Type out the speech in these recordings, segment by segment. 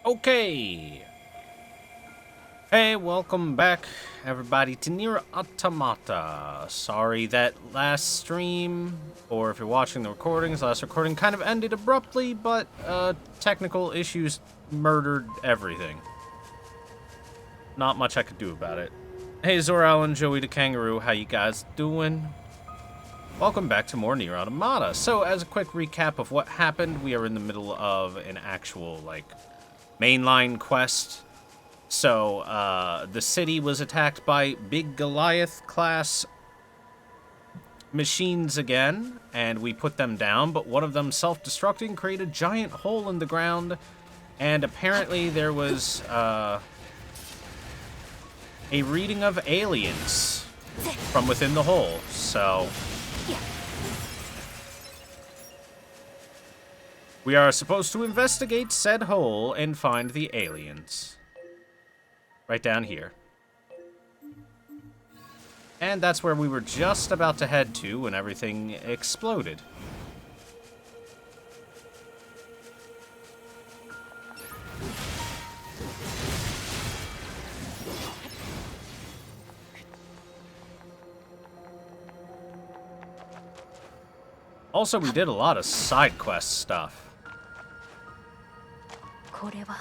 Okay. Hey, welcome back, everybody, to NieR Automata. Sorry that last stream, or if you're watching the recordings, last recording kind of ended abruptly, but technical issues murdered everything. Not much I could do about it. Hey, Zor-El and Joey the Kangaroo, how you guys doing? Welcome back to more NieR Automata. So, as a quick recap of what happened, we are in the middle of an actual, mainline quest. So, the city was attacked by big Goliath-class machines again, and we put them down, but one of them self-destructing created a giant hole in the ground, and apparently there was, a reading of aliens from within the hole, so... we are supposed to investigate said hole and find the aliens. Right down here. And that's where we were just about to head to when everything exploded. Also, we did a lot of side quest stuff. これは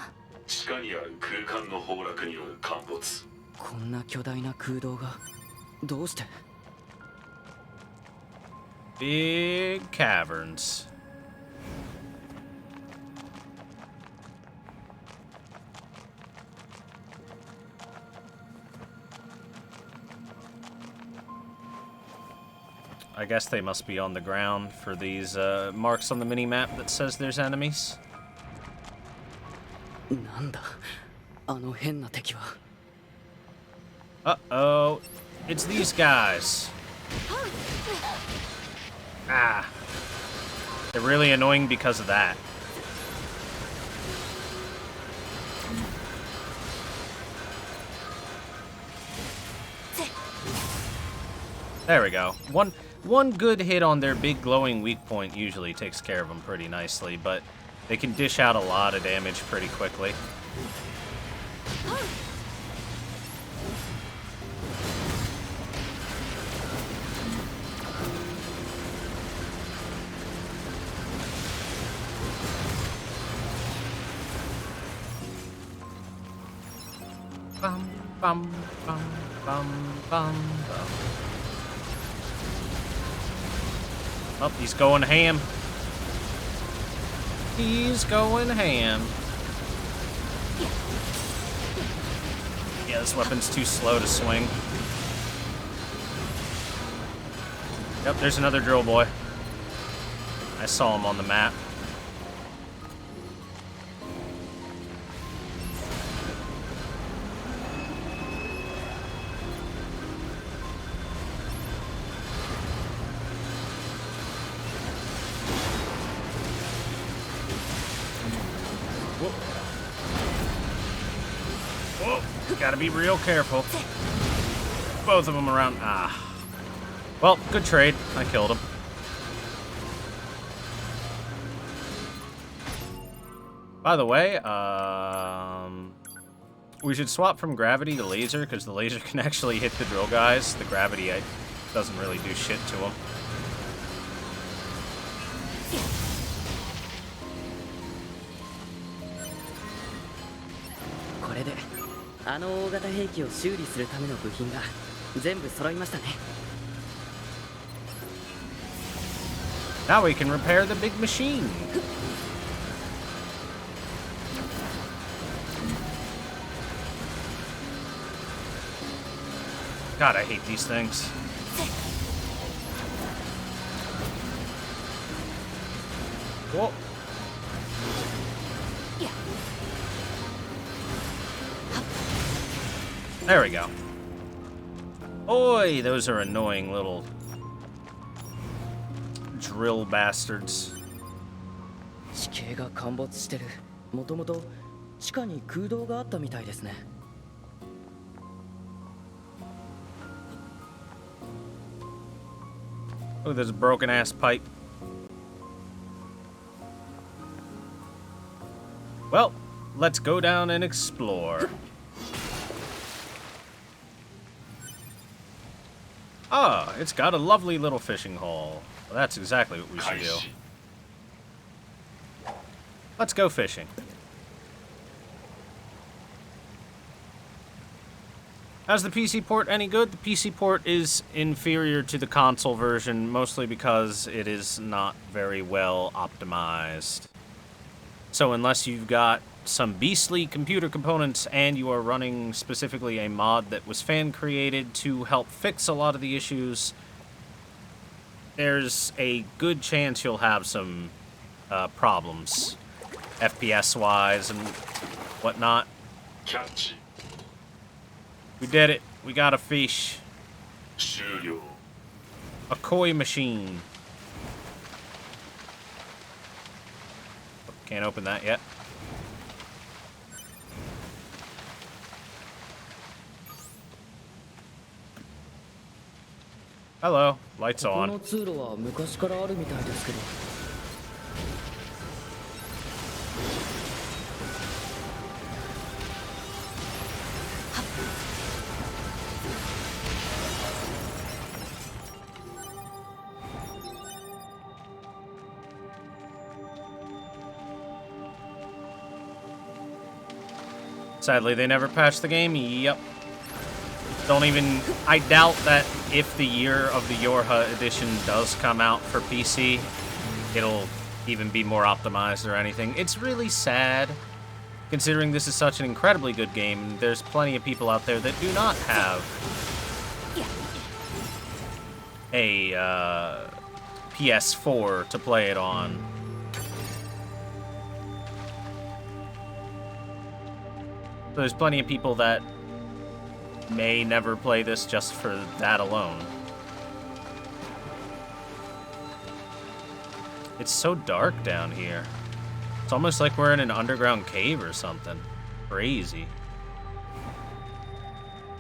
地下にある空間の崩落による陥没。こんな巨大な空洞がどうして Big caverns. I guess they must be on the ground for these marks on the mini-map that says there's enemies. なんだあの変な敵は Uh-oh. It's these guys. Ah. They're really annoying because of that. There we go. One good hit on their big glowing weak point usually takes care of them pretty nicely, but they can dish out a lot of damage pretty quickly. Bum, bum, bum, bum, bum, bum. Oh, he's going ham. He's going ham. Yeah, this weapon's too slow to swing. Yep, there's another drill boy. I saw him on the map. Whoa, gotta be real careful. Both of them around. Ah. Well, good trade. I killed him. By the way, we should swap from gravity to laser, because the laser can actually hit the drill guys. The gravity doesn't really do shit to them. Now we can repair the big machine. God, I hate these things. Whoa. There we go. Oi, those are annoying little drill bastards. 地形が陥没してる。もともと地下に空洞があったみたいですね。Oh, there's a broken ass pipe. Well, let's go down and explore. Ah, it's got a lovely little fishing hole. Well, that's exactly what we should do. Let's go fishing. How's the PC port any good? The PC port is inferior to the console version, mostly because it is not very well optimized. So unless you've got some beastly computer components and you are running specifically a mod that was fan created to help fix a lot of the issues, there's a good chance you'll have some problems, FPS-wise and whatnot. キャッチ We did it. We got a fish. 終了 A koi machine. Can't open that yet. Hello. Lights こ on. の通路は昔からあるみたいですけど。Sadly, they never patched the game. Yep. Don't even... I doubt that if the Year of the Yorha edition does come out for PC, it'll even be more optimized or anything. It's really sad, considering this is such an incredibly good game. There's plenty of people out there that do not have a PS4 to play it on. So there's plenty of people that may never play this just for that alone. It's so dark down here. It's almost like we're in an underground cave or something. Crazy.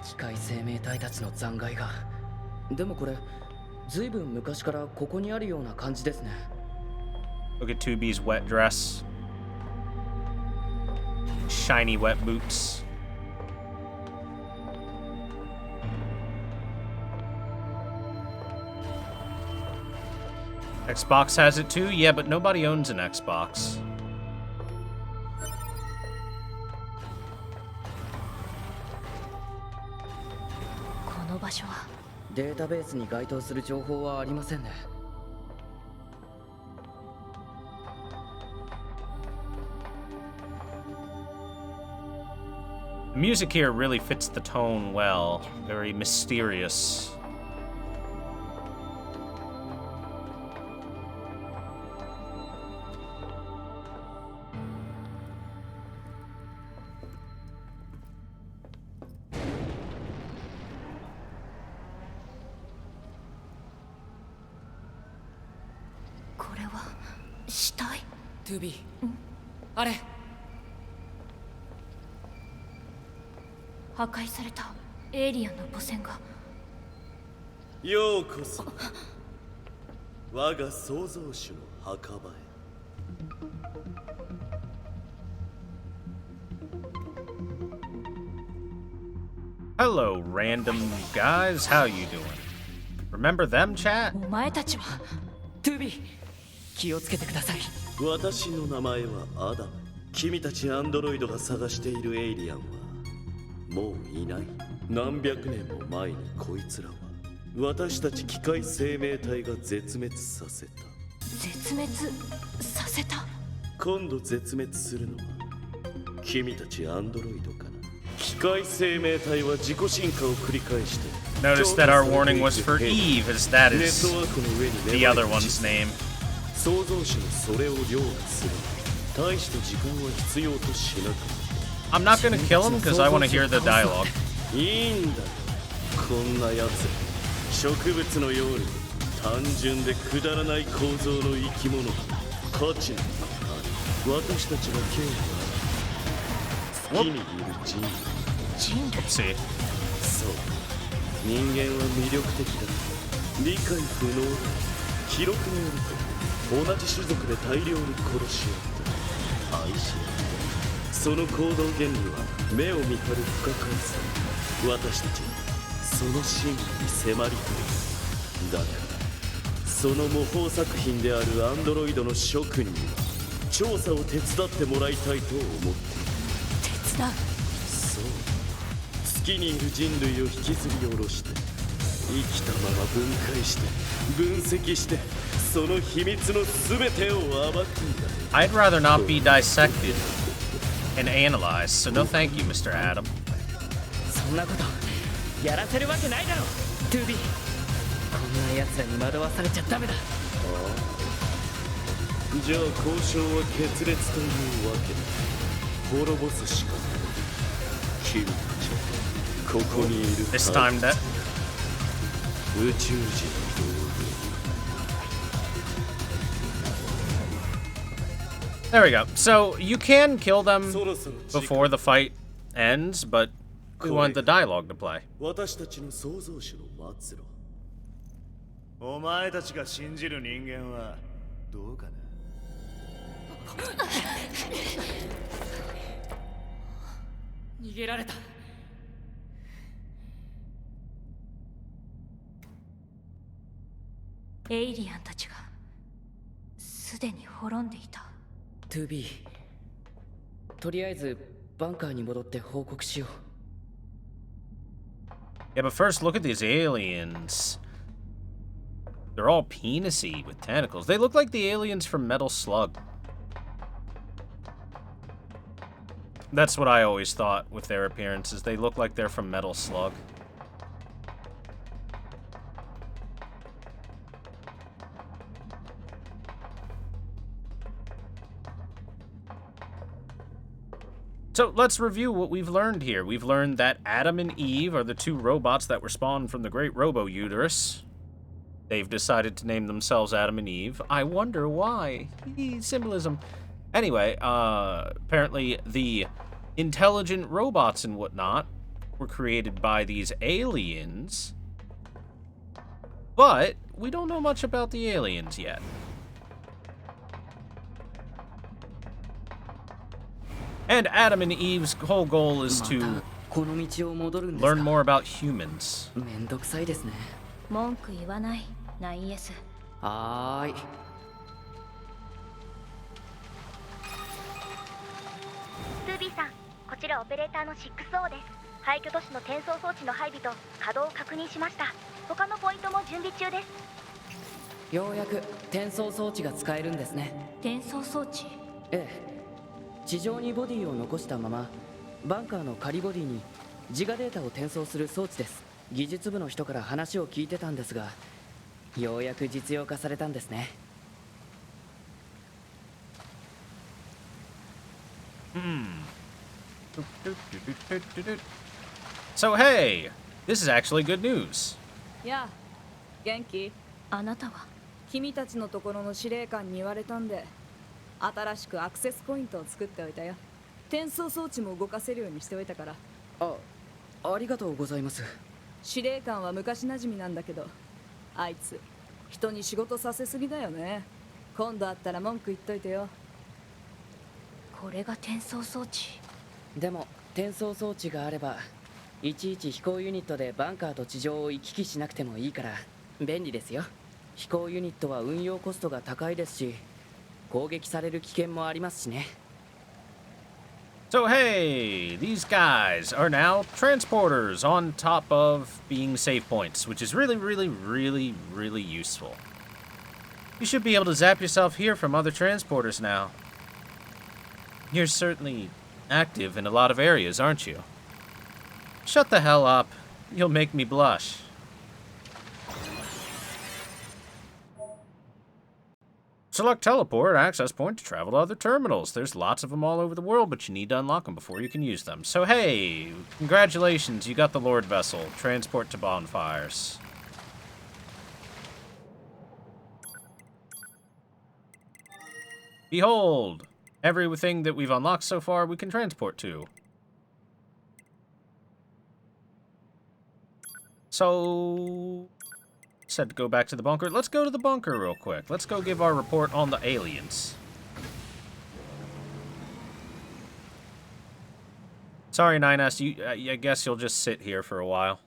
機械生命体たちの残骸が。でもこれ、ずいぶん昔からここにあるような感じですね。Look at 2B's wet dress. Shiny wet boots. Xbox has it too? Yeah, but nobody owns an Xbox. この場所はデータベースに該当する情報はありませんね。The music here really fits the tone well. Very mysterious. Tubi、あれ。破壊されたエイリアンの母船が。ようこそ我が創造主の墓場へ。Hello, random guys. How you doing? Remember them, chat? お前たちは。Tubi、気をつけてください。私の名前はアダム。君たちアンドロイドが探しているエイリアンはもういない。何百年も前にこいつらは私たち機械生命体が絶滅させた。絶滅させた。今度絶滅するのは君たちアンドロイドかな。機械生命体は自己進化を繰り返して。 Notice that our warning was for Eve, as that is the other one's name. 創造主にそれを凌駕する。大して時間は必要としなく。I'm not gonna kill him because I want to hear the dialogue. いいんだよ。こんなやつ。植物のように単純でくだらない構造の生き物。価値のある。私たちの権威は月にいる人類。人類。 See. そう。人間は魅力的だ。理解不能だ。記録によると同じ種族で大量に殺し合った。愛し合った。その行動原理は目を見張る不可解さ。私たちはその真理に迫りたい。だからその模倣作品であるアンドロイドの諸君には調査を手伝ってもらいたいと思っている。手伝う。そう、月にいる人類を引きずり下ろして生きたまま分解して分析してその秘密の全てを暴くんだ。 I'd rather not be dissected and analyzed, so no thank you, Mr. Adam. そんなことやらせるわけないだろ 2B。 こんな奴らに惑わされちゃダメだ。じゃあ交渉は決裂というわけだ。滅ぼすしかない。君たちここにいる This time that 宇宙人の道 there we go. So you can kill them 具。そろそろ時間 before the fight ends, but we want the dialogue to play. 私たちの創造主の末路。お前たちが信じる人間はどうかな。逃げられた。エイリアンたちがすでに滅んでいた。 2B、 とりあえずバンカーに戻って報告しよう。 Yeah, but first look at these aliens. They're all penisy with tentacles. They look like the aliens from Metal Slug. That's what I always thought with their appearances. They look like they're from Metal Slug. So let's review what we've learned here. We've learned that Adam and Eve are the two robots that were spawned from the great robo-uterus. They've decided to name themselves Adam and Eve. I wonder why. Symbolism. Anyway, apparently the intelligent robots and whatnot were created by these aliens. But we don't know much about the aliens yet. And Adam and Eve's whole goal is ま to たこの道を戻るんです learn か。 more about humans. めんどくさいですね。文句言わない、ナイエス。はーい。スービーさん、こちらオペレーターの 6O です。廃墟都市の転送装置の配備と稼働を確認しました。他のポイントも準備中です。ようやく転送装置が使えるんですね。転送装置。ええ、地上にボディを残したままバンカーの仮ボディに自我データを転送する装置です。技術部の人から話を聞いてたんですが、ようやく実用化されたんですね。 So hey, this is actually good news. やあ、元気？あなたは君たちのところの司令官に言われたんで、新しくアクセスポイントを作っておいたよ。転送装置も動かせるようにしておいたから。ありがとうございます。司令官は昔なじみなんだけど、あいつ人に仕事させすぎだよね。今度会ったら文句言っといてよ。これが転送装置。でも転送装置があればいちいち飛行ユニットでバンカーと地上を行き来しなくてもいいから便利ですよ。飛行ユニットは運用コストが高いですし、攻撃される危険もありますしね。 So hey, these guys are now transporters on top of being save points, which is really, really, really, really useful. You should be able to zap yourself here from other transporters now. You're certainly active in a lot of areas, aren't you? Shut the hell up. You'll make me blush. Select teleport access point to travel to other terminals. There's lots of them all over the world, but you need to unlock them before you can use them. So hey, congratulations, you got the Lord Vessel. Transport to bonfires. Behold, everything that we've unlocked so far we can transport to. So, said to go back to the bunker. Let's go to the bunker real quick. Let's go give our report on the aliens. Sorry, 9S, I guess you'll just sit here for a while. .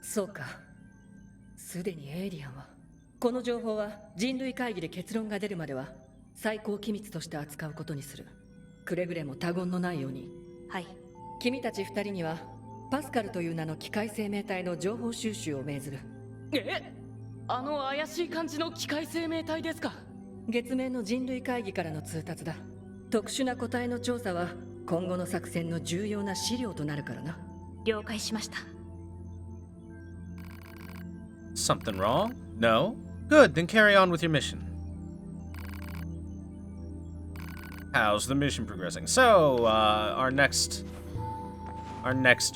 そうか。すでにエイリアンはこの情報は人類会議で結論が出るまでは最高機密として扱うことにする。くれぐれも他言のないように。はい。君たち二人にはパスカルという名の機械生命体の情報収集を命ずる。あの怪しい感じの機械生命体ですか？月面の人類会議からの通達だ。特殊な個体の調査は今後の作戦の重要な資料となるからな。了解しました。Something wrong? No? Good, then carry on with your mission. How's the mission progressing? So, our next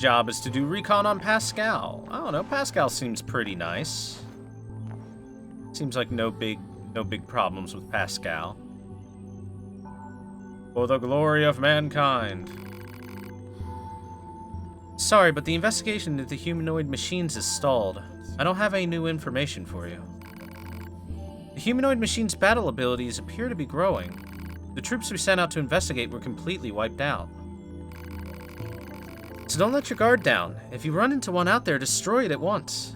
job is to do recon on Pascal. I don't know, Pascal seems pretty nice. Seems like no big problems with Pascal. For the glory of mankind. Sorry, but the investigation into the humanoid machines is stalled. I don't have any new information for you. The humanoid machines' battle abilities appear to be growing. The troops we sent out to investigate were completely wiped out. So don't let your guard down. If you run into one out there, destroy it at once.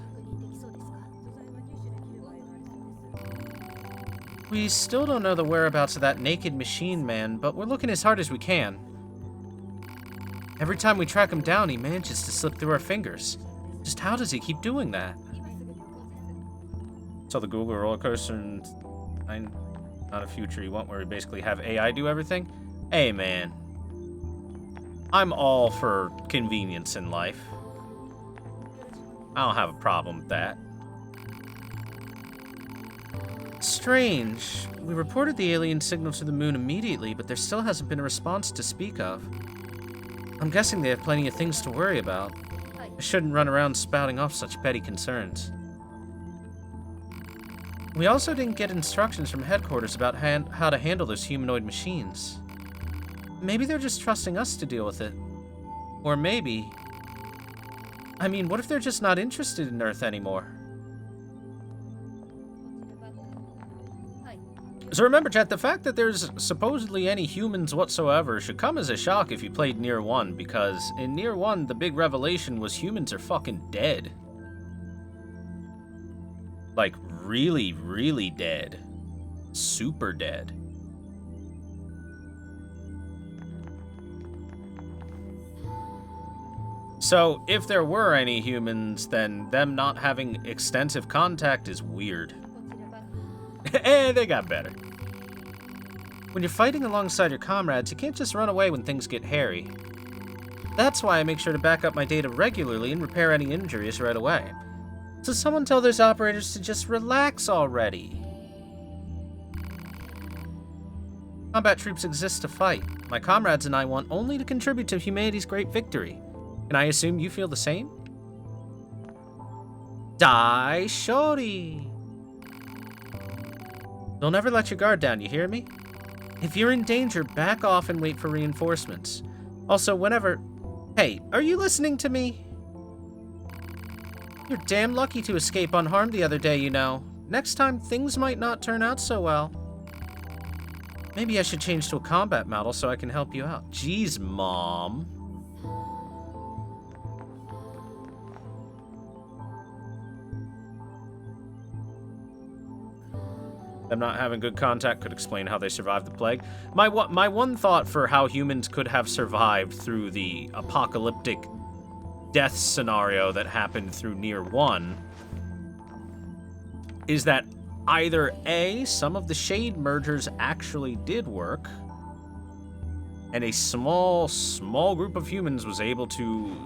We still don't know the whereabouts of that naked machine man, but we're looking as hard as we can. Every time we track him down, he manages to slip through our fingers. Just how does he keep doing that? So the Google roller coaster and not a future you want where we basically have AI do everything? Hey man. I'm all for convenience in life. I don't have a problem with that. Strange. We reported the alien signal to the moon immediately, but there still hasn't been a response to speak of. I'm guessing they have plenty of things to worry about. I shouldn't run around spouting off such petty concerns. We also didn't get instructions from headquarters about how to handle those humanoid machines. Maybe they're just trusting us to deal with it. Or maybe... I mean, what if they're just not interested in Earth anymore? So remember, chat, the fact that there's supposedly any humans whatsoever should come as a shock if you played NieR 1, because in NieR 1, the big revelation was humans are fucking dead. Like, really, really dead. Super dead. So, if there were any humans, then them not having extensive contact is weird. They got better. When you're fighting alongside your comrades, you can't just run away when things get hairy. That's why I make sure to back up my data regularly and repair any injuries right away. So someone tell those operators to just relax already. Combat troops exist to fight. My comrades and I want only to contribute to humanity's great victory. Can I assume you feel the same? Die, shorty! Don't ever let your guard down, you hear me? If you're in danger, back off and wait for reinforcements. Also, whenever... Hey, are you listening to me? You're damn lucky to escape unharmed the other day, you know. Next time, things might not turn out so well. Maybe I should change to a combat model so I can help you out. Jeez, Mom. Them not having good contact could explain how they survived the plague. My one thought for how humans could have survived through the apocalyptic death scenario that happened through NieR 1 is that either A, some of the shade mergers actually did work, and a small group of humans was able to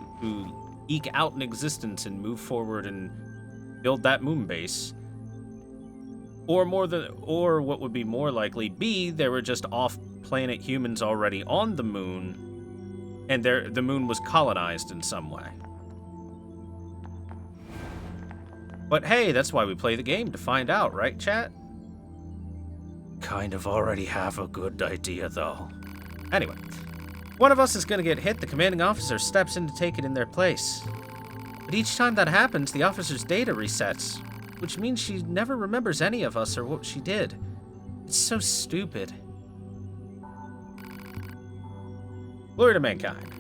eke out an existence and move forward and build that moon base. Or what would be more likely, B, there were just off-planet humans already on the moon, and the moon was colonized in some way. But hey, that's why we play the game, to find out, right, chat? Kind of already have a good idea, though. Anyway, One of us is going to get hit, the commanding officer steps in to take it in their place. But each time that happens, the officer's data resets, which means she never remembers any of us or what she did. It's so stupid. Glory to mankind.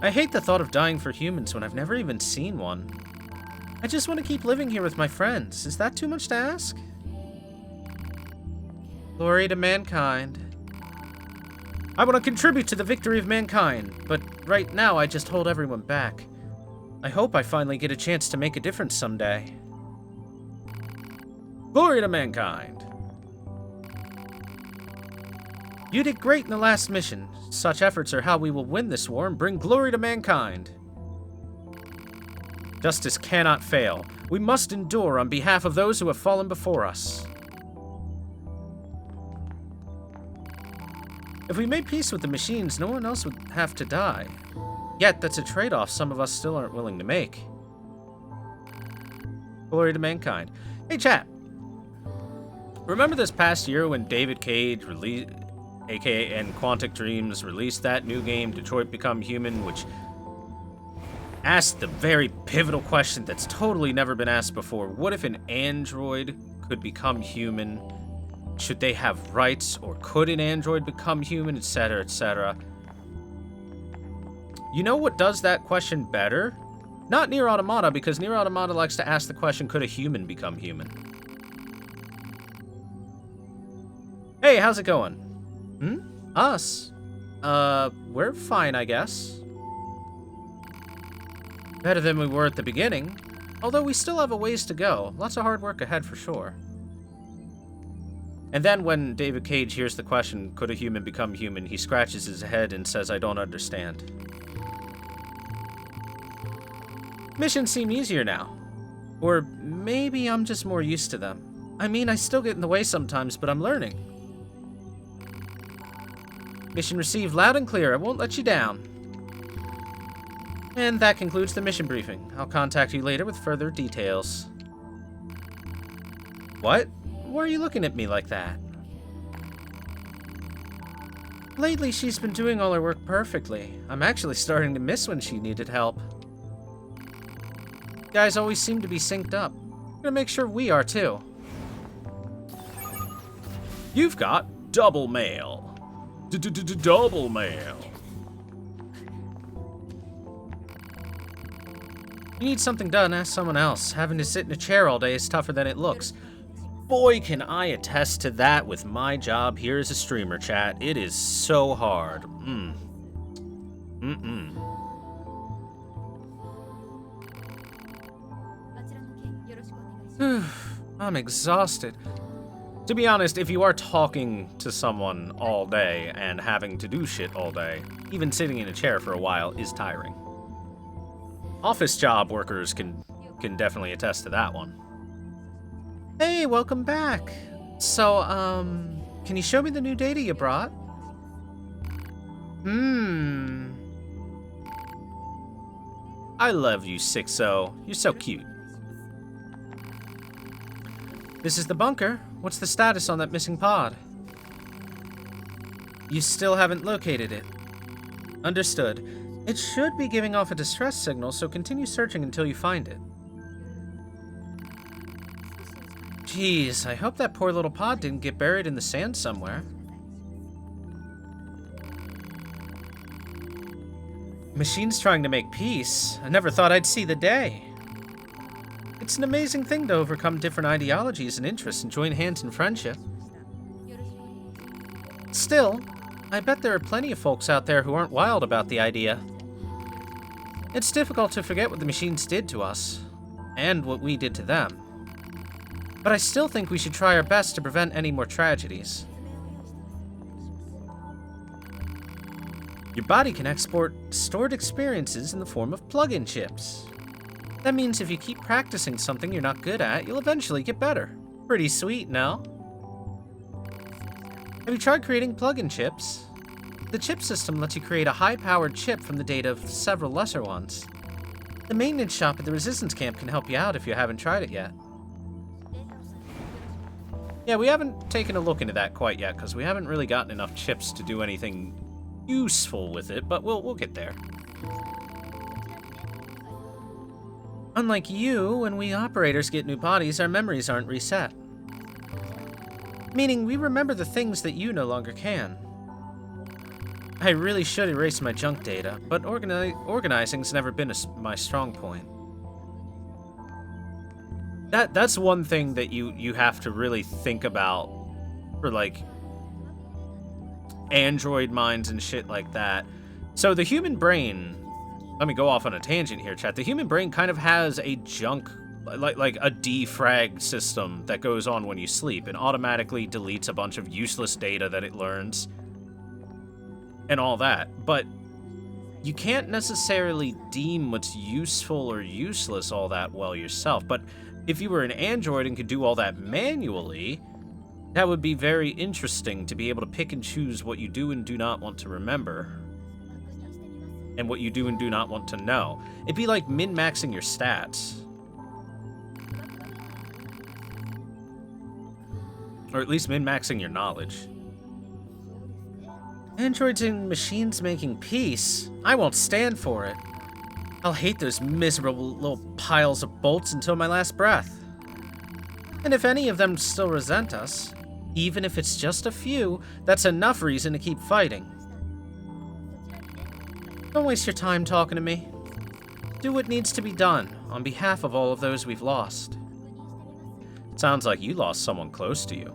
I hate the thought of dying for humans when I've never even seen one. I just want to keep living here with my friends. Is that too much to ask? Glory to mankind. I want to contribute to the victory of mankind, but right now I just hold everyone back. I hope I finally get a chance to make a difference someday. Glory to mankind. You did great in the last mission. Such efforts are how we will win this war and bring glory to mankind. Justice cannot fail. We must endure on behalf of those who have fallen before us. If we made peace with the machines, no one else would have to die. Yet, that's a trade-off some of us still aren't willing to make. Glory to mankind. Hey, chat. Remember this past year when David Cage released, aka and Quantic Dreams released that new game, Detroit Become Human, which asked the very pivotal question that's totally never been asked before. What if an android could become human? Should they have rights, or could an android become human, etc., etc.? You know what does that question better? Not NieR Automata, because NieR Automata likes to ask the question, could a human become human? Hey, how's it going? Us? We're fine, I guess. Better than we were at the beginning. Although we still have a ways to go. Lots of hard work ahead for sure. And then when David Cage hears the question, could a human become human, he scratches his head and says, I don't understand. Missions seem easier now. Or maybe I'm just more used to them. I mean, I still get in the way sometimes, but I'm learning. Mission received loud and clear. I won't let you down. And that concludes the mission briefing. I'll contact you later with further details. What? Why are you looking at me like that? Lately, she's been doing all her work perfectly. I'm actually starting to miss when she needed help. You guys always seem to be synced up. I'm gonna make sure we are too. You've got double mail. Double mail. You need something done, ask someone else. Having to sit in a chair all day is tougher than it looks. Boy, can I attest to that with my job here as a streamer, chat. It is so hard. I'm exhausted. To be honest, if you are talking to someone all day and having to do shit all day, even sitting in a chair for a while is tiring. Office job workers can definitely attest to that one. Hey, welcome back. So, can you show me the new data you brought? I love you, 6-0. You're so cute. This is the bunker. What's the status on that missing pod? You still haven't located it. Understood. It should be giving off a distress signal, so continue searching until you find it. Jeez, I hope that poor little pod didn't get buried in the sand somewhere. Machines trying to make peace? I never thought I'd see the day. It's an amazing thing to overcome different ideologies and interests and join hands in friendship. Still, I bet there are plenty of folks out there who aren't wild about the idea. It's difficult to forget what the machines did to us, and what we did to them. But I still think we should try our best to prevent any more tragedies. Your body can export stored experiences in the form of plug-in chips. That means if you keep practicing something you're not good at, you'll eventually get better. Pretty sweet, no? Have you tried creating plug-in chips? The chip system lets you create a high-powered chip from the data of several lesser ones. The maintenance shop at the resistance camp can help you out if you haven't tried it yet. Yeah, we haven't taken a look into that quite yet, because we haven't really gotten enough chips to do anything useful with it, but we'll get there. Unlike you, when we operators get new bodies, our memories aren't reset. Meaning we remember the things that you no longer can. I really should erase my junk data, but organizing's never been my strong point. That's one thing that you have to really think about for, like, android minds and shit like that. So the human brain, let me go off on a tangent here, chat. The human brain kind of has a junk, like a defrag system that goes on when you sleep and automatically deletes a bunch of useless data that it learns and all that. But you can't necessarily deem what's useful or useless all that well yourself. But if you were an android and could do all that manually, that would be very interesting to be able to pick and choose what you do and do not want to remember. And what you do and do not want to know. It'd be like min-maxing your stats. Or at least min-maxing your knowledge. Androids and machines making peace? I won't stand for it. I'll hate those miserable little piles of bolts until my last breath. And if any of them still resent us, even if it's just a few, that's enough reason to keep fighting. Don't waste your time talking to me. Do what needs to be done on behalf of all of those we've lost. Sounds like you lost someone close to you.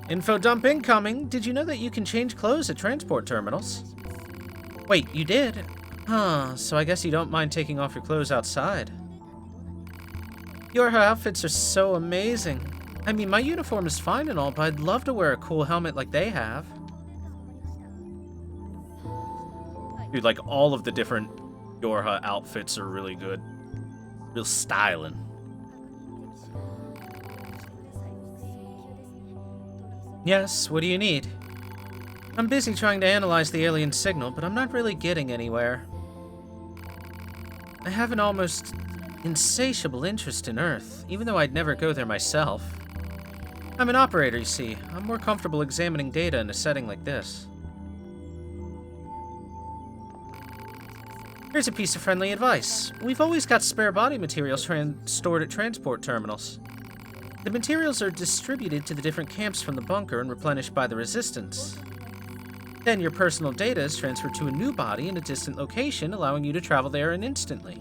Info dump incoming. Did you know that you can change clothes at transport terminals? Wait, you did? Huh, so I guess you don't mind taking off your clothes outside. Your outfits are so amazing. I mean, my uniform is fine and all, but I'd love to wear a cool helmet like they have. Dude, like, all of the different Yorha outfits are really good. Real styling. Yes, what do you need? I'm busy trying to analyze the alien signal, but I'm not really getting anywhere. I have an almost insatiable interest in Earth, even though I'd never go there myself. I'm an operator, you see. I'm more comfortable examining data in a setting like this. Here's a piece of friendly advice. We've always got spare body materials stored at transport terminals. The materials are distributed to the different camps from the bunker and replenished by the Resistance. Then your personal data is transferred to a new body in a distant location, allowing you to travel there instantly.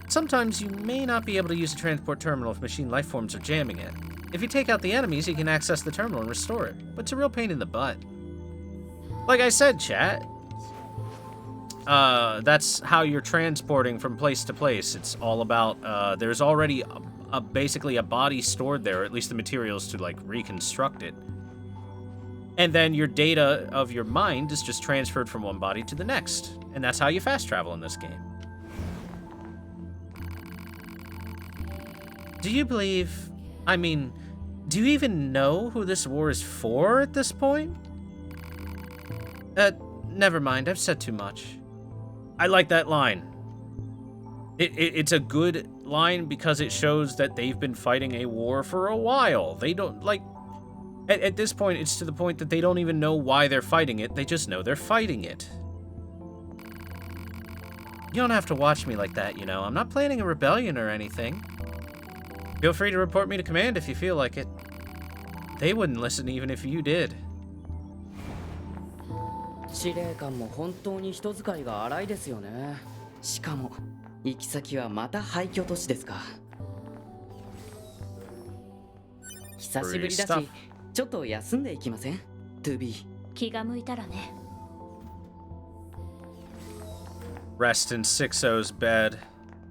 Sometimes you may not be able to use a transport terminal if machine life forms are jamming it. If you take out the enemies, you can access the terminal and restore it, but it's a real pain in the butt. Like I said, chat, that's how you're transporting from place to place. It's all about, there's already basically a body stored there, or at least the materials to, like, reconstruct it. And then your data of your mind is just transferred from one body to the next. And that's how you fast travel in this game. Do you believe... I mean, do you even know who this war is for at this point? Never mind, I've said too much. I like that line. It's a good line because it shows that they've been fighting a war for a while. They don't, like... At this point, it's to the point that they don't even know why they're fighting it. They just know they're fighting it. You don't have to watch me like that, you know. I'm not planning a rebellion or anything. Feel free to report me to command if you feel like it. They wouldn't listen even if you did. 司令官も本当に人使いが荒いですよね。しかも行き先はまた廃墟都市ですか。久しぶりだし、ちょっと休んでいきません ?2B。気が向いたらね。Rest in 6-0's bed.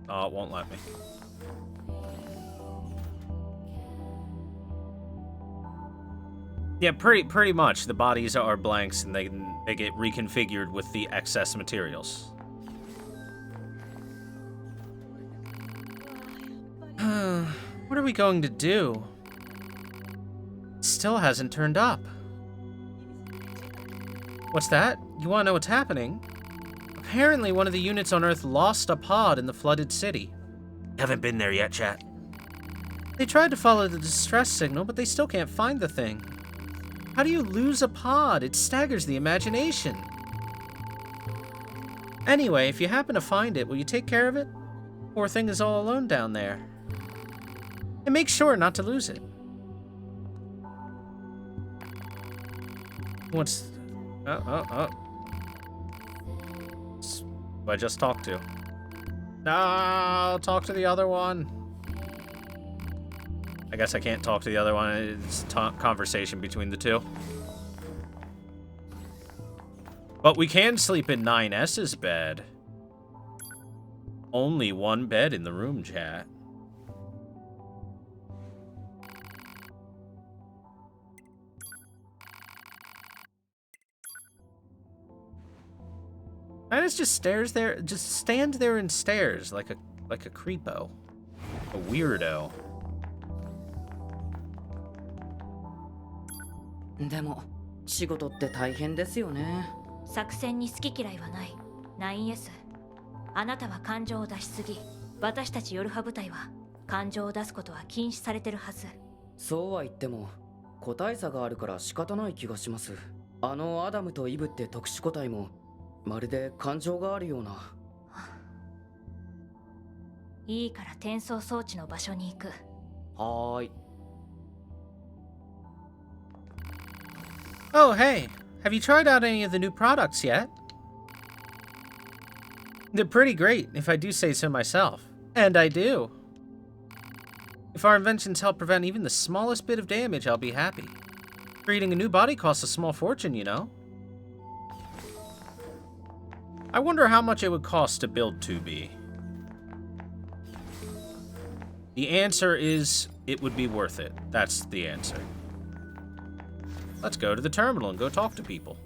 Oh, it won't let me. Yeah, pretty much. The bodies are blanks, and they get reconfigured with the excess materials. What are we going to do? Still hasn't turned up. What's that? You want to know what's happening? Apparently, one of the units on Earth lost a pod in the flooded city. Haven't been there yet, chat. They tried to follow the distress signal, but they still can't find the thing. How do you lose a pod? It staggers the imagination. Anyway, if you happen to find it, will you take care of it? Poor thing is all alone down there. And make sure not to lose it. What's... Who I just talked to? No, talk to the other one. I guess I can't talk to the other one. It's conversation between the two. But we can sleep in 9S's bed. Only one bed in the room, chat. Nines just stares there, just stands there and stares like a creepo, a weirdo. でも仕事って大変ですよね。作戦に好き嫌いはない 9S。 あなたは感情を出しすぎ。私たちヨルハ部隊は感情を出すことは禁止されてるはず。そうは言っても個体差があるから仕方ない気がします。あのアダムとイブって特殊個体もまるで感情があるような。いいから転送装置の場所に行く。はーい。Oh, hey, have you tried out any of the new products yet? They're pretty great, if I do say so myself. And I do. If our inventions help prevent even the smallest bit of damage, I'll be happy. Creating a new body costs a small fortune, you know. I wonder how much it would cost to build 2B. The answer is, it would be worth it. That's the answer. Let's go to the terminal and go talk to people.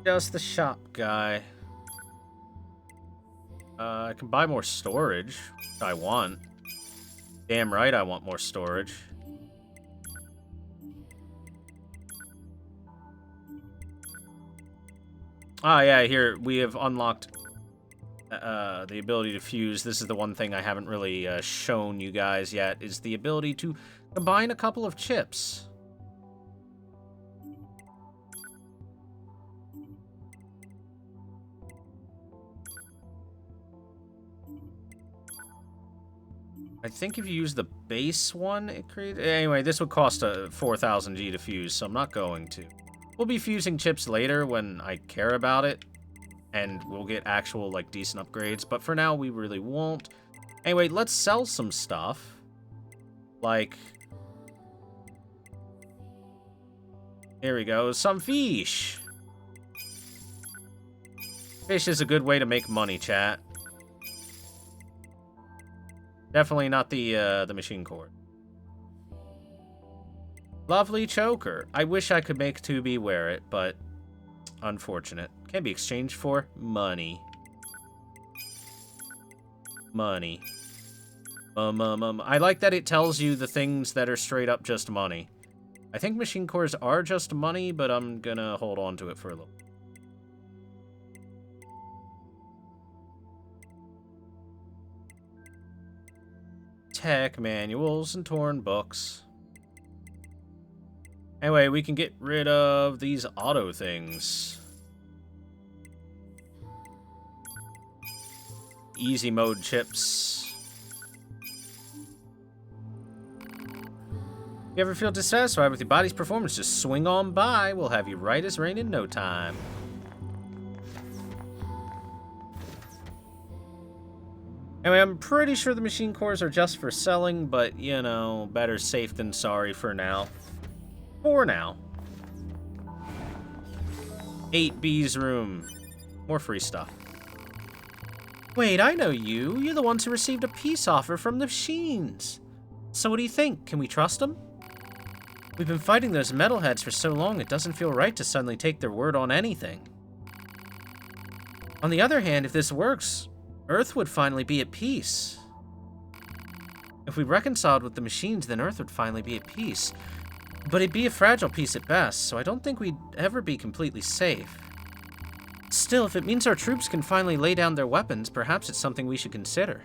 Just the shop guy. I can buy more storage if I want. Damn right I want more storage. Ah, yeah, here we have unlocked the ability to fuse. This is the one thing I haven't really shown you guys yet, is the ability to combine a couple of chips. I think if you use the base one, it creates... Anyway, this would cost 4,000 G to fuse, so I'm not going to. We'll be fusing chips later when I care about it, and we'll get actual, like, decent upgrades, but for now, we really won't. Anyway, let's sell some stuff. Like... Here we go, some fish! Fish is a good way to make money, chat. Definitely not the machine cord. Lovely choker. I wish I could make 2B wear it, but unfortunate. Can be exchanged for money. Money. I like that it tells you the things that are straight up just money. I think machine cores are just money, but I'm gonna hold on to it for a little. Tech manuals and torn books. Anyway, we can get rid of these auto things. Easy mode chips. If you ever feel dissatisfied with your body's performance, just swing on by. We'll have you right as rain in no time. Anyway, I'm pretty sure the machine cores are just for selling, but, you know, better safe than sorry for now. For now. 8B's room. More free stuff. Wait, I know you. You're the ones who received a peace offer from the machines. So what do you think? Can we trust them? We've been fighting those metalheads for so long, it doesn't feel right to suddenly take their word on anything. On the other hand, if this works, Earth would finally be at peace. If we reconciled with the machines, then Earth would finally be at peace. But it'd be a fragile piece at best, so I don't think we'd ever be completely safe. Still, if it means our troops can finally lay down their weapons, perhaps it's something we should consider.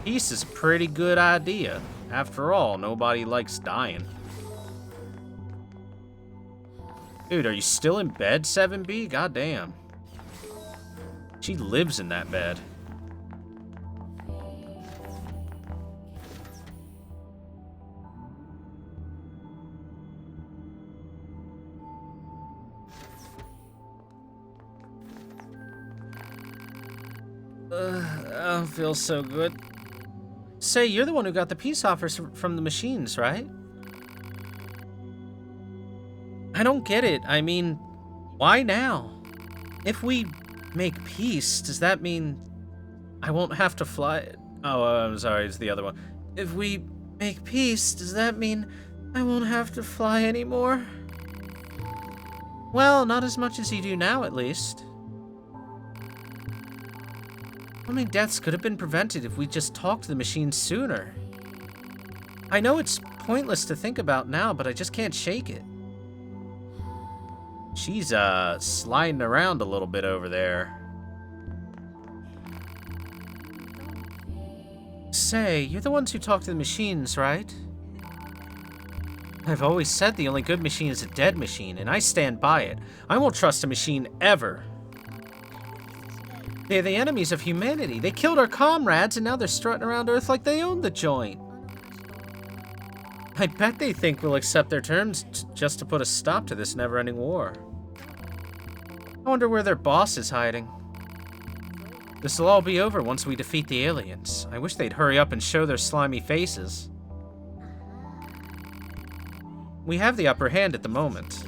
Peace is a pretty good idea. After all, nobody likes dying. Dude, are you still in bed, 7B? Goddamn. She lives in that bed. I don't feel so good. Say, you're the one who got the peace offers from the machines, right? I don't get it. I mean, why now? If we make peace, does that mean I won't have to fly? Oh, I'm sorry, it's the other one. If we make peace, does that mean I won't have to fly anymore? Well, not as much as you do now, at least. How many deaths could have been prevented if we just talked to the machines sooner? I know it's pointless to think about now, but I just can't shake it. She's, sliding around a little bit over there. Say, you're the ones who talk to the machines, right? I've always said the only good machine is a dead machine, and I stand by it. I won't trust a machine ever. They're the enemies of humanity. They killed our comrades, and now they're strutting around Earth like they own the joint. I bet they think we'll accept their terms just to put a stop to this never-ending war. I wonder where their boss is hiding. This'll all be over once we defeat the aliens. I wish they'd hurry up and show their slimy faces. We have the upper hand at the moment.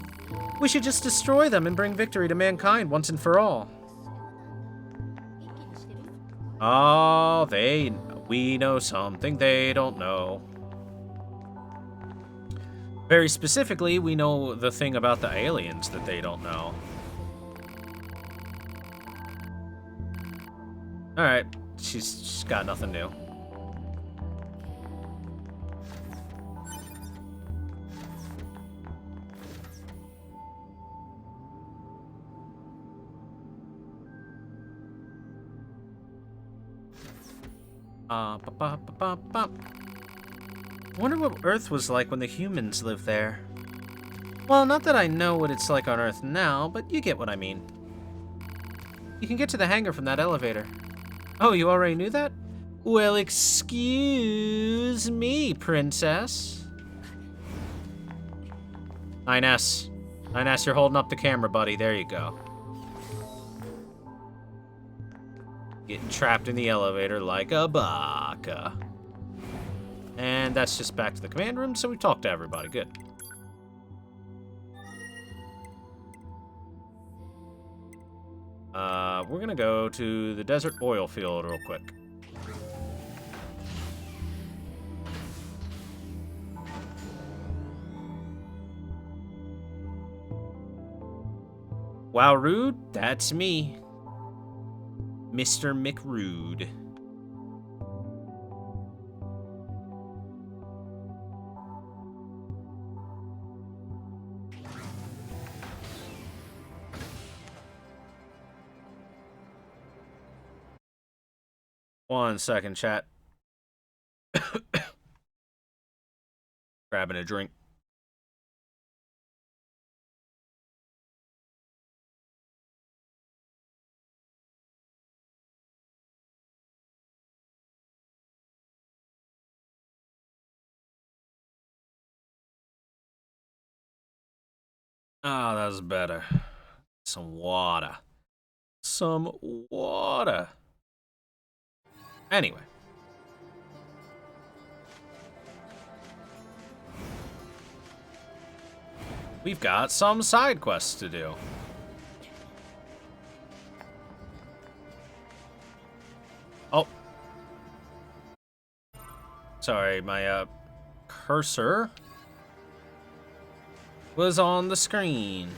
We should just destroy them and bring victory to mankind once and for all. Oh, we know something they don't know. Very specifically, we know the thing about the aliens that they don't know. Alright, she's got nothing new. Wonder what Earth was like when the humans lived there. Well, not that I know what it's like on Earth now, but you get what I mean. You can get to the hangar from that elevator. Oh, you already knew that? Well, excuse me, princess. 9S. 9S, you're holding up the camera, buddy. There you go. Getting trapped in the elevator like a baka. And that's just back to the command room, so we talked to everybody. Good. We're gonna go to the desert oil field real quick. Wow, Rude, that's me. Mr. McRude. One second, chat. Grabbing a drink. Oh, that was better. Some water. Some water. Anyway. We've got some side quests to do. Oh. Sorry, my cursor was on the screen.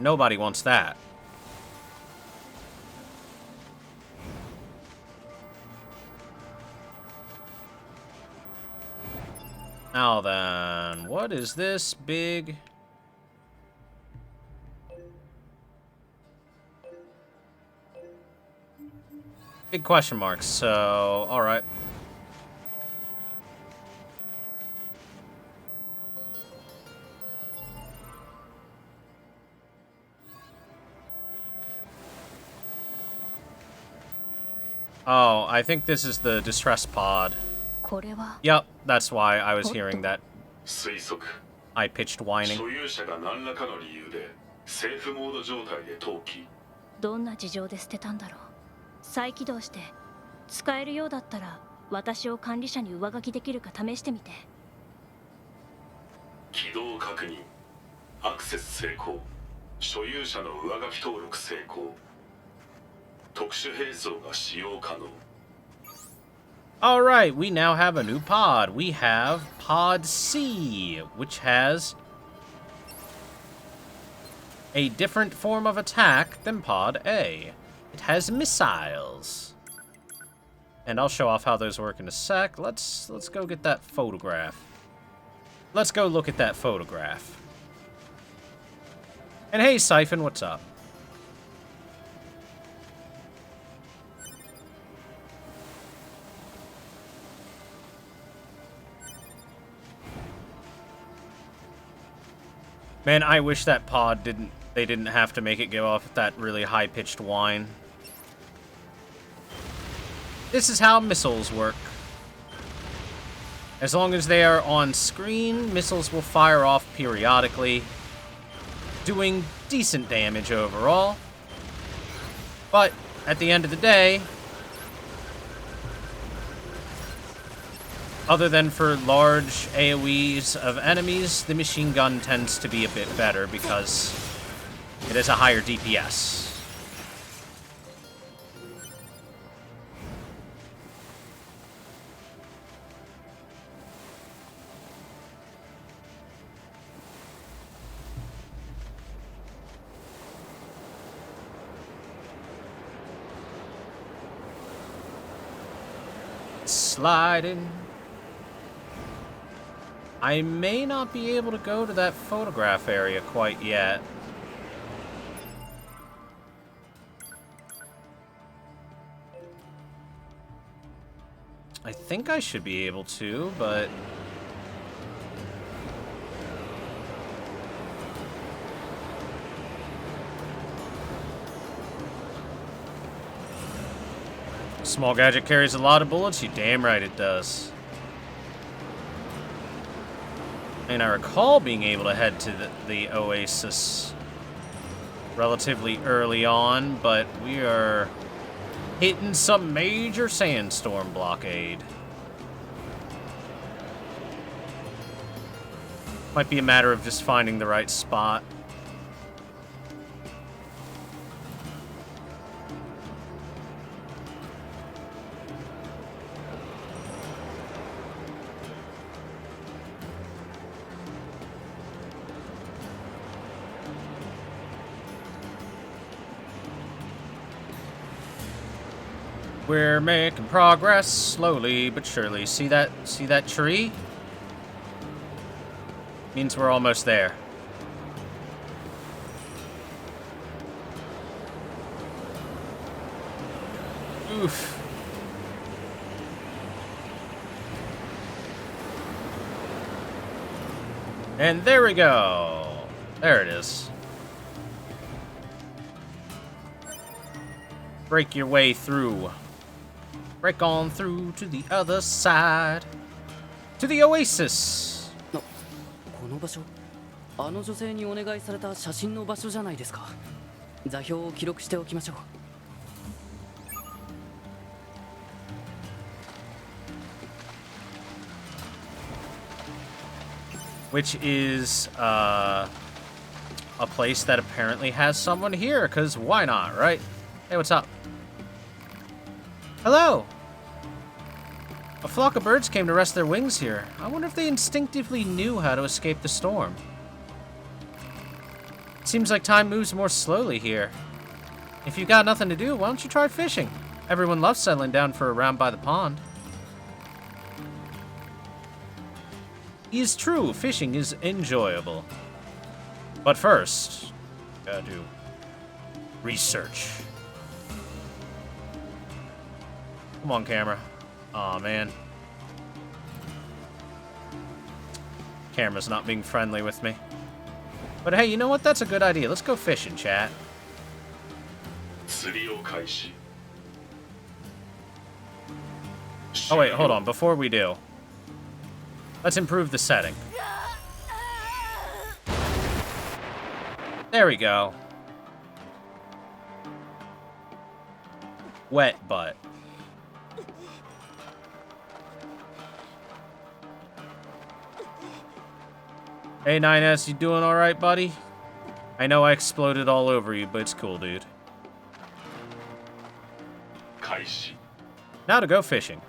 Nobody wants that. Now then, what is this big... Big question marks, so... Alright. Oh, I think this is the distress pod. これは Yep, that's why I was hearing that 推測 high-pitched whining. 所有者が何らかの理由でセーフモード状態で投棄。どんな事情で捨てたんだろう。再起動して使えるようだったら私を管理者に上書きできるか試してみて。起動確認。アクセス成功。所有者の上書き登録成功。特殊兵装が使用可能。Alright, we now have a new pod. We have Pod C, which has a different form of attack than Pod A. It has missiles. And I'll show off how those work in a sec. Let's go get that photograph. Let's go look at that photograph. And hey, Siphon, what's up? Man, I wish that pod they didn't have to make it go off with that really high-pitched whine. This is how missiles work. As long as they are on screen, missiles will fire off periodically, doing decent damage overall. But at the end of the day, other than for large AoEs of enemies, the machine gun tends to be a bit better because it has a higher DPS. Sliding. I may not be able to go to that photograph area quite yet. I think I should be able to, but... Small gadget carries a lot of bullets? You damn right it does. And I recall being able to head to the Oasis relatively early on, but we are hitting some major sandstorm blockade. Might be a matter of just finding the right spot. We're making progress, slowly but surely. See that tree? Means we're almost there. Oof. And there we go. There it is. Break your way through. Break on through to the other side. To the Oasis. この場所、あの女性にお願いされた写真の場所じゃないですか。座標を記録しておきましょう。Which is a place that apparently has someone here, because why not, right? Hey, what's up? Hello! A flock of birds came to rest their wings here. I wonder if they instinctively knew how to escape the storm. It seems like time moves more slowly here. If you've got nothing to do, why don't you try fishing? Everyone loves settling down for a round by the pond. is true. Fishing is enjoyable. But first, gotta do research. Come on, camera. Aw, man. Camera's not being friendly with me. But hey, you know what? That's a good idea. Let's go fishing, chat. 釣りを開始 Oh, wait, hold on. Before we do, let's improve the setting. There we go. Wet butt. Hey, 9S, you doing alright, buddy? I know I exploded all over you, but it's cool, dude. 開始 Now to go fishing.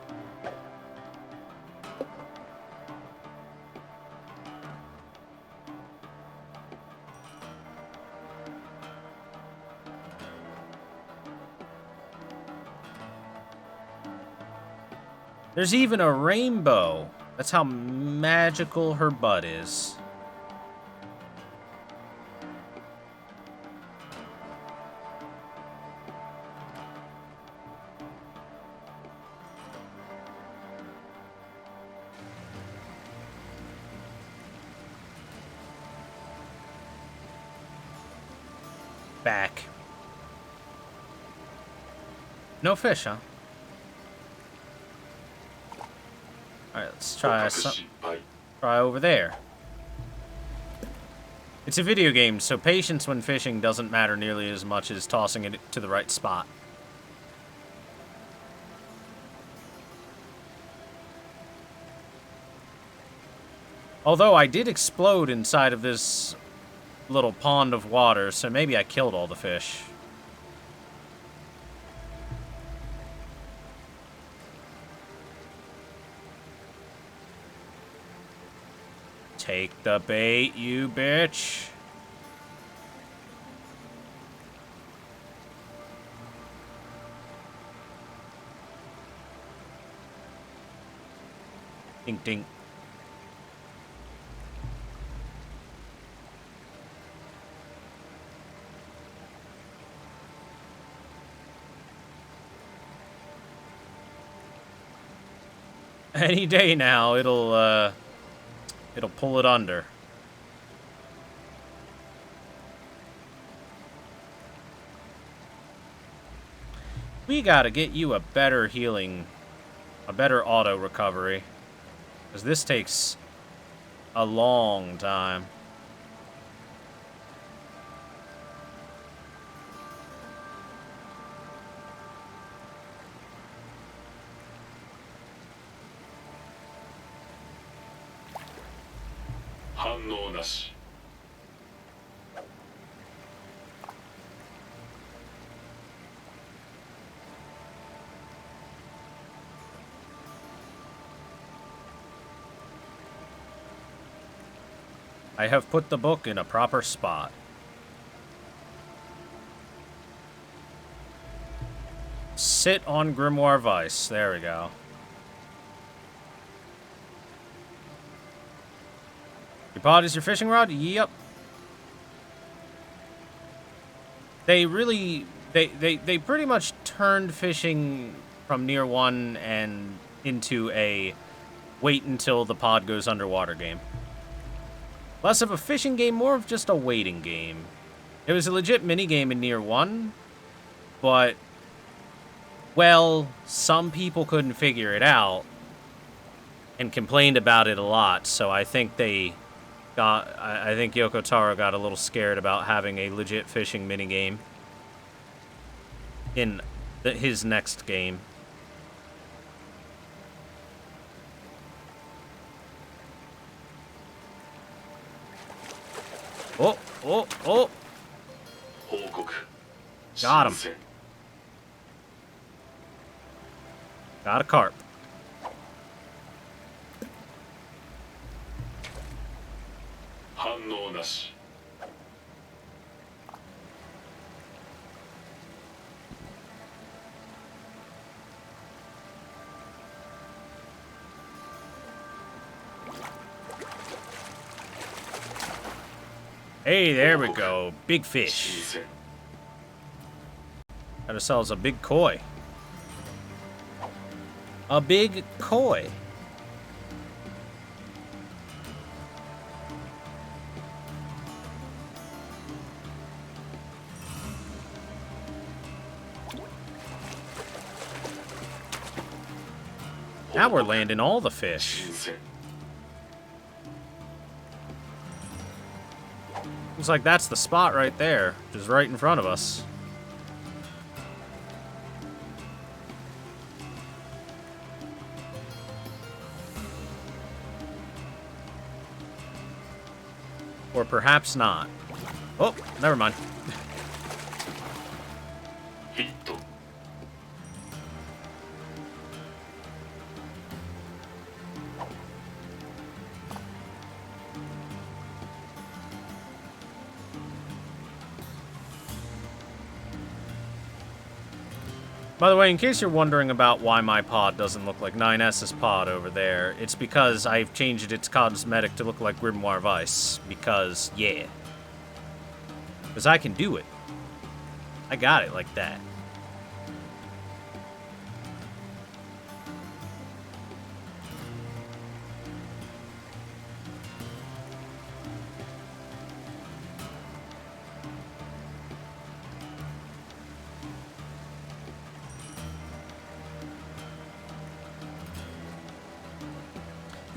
There's even a rainbow. That's how magical her butt is. Back. No fish, huh? Alright, let's 捕 try 獲 some. 失敗 Try over there. It's a video game, so patience when fishing doesn't matter nearly as much as tossing it to the right spot. Although I did explode inside of this little pond of water, so maybe I killed all the fish. Take the bait, you bitch. Dink dink. Any day now, it'll pull it under. We gotta get you a better healing, a better auto recovery, because this takes a long time.「反応なし I have put the book in a proper spot. Sit on Grimoire Vice. There we go. Your pod is your fishing rod? Yep. They really... They pretty much turned fishing from NieR 1 and into a wait until the pod goes underwater game. Less of a fishing game, more of just a waiting game. It was a legit minigame in NieR 1, but, well, some people couldn't figure it out and complained about it a lot, so I think I think Yoko Taro got a little scared about having a legit fishing minigame in his next game. Oh, oh, oh. 報告 Got him. 新鮮 Got a carp.「反応なし All Hey, there we go. Big 新 fish. 鮮 Got ourselves a big koi. A big koi. Now we're landing all the fish. 新鮮 Looks like that's the spot right there, just right in front of us. Or perhaps not. Oh, never mind. ヒット By the way, in case you're wondering about why my pod doesn't look like 9S's pod over there, it's because I've changed its cosmetic to look like Grimoire Vice. Because, yeah. Because I can do it. I got it like that.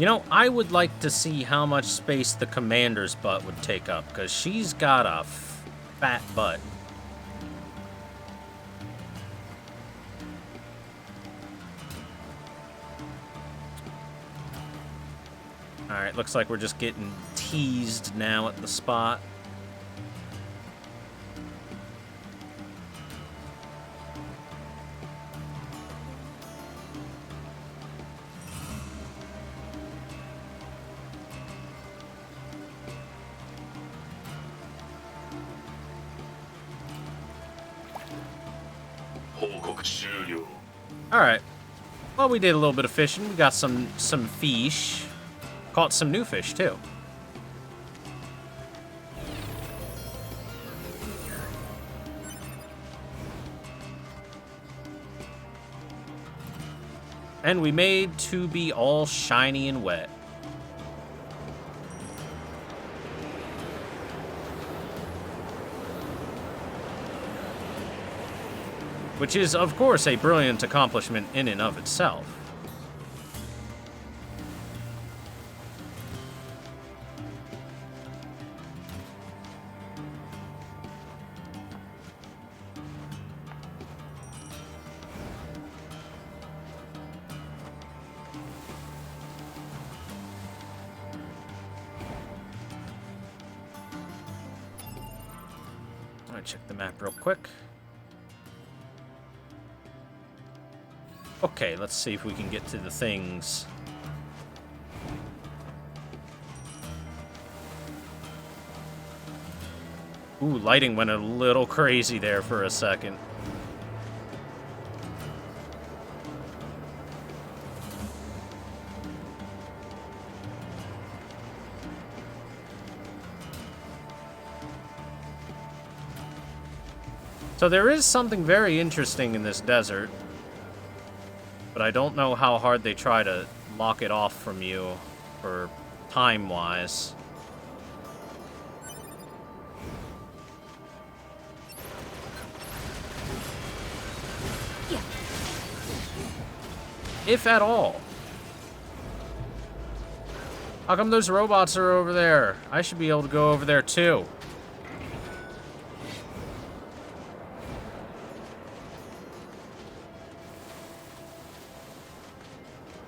You know, I would like to see how much space the commander's butt would take up, because she's got a fat butt. Alright, looks like we're just getting teased now at the spot. Alright. Well, we did a little bit of fishing. We got some fish. Caught some new fish, too. And we made to be all shiny and wet. Which is, of course, a brilliant accomplishment in and of itself. Alright, check the map real quick. Okay, let's see if we can get to the things. Ooh, lighting went a little crazy there for a second. So there is something very interesting in this desert. But I don't know how hard they try to lock it off from you, for time-wise. Yeah. If at all. How come those robots are over there? I should be able to go over there too.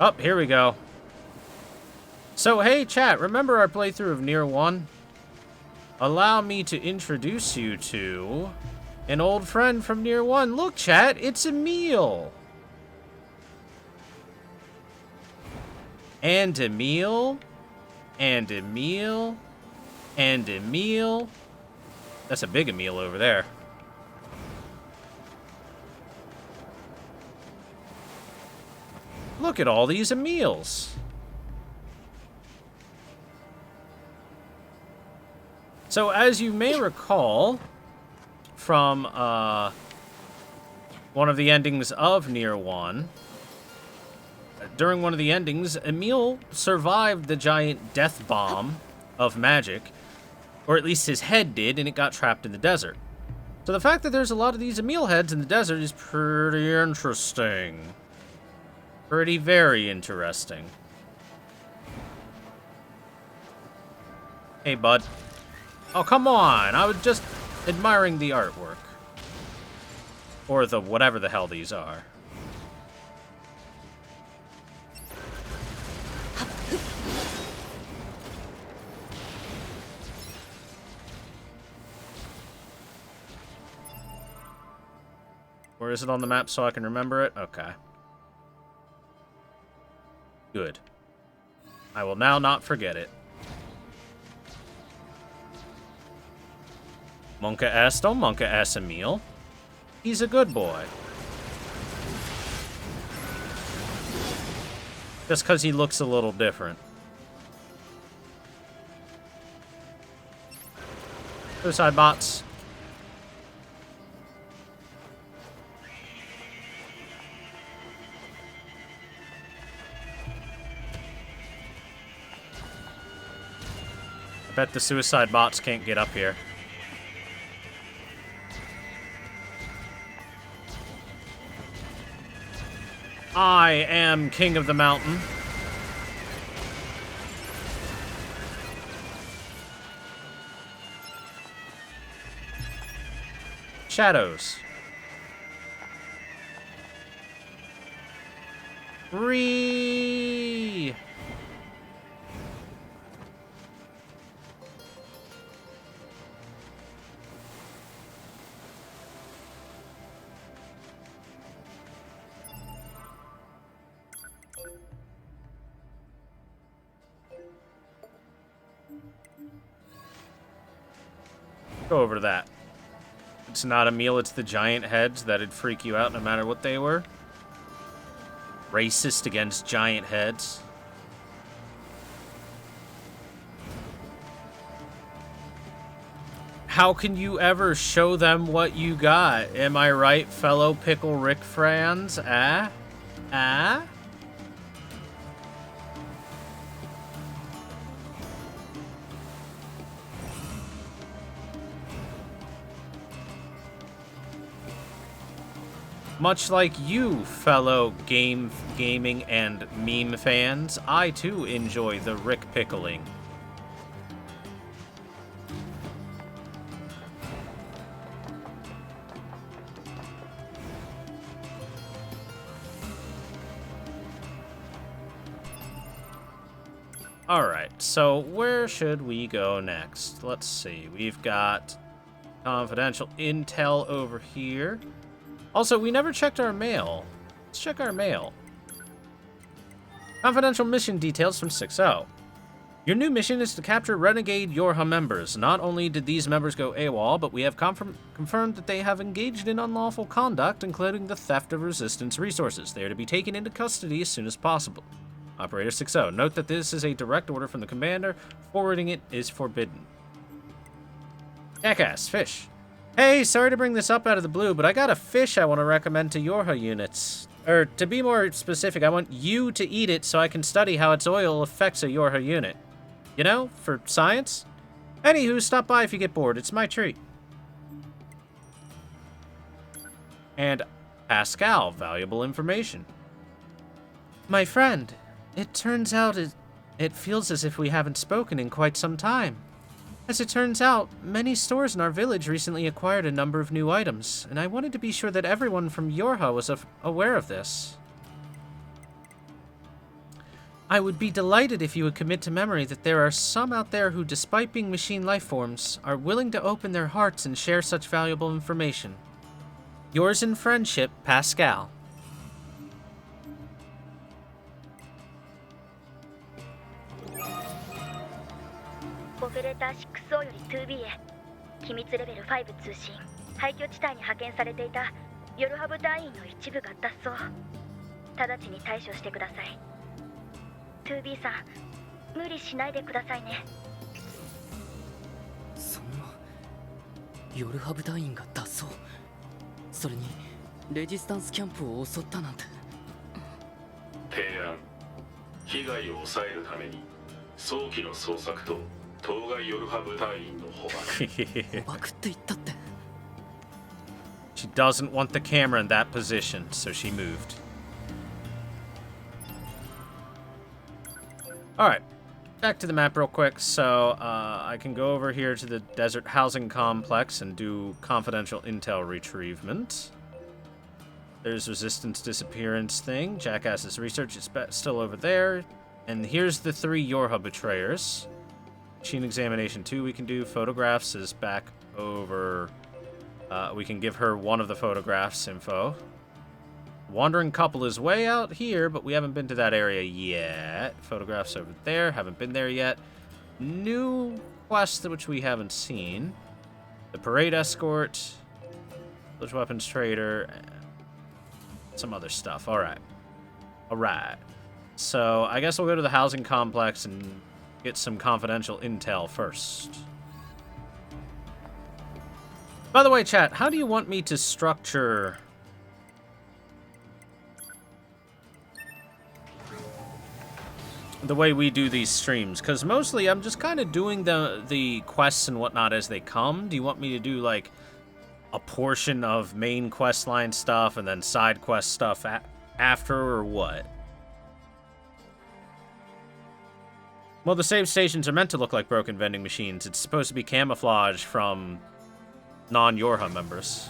Oh, here we go. So, hey, chat, remember our playthrough of NieR 1? Allow me to introduce you to an old friend from NieR 1. Look, chat, it's Emil. And Emil. And Emil. And Emil. That's a big Emil over there. Look at all these Emils. So, as you may recall from one of the endings of NieR 1, during one of the endings, Emil survived the giant death bomb of magic, or at least his head did, and it got trapped in the desert. So the fact that there's a lot of these Emil heads in the desert is pretty interesting. Pretty very interesting. Hey, bud. Oh, come on! I was just admiring the artwork. Or the whatever the hell these are. Where is it on the map so I can remember it? Okay. Good. I will now not forget it. Monka S. Don't Monka S. Emil. He's a good boy. Just because he looks a little different. Suicide bots. I bet the suicide bots can't get up here. I am king of the mountain. Shadows. Free. Go over to that. It's not a meal, it's the giant heads that'd freak you out no matter what they were. Racist against giant heads. How can you ever show them what you got? Am I right, fellow Pickle Rick fans? Ah? Ah? Much like you, fellow gaming and meme fans, I too enjoy the Rick pickling. Alright, so where should we go next? Let's see, we've got confidential intel over here. Also, we never checked our mail. Let's check our mail. Confidential mission details from 6-0. Your new mission is to capture renegade Yorha members. Not only did these members go AWOL, but we have confirmed that they have engaged in unlawful conduct, including the theft of Resistance resources. They are to be taken into custody as soon as possible. Operator 6-0. Note that this is a direct order from the commander. Forwarding it is forbidden. Jackass, fish. Hey, sorry to bring this up out of the blue, but I got a fish I want to recommend to Yorha units. Or, to be more specific, I want you to eat it so I can study how its oil affects a Yorha unit. You know, for science? Anywho, stop by if you get bored. It's my treat. And Pascal, valuable information. My friend, it turns out it feels as if we haven't spoken in quite some time. As it turns out, many stores in our village recently acquired a number of new items, and I wanted to be sure that everyone from Yorha was aware of this. I would be delighted if you would commit to memory that there are some out there who, despite being machine life forms, are willing to open their hearts and share such valuable information. Yours in friendship, Pascal.オペレーター 6O より 2B へ機密レベル5通信廃墟地帯に派遣されていたヨルハブ隊員の一部が脱走直ちに対処してください 2B さん無理しないでくださいねそんな夜ハブ隊員が脱走。それにレジスタンスキャンプを襲ったなんて。提案。被害を抑えるために早期の捜索と当該夜ハブ隊員の捕獲。捕獲って言ったって。She doesn't want the camera in that position, so she moved. Alright, back to the map real quick. So, I can go over here to the desert housing complex and do confidential intel retrievement. There's resistance disappearance thing. Jackass's research is still over there. And here's the 3 Yorha betrayers. Machine examination 2 we can do. Photographs is back over. We can give her one of the photographs info. Wandering couple is way out here, but we haven't been to that area yet. Photographs over there. Haven't been there yet. New quest which we haven't seen. The parade escort. Village weapons trader. Some other stuff. Alright. Alright. So, I guess we'll go to the housing complex and get some confidential intel first. By the way, chat, how do you want me to structure the way we do these streams? Because mostly I'm just kind of doing the quests and whatnot as they come. Do you want me to do, like, a portion of main quest line stuff and then side quest stuff after, or what? Well, the save stations are meant to look like broken vending machines. It's supposed to be camouflage from non-Yorha members.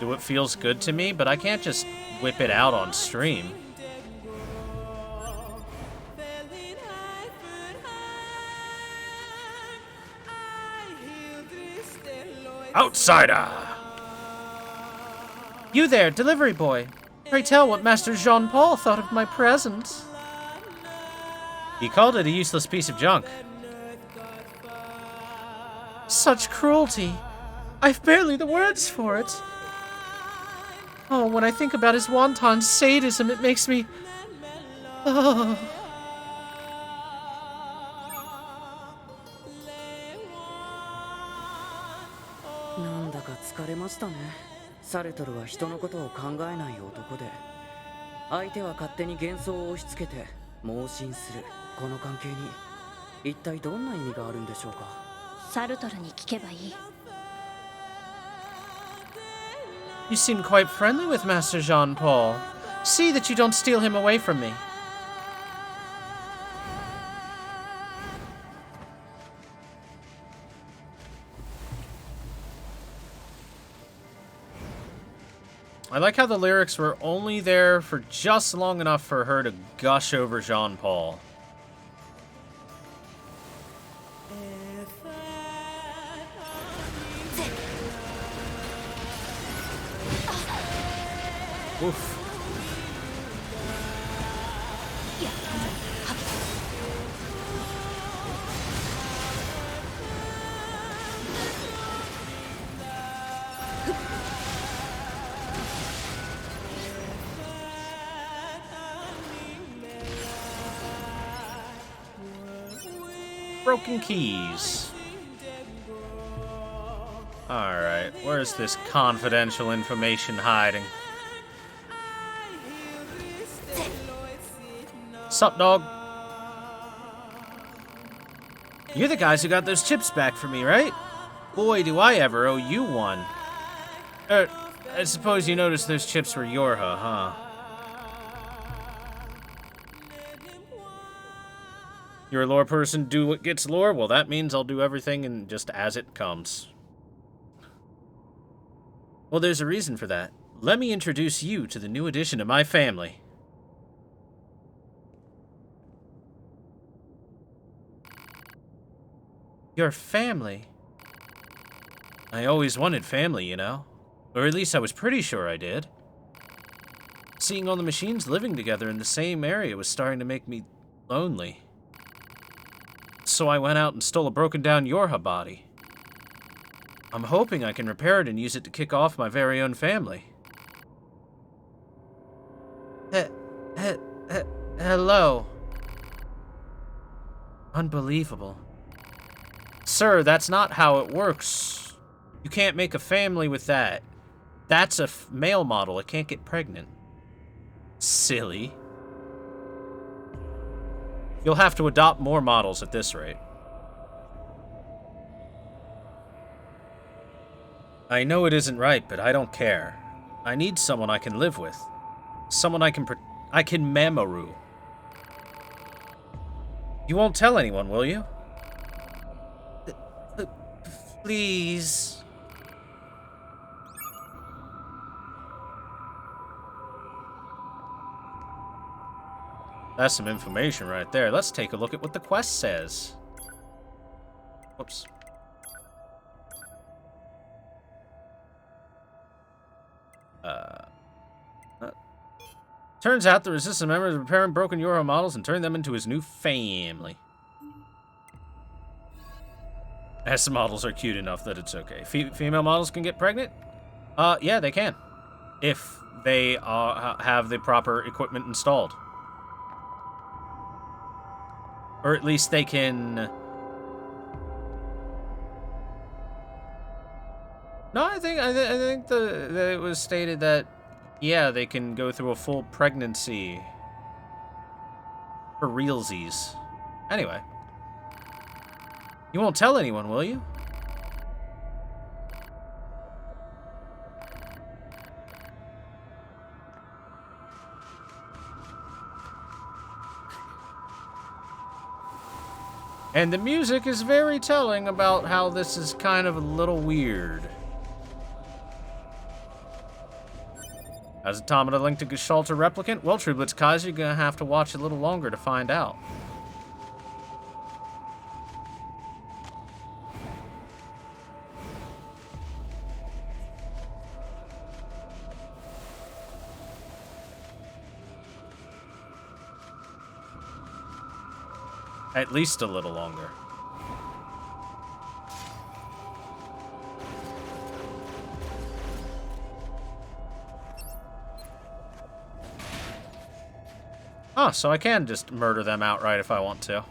Do it feels good to me, but I can't just whip it out on stream. Outsider! You there, delivery boy. Pray tell what Master Jean-Paul thought of my presents. He called it a useless piece of junk. Such cruelty. I've barely the words for it. Oh, when I think about his wanton sadism, it makes me... Oh.なんだか疲れましたね。サルトルは人のことを考えない男で、相手は勝手に幻想を押し付けて盲信するこの関係に一体どんな意味があるんでしょうか。サルトルに聞けばいい。You seem quite friendly with Master Jean-Paul. See that you don't steal him away from me. I like how the lyrics were only there for just long enough for her to gush over Jean-Paul. Oof. Broken keys. Alright, where's this confidential information hiding? Sup, dog? You're the guys who got those chips back for me, right? Boy, do I ever owe you one. I suppose you noticed those chips were Yorha, huh? You're a lore person, do what gets lore? Well, that means I'll do everything and just as it comes. Well, there's a reason for that. Let me introduce you to the new addition to my family. Your family? I always wanted family, you know. Or at least I was pretty sure I did. Seeing all the machines living together in the same area was starting to make me lonely. So I went out and stole a broken-down Yorha body. I'm hoping I can repair it and use it to kick off my very own family. Hello. Unbelievable. Sir, that's not how it works. You can't make a family with that. That's a male model. It can't get pregnant. Silly. You'll have to adopt more models at this rate. I know it isn't right, but I don't care. I need someone I can live with. Someone I can Mamoru. You won't tell anyone, will you? Please. That's some information right there. Let's take a look at what the quest says. Whoops. Turns out the resistance member is repairing broken Euro models and turning them into his new family. S models are cute enough that it's okay. Female models can get pregnant? Yeah, they can. If they have the proper equipment installed. Or at least they can... No, I think that it was stated that, yeah, they can go through a full pregnancy. For realsies. Anyway. You won't tell anyone, will you? And the music is very telling about how this is kind of a little weird. Has Automata linked to Gestalt or Replicant? Well, Trublets Kaiser, you're gonna have to watch a little longer to find out. At least a little longer. Oh, so I can just murder them outright if I want to.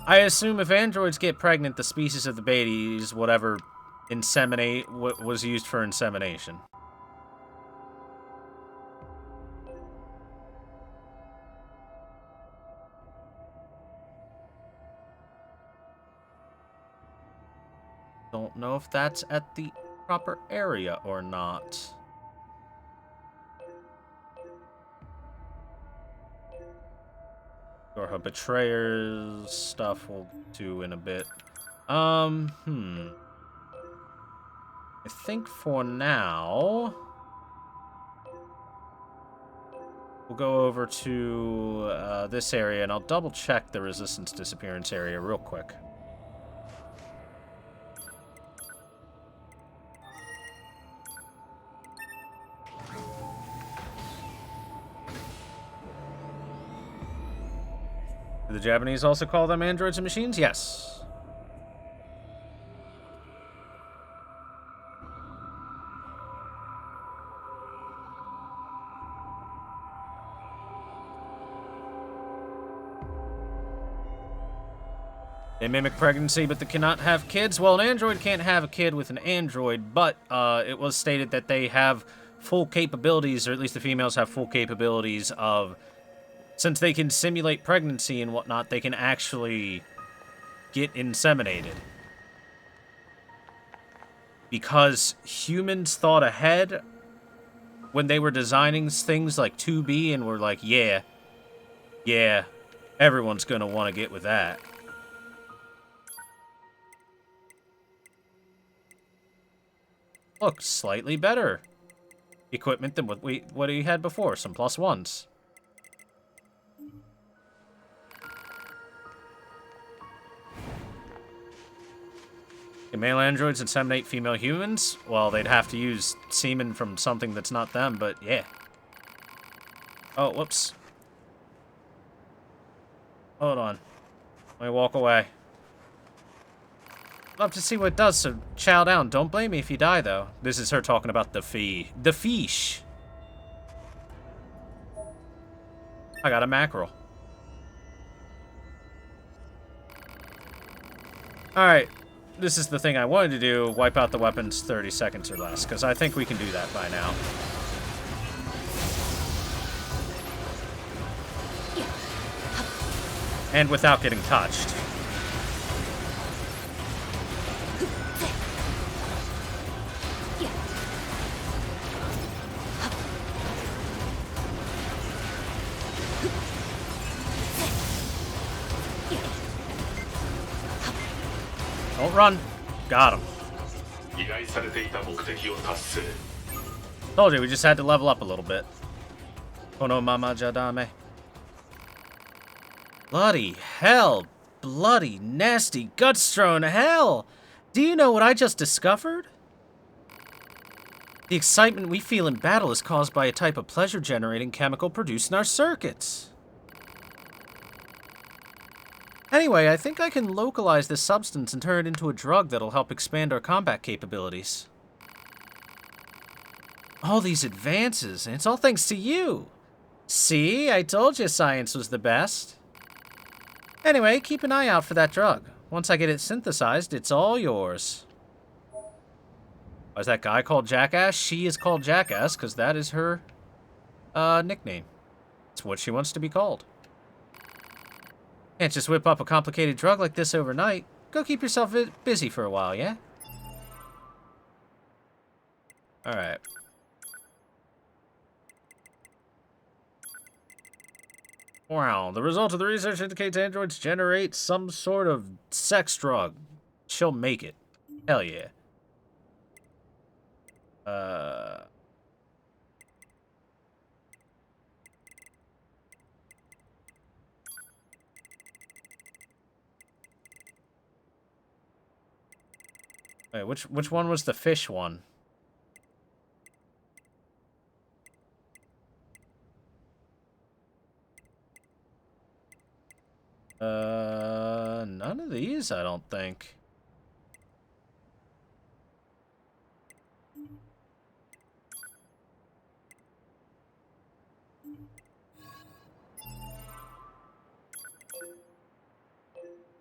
I assume if androids get pregnant, the species of the baby is whatever was used for insemination. Don't know if that's at the proper area or not. Or her betrayers stuff we'll do in a bit. I think for now we'll go over to this area and I'll double check the resistance disappearance area real quick. Do the Japanese also call them androids and machines? Yes. They mimic pregnancy, but they cannot have kids. Well, an android can't have a kid with an android, but it was stated that they have full capabilities, or at least the females have full capabilities of... Since they can simulate pregnancy and whatnot, they can actually get inseminated. Because humans thought ahead when they were designing things like 2B and were like, yeah, everyone's gonna want to get with that. Look, slightly better equipment than what we had before, some +1s. Can male androids inseminate female humans? Well, they'd have to use semen from something that's not them, but yeah. Oh, whoops. Hold on. Let me walk away. Love to see what it does, so chow down. Don't blame me if you die, though. This is her talking about the fish. I got a mackerel. Alright. This is the thing I wanted to do. Wipe out the weapons 30 seconds or less, because I think we can do that by now. And without getting touched. Don't run. Got him. 依頼されていた目的を達成。 Told you, we just had to level up a little bit. Kono mama jadame. Bloody hell. Bloody, nasty, gut-strewn hell. Do you know what I just discovered? The excitement we feel in battle is caused by a type of pleasure-generating chemical produced in our circuits. Anyway, I think I can localize this substance and turn it into a drug that'll help expand our combat capabilities. All these advances, and it's all thanks to you. See, I told you science was the best. Anyway, keep an eye out for that drug. Once I get it synthesized, it's all yours. Why is that guy called Jackass? She is called Jackass because that is her nickname. It's what she wants to be called. Can't just whip up a complicated drug like this overnight. Go keep yourself busy for a while, yeah? Alright. Wow, the result of the research indicates androids generate some sort of sex drug. She'll make it. Hell yeah. Wait, which one was the fish one? None of these, I don't think.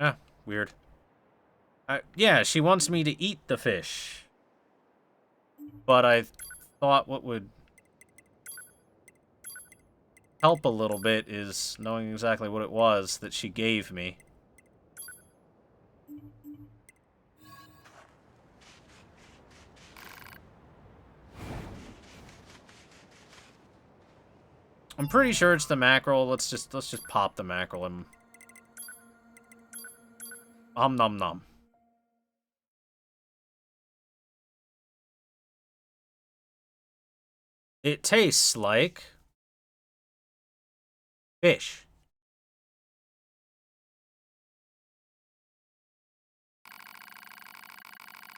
Ah, weird. Yeah, she wants me to eat the fish. But I thought what would help a little bit is knowing exactly what it was that she gave me. I'm pretty sure it's the mackerel. Let's just pop the mackerel and nom nom. It tastes like fish.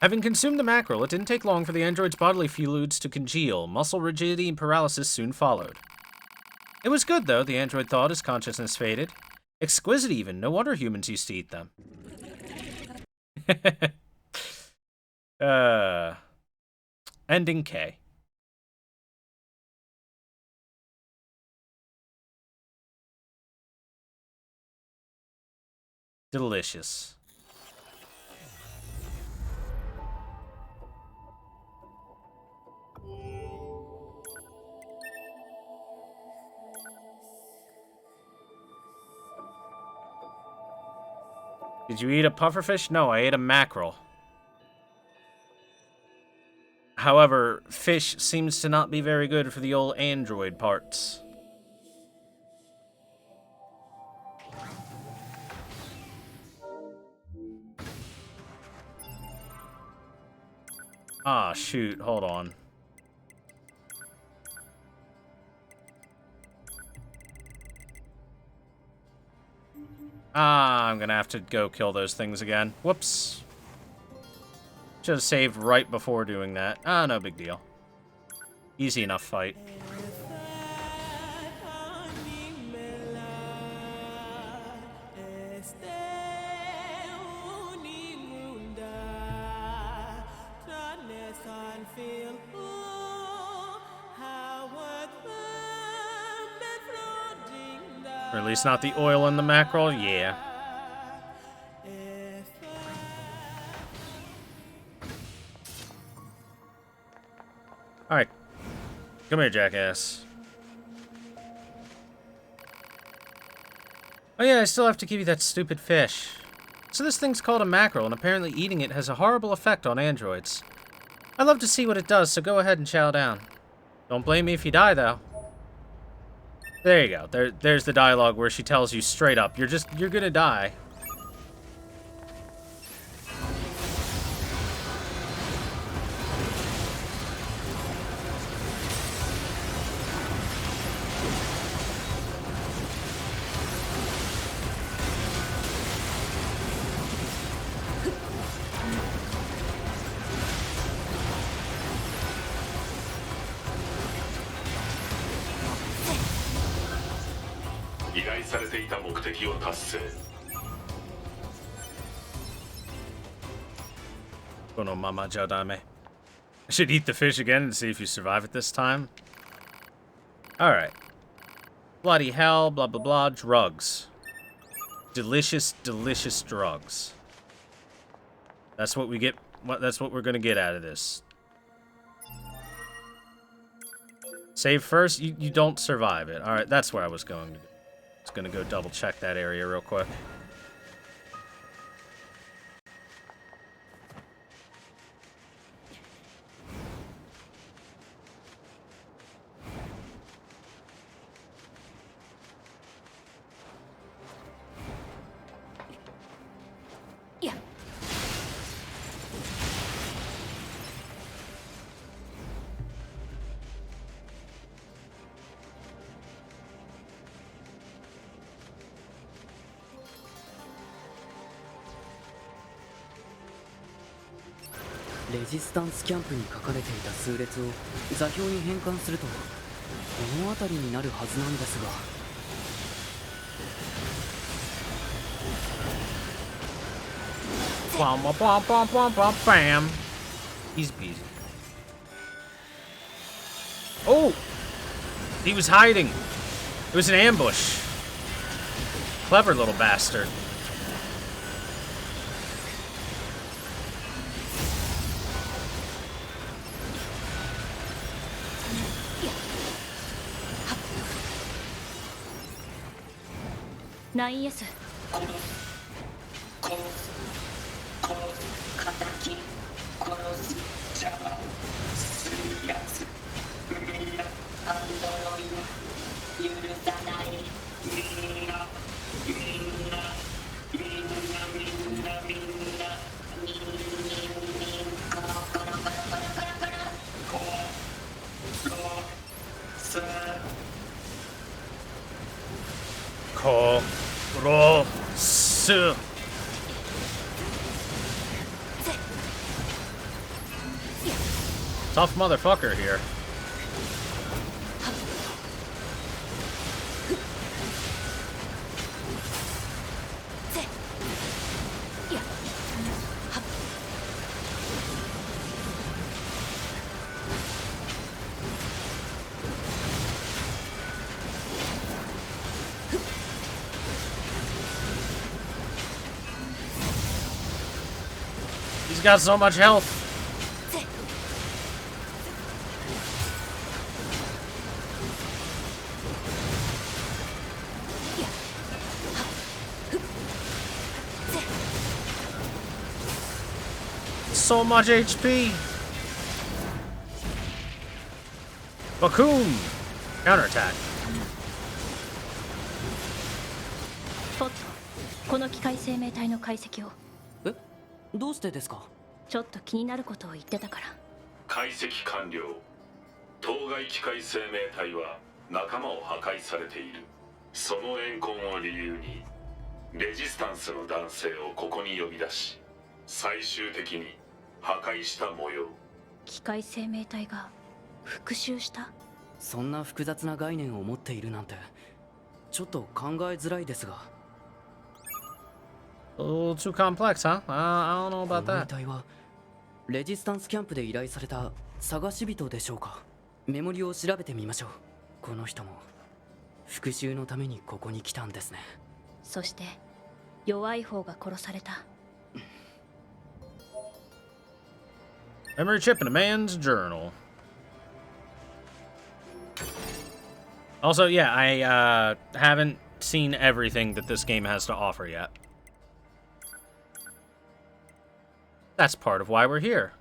Having consumed the mackerel, it didn't take long for the android's bodily fluids to congeal. Muscle rigidity and paralysis soon followed. It was good, though, the android thought as consciousness faded. Exquisite, even. No wonder humans used to eat them. Ending K. Delicious. Did you eat a pufferfish? No, I ate a mackerel. However, fish seems to not be very good for the old android parts. Ah, shoot. Hold on. Ah, I'm gonna have to go kill those things again. Whoops. Should have saved right before doing that. Ah, no big deal. Easy enough fight. Or at least not the oil in the mackerel, yeah. Alright. Come here, jackass. Oh yeah, I still have to give you that stupid fish. So this thing's called a mackerel, and apparently eating it has a horrible effect on androids. I'd love to see what it does, so go ahead and chow down. Don't blame me if you die, though. There you go. There's the dialogue where she tells you straight up, you're gonna die. Kono mama jodame. I should eat the fish again and see if you survive it this time. Alright. Bloody hell, blah blah blah, drugs. Delicious, delicious drugs. That's what we get, that's what we're gonna get out of this. Save first, you don't survive it. Alright, that's where I was going to go. Just gonna go double check that area real quick.レジスタンスキャンプに書かれていた数列を座標に変換するとこの辺りになるはずなんですが。Bum, bum, bum, bum, bum, bum, bam. Easy peasy. Oh! He was hiding. It was an ambush. Clever little bastard. NieR 殺す。 Tough motherfucker here. He's got so much health. So much HP. Bakun! Counterattack. ポット、この機械生命体の解析を。え、どうしてですか？ちょっと気になることを言ってたから。解析完了。当該機械生命体は仲間を破壊されている。その怨恨を理由にレジスタンスの男性をここに呼び出し、最終的に破壊した模様。機械生命体が復讐した？そんな複雑な概念を持っているなんてちょっと考えづらいですが。A little too complex, huh? I don't know about この遺 that. 体はレジスタンスキャンプで依頼された探し人でしょうか？メモリを調べてみましょう。この人も復讐のためにここに来たんですね。そして弱い方が殺された。 Memory chip in a man's journal. Also, yeah, I haven't seen everything that this game has to offer yet. That's part of why we're here.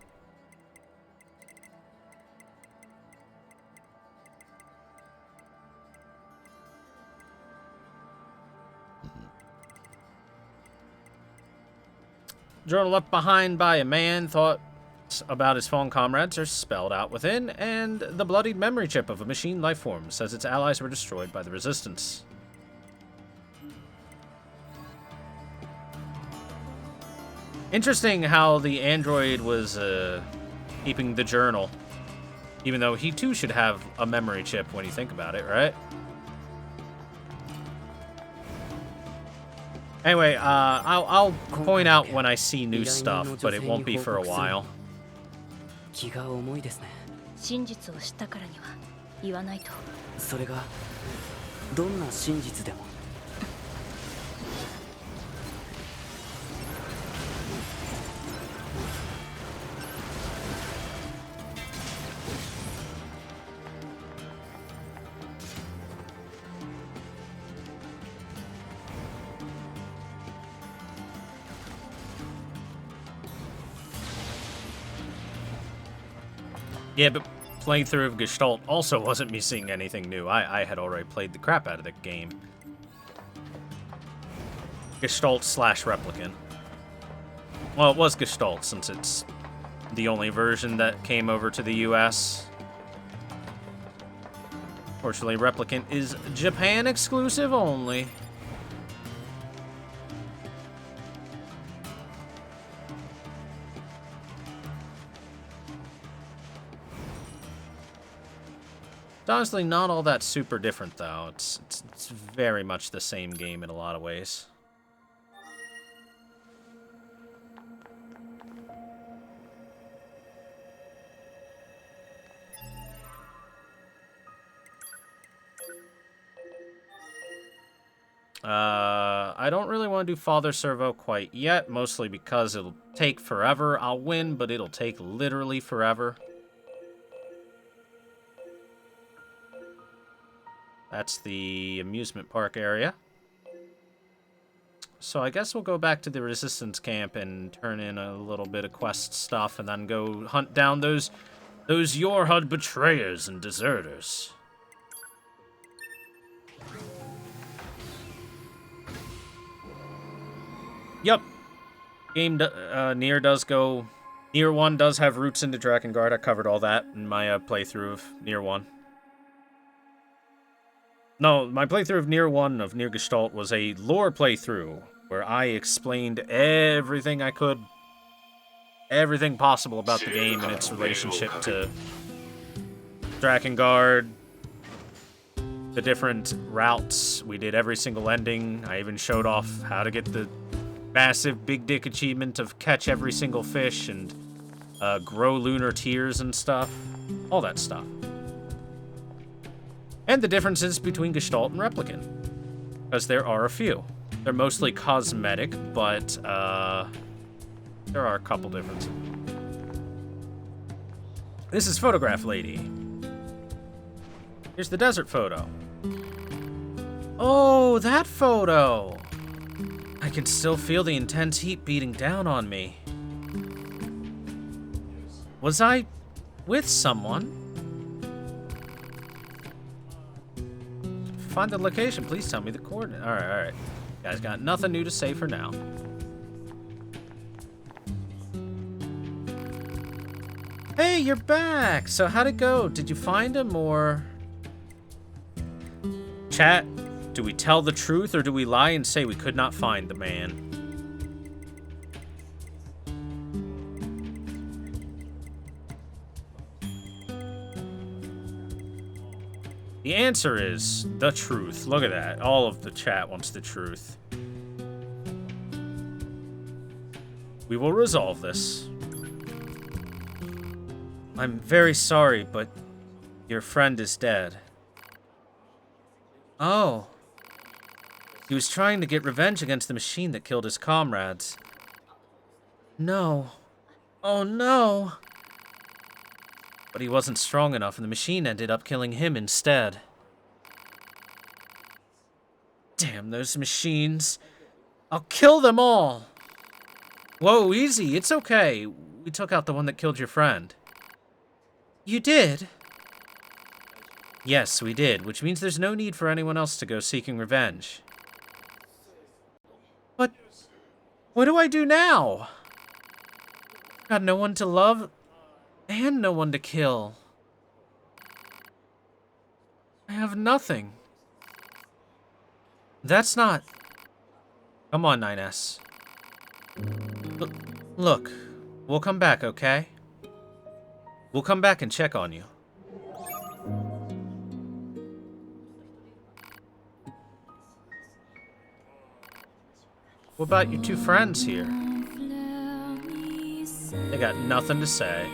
Journal left behind by a man, thoughts about his fallen comrades are spelled out within, and the bloodied memory chip of a machine life form says its allies were destroyed by the Resistance. Interesting how the android was keeping the journal, even though he too should have a memory chip when you think about it, right? Anyway, I'll point out when I see new stuff, but it won't be for a while. 気が重いですね。真実を知ったからには言わないと。それがどんな真実でも。Yeah, but playthrough of Gestalt also wasn't me seeing anything new. I had already played the crap out of that game. Gestalt / Replicant. Well, it was Gestalt since it's the only version that came over to the US. Fortunately, Replicant is Japan exclusive only. It's honestly not all that super different, though. It's very much the same game in a lot of ways. I don't really want to do Father Servo quite yet, mostly because it'll take forever. I'll win, but it'll take literally forever. That's the amusement park area. So I guess we'll go back to the Resistance camp and turn in a little bit of quest stuff and then go hunt down those Yorhud betrayers and deserters. Yep. Game NieR does go... NieR 1 does have roots into Drakengard. I covered all that in my playthrough of NieR 1. No, my playthrough of NieR 1 of NieR Gestalt was a lore playthrough where I explained everything I could, everything possible about the game and its relationship to Drakengard, the different routes. We did every single ending. I even showed off how to get the massive big dick achievement of catch every single fish and grow lunar tears and stuff. All that stuff. And the differences between Gestalt and Replicant. Because there are a few. They're mostly cosmetic, but there are a couple differences. This is Photograph Lady. Here's the desert photo. Oh, that photo! I can still feel the intense heat beating down on me. Was I with someone? Find the location, please tell me the coordinate. Alright. Guys got nothing new to say for now. Hey, you're back! So how'd it go? Did you find him, or... Chat, do we tell the truth, or do we lie and say we could not find the man? The answer is the truth. Look at that. All of the chat wants the truth. We will resolve this. I'm very sorry, but your friend is dead. Oh. He was trying to get revenge against the machine that killed his comrades. No. Oh no. But he wasn't strong enough, and the machine ended up killing him instead. Damn those machines. I'll kill them all! Whoa, easy, it's okay. We took out the one that killed your friend. You did? Yes, we did, which means there's no need for anyone else to go seeking revenge. But what do I do now? Got no one to love and no one to kill. I have nothing. That's not... Come on, 9S. Look, we'll come back, okay? We'll come back and check on you. What about your two friends here? They got nothing to say.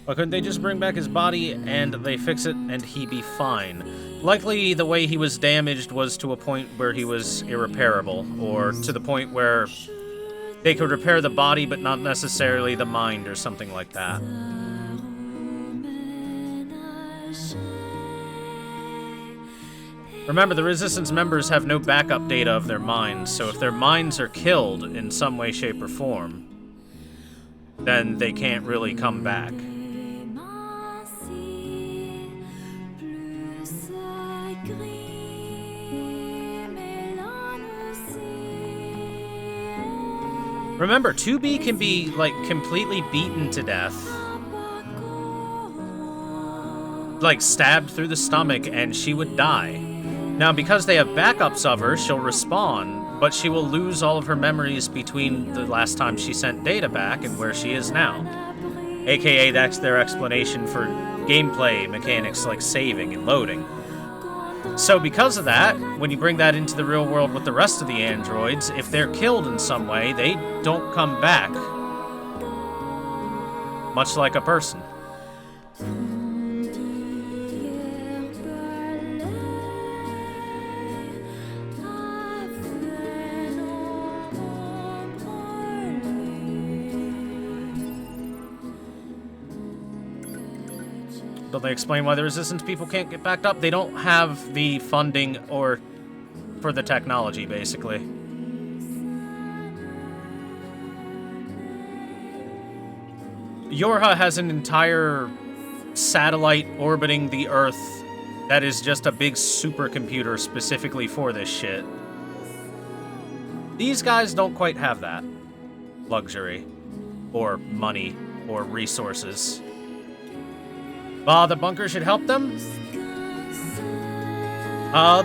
Why couldn't they just bring back his body and they fix it and he'd be fine? Likely the way he was damaged was to a point where he was irreparable, or to the point where they could repair the body but not necessarily the mind or something like that. Remember, the Resistance members have no backup data of their minds, so if their minds are killed in some way, shape, or form, then they can't really come back. Remember, 2B can be, like, completely beaten to death. Like, stabbed through the stomach, and she would die. Now, because they have backups of her, she'll respawn, but she will lose all of her memories between the last time she sent data back and where she is now. AKA, that's their explanation for gameplay mechanics like saving and loading. So because of that, when you bring that into the real world with the rest of the androids, if they're killed in some way, they don't come back. Much like a person. Don't they explain why the Resistance people can't get backed up? They don't have the funding or for the technology, basically. Yorha has an entire satellite orbiting the Earth that is just a big supercomputer specifically for this shit. These guys don't quite have that luxury, or money, or resources. The bunker should help them?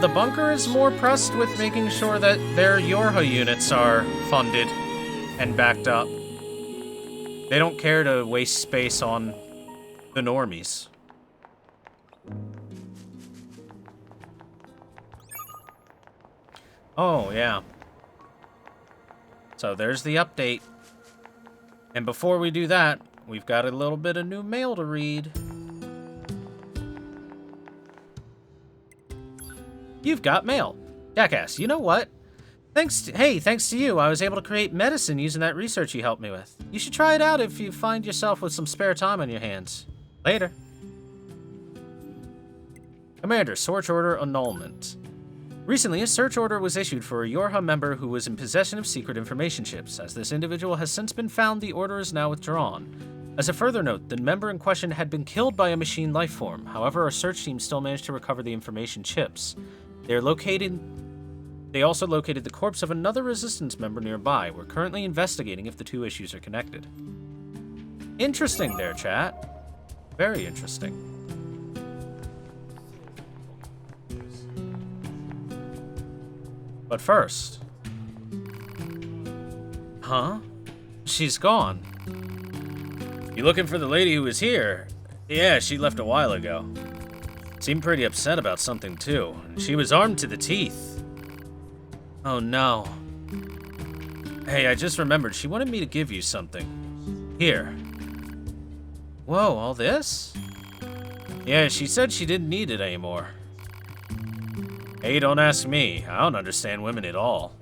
The bunker is more pressed with making sure that their Yorha units are funded and backed up. They don't care to waste space on the normies. Oh, yeah. So there's the update. And before we do that, we've got a little bit of new mail to read. You've got mail. Jackass, you know what? Thanks to you, I was able to create medicine using that research you helped me with. You should try it out if you find yourself with some spare time on your hands. Later. Commander, search order annulment. Recently, a search order was issued for a Yorha member who was in possession of secret information chips. As this individual has since been found, the order is now withdrawn. As a further note, the member in question had been killed by a machine life form. However, our search team still managed to recover the information chips. They also located the corpse of another Resistance member nearby. We're currently investigating if the two issues are connected. Interesting there, chat. Very interesting. But first... Huh? She's gone. You looking for the lady who was here? Yeah, she left a while ago. Seemed pretty upset about something, too. She was armed to the teeth. Oh, no. Hey, I just remembered. She wanted me to give you something. Here. Whoa, all this? Yeah, she said she didn't need it anymore. Hey, don't ask me. I don't understand women at all.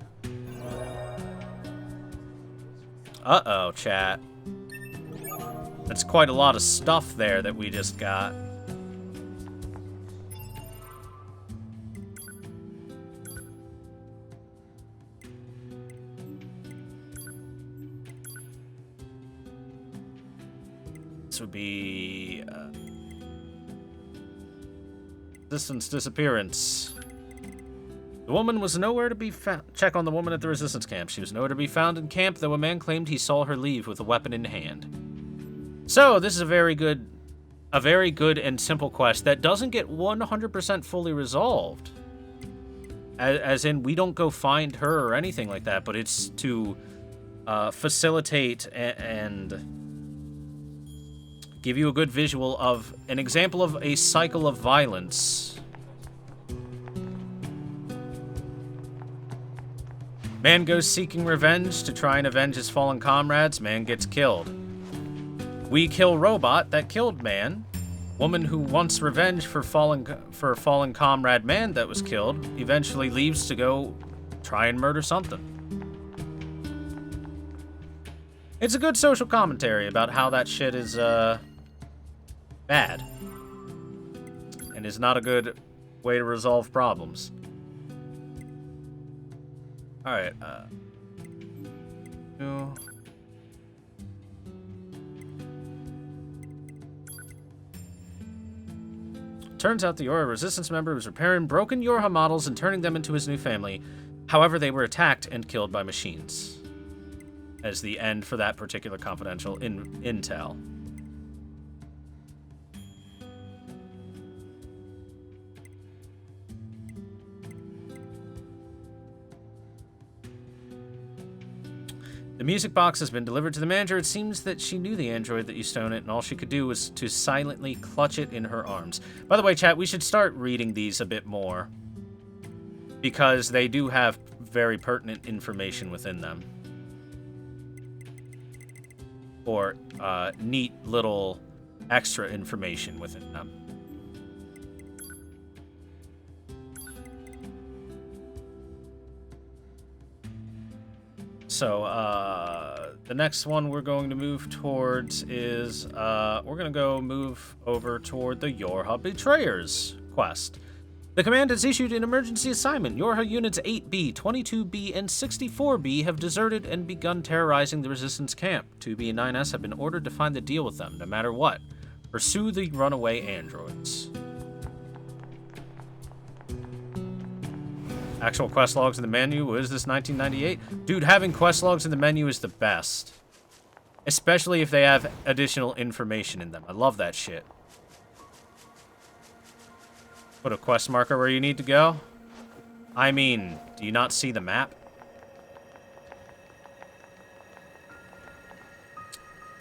Uh-oh, chat. That's quite a lot of stuff there that we just got. This would be... Resistance disappearance. The woman was nowhere to be found. Check on the woman at the resistance camp. She was nowhere to be found in camp, though a man claimed he saw her leave with a weapon in hand. So, this is a very good and simple quest that doesn't get 100% fully resolved. As in, we don't go find her or anything like that, but it's to facilitate and give you a good visual of an example of a cycle of violence. Man goes seeking revenge to try and avenge his fallen comrades. Man gets killed. We kill robot that killed man. Woman who wants revenge for fallen comrade man that was killed eventually leaves to go try and murder something. It's a good social commentary about how that shit is bad and is not a good way to resolve problems. Alright, turns out the Yorha resistance member was repairing broken Yorha models and turning them into his new family. However, they were attacked and killed by machines. As the end for that particular confidential intel. The music box has been delivered to the manager. It seems that she knew the android that you stole it, and all she could do was to silently clutch it in her arms. By the way, chat, we should start reading these a bit more, because they do have very pertinent information within them. Or neat little extra information within them. So, the next one we're going to move towards is, we're going to go move over toward the Yorha Betrayers quest. The command has issued an emergency assignment. Yorha Units 8B, 22B, and 64B have deserted and begun terrorizing the Resistance camp. 2B and 9S have been ordered to find the deal with them, no matter what. Pursue the runaway androids. Actual quest logs in the menu. What is this, 1998? Dude, having quest logs in the menu is the best. Especially if they have additional information in them. I love that shit. Put a quest marker where you need to go. I mean, do you not see the map?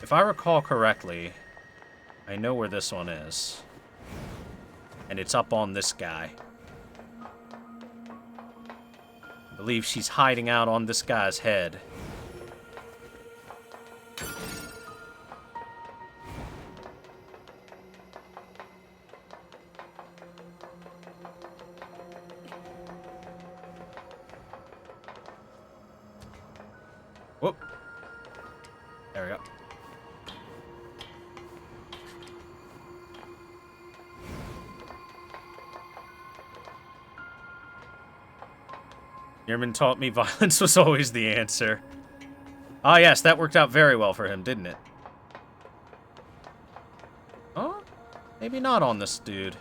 If I recall correctly, I know where this one is. And it's up on this guy. I believe she's hiding out on this guy's head. Whoop. There we go. Yearman taught me violence was always the answer. Ah, yes, that worked out very well for him, didn't it? Oh, maybe not on this dude.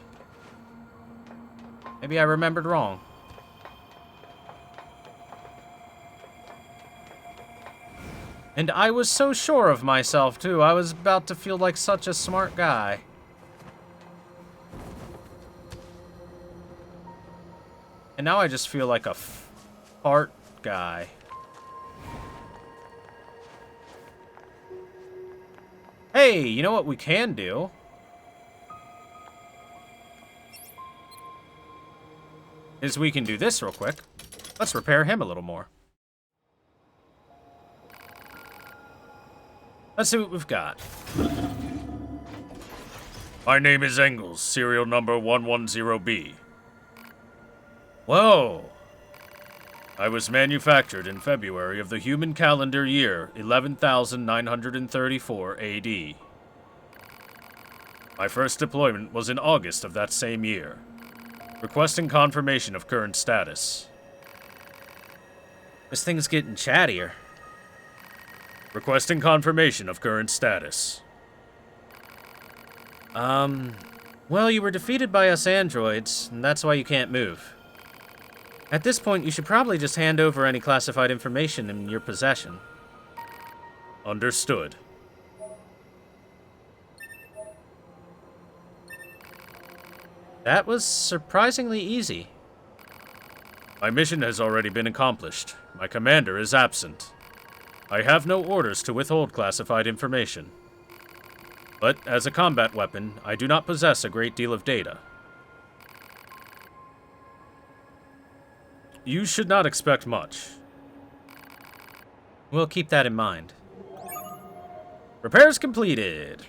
Maybe I remembered wrong. And I was so sure of myself, too. I was about to feel like such a smart guy. And now I just feel like a fart guy. Hey, you know what we can do? Is we can do this real quick. Let's repair him a little more. Let's see what we've got. My name is Engels, serial number 110B. Whoa! I was manufactured in February of the human calendar year 11,934 AD. My first deployment was in August of that same year. Requesting confirmation of current status. This thing's getting chattier. Requesting confirmation of current status. Well, you were defeated by us androids, and that's why you can't move. At this point, you should probably just hand over any classified information in your possession. Understood. That was surprisingly easy. My mission has already been accomplished. My commander is absent. I have no orders to withhold classified information. But as a combat weapon, I do not possess a great deal of data. You should not expect much. We'll keep that in mind. Repairs completed.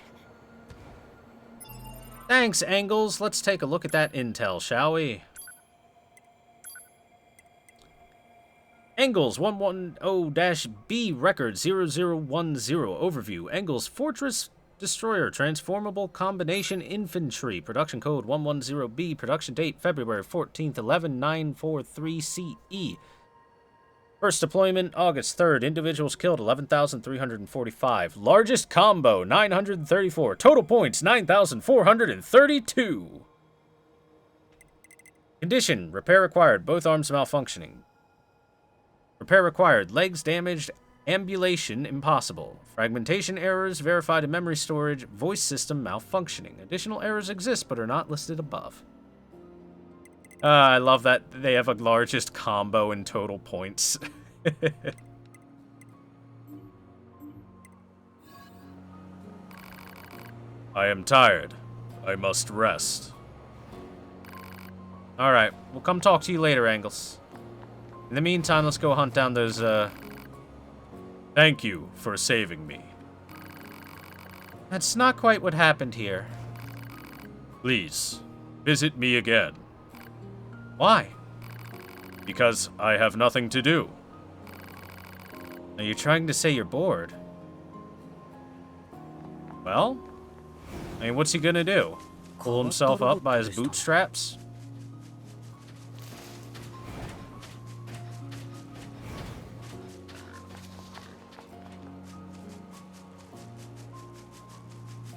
Thanks, Engels. Let's take a look at that intel, shall we? Engels 110-B record 0010 overview. Engels Fortress Destroyer Transformable Combination Infantry. Production code 110B. Production date February 14th, 11943 CE. First deployment August 3rd. Individuals killed 11,345. Largest combo 934. Total points 9,432. Condition: repair required. Both arms malfunctioning. Repair required. Legs damaged. Ambulation impossible. Fragmentation errors verified in memory storage. Voice system malfunctioning. Additional errors exist but are not listed above. I love that they have a largest combo in total points. I am tired. I must rest. Alright, we'll come talk to you later, Engels. In the meantime, let's go hunt down those, Thank you for saving me. That's not quite what happened here. Please, visit me again. Why? Because I have nothing to do. Are you trying to say you're bored? Well, I mean, what's he gonna do? Pull himself up by his bootstraps?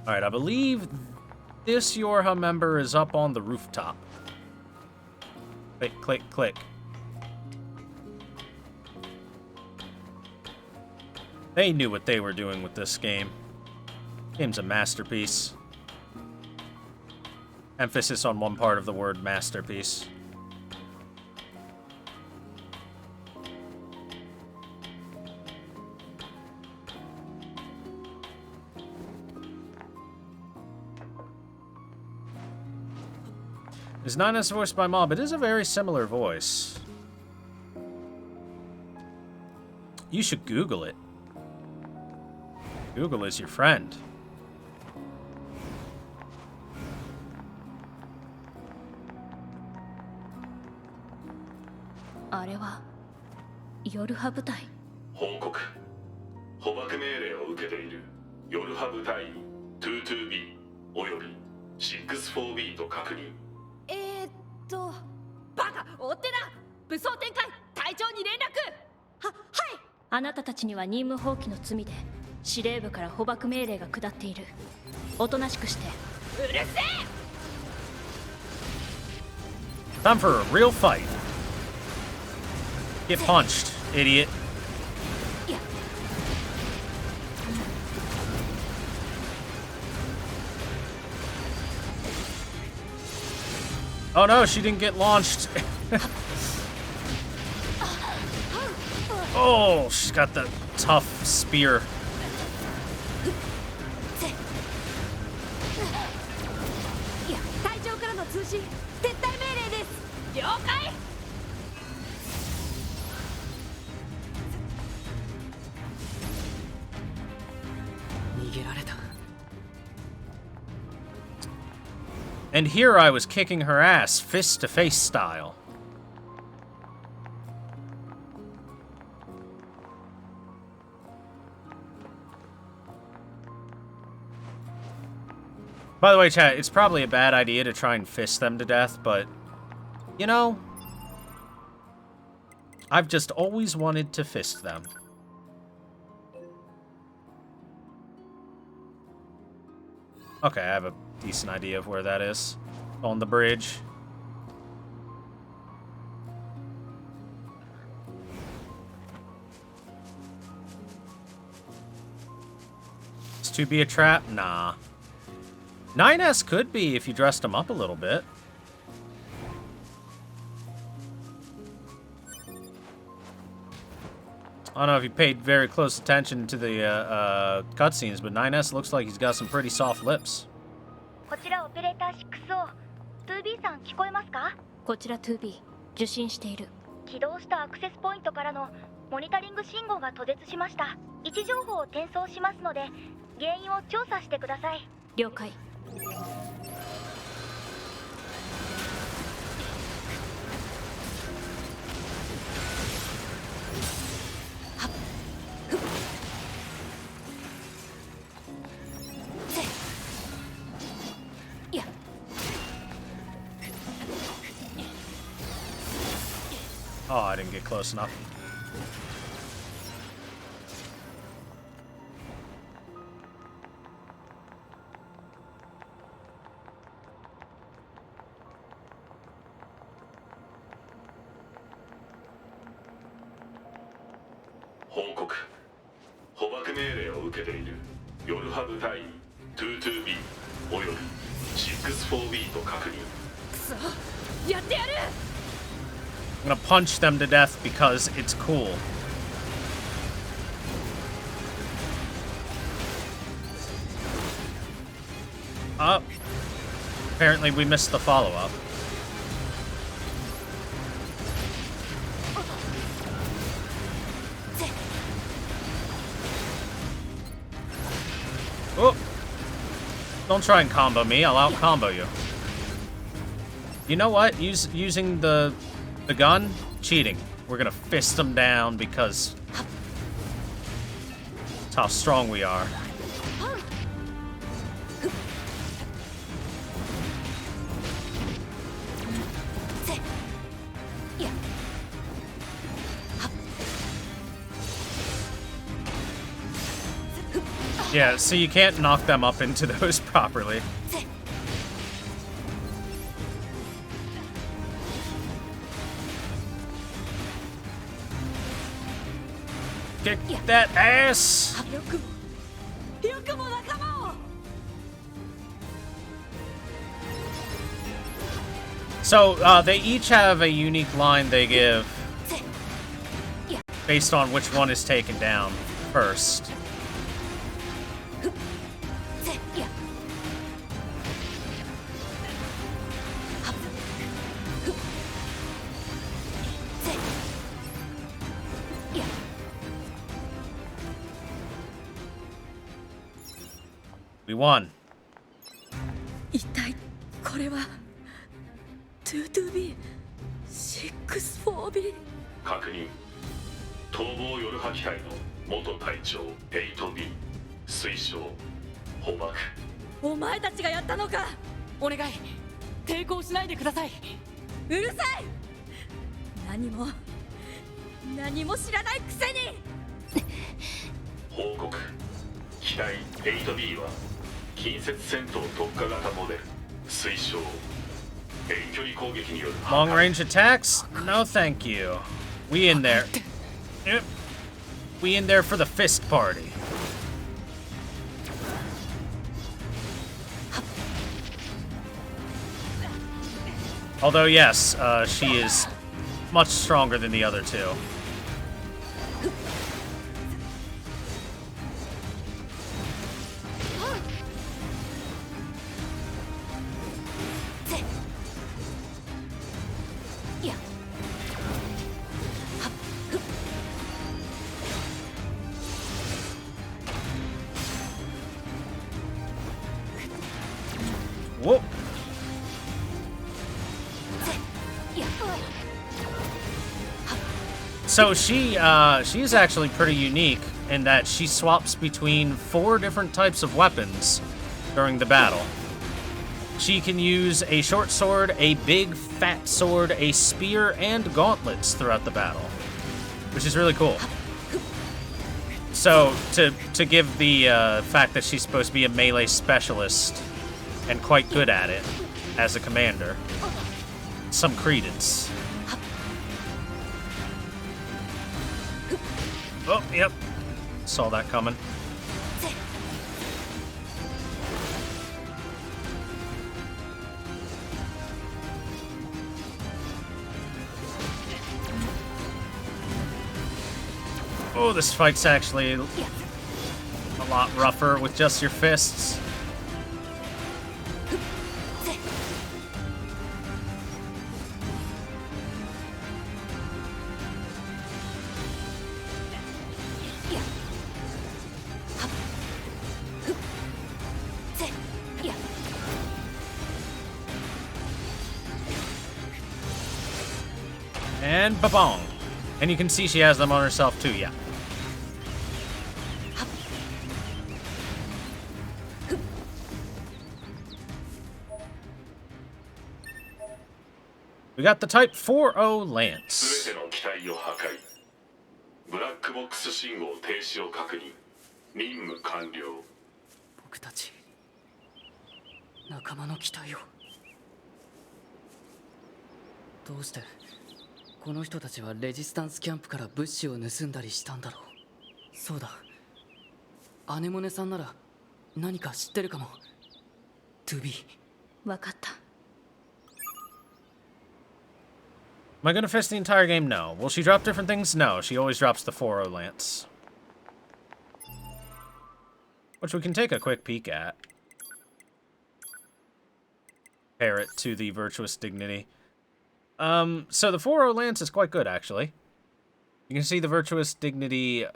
Alright, I believe this Yorha member is up on the rooftop. Click, click, click. They knew what they were doing with this game. Game's a masterpiece. Emphasis on one part of the word masterpiece. It's not necessarily voiced by Mob, but it is a very similar voice. You should Google it. Google is your friend.報告。捕獲命令を受けているヨルハ部隊員 22B および 64B と確認。バカ追ってな。武装展開。隊長に連絡。はい。あなたたちには任務放棄の罪で司令部から捕獲命令が下っている。おとなしくして。うるせえ。Time for a real fight. Get punched, idiot. Oh no, she didn't get launched. Oh, she's got the tough spear. げられた。 And here I was kicking her ass, fist-to-face style. By the way, chat, it's probably a bad idea to try and fist them to death, but, you know, I've just always wanted to fist them. Okay, I have a decent idea of where that is. On the bridge. Is to be a trap? Nah. 9S could be if you dressed him up a little bit. I don't know if you paid very close attention to the cutscenes, but 9S looks like he's got some pretty soft lips. こちらオペレーター 6O。 2B さん聞こえますか？こちら 2B 受信している。起動したアクセスポイントからのモニタリング信号が途絶しました。位置情報を転送しますので原因を調査してください。了解。Oh, I didn't get close enough. Report. 捕獲命令を受けているヨルハ部隊員 22B および 64B と確認。くそ、やってやる。 I'm gonna punch them to death because it's cool. Apparently we missed the follow-up. Oh! Don't try and combo me, I'll out-combo you. You know what? Using the gun? Cheating. We're gonna fist them down because that's how strong we are. Yeah, so you can't knock them up into those properly. Kick that ass! So, they each have a unique line they give based on which one is taken down first. We won. 一体これは 2B 64B 確認。逃亡ヨルハ機体の元隊長 8B 推奨捕獲。お前たちがやったのか。お願い抵抗しないでください。うるさい。何も知らないくせに。報告。機体 8B は近接戦闘特化型モデル推奨。遠距離攻撃による Long range attacks? No thank you. We in there. Yep. We in there for the fist party. Although yes, she is much stronger than the other two. Whoa. So she's actually pretty unique in that she swaps between 4 different types of weapons during the battle. She can use a short sword, a big fat sword, a spear, and gauntlets throughout the battle, which is really cool. So to give the fact that she's supposed to be a melee specialist and quite good at it as a commander some credence. Oh, yep. Saw that coming. Oh, this fight's actually a lot rougher with just your fists. And ba-bong. And you can see she has them on herself too, yeah. We got the Type 4-0 Lance. 全ての機体を破壊。ブラックボックス信号停止を確認。任務完了。僕たち仲間の機体を。どうしてこの人たちはレジスタンスキャンプから物資を盗んだりしたんだろう。そうだ、アネモネさんなら何か知ってるかも。2B。 分かった。 Am I gonna fish the entire game? No. Will she drop different things? No. She always drops the 4-0 Lance. Which we can take a quick peek at. Compare it to the Virtuous Dignity. So the 4-0 Lance is quite good, actually. You can see the Virtuous Dignity,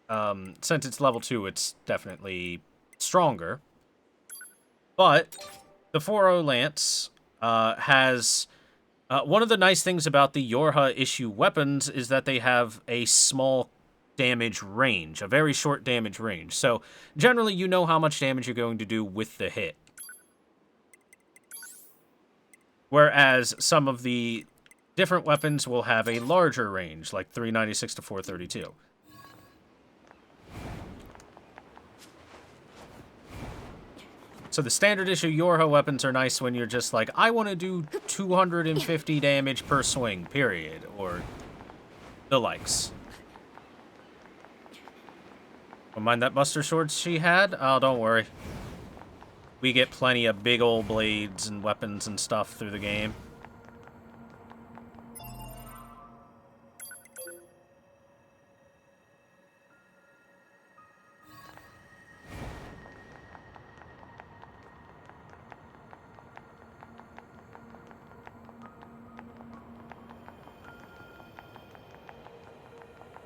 since it's level 2, it's definitely stronger. But the 4-0 Lance has... one of the nice things about the Yorha issue weapons is that they have a small damage range, a very short damage range. So generally you know how much damage you're going to do with the hit. Whereas some of the different weapons will have a larger range, like 396 to 432. So the standard issue Yorha weapons are nice when you're just like, I want to do 250 damage per swing, period, or the likes. Don't mind that Buster Sword she had? Oh, don't worry. We get plenty of big old blades and weapons and stuff through the game.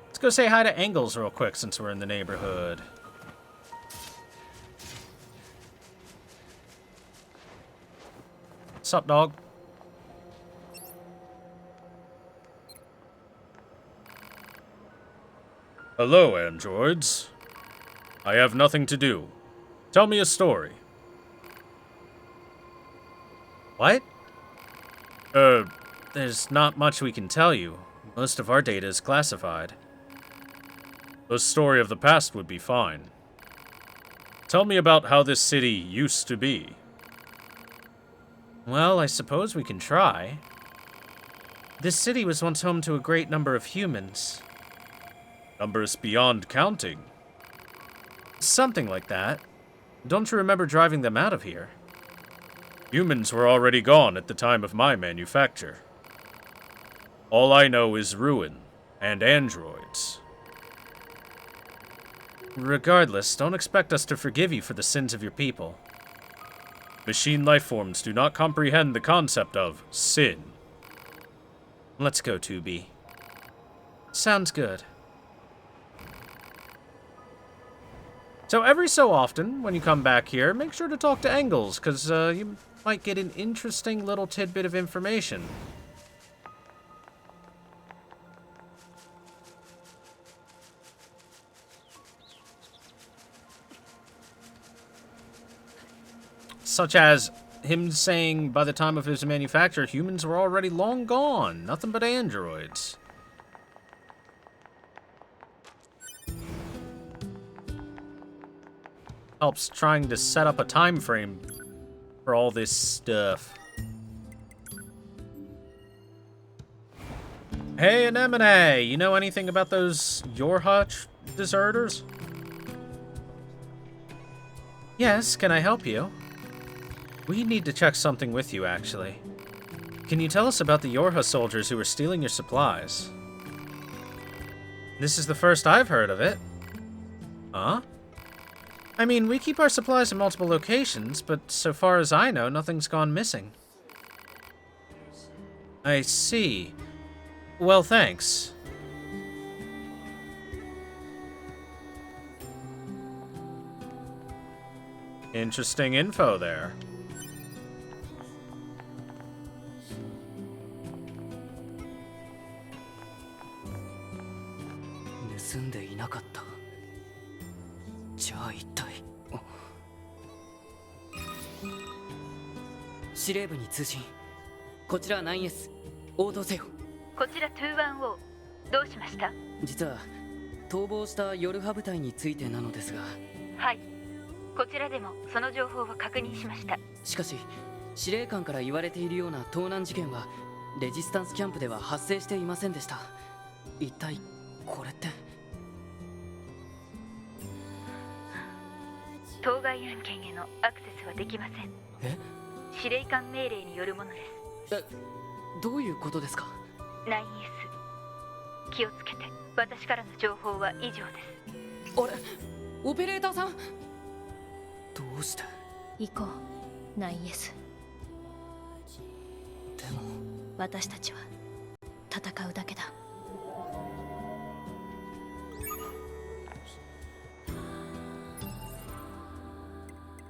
Let's go say hi to Angles real quick since we're in the neighborhood. What's up, dog? Hello, androids. I have nothing to do. Tell me a story. What? There's not much we can tell you. Most of our data is classified. A story of the past would be fine. Tell me about how this city used to be. Well, I suppose we can try. This city was once home to a great number of humans. Numbers beyond counting. Something like that. Don't you remember driving them out of here? Humans were already gone at the time of my manufacture. All I know is ruin and androids. Regardless, don't expect us to forgive you for the sins of your people. Machine lifeforms do not comprehend the concept of sin. Let's go, 2B. Sounds good. So every so often, when you come back here, make sure to talk to Engels, because you might get an interesting little tidbit of information. Such as him saying by the time of his manufacture, humans were already long gone. Nothing but androids. Helps trying to set up a time frame for all this stuff. Hey, Anemone, you know anything about those Yorha deserters? Yes, can I help you? We need to check something with you, actually. Can you tell us about the Yorha soldiers who were stealing your supplies? This is the first I've heard of it. Huh? I mean, we keep our supplies in multiple locations, but so far as I know, nothing's gone missing. I see. Well, thanks. Interesting info there.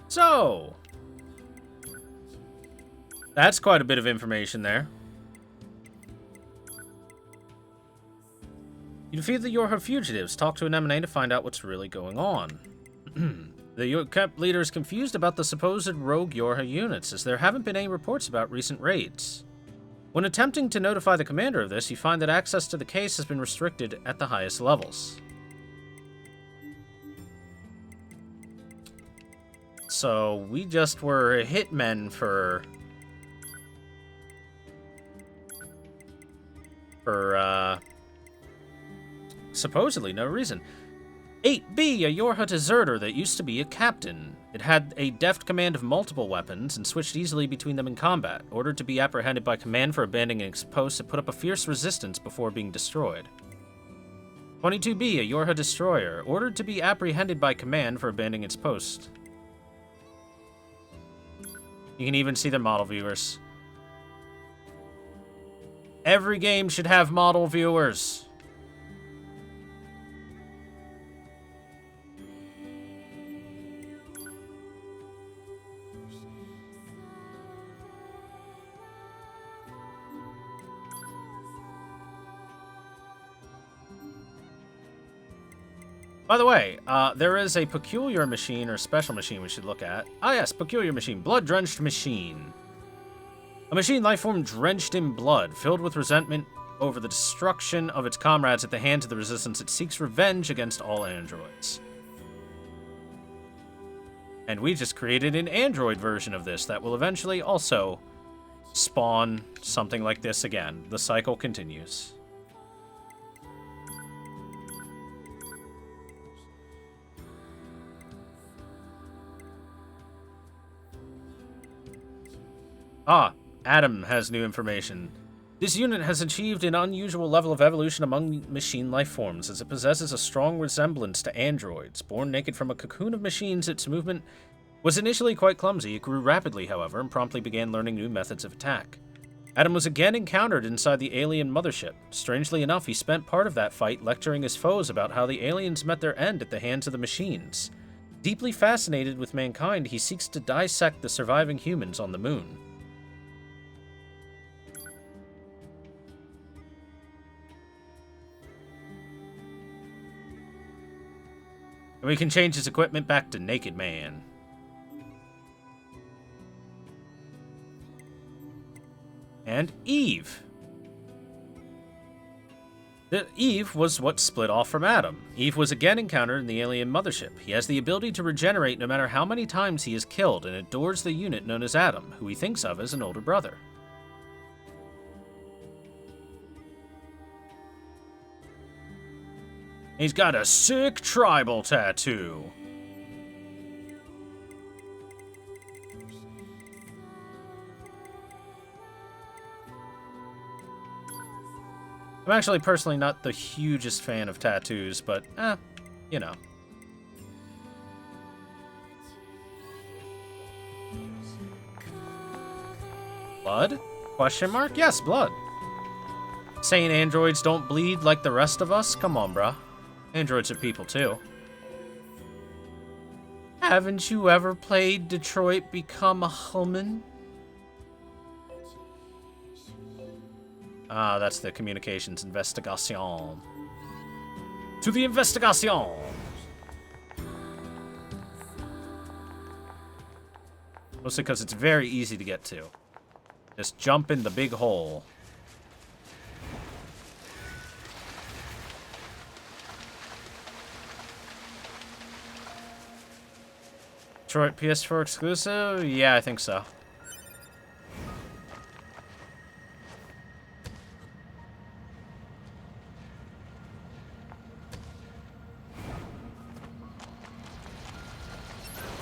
So, that's quite a bit of information there. You defeat the Yorha fugitives. Talk to Anemone to find out what's really going on. The camp leader is confused about the supposed rogue Yorha units, as there haven't been any reports about recent raids. When attempting to notify the commander of this, you find that access to the case has been restricted at the highest levels. So, we just were hitmen for supposedly no reason. 8B, a Yorha deserter that used to be a captain. It had a deft command of multiple weapons and switched easily between them in combat. Ordered to be apprehended by command for abandoning its post, it put up a fierce resistance before being destroyed. 22B, a Yorha destroyer. Ordered to be apprehended by command for abandoning its post. You can even see the model viewers. Every game should have model viewers. By the way, there is a peculiar machine or special machine we should look at. Ah yes, peculiar machine, blood-drenched machine. A machine life form drenched in blood, filled with resentment over the destruction of its comrades at the hands of the Resistance. It seeks revenge against all androids. And we just created an android version of this that will eventually also spawn something like this again. The cycle continues. Ah, Adam has new information. This unit has achieved an unusual level of evolution among machine life forms, as it possesses a strong resemblance to androids. Born naked from a cocoon of machines, its movement was initially quite clumsy. It grew rapidly, however, and promptly began learning new methods of attack. Adam was again encountered inside the alien mothership. Strangely enough, he spent part of that fight lecturing his foes about how the aliens met their end at the hands of the machines. Deeply fascinated with mankind, he seeks to dissect the surviving humans on the moon. And we can change his equipment back to Naked Man. And Eve. Eve was what split off from Adam. Eve was again encountered in the alien mothership. He has the ability to regenerate no matter how many times he is killed and adores the unit known as Adam, who he thinks of as an older brother. He's got a sick tribal tattoo. I'm actually personally not the hugest fan of tattoos, but, you know. Blood? Question mark? Yes, blood. Saying androids don't bleed like the rest of us? Come on, bruh. Androids are people, too. Haven't you ever played Detroit Become Human? Ah, that's the communications investigation. To the investigation! Mostly because it's very easy to get to. Just jump in the big hole. Detroit PS4 exclusive? Yeah, I think so.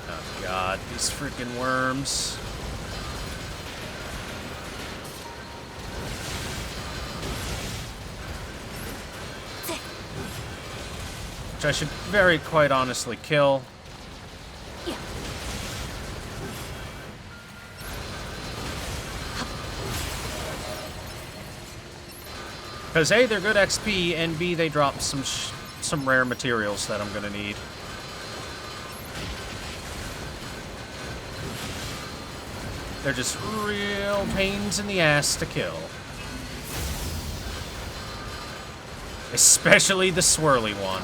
Oh god, these freaking worms. Which I should very quite honestly kill. Because A, they're good XP, and B, they drop some rare materials that I'm gonna need. They're just real pains in the ass to kill. Especially the swirly one.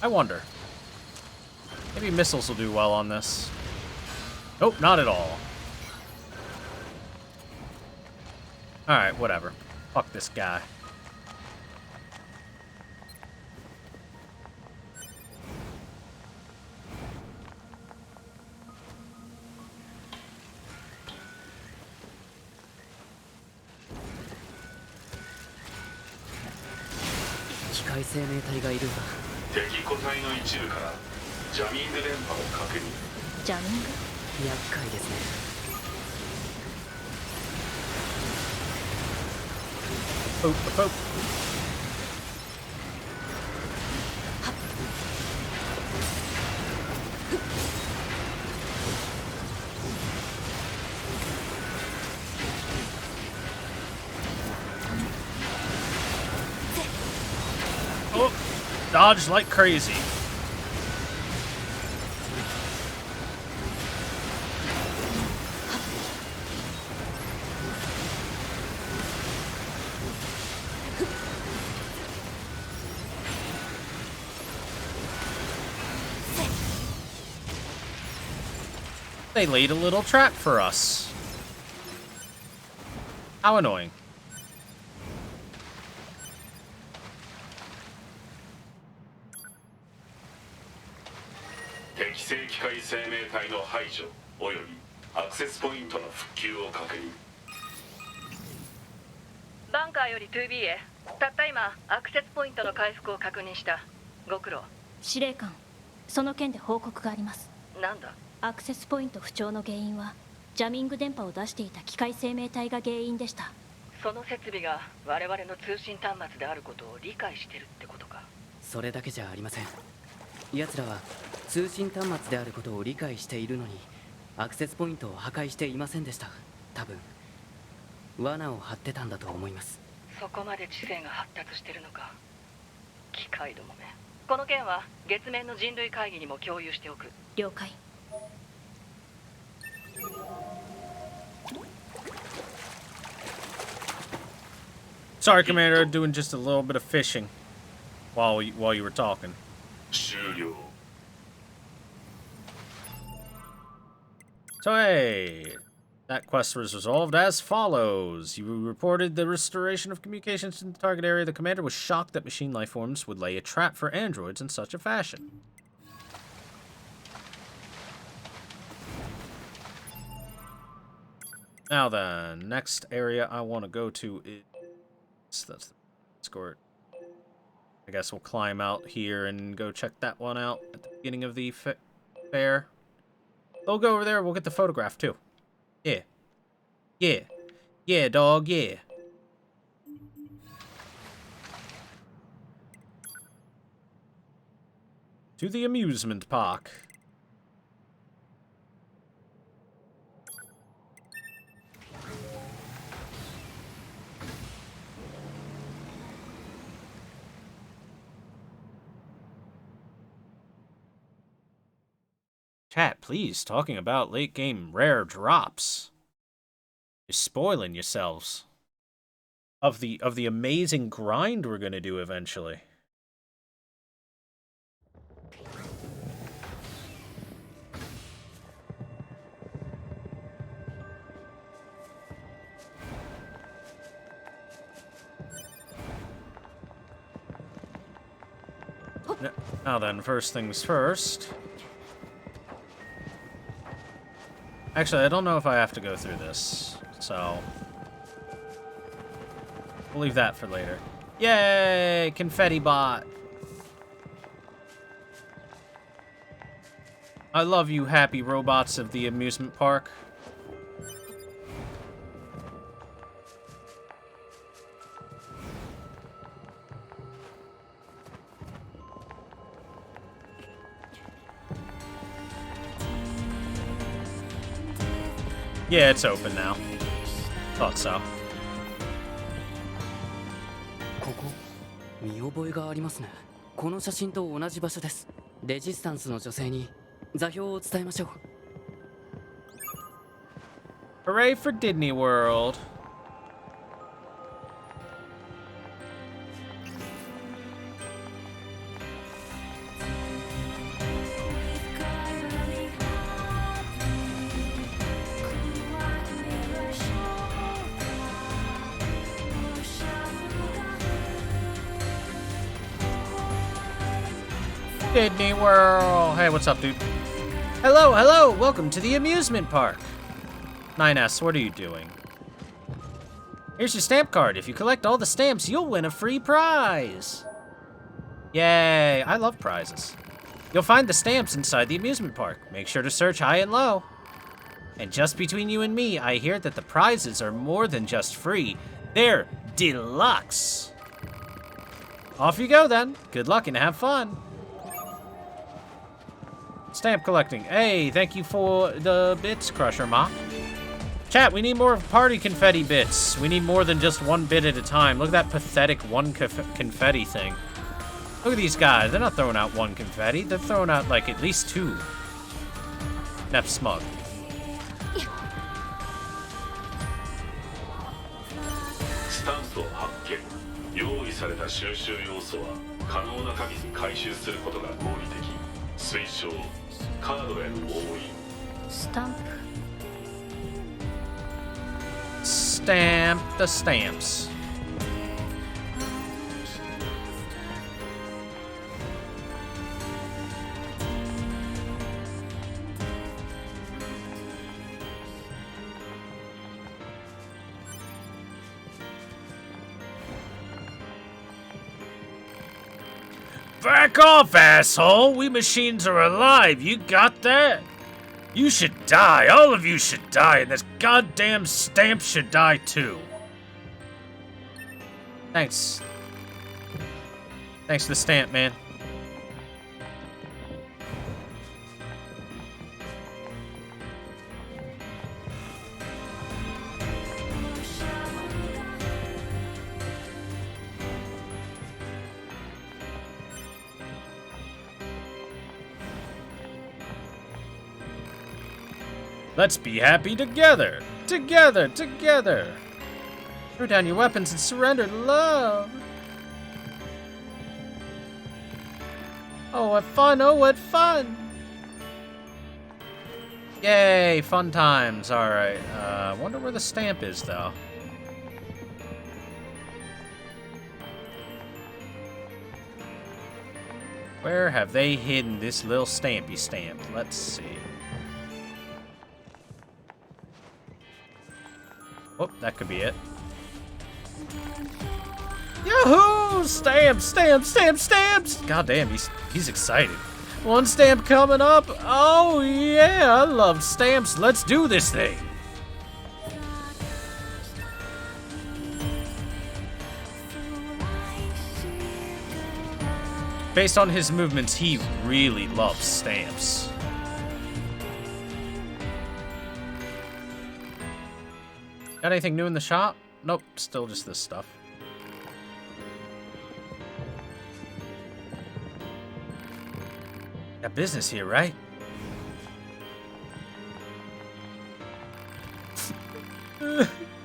I wonder. Maybe missiles will do well on this. Nope, not at all. Alright, whatever. Fuck this guy.敵個体の一部からジャミング電波を確認。ジャミング？厄介ですね。Oh, oh. Oh, dodge like crazy. They laid a little trap for us. How annoying. 正機械生命体の排除およびアクセスポイントの復旧を確認。バンカーより 2B へ。たった今アクセスポイントの回復を確認した。ご苦労。司令官、その件で報告があります。なんだ。アクセスポイント不調の原因はジャミング電波を出していた機械生命体が原因でした。その設備が我々の通信端末であることを理解してるってことか。それだけじゃありません。奴らは通信端末であることを理解しているのにアクセスポイントを破壊していませんでした。多分罠を張ってたんだと思います。そこまで知性が発達してるのか。機械どもめ。この件は月面の人類会議にも共有しておく。了解。Sorry, Commander, doing just a little bit of fishing while you were talking. 終了。 So hey, that quest was resolved as follows. You reported the restoration of communications in the target area. The commander was shocked that machine life forms would lay a trap for androids in such a fashion. Now then, next area I want to go to is... That's the escort. I guess we'll climb out here and go check that one out at the beginning of the fair. We'll go over there, we'll get the photograph too. Yeah. Yeah. Yeah, dog, yeah. To the amusement park. Chat, please, talking about late game rare drops. You're spoiling yourselves. Of the amazing grind we're gonna do eventually. Now then, first things first. Actually, I don't know if I have to go through this, so we'll leave that for later. Yay! Confetti bot! I love you, happy robots of the amusement park. Yeah, it's open now. Thought so. ここ見覚えがありますね。この写真と同じ場所です。レジスタンスの女性に座標を伝えましょう。 Hooray for Disney World. Disney World. Hey, what's up, dude? Hello, hello. Welcome to the amusement park. 9S, what are you doing? Here's your stamp card. If you collect all the stamps, you'll win a free prize. Yay, I love prizes. You'll find the stamps inside the amusement park. Make sure to search high and low. And just between you and me, I hear that the prizes are more than just free. They're deluxe. Off you go then. Good luck and have fun. Stamp collecting. Hey, thank you for the bits, Crusher Ma. Chat, we need more party confetti bits. We need more than just one bit at a time. Look at that pathetic one confetti thing. Look at these guys. They're not throwing out one confetti. They're throwing out, like, at least two. That's smug. スタンプを発見。用意された収集要素は可能な限り回収することが合理的。推奨。カードへの覆い。スタンプ。Stamp the stamps. Back off, asshole! We machines are alive, you got that? You should die, all of you should die, and this goddamn stamp should die too. Thanks. Thanks for the stamp, man. Let's be happy together! Together! Together! Throw down your weapons and surrender to love! Oh, what fun! Oh, what fun! Yay, fun times. Alright, wonder where the stamp is, though. Where have they hidden this little stampy stamp? Let's see. Oh, that could be it. Yahoo! Stamps, stamps, stamps, stamps! God damn, he's excited. One stamp coming up. Oh yeah, I love stamps. Let's do this thing. Based on his movements, he really loves stamps. Got anything new in the shop? Nope, still just this stuff. Got business here, right?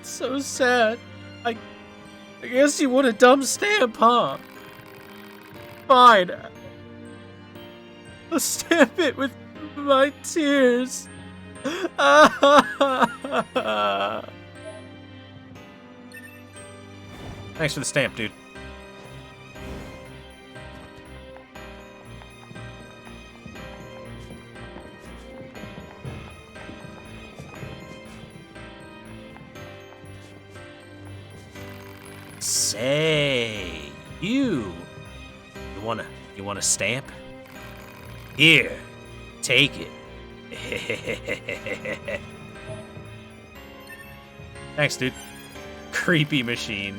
So sad. I guess you want a dumb stamp, huh? Fine. I'll stamp it with my tears. Thanks for the stamp, dude. Say, you want a stamp? Here, take it. Thanks, dude. Creepy machine.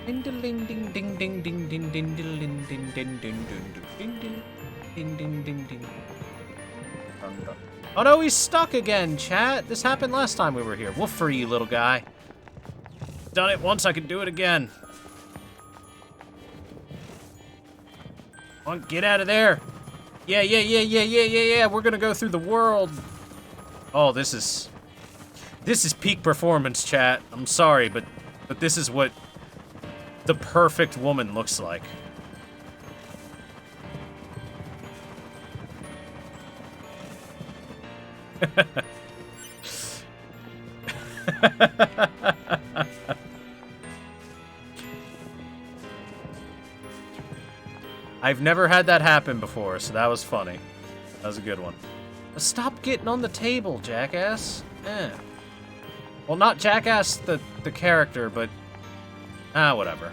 Ding ding ding ding ding ding ding ding ding ding ding ding ding ding ding ding ding. Oh no, he's stuck again, chat. This happened last time we were here. We'll free you, little guy. Done it once, I can do it again. Come on, get out of there. Yeah. We're gonna go through the world. Oh, this is peak performance, chat. I'm sorry, but this is what the perfect woman looks like. I've never had that happen before, so that was funny. That was a good one. Stop getting on the table, jackass. Well, not jackass the character, but whatever.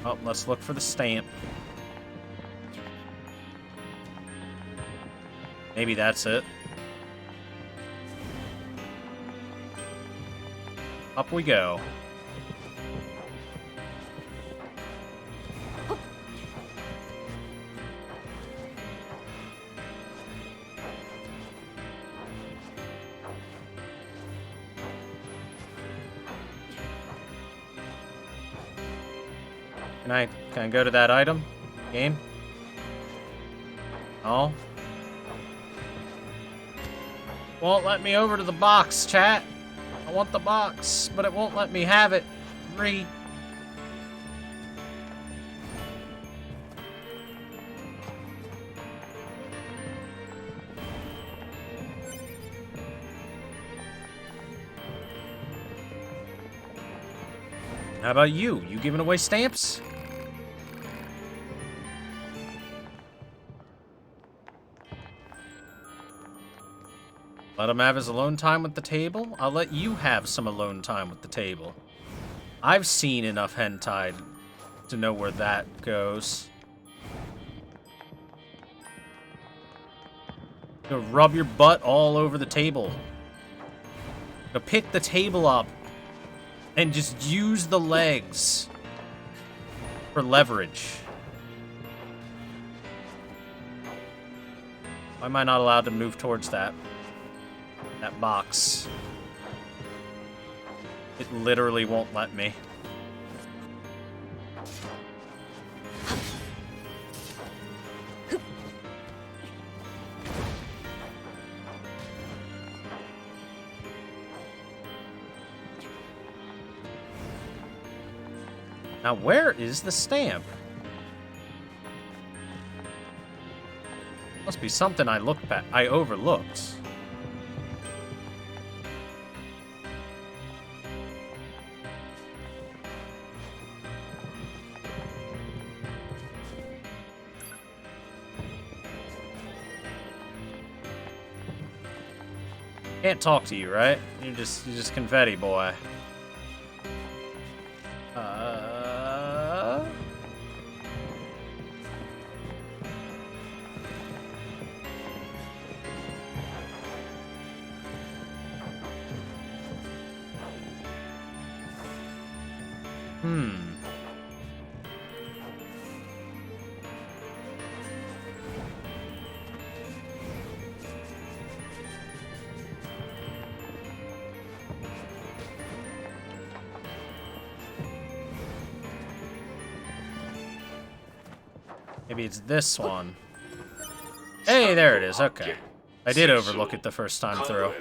Oh, let's look for the stamp. Maybe that's it. Up we go. Can I go to that item? Game? Oh. Won't let me over to the box, chat. I want the box, but it won't let me have it. Free. How about you? You giving away stamps? Let him have his alone time with the table? I'll let you have some alone time with the table. I've seen enough hentai to know where that goes. Go rub your butt all over the table. Go pick the table up and just use the legs for leverage. Why am I not allowed to move towards that box? It literally won't let me. Now, where is the stamp? Must be something I overlooked. Can't talk to you, right? You're just confetti boy. Maybe it's this one. Hey, there it is. Okay. I did overlook it the first time through.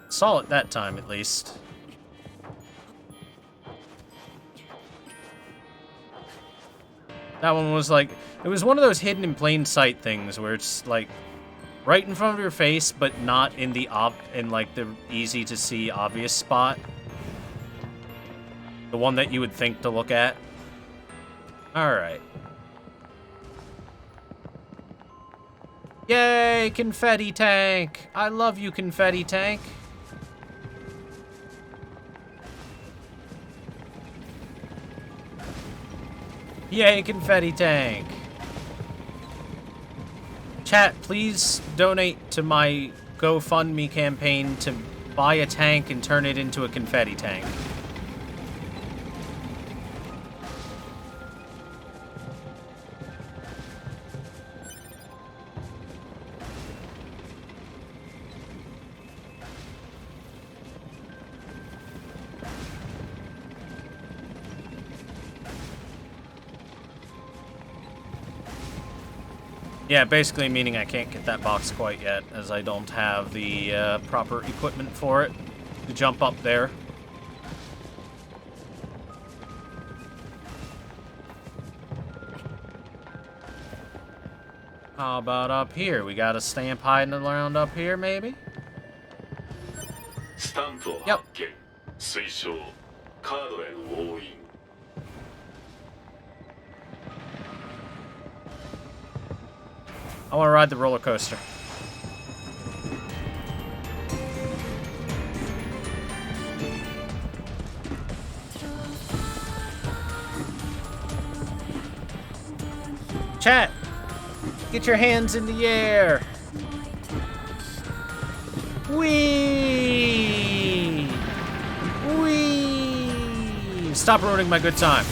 Saw it that time, at least. That one was like... It was one of those hidden in plain sight things where it's like right in front of your face, but not in the like the easy to see obvious spot. The one that you would think to look at. Alright. Yay, confetti tank! I love you, confetti tank. Yay, confetti tank. Chat, please donate to my GoFundMe campaign to buy a tank and turn it into a confetti tank. Yeah, basically meaning I can't get that box quite yet, as I don't have the proper equipment for it to jump up there. How about up here? We got a stamp hiding around up here, maybe? Yep. I want to ride the roller coaster. Chat, get your hands in the air. Whee! Whee! Stop ruining my good time.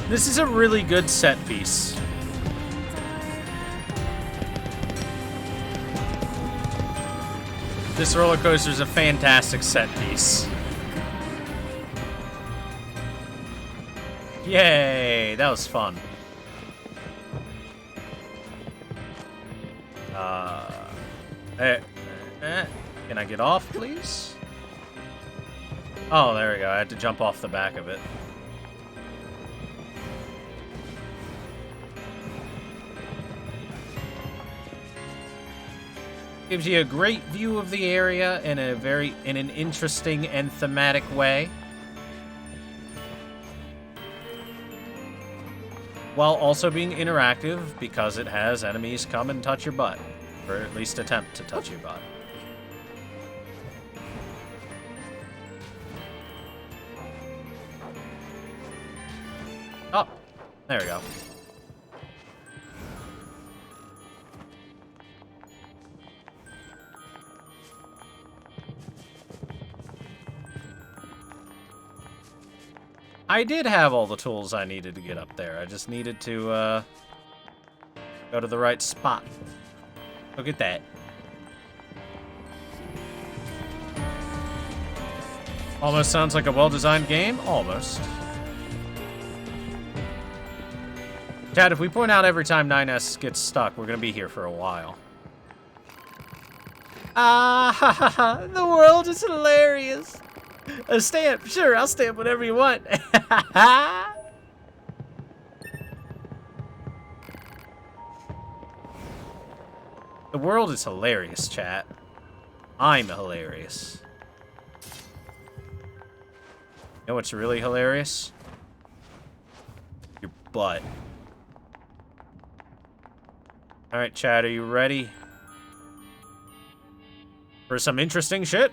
This is a really good set piece. This roller coaster is a fantastic set piece. Yay! That was fun. Can I get off, please? Oh, there we go. I had to jump off the back of it. Gives you a great view of the area in an interesting and thematic way. While also being interactive because it has enemies come and touch your butt. Or at least attempt to touch your butt. Oh, there we go. I did have all the tools I needed to get up there. I just needed to go to the right spot. Look at that. Almost sounds like a well-designed game. Almost. Chad, if we point out every time 9S gets stuck, we're going to be here for a while. Ah, ha, ha, ha. The world is hilarious. A stamp. Sure, I'll stamp whatever you want. The world is hilarious, chat. I'm hilarious. You know what's really hilarious? Your butt. Alright, chat, are you ready? For some interesting shit?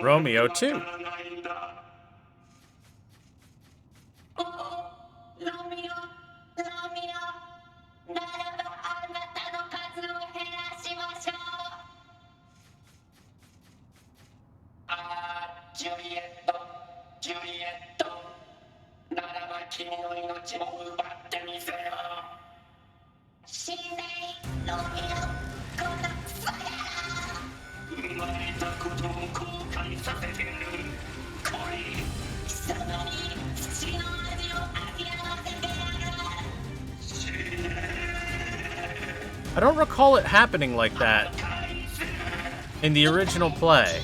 Romeo too. I don't recall it happening like that in the original play.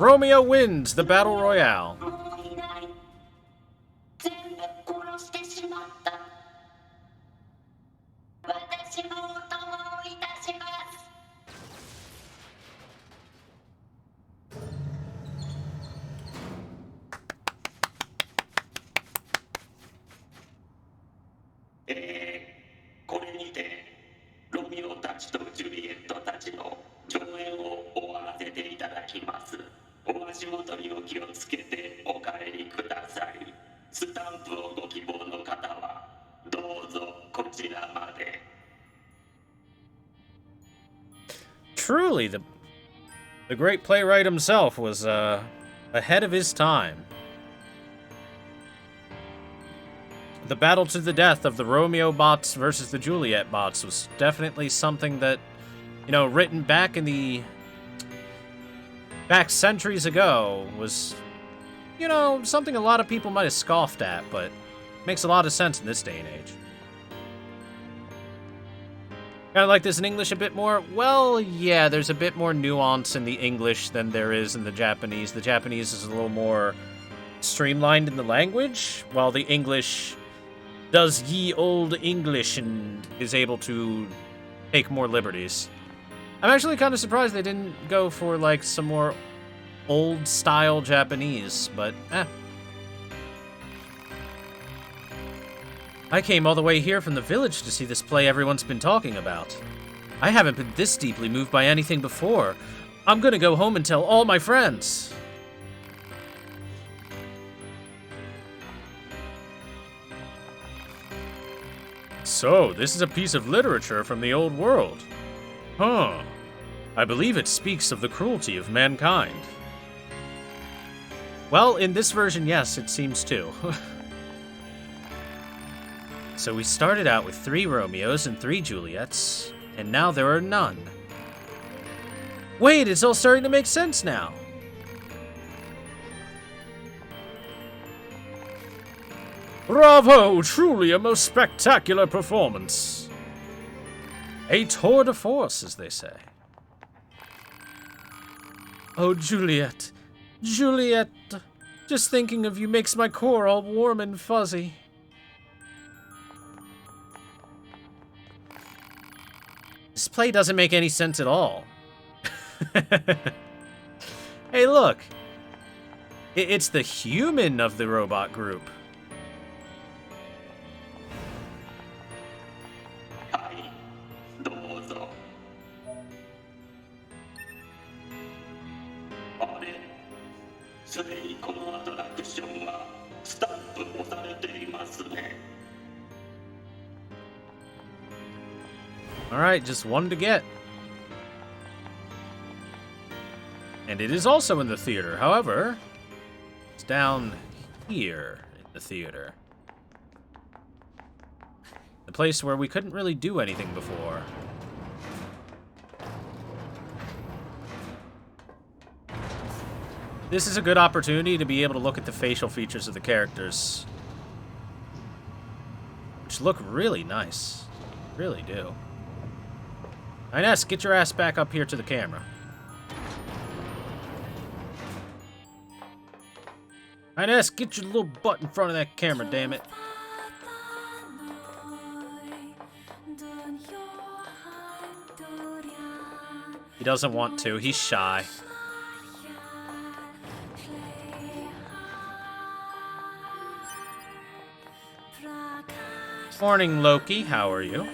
Romeo wins the Battle Royale. Truly, the great playwright himself was ahead of his time. The battle to the death of the Romeo bots versus the Juliet bots was definitely something that, you know, written back centuries ago was, you know, something a lot of people might have scoffed at, but makes a lot of sense in this day and age. Kind of like this in English a bit more? Well, yeah, there's a bit more nuance in the English than there is in the Japanese. The Japanese is a little more streamlined in the language, while the English does ye old English and is able to take more liberties. I'm actually kind of surprised they didn't go for, like, some more old-style Japanese, but, I came all the way here from the village to see this play everyone's been talking about. I haven't been this deeply moved by anything before. I'm gonna go home and tell all my friends. So, this is a piece of literature from the old world. Huh. I believe it speaks of the cruelty of mankind. Well, in this version, yes, it seems to. So we started out with 3 Romeos and 3 Juliets, and now there are none. Wait, it's all starting to make sense now. Bravo! Truly a most spectacular performance. A tour de force, as they say. Oh, Juliet. Juliet. Just thinking of you makes my core all warm and fuzzy. This play doesn't make any sense at all. Hey, look. It's the human of the robot group. Alright, just one to get. And it is also in the theater. However, it's down here in the theater. The place where we couldn't really do anything before. This is a good opportunity to be able to look at the facial features of the characters, which look really nice. Really do. Ines, get your ass back up here to the camera. Ines, get your little butt in front of that camera, damn it. He doesn't want to. He's shy. Morning, Loki. How are you?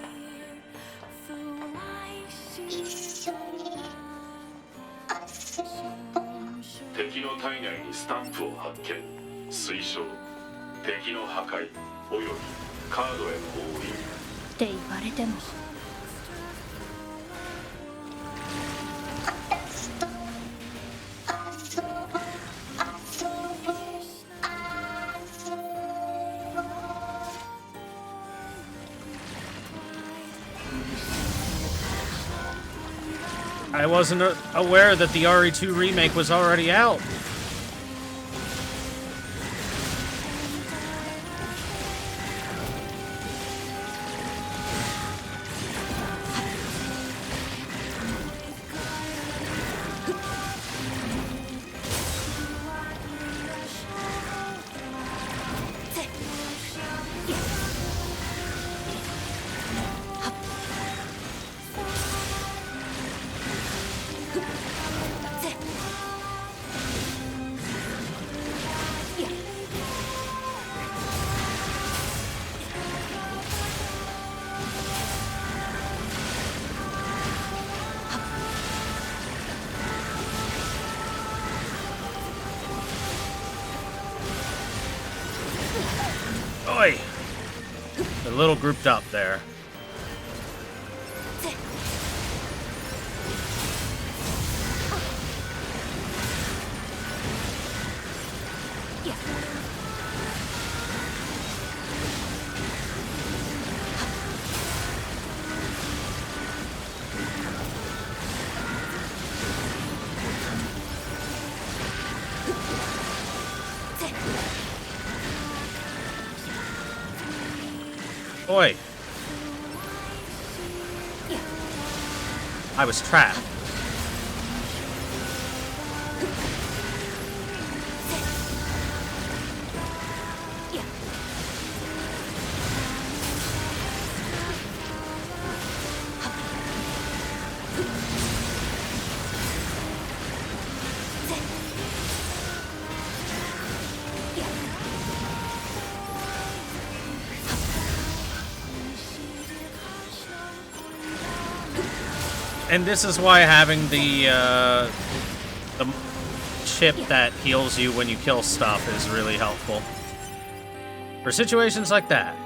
敵の体内にスタンプを発見。推奨。敵の破壊およびカードへの押印。って言われても。I wasn't aware that the RE2 remake was already out. Oi! They're a little grouped up there. Oi! I was trapped. And this is why having the chip that heals you when you kill stuff is really helpful. For situations like that.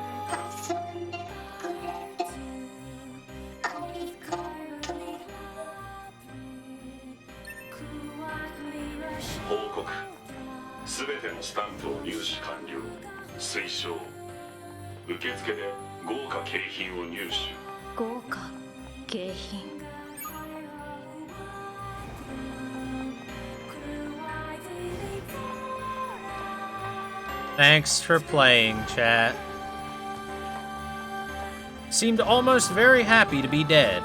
報告。すべてのスタンプを入手完了。推奨。受付で豪華景品を入手。豪華景品。Thanks for playing, chat. Seemed almost very happy to be dead.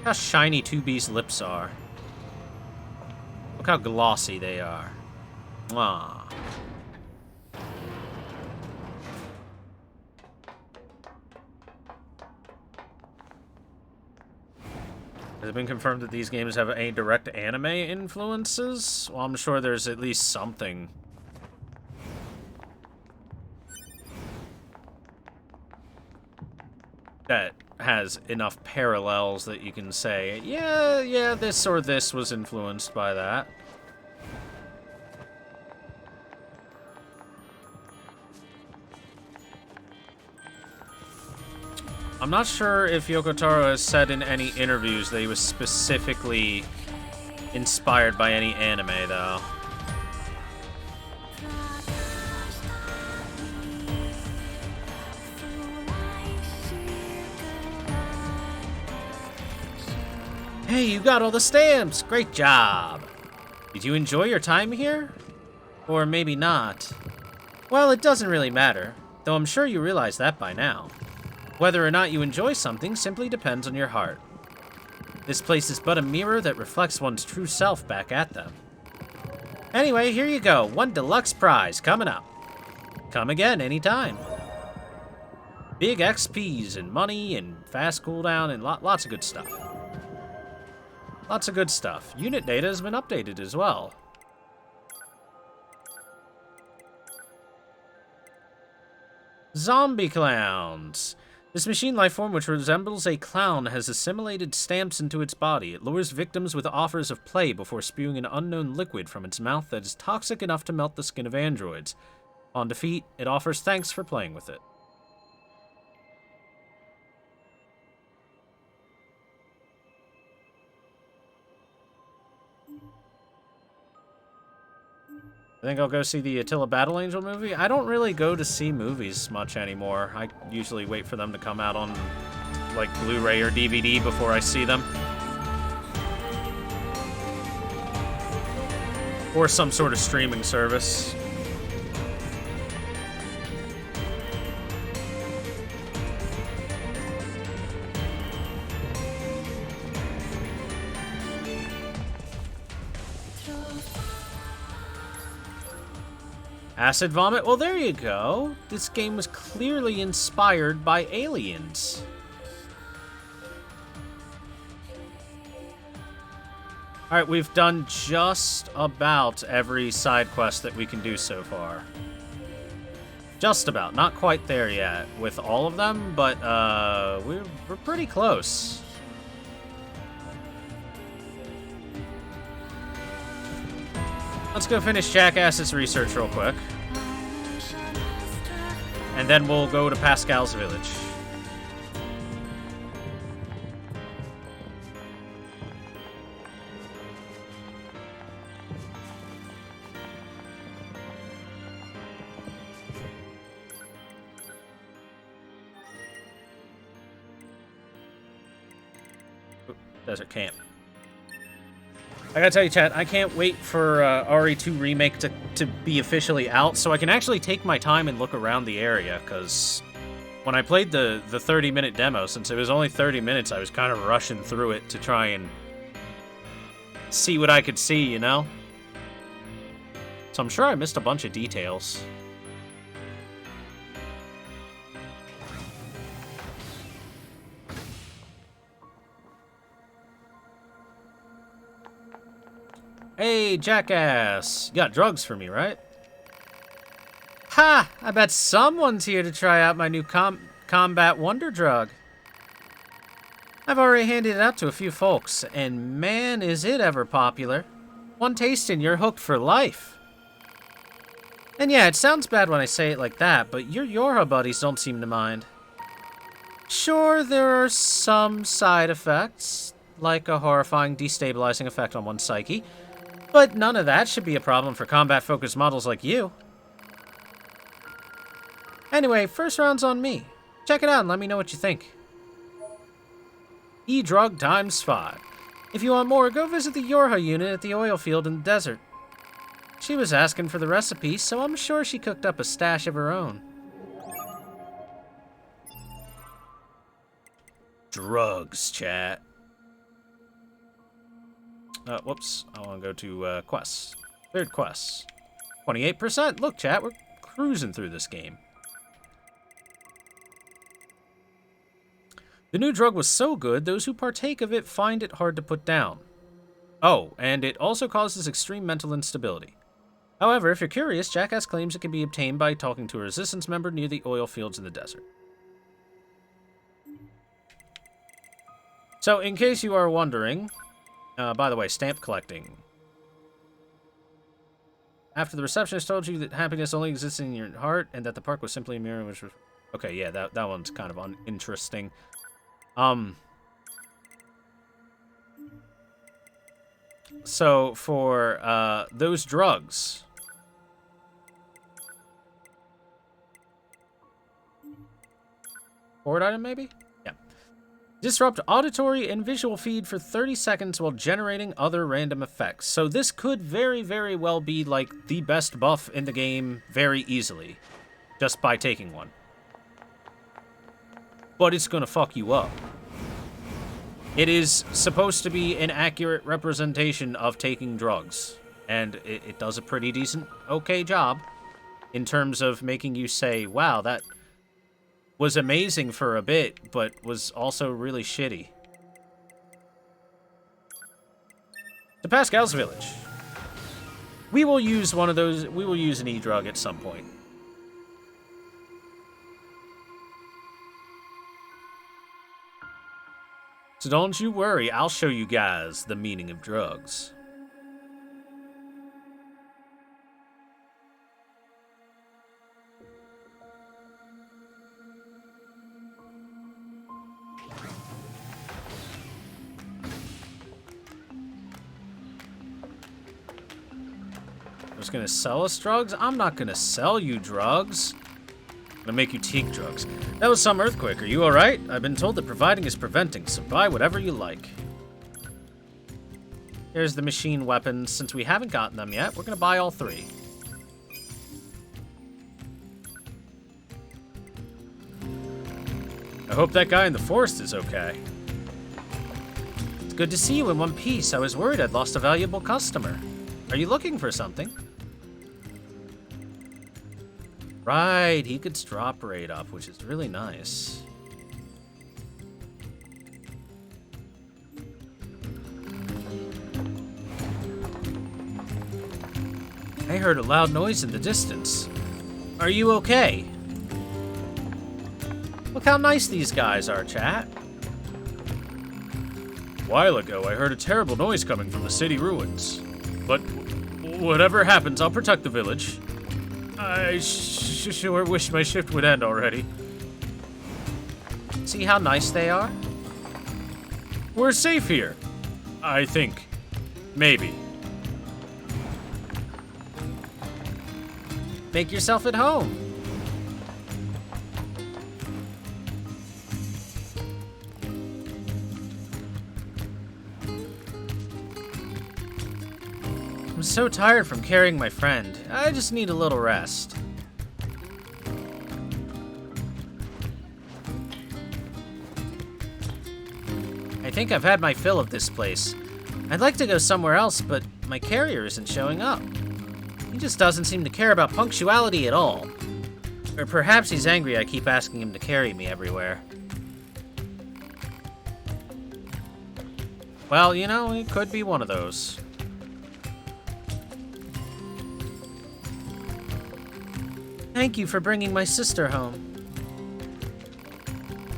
How shiny 2B's lips are. Look how glossy they are. Mwah. Has it been confirmed that these games have any direct anime influences? Well, I'm sure there's at least something. That has enough parallels that you can say, yeah, this or this was influenced by that. I'm not sure if Yoko Taro has said in any interviews that he was specifically inspired by any anime, though. Hey, you got all the stamps! Great job! Did you enjoy your time here? Or maybe not. Well, it doesn't really matter, though I'm sure you realize that by now. Whether or not you enjoy something simply depends on your heart. This place is but a mirror that reflects one's true self back at them. Anyway, here you go. 1 deluxe prize coming up. Come again anytime. Big XPs and money and fast cooldown and lots of good stuff. Lots of good stuff. Unit data has been updated as well. Zombie clowns. This machine lifeform, which resembles a clown, has assimilated stamps into its body. It lures victims with offers of play before spewing an unknown liquid from its mouth that is toxic enough to melt the skin of androids. On defeat, it offers thanks for playing with it. I think I'll go see the Attila Battle Angel movie. I don't really go to see movies much anymore. I usually wait for them to come out on, like, Blu-ray or DVD before I see them. Or some sort of streaming service. Acid vomit? Well, there you go. This game was clearly inspired by aliens. Alright, we've done just about every side quest that we can do so far. Just about. Not quite there yet with all of them, but we're pretty close. Let's go finish Jackass's research real quick. And then we'll go to Pascal's village. Ooh, desert camp. I gotta tell you, chat, I can't wait for RE2 Remake to be officially out, so I can actually take my time and look around the area, because when I played the 30-minute demo, since it was only 30 minutes, I was kind of rushing through it to try and see what I could see, you know? So I'm sure I missed a bunch of details. Hey, jackass! You got drugs for me, right? Ha! I bet someone's here to try out my new combat wonder drug. I've already handed it out to a few folks, and man, is it ever popular. One taste and you're hooked for life. And yeah, it sounds bad when I say it like that, but your Yorha buddies don't seem to mind. Sure, there are some side effects, like a horrifying destabilizing effect on one's psyche, but none of that should be a problem for combat-focused models like you. Anyway, first round's on me. Check it out and let me know what you think. E-drug times 5. If you want more, go visit the Yorha unit at the oil field in the desert. She was asking for the recipe, so I'm sure she cooked up a stash of her own. Drugs, chat. Whoops. I want to go to quests. Third quest. 28%. Look, chat, we're cruising through this game. The new drug was so good, those who partake of it find it hard to put down. Oh, and it also causes extreme mental instability. However, if you're curious, Jackass claims it can be obtained by talking to a resistance member near the oil fields in the desert. So, in case you are wondering, by the way, stamp collecting. After the receptionist told you that happiness only exists in your heart and that the park was simply a mirror which was... Okay, yeah, that one's kind of uninteresting. So, for those drugs... Forward item, maybe? Yeah. Disrupt auditory and visual feed for 30 seconds while generating other random effects. So this could very, very well be, like, the best buff in the game very easily. Just by taking one. But it's gonna fuck you up. It is supposed to be an accurate representation of taking drugs. And it does a pretty decent, okay job. In terms of making you say, wow, that... was amazing for a bit, but was also really shitty. To Pascal's village. We will use one of those, we will use an E-drug at some point. So don't you worry, I'll show you guys the meaning of drugs. Was gonna sell us drugs? I'm not gonna sell you drugs. I'm gonna make you take drugs. That was some earthquake. Are you alright? I've been told that providing is preventing, so buy whatever you like. Here's the machine weapons. Since we haven't gotten them yet, we're gonna buy all 3. I hope that guy in the forest is okay. It's good to see you in one piece. I was worried I'd lost a valuable customer. Are you looking for something? Right, he gets drop rate up, which is really nice. I heard a loud noise in the distance. Are you okay? Look how nice these guys are, chat. A while ago, I heard a terrible noise coming from the city ruins. But whatever happens, I'll protect the village. I sure wish my shift would end already. See how nice they are? We're safe here. I think. Maybe. Make yourself at home. I'm so tired from carrying my friend. I just need a little rest. I think I've had my fill of this place. I'd like to go somewhere else, but my carrier isn't showing up. He just doesn't seem to care about punctuality at all. Or perhaps he's angry I keep asking him to carry me everywhere. Well, you know, it could be one of those. Thank you for bringing my sister home.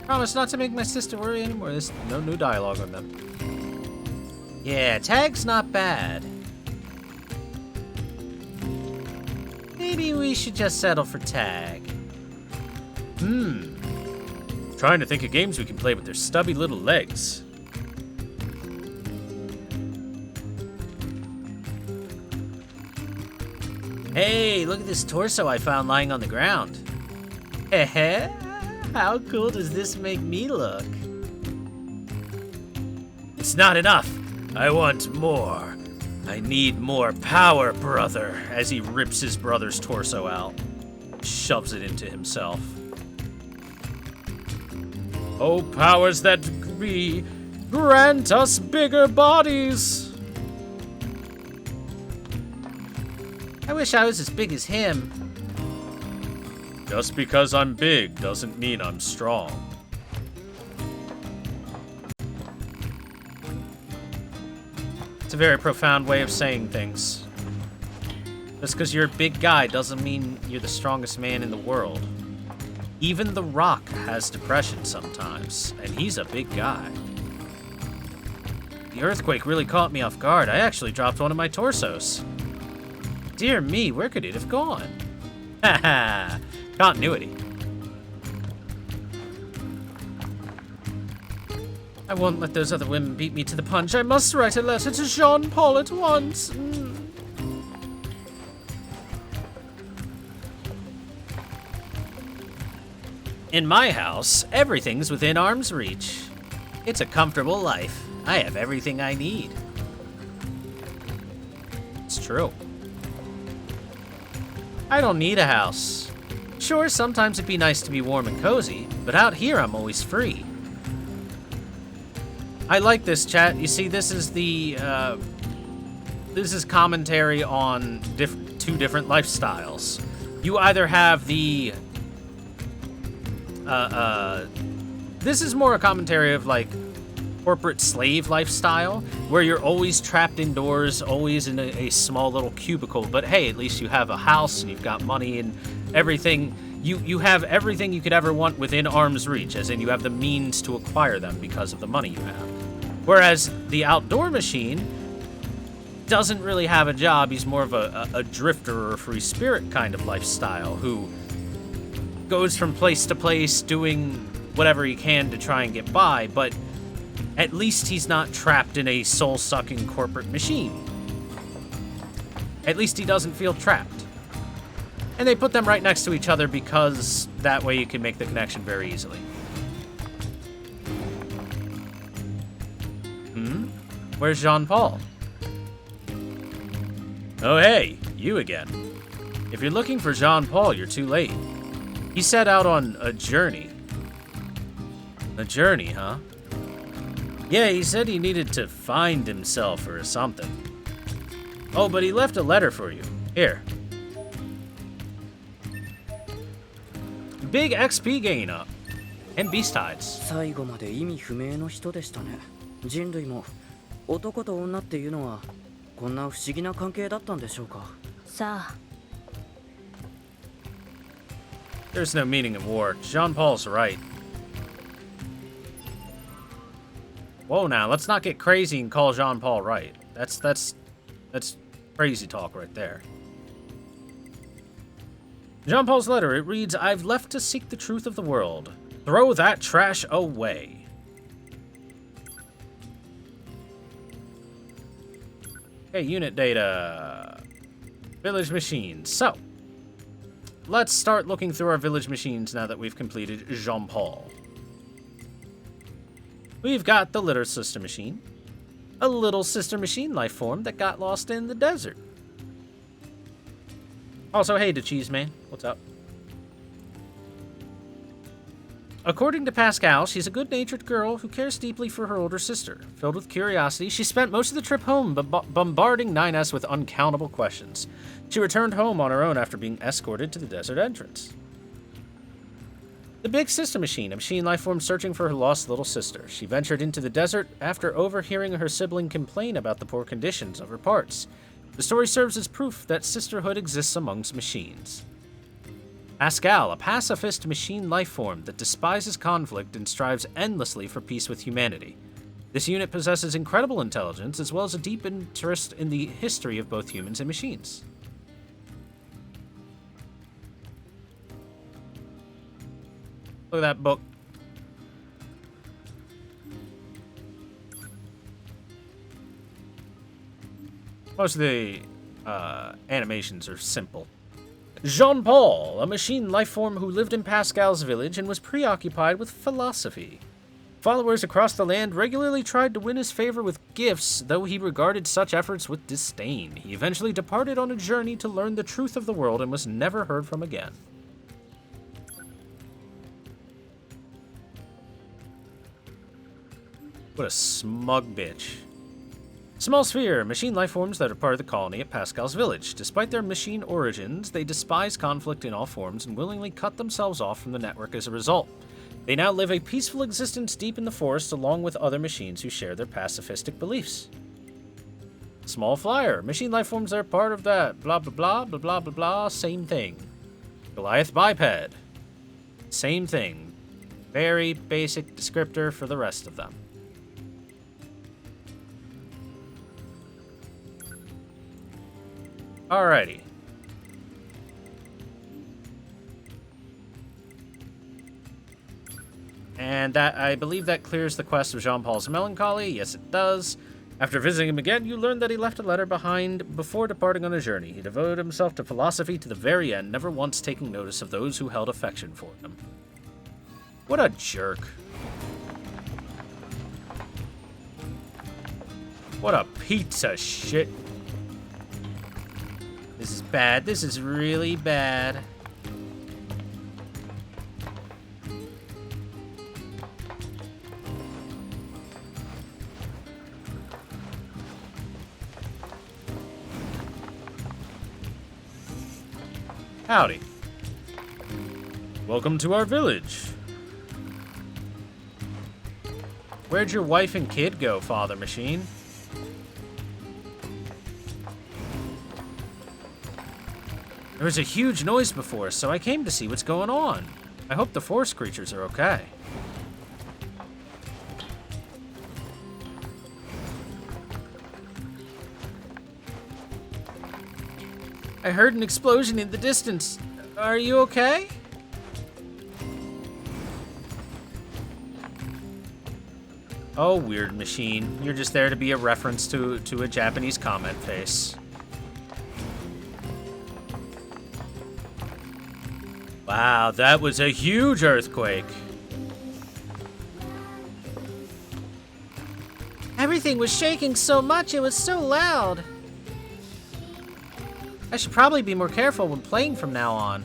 Promise not to make my sister worry anymore. There's no new dialogue on them. Yeah, Tag's not bad. Maybe we should just settle for Tag. Trying to think of games we can play with their stubby little legs. Hey, look at this torso I found lying on the ground. Heh. How cool does this make me look? It's not enough. I want more. I need more power, brother, as he rips his brother's torso out. Shoves it into himself. Oh, powers that be, grant us bigger bodies. I wish I was as big as him. Just because I'm big doesn't mean I'm strong. It's a very profound way of saying things. Just because you're a big guy doesn't mean you're the strongest man in the world. Even The Rock has depression sometimes, and he's a big guy. The earthquake really caught me off guard. I actually dropped one of my torsos. Dear me, where could it have gone? Haha, continuity. I won't let those other women beat me to the punch. I must write a letter to Jean-Paul at once. In my house, everything's within arm's reach. It's a comfortable life. I have everything I need. It's true. I don't need a house. Sure, sometimes it'd be nice to be warm and cozy, but out here I'm always free. I like this, chat. You see, this is the, this is commentary on two different lifestyles. You either have the, this is more a commentary of, like, corporate slave lifestyle, where you're always trapped indoors, always in a small little cubicle, but hey, at least you have a house and you've got money and everything. You have everything you could ever want within arm's reach, as in you have the means to acquire them because of the money you have. Whereas the outdoor machine doesn't really have a job. He's more of a drifter or a free spirit kind of lifestyle who goes from place to place doing whatever he can to try and get by, but at least he's not trapped in a soul-sucking corporate machine. At least he doesn't feel trapped. And they put them right next to each other because that way you can make the connection very easily. Where's Jean-Paul? Oh hey, you again. If you're looking for Jean-Paul, you're too late. He set out on a journey. A journey, huh? Yeah, he said he needed to find himself or something. Oh, but he left a letter for you. Here. Big XP gain up. And beast hides. 最後まで意味不明の人でしたね。人類も男と女っていうのはこんな不思議な関係だったんでしょうか。さあ。 There's no meaning in war. Jean-Paul's right. Whoa now, let's not get crazy and call Jean-Paul right. That's crazy talk right there. Jean-Paul's letter, it reads, I've left to seek the truth of the world. Throw that trash away. Okay, unit data. Village machines. So, let's start looking through our village machines now that we've completed Jean-Paul. We've got the little sister machine. A little sister machine life form that got lost in the desert. Also, hey to Cheese Man. What's up? According to Pascal, she's a good-natured girl who cares deeply for her older sister. Filled with curiosity, she spent most of the trip home bombarding 9S with uncountable questions. She returned home on her own after being escorted to the desert entrance. The Big Sister Machine, a machine life form searching for her lost little sister. She ventured into the desert after overhearing her sibling complain about the poor conditions of her parts. The story serves as proof that sisterhood exists amongst machines. Pascal, a pacifist machine life form that despises conflict and strives endlessly for peace with humanity. This unit possesses incredible intelligence as well as a deep interest in the history of both humans and machines. Look at that book. Most of the animations are simple. Jean-Paul, a machine life form who lived in Pascal's village and was preoccupied with philosophy. Followers across the land regularly tried to win his favor with gifts, though he regarded such efforts with disdain. He eventually departed on a journey to learn the truth of the world and was never heard from again. What a smug bitch. Small Sphere, machine life forms that are part of the colony at Pascal's village. Despite their machine origins, they despise conflict in all forms and willingly cut themselves off from the network as a result. They now live a peaceful existence deep in the forest along with other machines who share their pacifistic beliefs. Small Flyer, machine life forms that are part of that blah blah blah blah blah blah blah, same thing. Goliath Biped, same thing. Very basic descriptor for the rest of them. Alrighty. And that, I believe that clears the quest of Jean-Paul's melancholy. Yes, it does. After visiting him again, you learn that he left a letter behind before departing on a journey. He devoted himself to philosophy to the very end, never once taking notice of those who held affection for him. What a jerk. What a pizza shit. This is bad. This is really bad. Howdy. Welcome to our village. Where'd your wife and kid go, Father Machine? There was a huge noise before, so I came to see what's going on. I hope the forest creatures are okay. I heard an explosion in the distance. Are you okay? Oh, weird machine. You're just there to be a reference to a Japanese comment face. Wow, that was a huge earthquake. Everything was shaking so much, it was so loud. I should probably be more careful when playing from now on.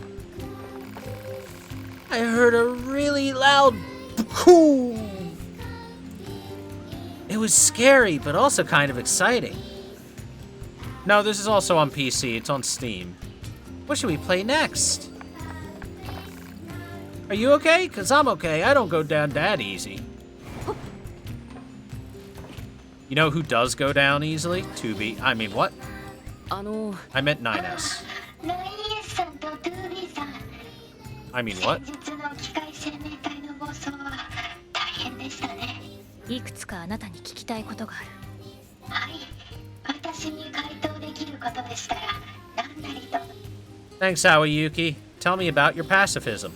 I heard a really loud boom. It was scary, but also kind of exciting. No, this is also on PC. It's on Steam. What should we play next? Are you okay? 'Cause I'm okay. I don't go down that easy. You know who does go down easily? 2B. I mean, what? I meant 9S. I mean, what? いくつかあなたに聞きたいことがある。はい、私に回答できることでしたら何なりと。Thanks, Awayuki. Tell me about your pacifism.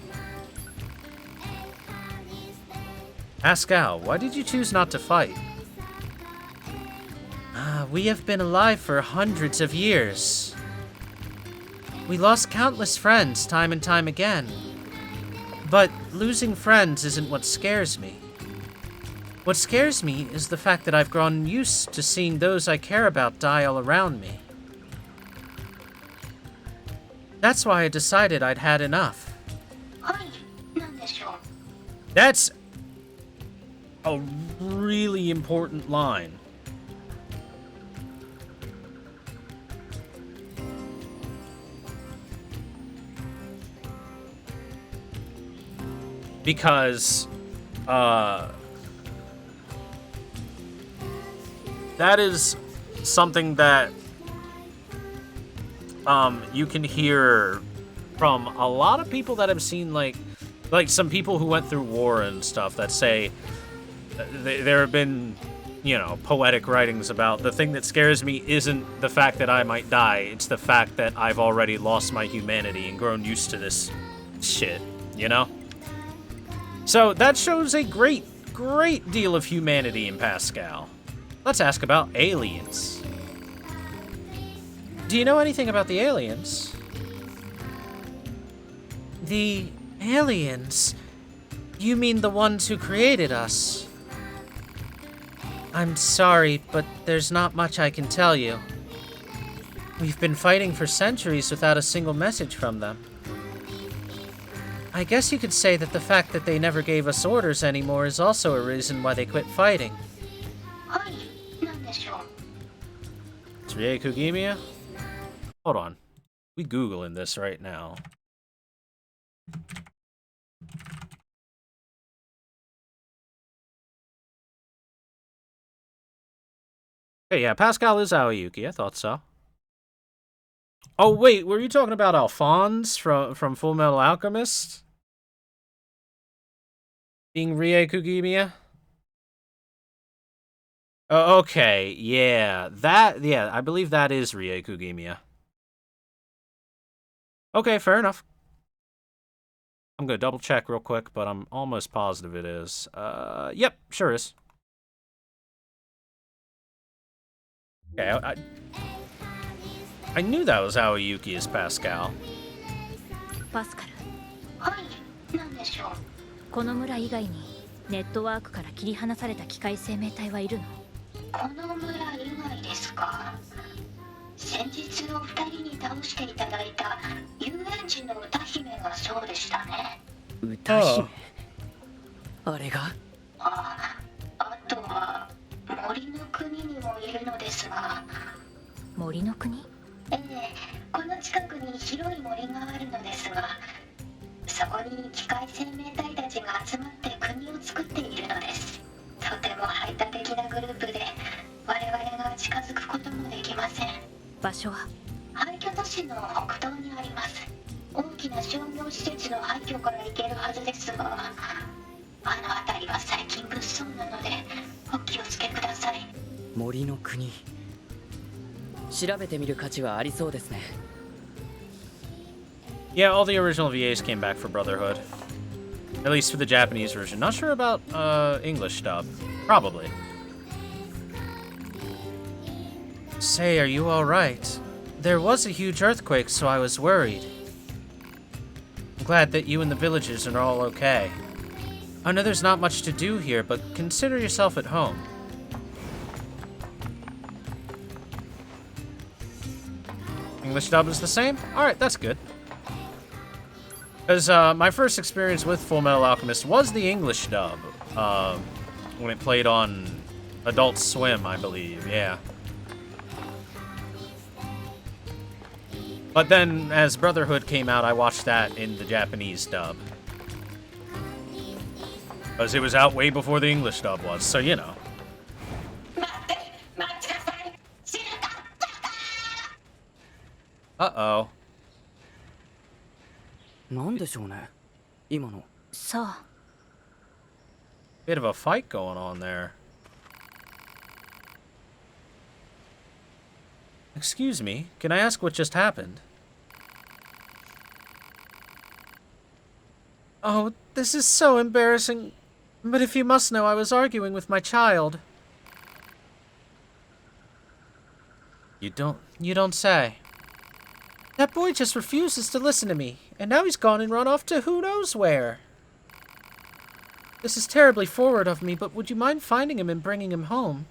Pascal, why did you choose not to fight? We have been alive for hundreds of years. We lost countless friends time and time again. But losing friends isn't what scares me. What scares me is the fact that I've grown used to seeing those I care about die all around me. That's why I decided I'd had enough. はい、なんでしょう。 That's a really important line. Because, that is something that, you can hear from a lot of people that have seen, like some people who went through war and stuff that say there have been, you know, poetic writings about the thing that scares me isn't the fact that I might die, it's the fact that I've already lost my humanity and grown used to this shit, you know? So that shows a great deal of humanity in Pascal. Let's ask about aliens. Do you know anything about the aliens? The aliens? You mean the ones who created us? I'm sorry, but there's not much I can tell you. We've been fighting for centuries without a single message from them. I guess you could say that the fact that they never gave us orders anymore is also a reason why they quit fighting. はい、なんでしょう。 It's Rie Kugimiya? Hold on. We Googling this right now. Hey, yeah, Pascal is Aoyuki. I thought so. Oh, wait, were you talking about Alphonse from Full Metal Alchemist? Being Rie Kugimiya? Oh, okay, yeah. I believe that is Rie Kugimiya. Okay, fair enough. I'm gonna double check real quick, but I'm almost positive it is. Yep, sure is. Okay, I knew that was Aoyuki as Pascal. パスカル、はい、なんでしょう。 この村以外にネットワークから切り離された機械生命体はいるの？この村以外ですか。先日お二人に倒していただいた遊園地の歌姫がそうでしたね。歌姫あれがあとは森の国にもいるのですが。森の国？ええ、この近くに広い森があるのですが、そこに機械生命体たちが集まって国を作っているのです。とても排他的なグループで我々が近づくこともできません。場所は？廃墟都市の北東にあります。大きな商業施設の廃墟から行けるはずですが、あの辺りは最近物騒なのでお気をつけください。森の国調べてみる価値はありそうですね。 Yeah, all the original VAs came back for Brotherhood. At least for the Japanese version. Not sure about English dub. Probably. Say, are you alright? There was a huge earthquake, so I was worried. I'm glad that you and the villagers are all okay. I know there's not much to do here, but consider yourself at home. English dub is the same? Alright, that's good. Because my first experience with Full Metal Alchemist was the English dub. When it played on Adult Swim, I believe, yeah. But then, as Brotherhood came out, I watched that in the Japanese dub. Because it was out way before the English dub was, so you know. Uh-oh. なんでしょうね今の。さあ。 Bit of a fight going on there. Excuse me, can I ask what just happened? Oh, this is so embarrassing. But if you must know, I was arguing with my child. You don't say. That boy just refuses to listen to me, and now he's gone and run off to who knows where. This is terribly forward of me, but would you mind finding him and bringing him home?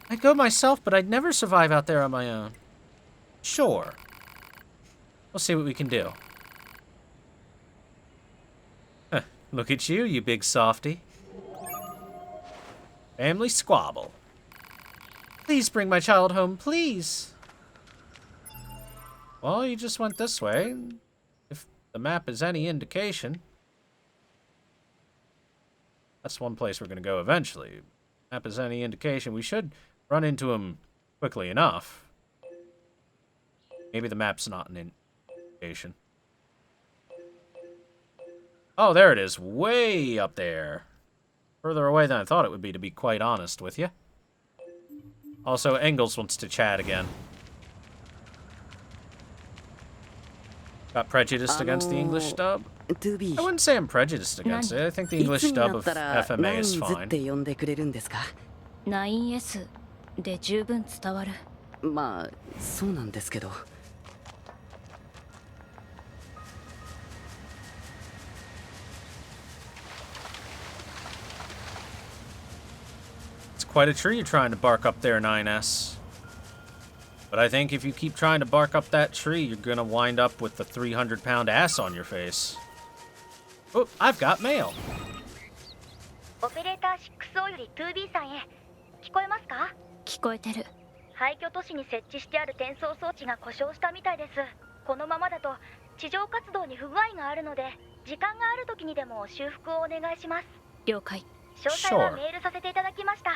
I'd go myself, but I'd never survive out there on my own. Sure. We'll see what we can do. Huh, look at you, you big softy. Family squabble. Please bring my child home, please. Well, you just went this way. If the map is any indication, that's one place we're going to go eventually. If the map is any indication, we should run into him quickly enough. Maybe the map's not an indication. Oh, there it is. Way up there. Further away than I thought it would be, to be quite honest with you. Also, Engels wants to chat again. Got prejudiced against the English dub? I wouldn't say I'm prejudiced against it. I think the English dub of FMA is fine. 9S で十分伝わる。まあそうなんですけど。It's quite a tree you're trying to bark up there, 9S. But I think if you keep trying to bark up that tree, you're gonna wind up with the 300-pound ass on your face. Oh, I've got mail. オペレーター 6O より 2B さんへ。聞こえますか？聞こえてる。廃墟都市に設置してある転送装置が故障したみたいです。このままだと地上活動に不具合があるので、時間がある時にでも修復をお願いします。了解。詳細はメールさせていただきました。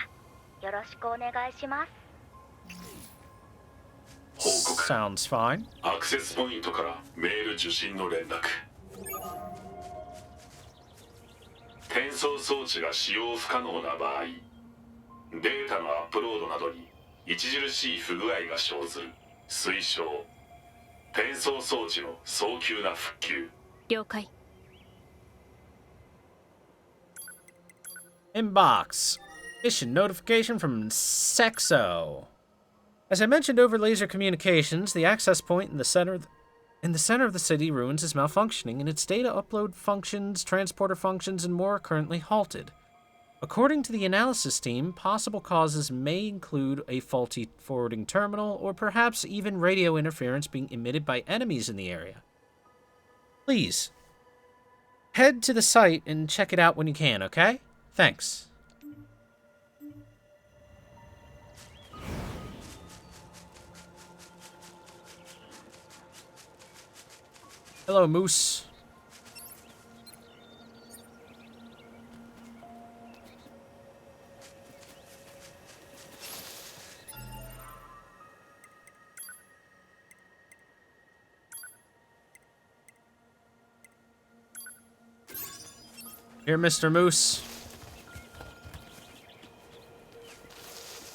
よろしくお願いします。報告。 Sounds fine. アクセスポイントからメール受信の連絡。転送装置が使用不可能な場合、データのアップロードなどに著しい不具合が生ずる。推奨。転送装置の早急な復旧。了解。Inbox. Mission notification from Sexo. As I mentioned over laser communications, the access point in the center of the city ruins is malfunctioning, and its data upload functions, transporter functions, and more are currently halted. According to the analysis team, possible causes may include a faulty forwarding terminal, or perhaps even radio interference being emitted by enemies in the area. Please, head to the site and check it out when you can, okay? Thanks. Hello, Moose. Here, Mr. Moose.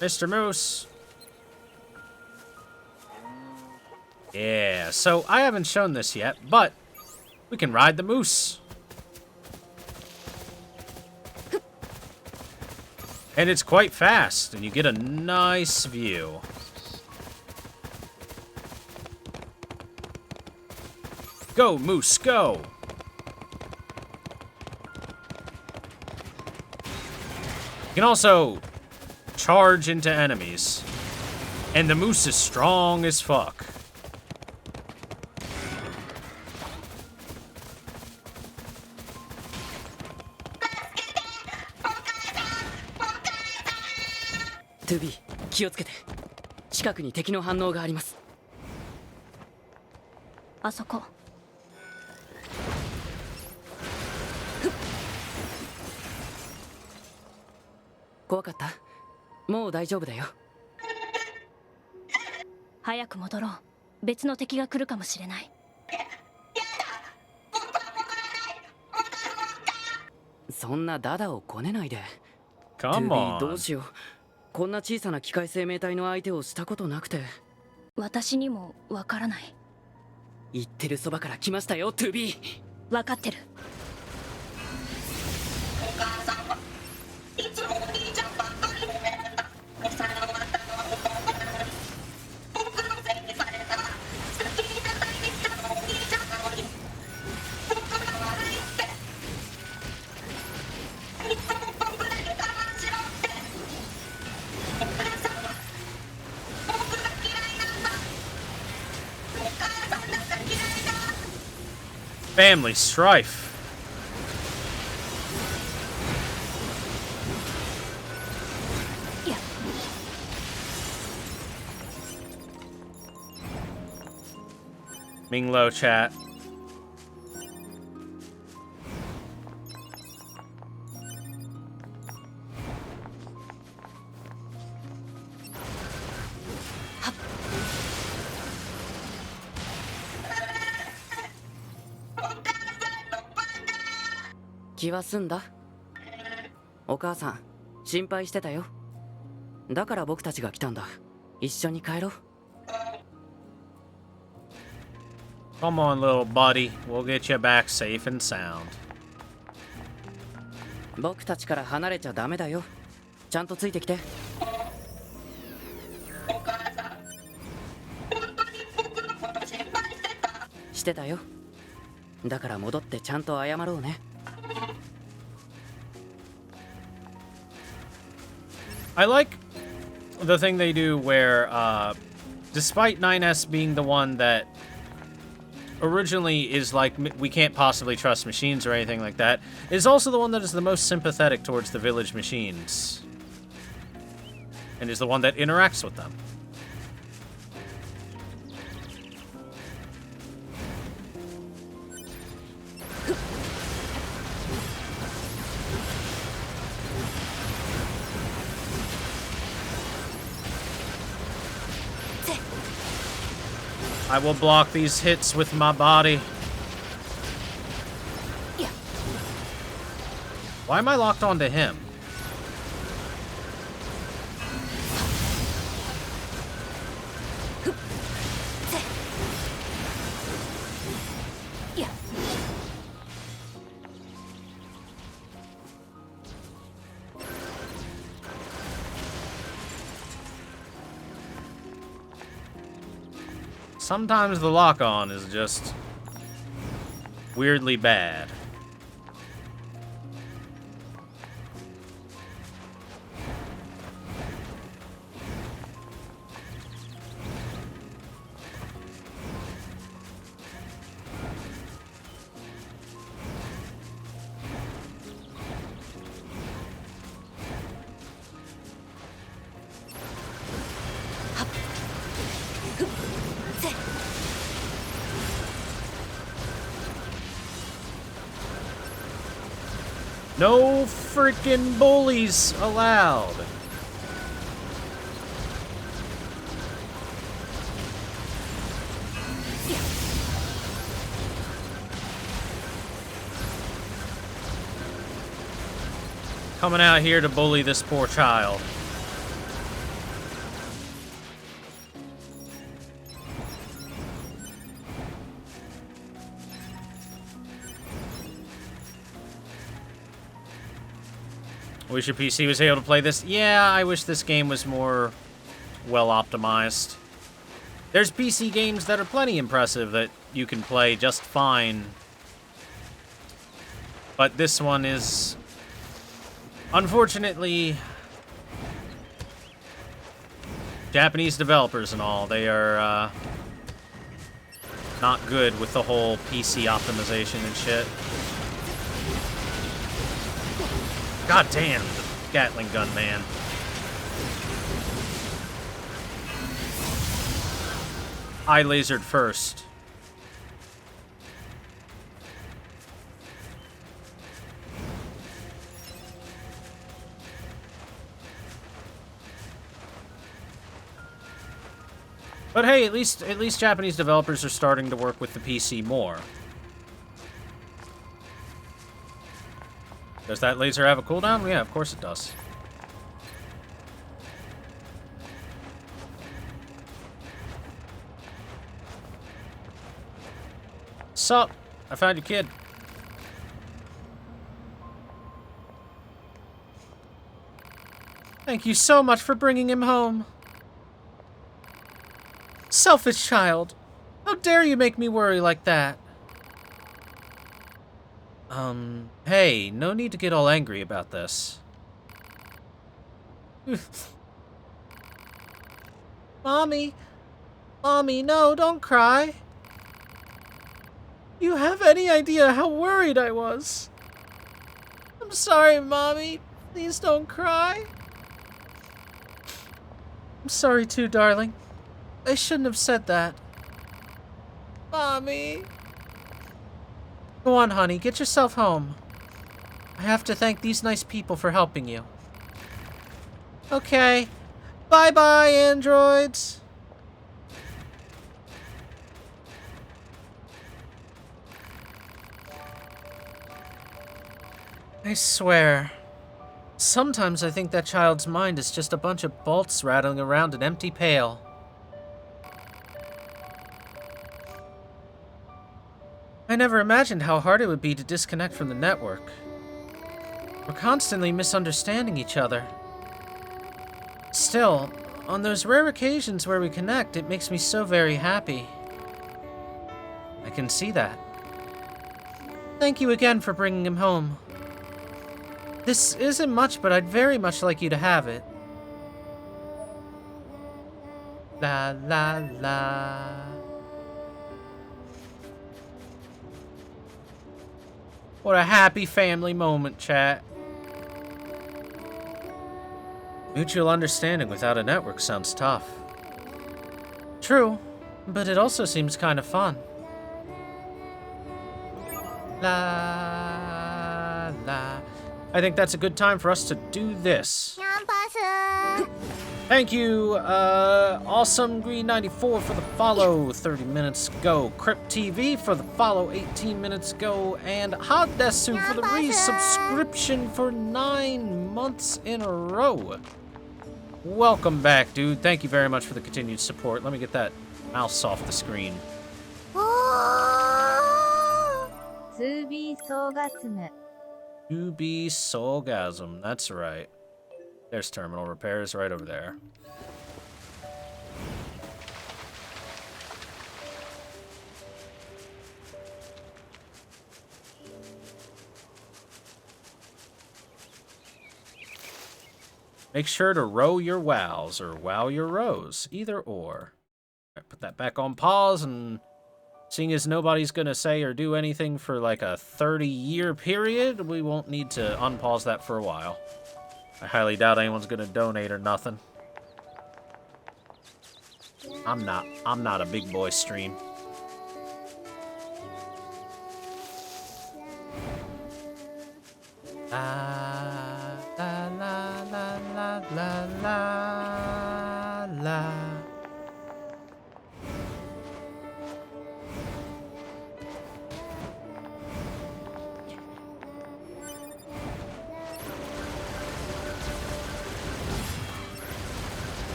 Mr. Moose. Yeah, so I haven't shown this yet, but we can ride the moose. And it's quite fast, and you get a nice view. Go, moose, go! You can also charge into enemies. And the moose is strong as fuck.2B、気をつけて。近くに敵の反応があります。あそこ。怖かった？もう大丈夫だよ。早く戻ろう。別の敵が来るかもしれない。そんなダダをこねないで。Come on. どうしよう。こんな小さな機械生命体の相手をしたことなくて。私にもわからない。言ってるそばから来ましたよ、2B。わかってる。Family strife. Yeah. Minglo chat.気は済んだ。お母さん心配してたよ。だから僕たちが来たんだ。一緒に帰ろう。 Come on, little buddy. We'll get you back safe and sound. 僕たちから離れちゃダメだよ。ちゃんとついてきて。してたよ。だから戻ってちゃんと謝ろうね。I like the thing they do where, despite 9S being the one that originally is like, we can't possibly trust machines or anything like that, is also the one that is the most sympathetic towards the village machines. And is the one that interacts with them. I will block these hits with my body. Yeah. Why am I locked onto him? Yeah. Sometimes the lock-on is just weirdly bad. No freaking bullies allowed. Coming out here to bully this poor child. Wish your PC was able to play this. Yeah, I wish this game was more well optimized. There's PC games that are plenty impressive that you can play just fine. But this one is, unfortunately, Japanese developers and all, they are not good with the whole PC optimization and shit. God damn, the Gatling gun, man. I lasered first. But hey, at least Japanese developers are starting to work with the PC more. Does that laser have a cooldown? Yeah, of course it does. Sup? I found your kid. Thank you so much for bringing him home. Selfish child. How dare you make me worry like that? Hey, no need to get all angry about this. Mommy, no, don't cry. You have any idea how worried I was? I'm sorry, Mommy. Please don't cry. I'm sorry too, darling. I shouldn't have said that. Mommy. Go on, honey. Get yourself home. I have to thank these nice people for helping you. Okay. Bye-bye, androids. I swear. Sometimes I think that child's mind is just a bunch of bolts rattling around an empty pail. I never imagined how hard it would be to disconnect from the network. We're constantly misunderstanding each other. Still, on those rare occasions where we connect, it makes me so very happy. I can see that. Thank you again for bringing him home. This isn't much, but I'd very much like you to have it. La la la. What a happy family moment, chat. Mutual understanding without a network sounds tough. True, but it also seems kind of fun. La la. I think that's a good time for us to do this. Thank you, Awesome Green 94 for the follow 30 minutes ago, Crypt TV for the follow 18 minutes ago, and Hadesu for the resubscription for 9 months in a row. Welcome back, dude. Thank you very much for the continued support. Let me get that mouse off the screen. 2B ソーガスム 2B Soulgasm, that's right. There's terminal repairs right over there. Make sure to row your wows, or wow your rows, either or. Right, put that back on pause, and seeing as nobody's gonna say or do anything for like a 30-year period, we won't need to unpause that for a while. I highly doubt anyone's gonna donate or nothing. I'm not a big boy stream. La la la la la la la la.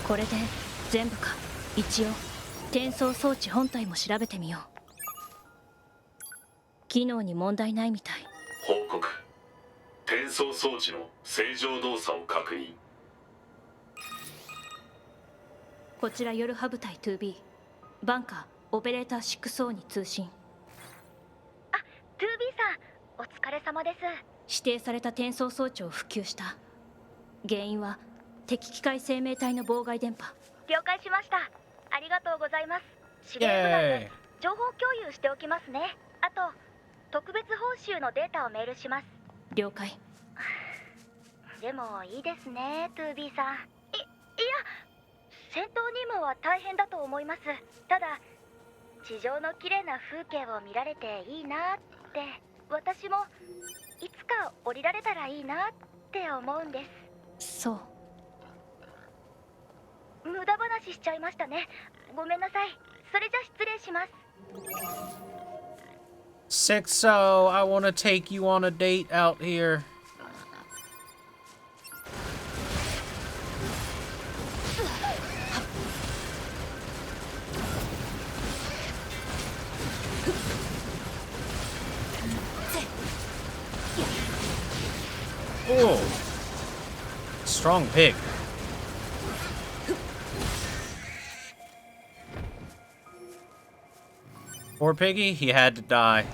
これで全部か。一応転送装置本体も調べてみよう。機能に問題ないみたい。報告。転送装置の正常動作を確認。こちら夜ハ部隊 2B バンカーオペレーター 6O に通信。あ、2B さん、お疲れ様です。指定された転送装置を復旧した。原因は敵機械生命体の妨害電波。了解しました。ありがとうございます。司令部内で情報共有しておきますね。あと特別報酬のデータをメールします。了解。でもいいですね 2B さん。いや戦闘任務は大変だと思います。ただ地上の綺麗な風景を見られていいなって私もいつか降りられたらいいなって思うんです。そう。無駄話しちゃいましたね。ごめんなさい。それじゃ失礼します。 6O, I want to take you on a date out here. Oh. Strong pig. Poor piggy, he had to die.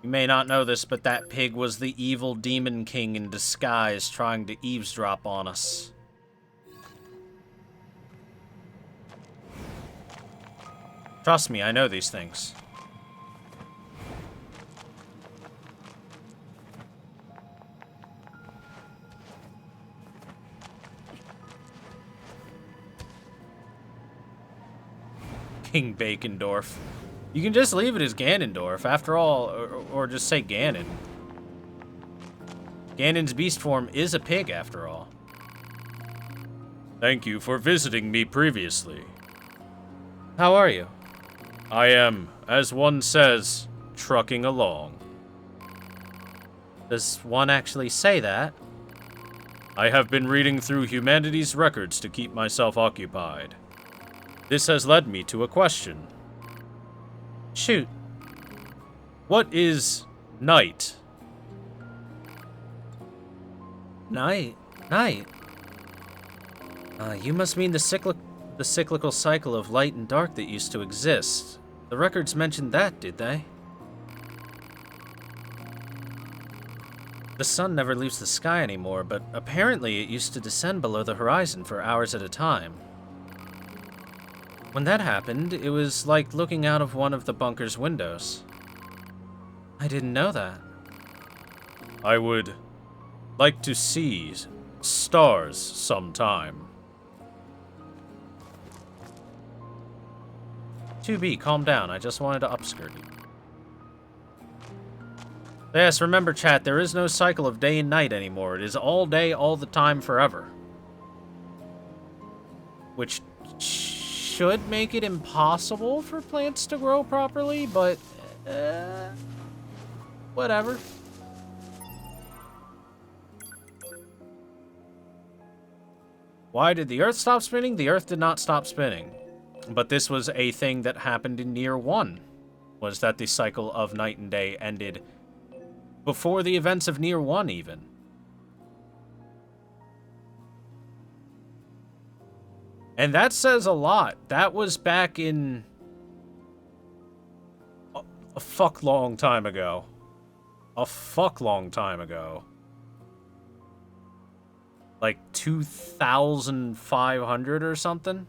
You may not know this, but that pig was the evil demon king in disguise trying to eavesdrop on us. Trust me, I know these things. King Bacondorf. You can just leave it as Ganondorf, after all, or just say Ganon. Ganon's beast form is a pig, after all. Thank you for visiting me previously. How are you? I am, as one says, trucking along. Does one actually say that? I have been reading through humanity's records to keep myself occupied. This has led me to a question. Shoot. What is night? Night? Night? You must mean the cyclical cycle of light and dark that used to exist. The records mentioned that, did they? The sun never leaves the sky anymore, but apparently it used to descend below the horizon for hours at a time. When that happened, it was like looking out of one of the bunker's windows. I didn't know that. I would like to see stars sometime. 2B, calm down. I just wanted to upskirt you. Yes, remember, chat, there is no cycle of day and night anymore. It is all day, all the time, forever. Which should make it impossible for plants to grow properly, but whatever. Why did the Earth stop spinning? The Earth did not stop spinning. But this was a thing that happened in NieR 1, was that the cycle of night and day ended before the events of NieR 1 even. And that says a lot. That was back in a fuck long time ago. A fuck long time ago. Like 2,500 or something?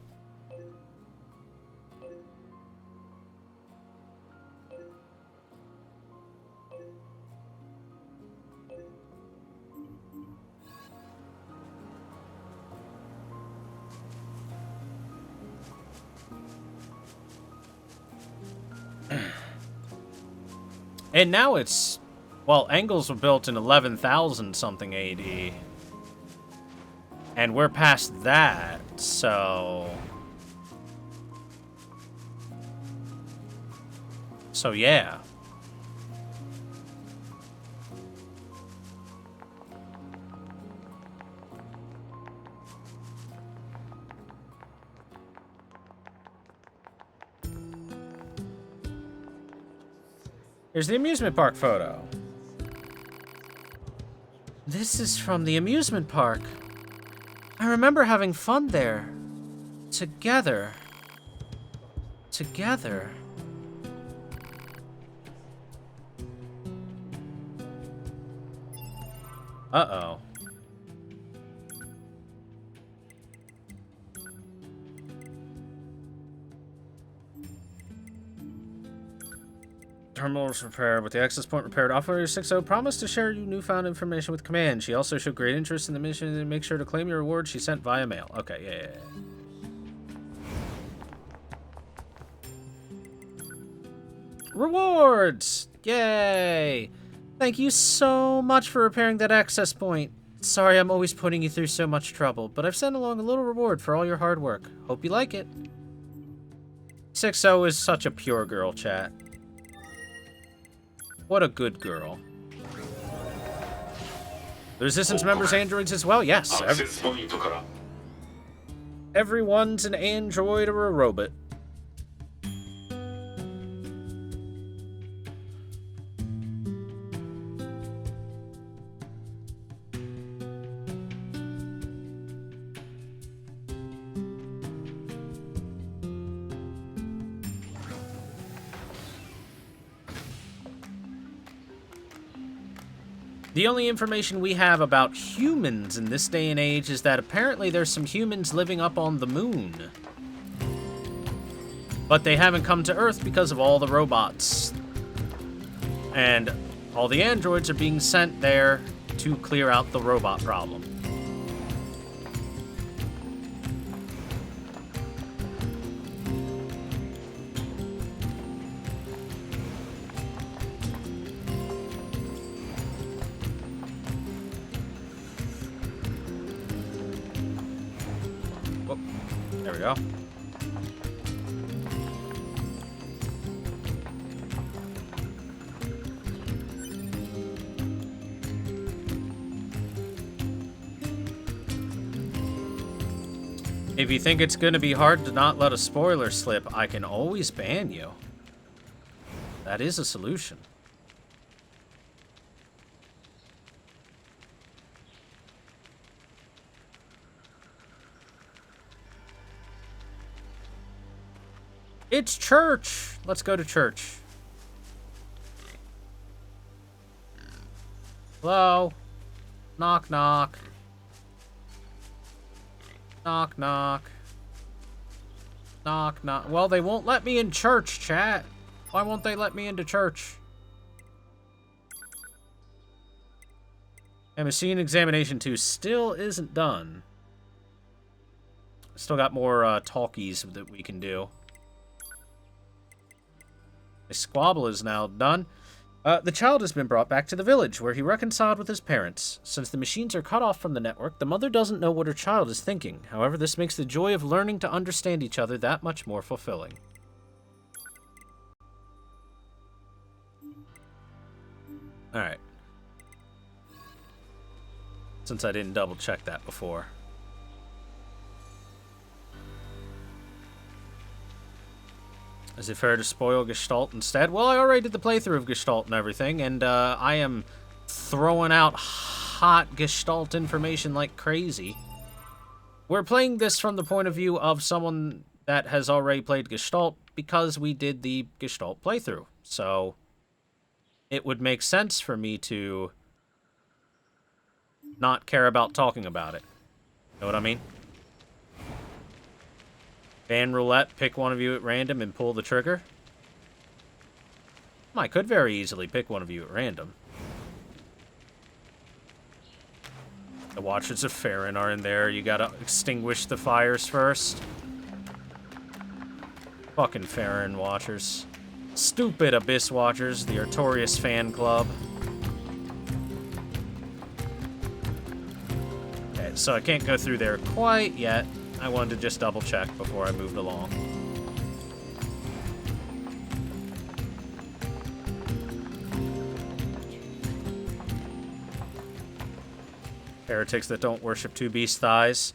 And now it's, well, angles were built in 11,000 something AD. And we're past that, so... So yeah. Here's the amusement park photo. This is from the amusement park. I remember having fun there. Together. Together. Uh-oh. Terminal was repaired. With the access point repaired, Operator 60 promised to share you newfound information with Command. She also showed great interest in the mission and make sure to claim your reward she sent via mail. Okay, yeah. Rewards! Yay! Thank you so much for repairing that access point. Sorry I'm always putting you through so much trouble, but I've sent along a little reward for all your hard work. Hope you like it. 60 is such a pure girl, chat. What a good girl. The Resistance members androids as well? Yes. Everyone's an android or a robot. The only information we have about humans in this day and age is that apparently there's some humans living up on the moon. But they haven't come to Earth because of all the robots. And all the androids are being sent there to clear out the robot problem. Whoop. There we go. If you think it's gonna be hard to not let a spoiler slip, I can always ban you. That is a solution. It's church! Let's go to church. Hello? Knock, knock. Knock, knock. Knock, knock. Well, they won't let me in church, chat. Why won't they let me into church? And machine examination 2 still isn't done. Still got more talkies that we can do. The squabble is now done. The child has been brought back to the village, where he reconciled with his parents. Since the machines are cut off from the network, the mother doesn't know what her child is thinking. However, this makes the joy of learning to understand each other that much more fulfilling. Alright. Since I didn't double check that before. Is it fair to spoil Gestalt instead? Well, I already did the playthrough of Gestalt and everything, and I am throwing out hot Gestalt information like crazy. We're playing this from the point of view of someone that has already played Gestalt because we did the Gestalt playthrough. So it would make sense for me to not care about talking about it. Know what I mean? Ban roulette, pick one of you at random and pull the trigger. I could very easily pick one of you at random. The Watchers of Farron are in there. You gotta extinguish the fires first. Fucking Farron Watchers. Stupid Abyss Watchers, the Artorias fan club. Okay, so I can't go through there quite yet. I wanted to just double check before I moved along. Heretics that don't worship Two Beast thighs.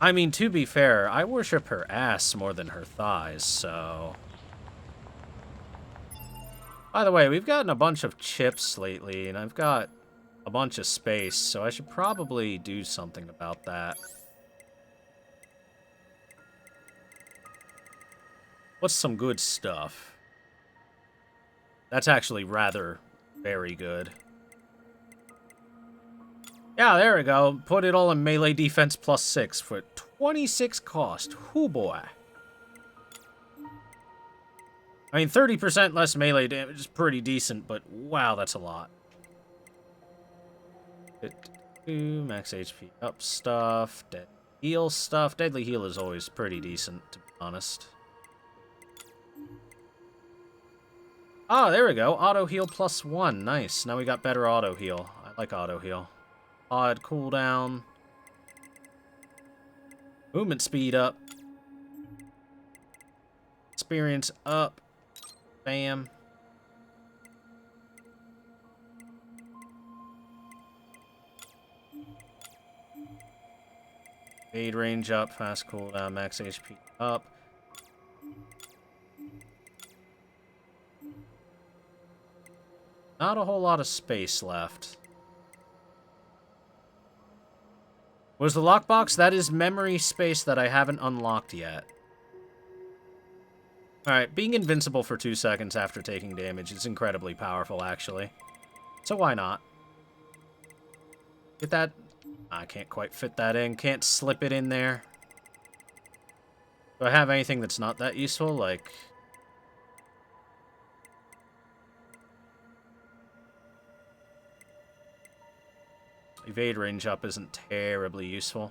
I mean, to be fair, I worship her ass more than her thighs, so... By the way, we've gotten a bunch of chips lately, and I've got a bunch of space, so I should probably do something about that. What's some good stuff? That's actually rather very good. Yeah, there we go. Put it all in melee defense +6 for 26 cost. Hoo boy. I mean, 30% less melee damage is pretty decent, but wow, that's a lot. Max HP up stuff. Dead heal stuff. Deadly heal is always pretty decent, to be honest. Ah, there we go. Auto heal +1. Nice. Now we got better auto heal. I like auto heal. Odd cooldown. Movement speed up. Experience up. Bam. Fade range up. Fast cooldown. Max HP up. Not a whole lot of space left. Was the lockbox? That is memory space that I haven't unlocked yet. Alright, being invincible for 2 seconds after taking damage is incredibly powerful, actually. So why not? Get that? I can't quite fit that in. Can't slip it in there. Do I have anything that's not that useful? Like... evade range up isn't terribly useful.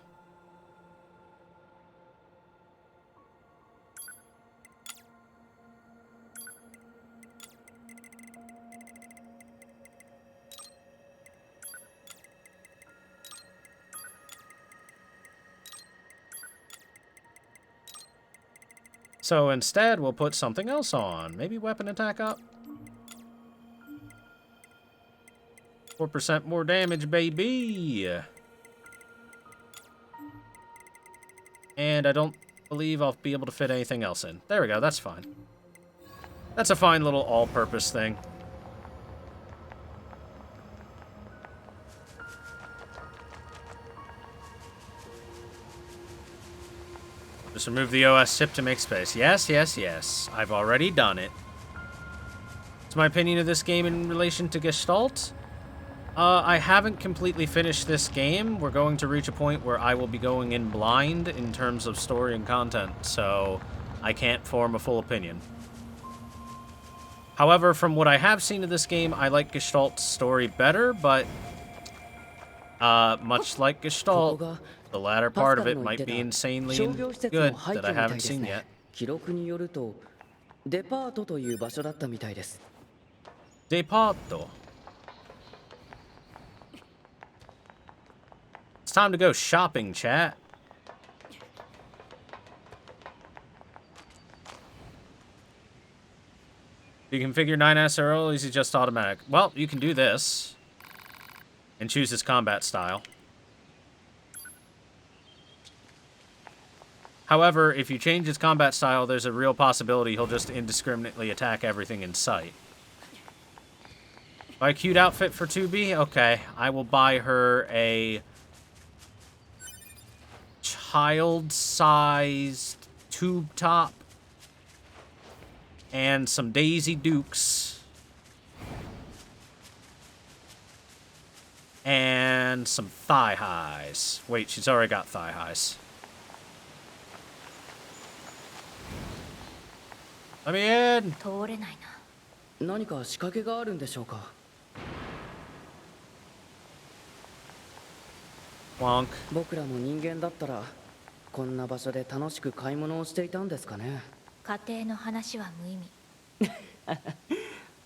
So instead, we'll put something else on. Maybe weapon attack up? 4% more damage, baby! And I don't believe I'll be able to fit anything else in. There we go, that's fine. That's a fine little all-purpose thing. Just remove the OS chip to make space. Yes, yes, yes. I've already done it. What's my opinion of this game in relation to Gestalt? I haven't completely finished this game. We're going to reach a point where I will be going in blind in terms of story and content, so I can't form a full opinion. However, from what I have seen of this game, I like Gestalt's story better, but much like Gestalt, the latter part of it might be insanely good that I haven't seen yet. 記録によるとデパートという場所だったみたいです。 Departo. It's time to go shopping, chat. You configure 9S or is it just automatic? Well, you can do this and choose his combat style. However, if you change his combat style, there's a real possibility he'll just indiscriminately attack everything in sight. Buy a cute outfit for 2B? Okay, I will buy her a child-sized tube top and some Daisy Dukes and some thigh highs. Wait, she's already got thigh highs. Let me in. 通れないな。何か仕掛けがあるんでしょうか。 Wonk. 僕らも人間だったらこんな場所で楽しく買い物をしていたんですかね。家庭の話は無意味。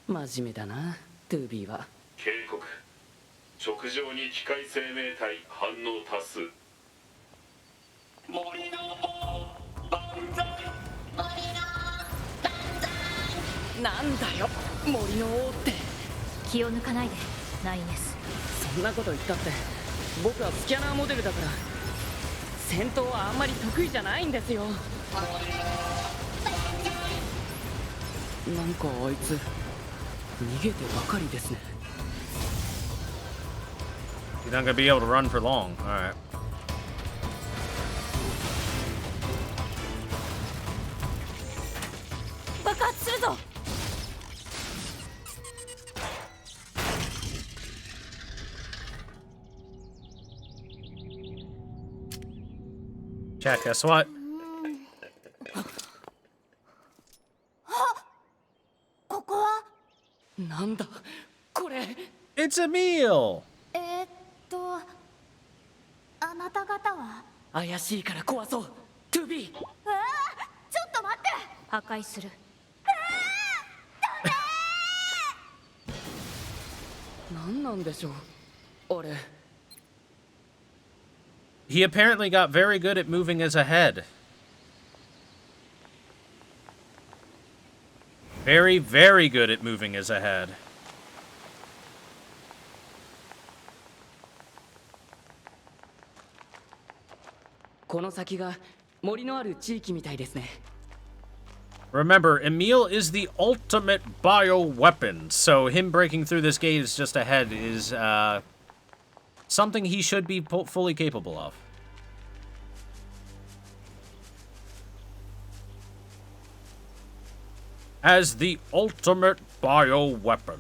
真面目だな、2B は。警告。直上に機械生命体反応多数。森の王万歳。なんだよ、森の王って。気を抜かないで、ナイネス。そんなこと言ったって、僕はスキャナーモデルだから、戦闘はあんまり得意じゃないんですよ。なんかあいつ、逃げてばかりですね。You're not gonna be able to run for long. Alright. Chat, guess what? It's a meal! あなた方は怪しいから壊そう、2B。ちょっと待って。破壊する。何なんでしょう、あれ。 He apparently got very good at moving as a head. Very, very good at moving as a head. この先が森のある地域みたいですね。 Remember, Emil is the ultimate bioweapon, so him breaking through this gate is just ahead is, something he should be fully capable of. As the ultimate bioweapon.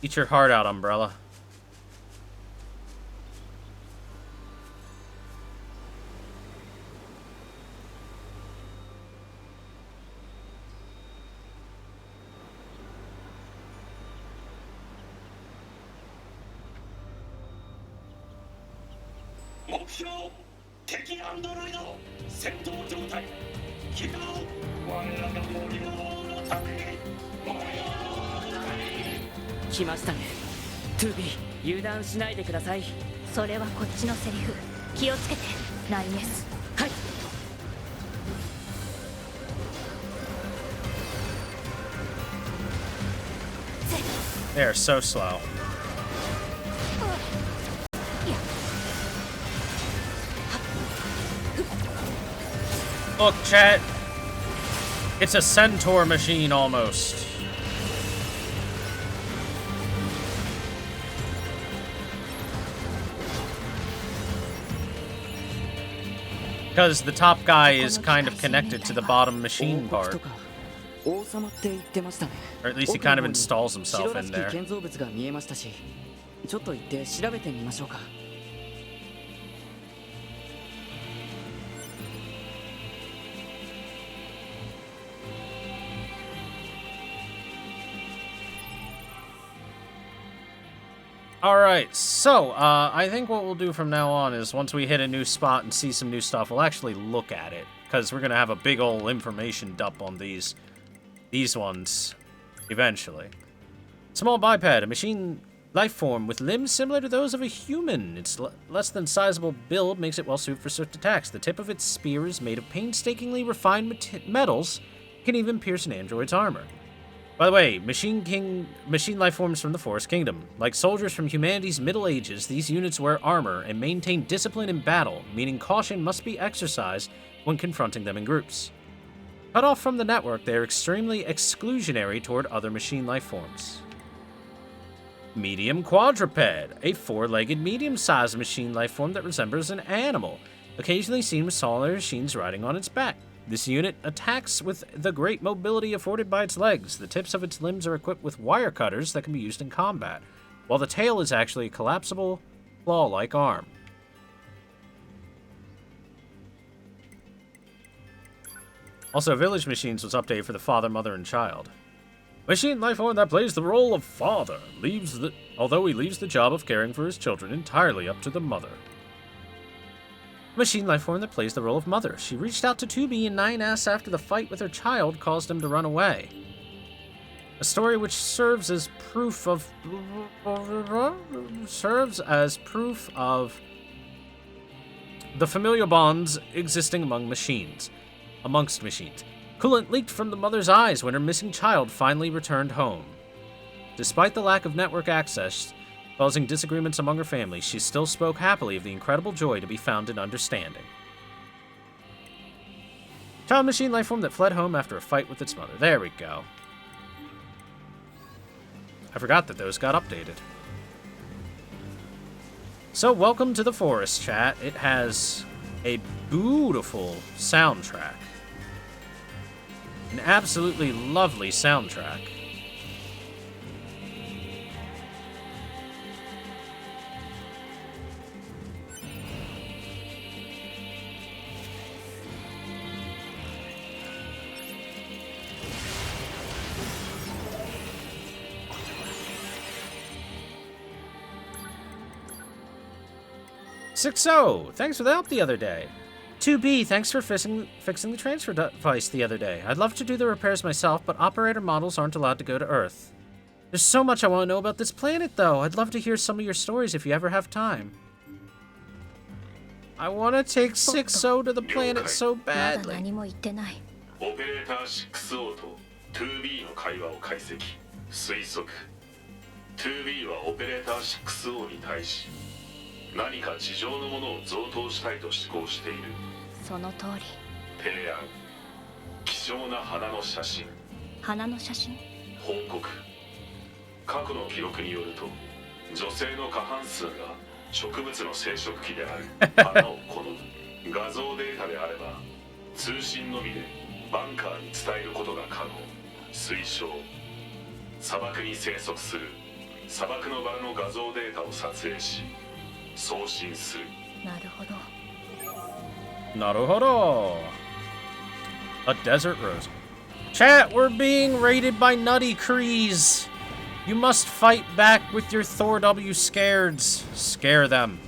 Eat your heart out, Umbrella. "来ましたね。2B、油断しないでください。それはこっちのセリフ。気をつけて、ナイエス。はい。They are so slow. Look, chat. It's a centaur machine almost. Because the top guy is kind of connected to the bottom machine part. 王様って言ってましたね。 Or at least he kind of installs himself in 白らしき there. 建造物が見えましたし、ちょっと行って調べてみましょうか。Alright, so, I think what we'll do from now on is once we hit a new spot and see some new stuff, we'll actually look at it. Because we're going to have a big old information dump on these ones eventually. Small biped, a machine life form with limbs similar to those of a human. Its less than sizable build makes it well suited for swift attacks. The tip of its spear is made of painstakingly refined metals, can even pierce an android's armor. By the way, machine life forms from the Forest Kingdom. Like soldiers from humanity's Middle Ages, these units wear armor and maintain discipline in battle, meaning caution must be exercised when confronting them in groups. Cut off from the network, they are extremely exclusionary toward other machine life forms. Medium quadruped, a four-legged medium-sized machine life form that resembles an animal, occasionally seen with smaller machines riding on its back. This unit attacks with the great mobility afforded by its legs. The tips of its limbs are equipped with wire cutters that can be used in combat, while the tail is actually a collapsible, claw-like arm. Also, Village Machines was updated for the father, mother, and child. Machine life form that plays the role of father, although he leaves the job of caring for his children entirely up to the mother. Machine life form that plays the role of mother. She reached out to 2B and 9S after the fight with her child caused him to run away. A story which serves as proof of the familial bonds existing amongst machines. Coolant leaked from the mother's eyes when her missing child finally returned home. Despite the lack of network access causing disagreements among her family, she still spoke happily of the incredible joy to be found in understanding. Child machine life form that fled home after a fight with its mother. There we go. I forgot that those got updated. So, welcome to the forest, chat. It has a beautiful soundtrack. An absolutely lovely soundtrack. Sixo, thanks for the help the other day. 2B, thanks for fixing the transfer device the other day. I'd love to do the repairs myself, but operator models aren't allowed to go to Earth. There's so much I want to know about this planet, though. I'd love to hear some of your stories if you ever have time. I want to take Sixo to the planet so badly. 何も言ってない。オペレーター 6O と 2B の会話を解析推測 2B はオペレーター 6O に対し何か地上のものを贈答したいと思考している。その通り。提案希少な花の写真。花の写真。報告過去の記録によると女性の過半数が植物の生殖器である花を好む。画像データであれば通信のみでバンカーに伝えることが可能。推奨砂漠に生息する砂漠のバラの画像データを撮影し送信する。なるほど。 Naruhodo. A desert rose. Chat, we're being raided by nutty Krees. You must fight back with your Thor W scareds. Scare them.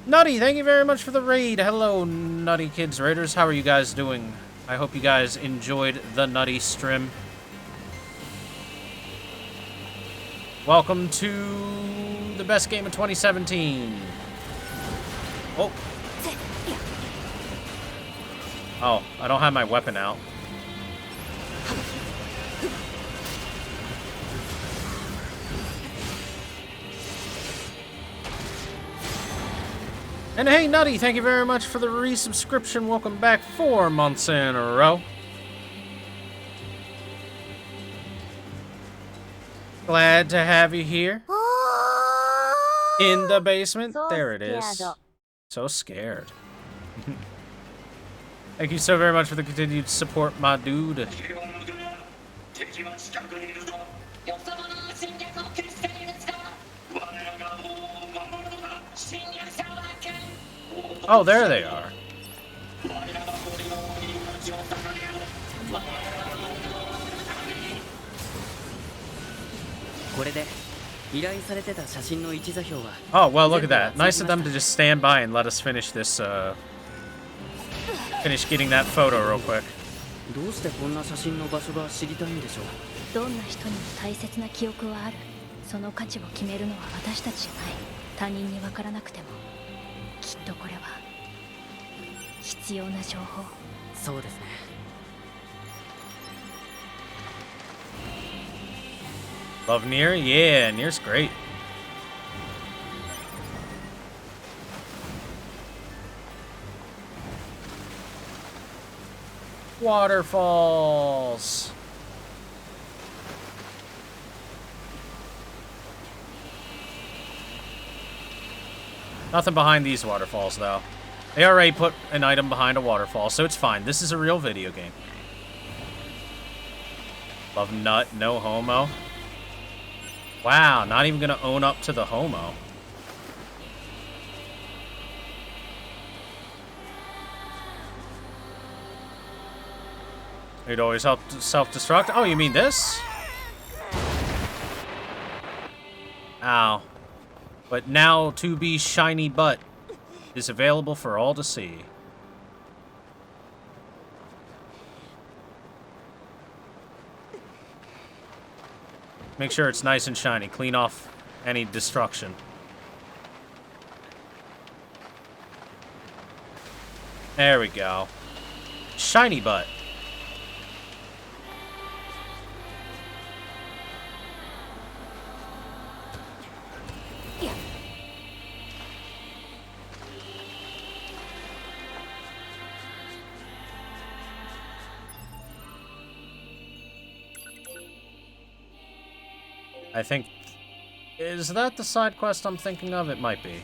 Nutty, thank you very much for the raid. Hello, Nutty Kids Raiders. How are you guys doing? I hope you guys enjoyed the Nutty stream. Welcome to the best game of 2017. Oh. Oh, I don't have my weapon out. And hey, Nutty, thank you very much for the resubscription. Welcome back 4 months in a row. Glad to have you here. In the basement. So there it is. scared. So scared. Thank you so very much for the continued support, my dude. Oh, there they are. Oh, well, look at that. Nice of them to just stand by and let us finish this, finish getting that photo real quick. どうしてこんな写真の場所が知りたいんでしょう。どんな人にも大切な記憶はある。その価値を決めるのは私たちじゃない。他人に分からなくてもきっとこれは必要な情報。そうですね。Love NieR? Yeah, NieR's great. Waterfalls. Nothing behind these waterfalls, though. They already put an item behind a waterfall, so it's fine. This is a real video game. Love nut, no homo. Wow, not even gonna own up to the homo. You'd always help self-destruct? Oh, you mean this? Ow. But now 2B's shiny butt is available for all to see. Make sure it's nice and shiny. Clean off any destruction. There we go. Shiny butt. I think... Is that the side quest I'm thinking of? It might be.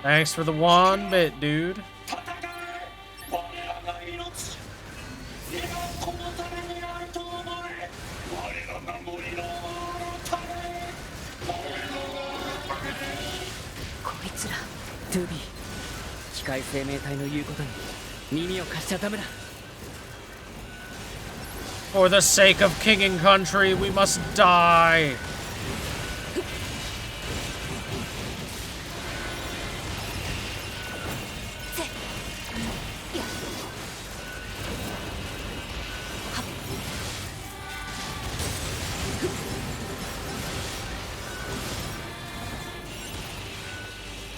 Thanks for the 1 bit, dude. For the sake of king and country, we must die.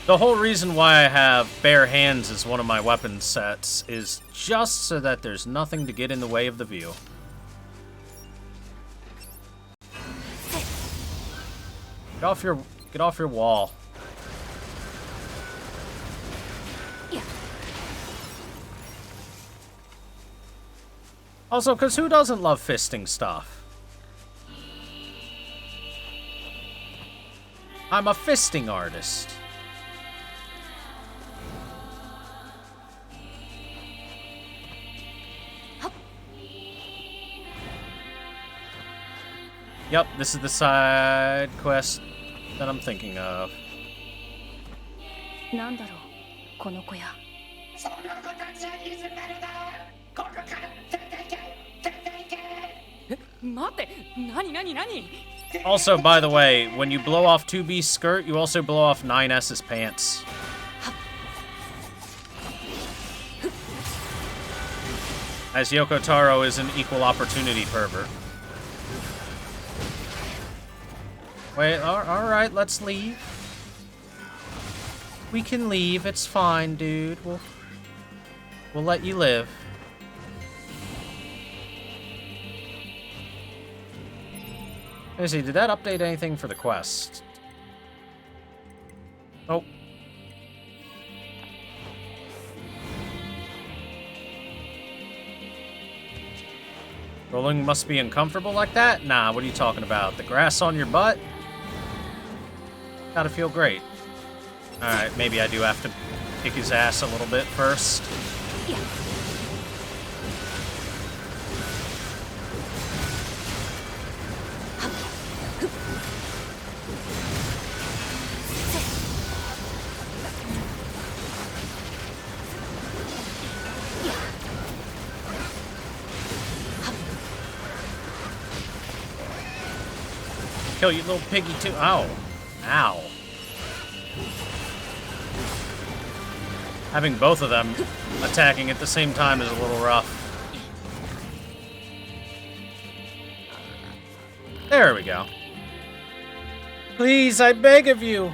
The whole reason why I have bare hands as one of my weapon sets is just so that there's nothing to get in the way of the view. Get off your wall. Also, because who doesn't love fisting stuff? I'm a fisting artist. Yep, this is the side quest that I'm thinking of. なんだろうこの小屋。待って、何 Also, by the way, when you blow off 2B's skirt, you also blow off 9S's pants. As Yoko Taro is an equal opportunity pervert. Wait, alright, let's leave. We can leave, it's fine, dude. We'll let you live. Let me see, did that update anything for the quest? Nope. Rolling must be uncomfortable like that? Nah, what are you talking about? The grass on your butt? Gotta feel great. Alright, maybe I do have to kick his ass a little bit first. Kill you little piggy too. Ow. Ow. Having both of them attacking at the same time is a little rough. There we go. Please, I beg of you.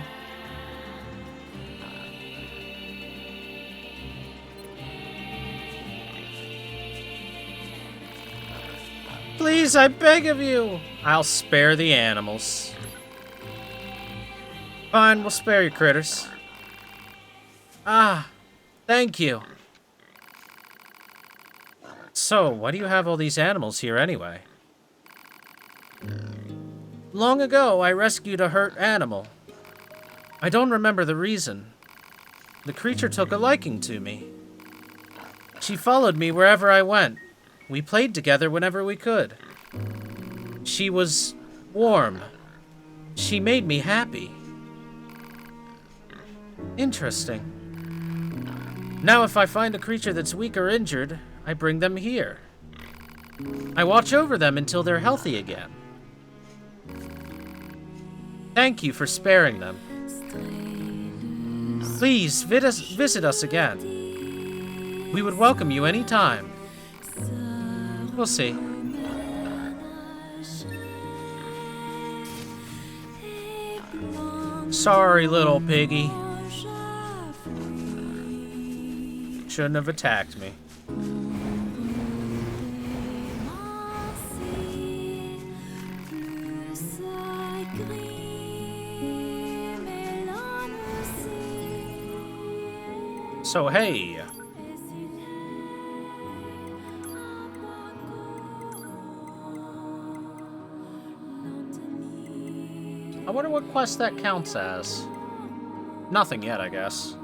Please, I beg of you. I'll spare the animals. Fine, we'll spare your critters. Ah, thank you. So, why do you have all these animals here anyway? Long ago, I rescued a hurt animal. I don't remember the reason. The creature took a liking to me. She followed me wherever I went. We played together whenever we could. She was warm. She made me happy. Interesting. Now if I find a creature that's weak or injured, I bring them here. I watch over them until they're healthy again. Thank you for sparing them. Please visit us again. We would welcome you anytime. We'll see. Sorry, little piggy. Shouldn't have attacked me. So, hey. I wonder what quest that counts as. Nothing yet, I guess.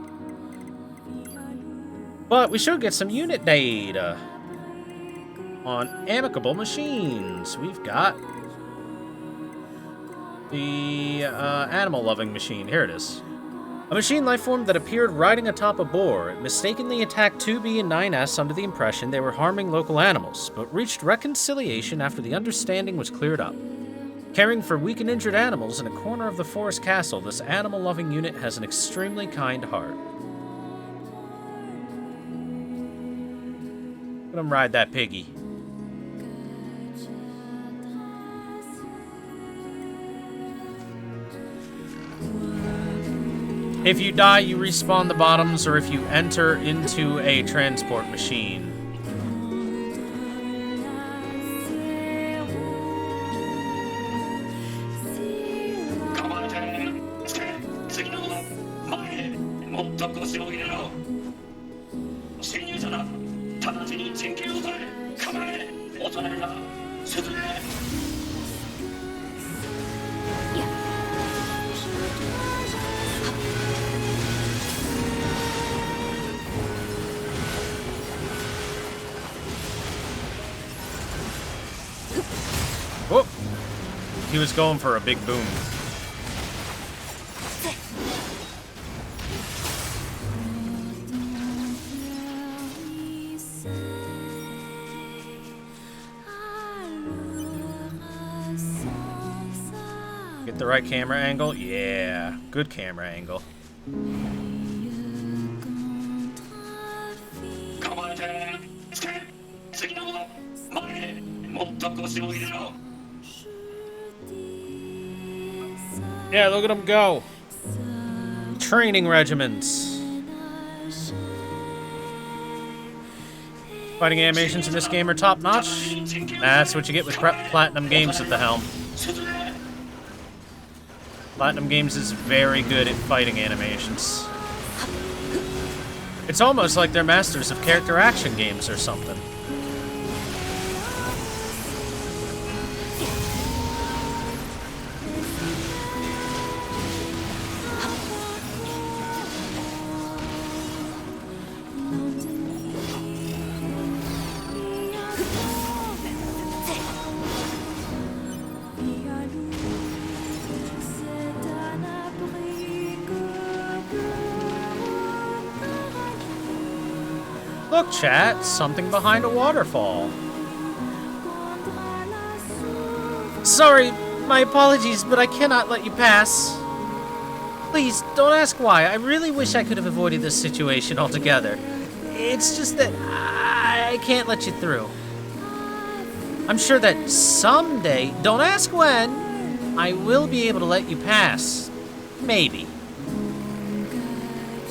But we should get some unit data on amicable machines. We've got the animal-loving machine. Here it is. A machine life form that appeared riding atop a boar. It mistakenly attacked 2B and 9S under the impression they were harming local animals, but reached reconciliation after the understanding was cleared up. Caring for weak and injured animals in a corner of the forest castle, this animal-loving unit has an extremely kind heart. Let him ride that piggy. If you die, you respawn the bottoms, or if you enter into a transport machine. He was going for a big boom. Get the right camera angle? Yeah, good camera angle. Yeah, look at him go. Training regiments. Fighting animations in this game are top notch. That's what you get with Platinum Games at the helm. Platinum Games is very good at fighting animations. It's almost like they're masters of character action games or something. Look, chat, something behind a waterfall. Sorry, my apologies, but I cannot let you pass. Please, don't ask why. I really wish I could have avoided this situation altogether. It's just that I can't let you through. I'm sure that someday, don't ask when, I will be able to let you pass. Maybe.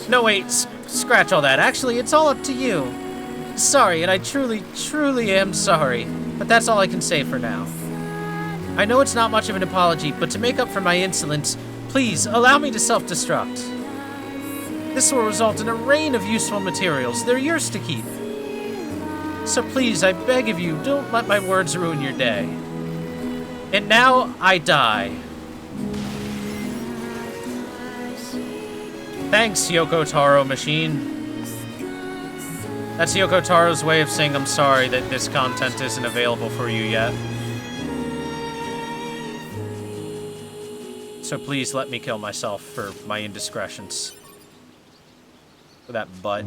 No, wait, scratch all that. Actually, it's all up to you. Sorry, and I truly, truly am sorry. But that's all I can say for now. I know it's not much of an apology, but to make up for my insolence, please allow me to self-destruct. This will result in a rain of useful materials. They're yours to keep. So please, I beg of you, don't let my words ruin your day. And now, I die. Thanks, Yoko Taro Machine. That's Yoko Taro's way of saying I'm sorry that this content isn't available for you yet. So please let me kill myself for my indiscretions. For that butt.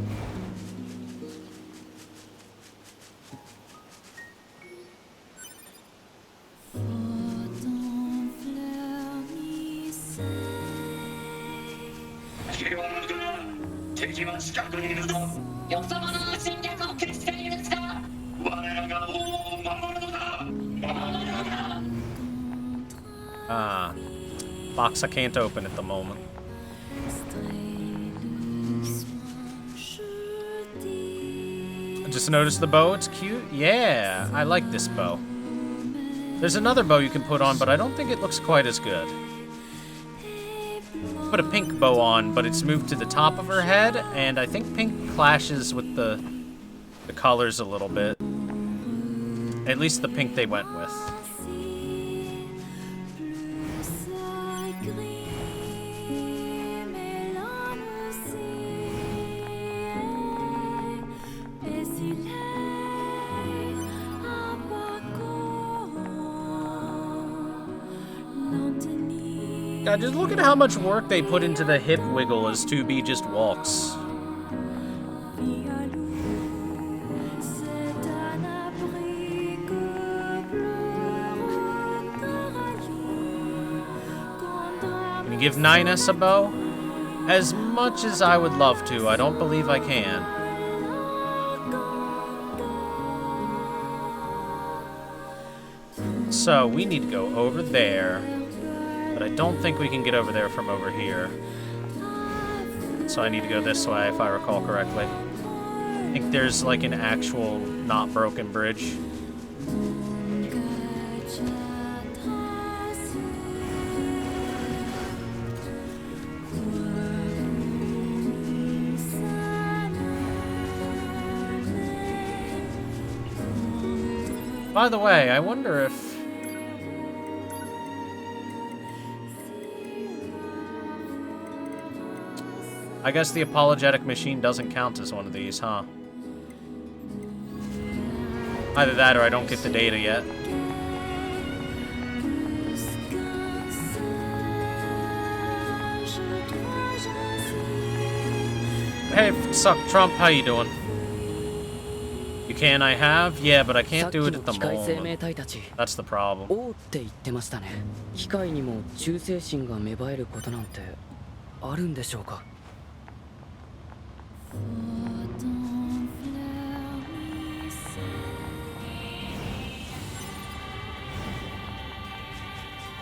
Box I can't open at the moment. Just noticed the bow, it's cute. Yeah, I like this bow. There's another bow you can put on, but I don't think it looks quite as good. Put a pink bow on, but it's moved to the top of her head, and I think pink clashes with the colors a little bit. At least the pink they went with. God, just look at how much work they put into the hip wiggle as 2B just walks. Can you give 9S a bow? As much as I would love to, I don't believe I can. So, we need to go over there. But I don't think we can get over there from over here. So I need to go this way, if I recall correctly. I think there's like an actual not broken bridge. By the way, I wonder if... I guess the apologetic machine doesn't count as one of these, huh? Either that or I don't get the data yet. Hey, suck Trump, how you doing? You can I have? Yeah, but I can't do it at the 機械生 moment. 命体たち That's the problem. 王って言ってましたね。機械にも忠誠心が芽生えることなんてあるんでしょうか。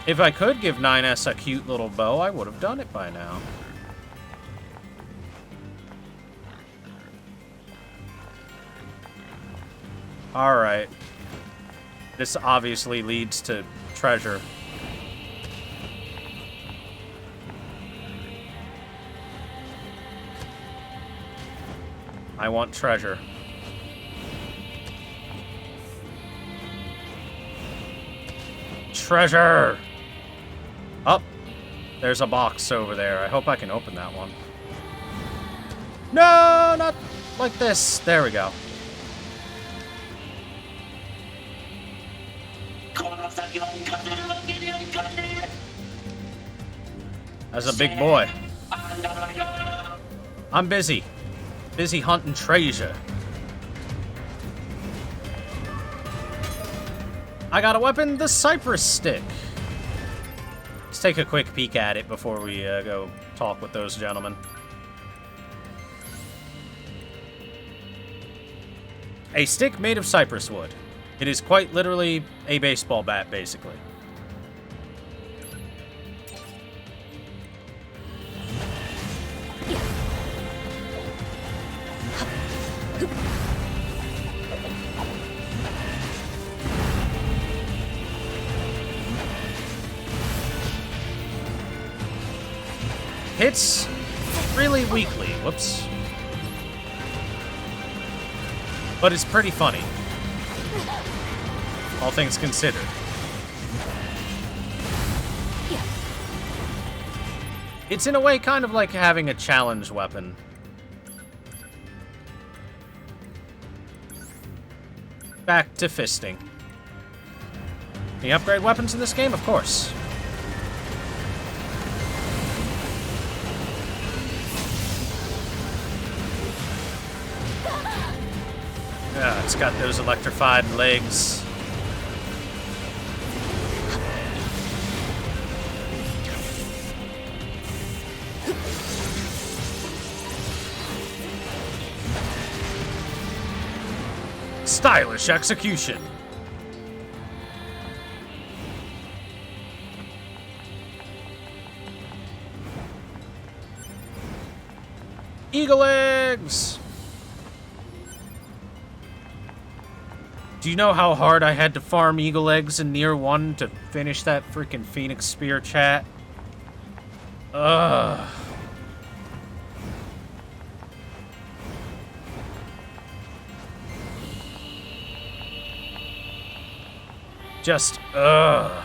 If I could give 9S a cute little bow, I would have done it by now. Alright. This obviously leads to treasure. I want treasure. Treasure! Up. There's a box over there. I hope I can open that one. No, not like this. There we go. As a big boy. I'm busy. Busy hunting treasure. I got a weapon, the Cypress Stick. Let's take a quick peek at it before we go talk with those gentlemen. A stick made of cypress wood. It is quite literally a baseball bat, basically. Hits really weakly. Whoops. But it's pretty funny. All things considered. It's in a way kind of like having a challenge weapon. Back to fisting. Can you upgrade weapons in this game? Of course. Yeah, it's got those electrified legs. Stylish execution. Eagle eggs! Do you know how hard I had to farm eagle eggs in NieR 1 to finish that freaking Phoenix Spear, chat? Ugh. Just, ugh.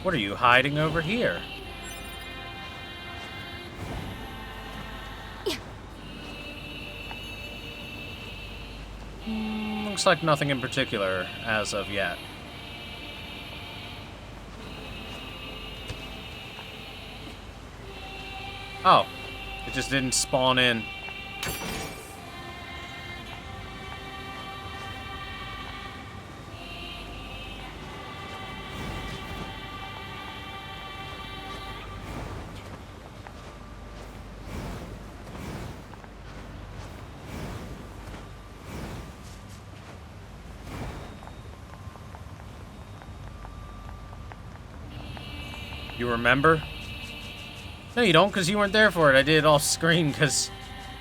What are you hiding over here? Looks like nothing in particular as of yet. Oh, it just didn't spawn in. You remember? No, you don't, because you weren't there for it. I did it off screen, because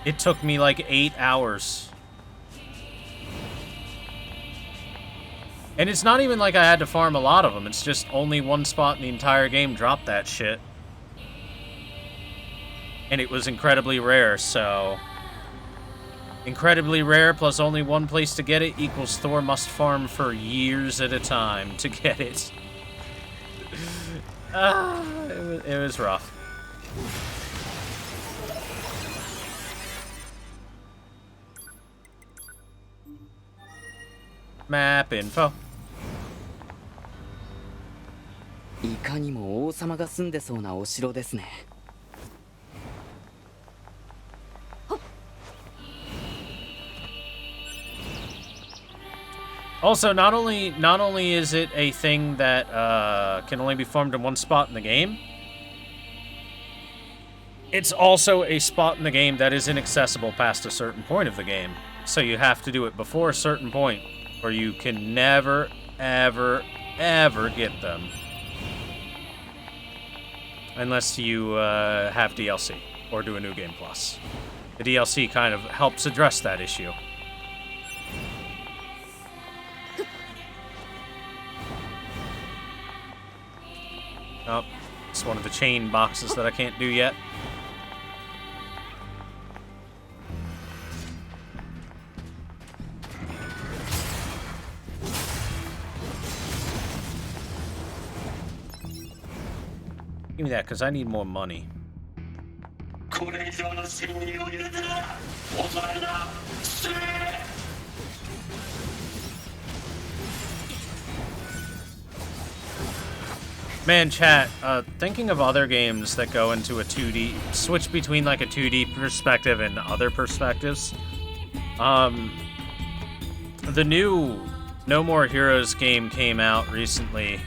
it took me like 8 hours. And it's not even like I had to farm a lot of them. It's just only one spot in the entire game dropped that shit. And it was incredibly rare, so... Incredibly rare plus only one place to get it equals Thor must farm for years at a time to get it. It was rough. Map info. いかかにも王様が住んでそうなお城ですね。 Also, not only is it a thing that can only be farmed in one spot in the game, it's also a spot in the game that is inaccessible past a certain point of the game. So you have to do it before a certain point, or you can never, ever, ever get them. Unless you have DLC, or do a New Game Plus. The DLC kind of helps address that issue. Oh, it's one of the chain boxes that I can't do yet. Give me that, because I need more money. Man, chat, thinking of other games that go into a 2D, switch between like a 2D perspective and other perspectives. The new No More Heroes game came out recently,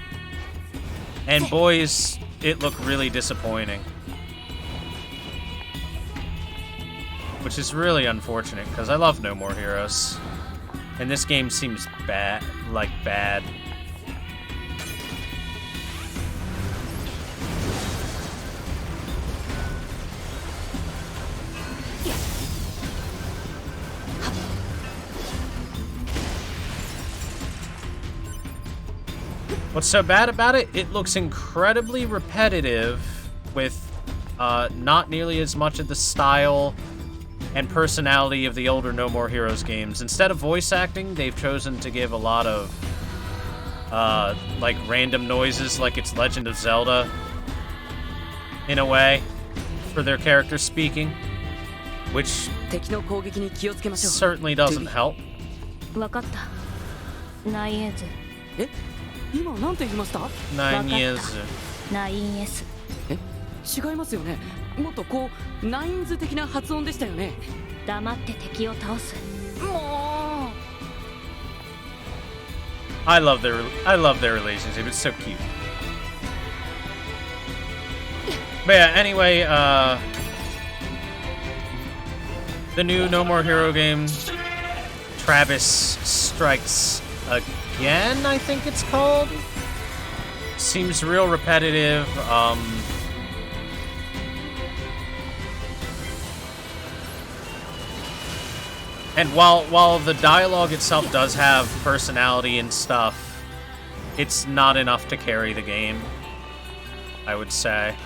and boys, it looked really disappointing. Which is really unfortunate, because I love No More Heroes. And this game seems bad. What's so bad about it? It looks incredibly repetitive with not nearly as much of the style and personality of the older No More Heroes games. Instead of voice acting, they've chosen to give a lot of like random noises, like it's Legend of Zelda in a way, for their characters speaking, which certainly doesn't help. わかった。ナインエーズ。え、今なんて言いました？ナインエーズ。ナインエス。え、違いますよね。もっとこうナインズ的な発音でしたよね。黙って敵を倒す。もう。I love their relationship. It's so cute. But yeah, anyway, the new No More Hero game, Travis Strikes Again, I think it's called. Seems real repetitive. And while the dialogue itself does have personality and stuff, it's not enough to carry the game, I would say.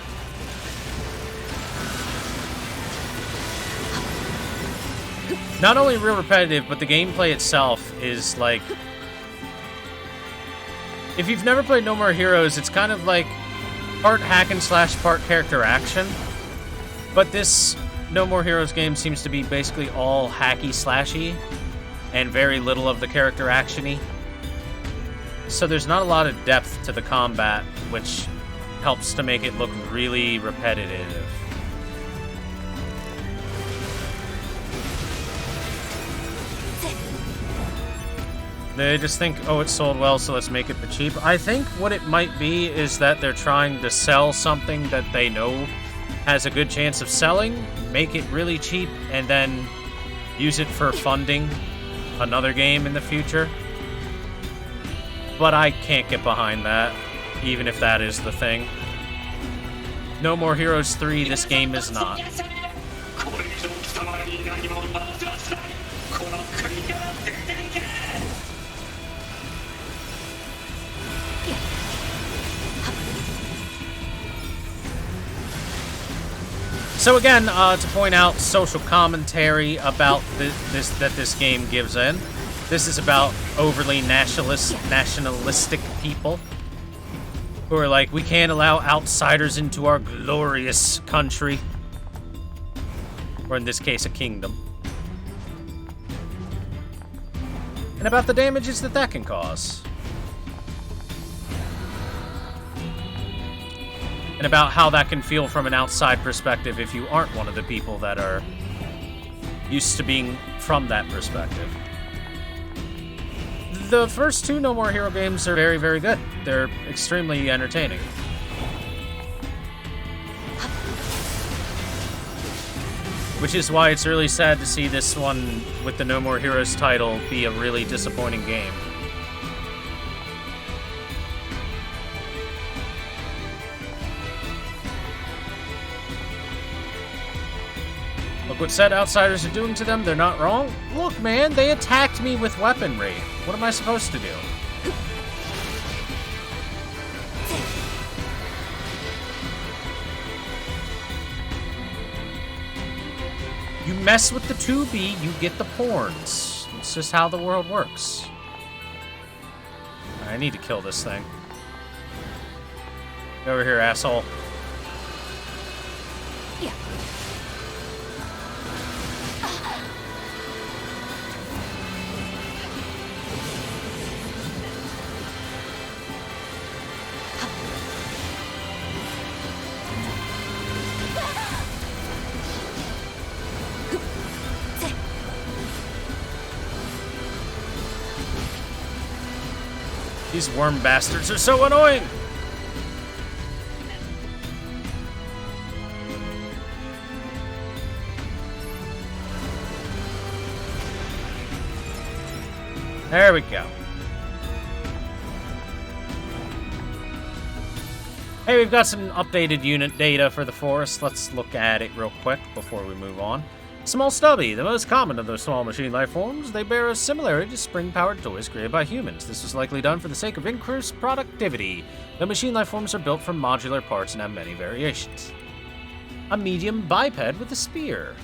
Not only real repetitive, but the gameplay itself is like... If you've never played No More Heroes, it's kind of like part hack and slash, part character action. But this No More Heroes game seems to be basically all hacky slashy and very little of the character action-y. So there's not a lot of depth to the combat, which helps to make it look really repetitive. They just think, oh, it sold well, so let's make it for cheap. I think what it might be is that they're trying to sell something that they know has a good chance of selling, make it really cheap, and then use it for funding another game in the future. But I can't get behind that, even if that is the thing. No More Heroes 3, this game is not. So again, to point out social commentary about this game gives in. This is about overly nationalistic people who are like, we can't allow outsiders into our glorious country. Or in this case, a kingdom. And about the damages that can cause. and about how that can feel from an outside perspective if you aren't one of the people that are used to being from that perspective. The first two No More Hero games are very, very good. They're extremely entertaining. Which is why it's really sad to see this one with the No More Heroes title be a really disappointing game. Look what said outsiders are doing to them. They're not wrong. Look, man, they attacked me with weaponry. What am I supposed to do? You mess with the 2B, you get the porns. It's just how the world works. I need to kill this thing. Get over here, asshole. Yeah. These worm bastards are so annoying! There we go. Hey, we've got some updated unit data for the forest. Let's look at it real quick before we move on. Small stubby, the most common of those small machine life forms, they bear a similarity to spring-powered toys created by humans. This was likely done for the sake of increased productivity. The machine life forms are built from modular parts and have many variations. A medium biped with a spear.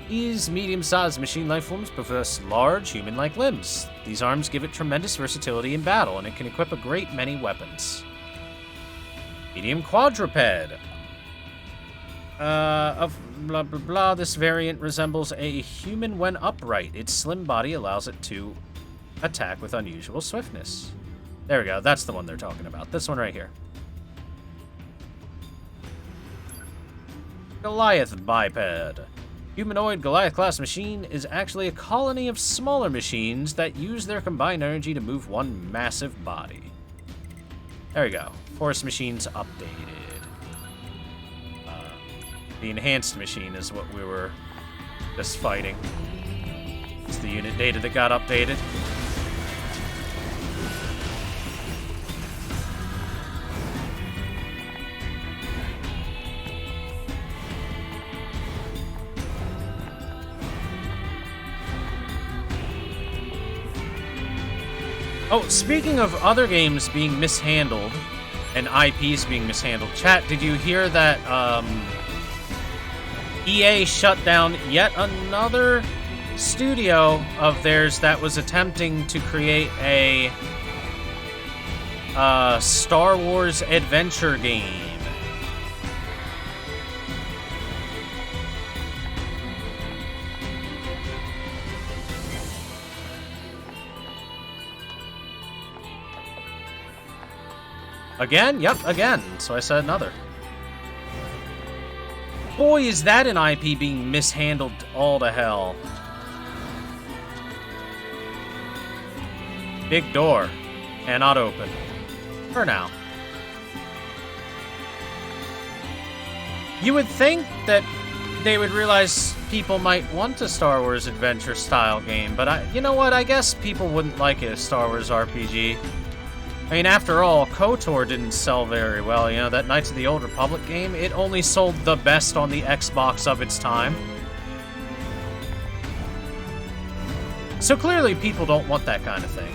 These medium-sized machine life forms possess large human-like limbs. These arms give it tremendous versatility in battle, and it can equip a great many weapons. Medium quadruped. Of blah blah blah, this variant resembles a human when upright. Its slim body allows it to attack with unusual swiftness. There we go, that's the one they're talking about. This one right here. Goliath biped. Humanoid Goliath-class machine is actually a colony of smaller machines that use their combined energy to move one massive body. There we go. Forest machines updated. The enhanced machine is what we were just fighting. It's the unit data that got updated. Oh, speaking of other games being mishandled and IPs being mishandled, chat, did you hear that EA shut down yet another studio of theirs that was attempting to create a Star Wars adventure game? Again? Yep, again. So I said another. Boy, is that an IP being mishandled all to hell. Big door. Cannot open. For now. You would think that they would realize people might want a Star Wars adventure style game, but you know what? I guess people wouldn't like a Star Wars RPG. I mean, after all, KOTOR didn't sell very well. You know, that Knights of the Old Republic game, it only sold the best on the Xbox of its time. So clearly people don't want that kind of thing.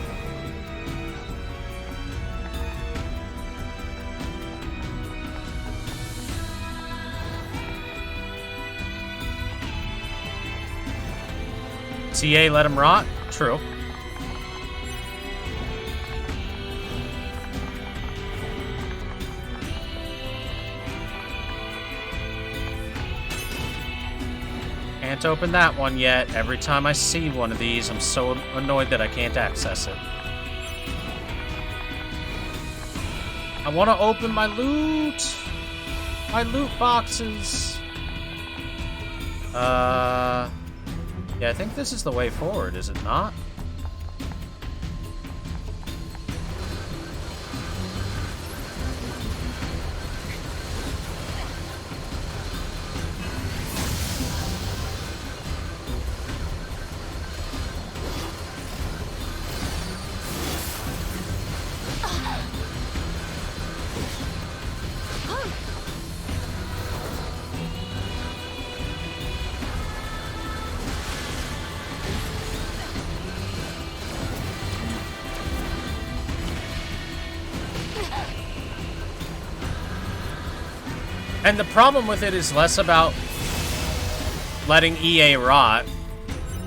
CA let him rot? True. Can't open that one yet. Every time I see one of these, I'm so annoyed that I can't access it. I want to open my loot. My loot boxes. Yeah, I think this is the way forward, is it not? And the problem with it is less about letting EA rot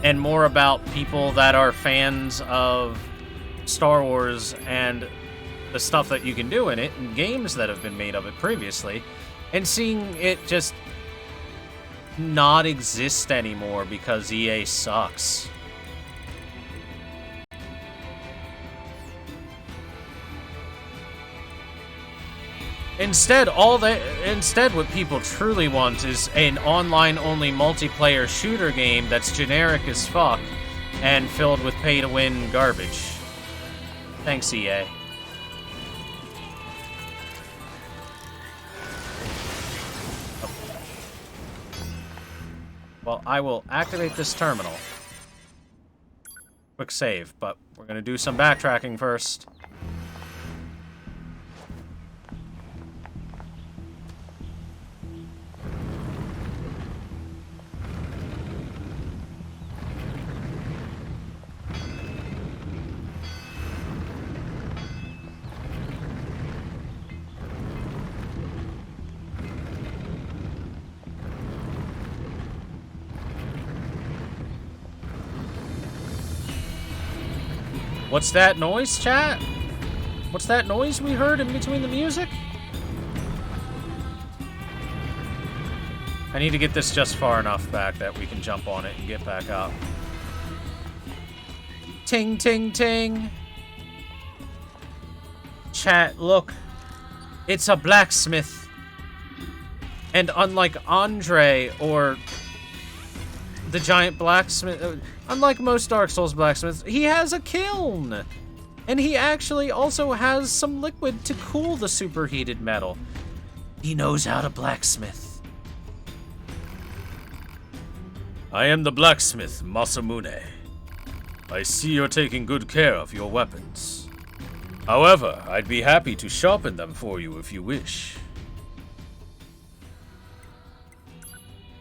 and more about people that are fans of Star Wars and the stuff that you can do in it and games that have been made of it previously, and seeing it just not exist anymore because EA sucks. Instead, what people truly want is an online-only multiplayer shooter game that's generic as fuck and filled with pay-to-win garbage. Thanks, EA. Well, I will activate this terminal. Quick save, but we're gonna do some backtracking first. What's that noise, chat? What's that noise we heard in between the music? I need to get this just far enough back that we can jump on it and get back up. Ting, ting, ting. Chat, look. It's a blacksmith. And unlike Andre or the giant blacksmith, unlike most Dark Souls blacksmiths, he has a kiln. And he actually also has some liquid to cool the superheated metal. He knows how to blacksmith. I am the blacksmith, Masamune. I see you're taking good care of your weapons. However, I'd be happy to sharpen them for you if you wish.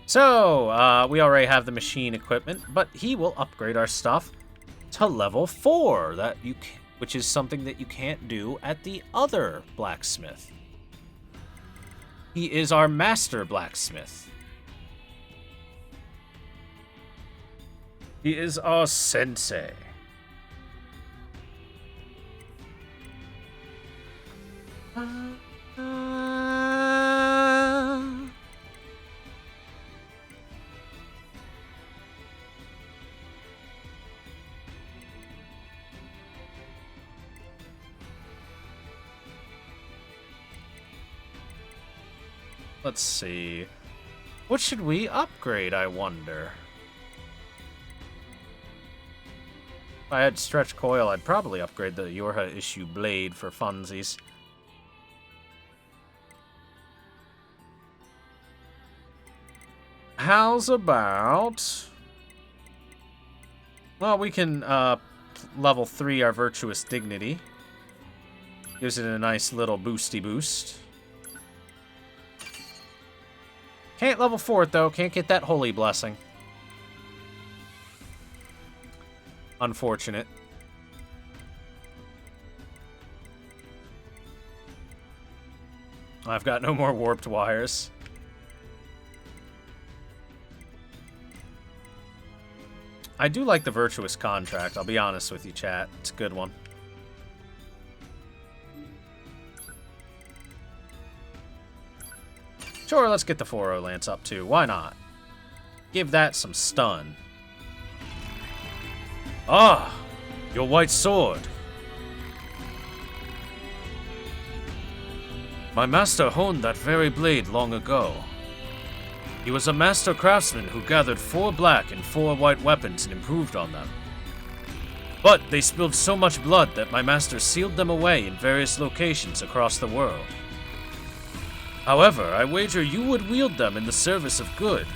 So, we already have the machine equipment, but he will upgrade our stuff to level 4, which is something that you can't do at the other blacksmith. He is our master blacksmith. He is our sensei. Let's see. What should we upgrade, I wonder? If I had stretch coil, I'd probably upgrade the Yorha issue blade for funsies. How's about... Well, we can level 3 our virtuous dignity. Gives it a nice little boosty boost. Can't level 4 it, though. Can't get that holy blessing. Unfortunate. I've got no more warped wires. I do like the virtuous contract, I'll be honest with you, chat. It's a good one. Sure, let's get the 4-0 lance up too. Why not? Give that some stun. Ah, your white sword. My master honed that very blade long ago. He was a master craftsman who gathered 4 black and 4 white weapons and improved on them. But they spilled so much blood that my master sealed them away in various locations across the world. However, I wager you would wield them in the service of good.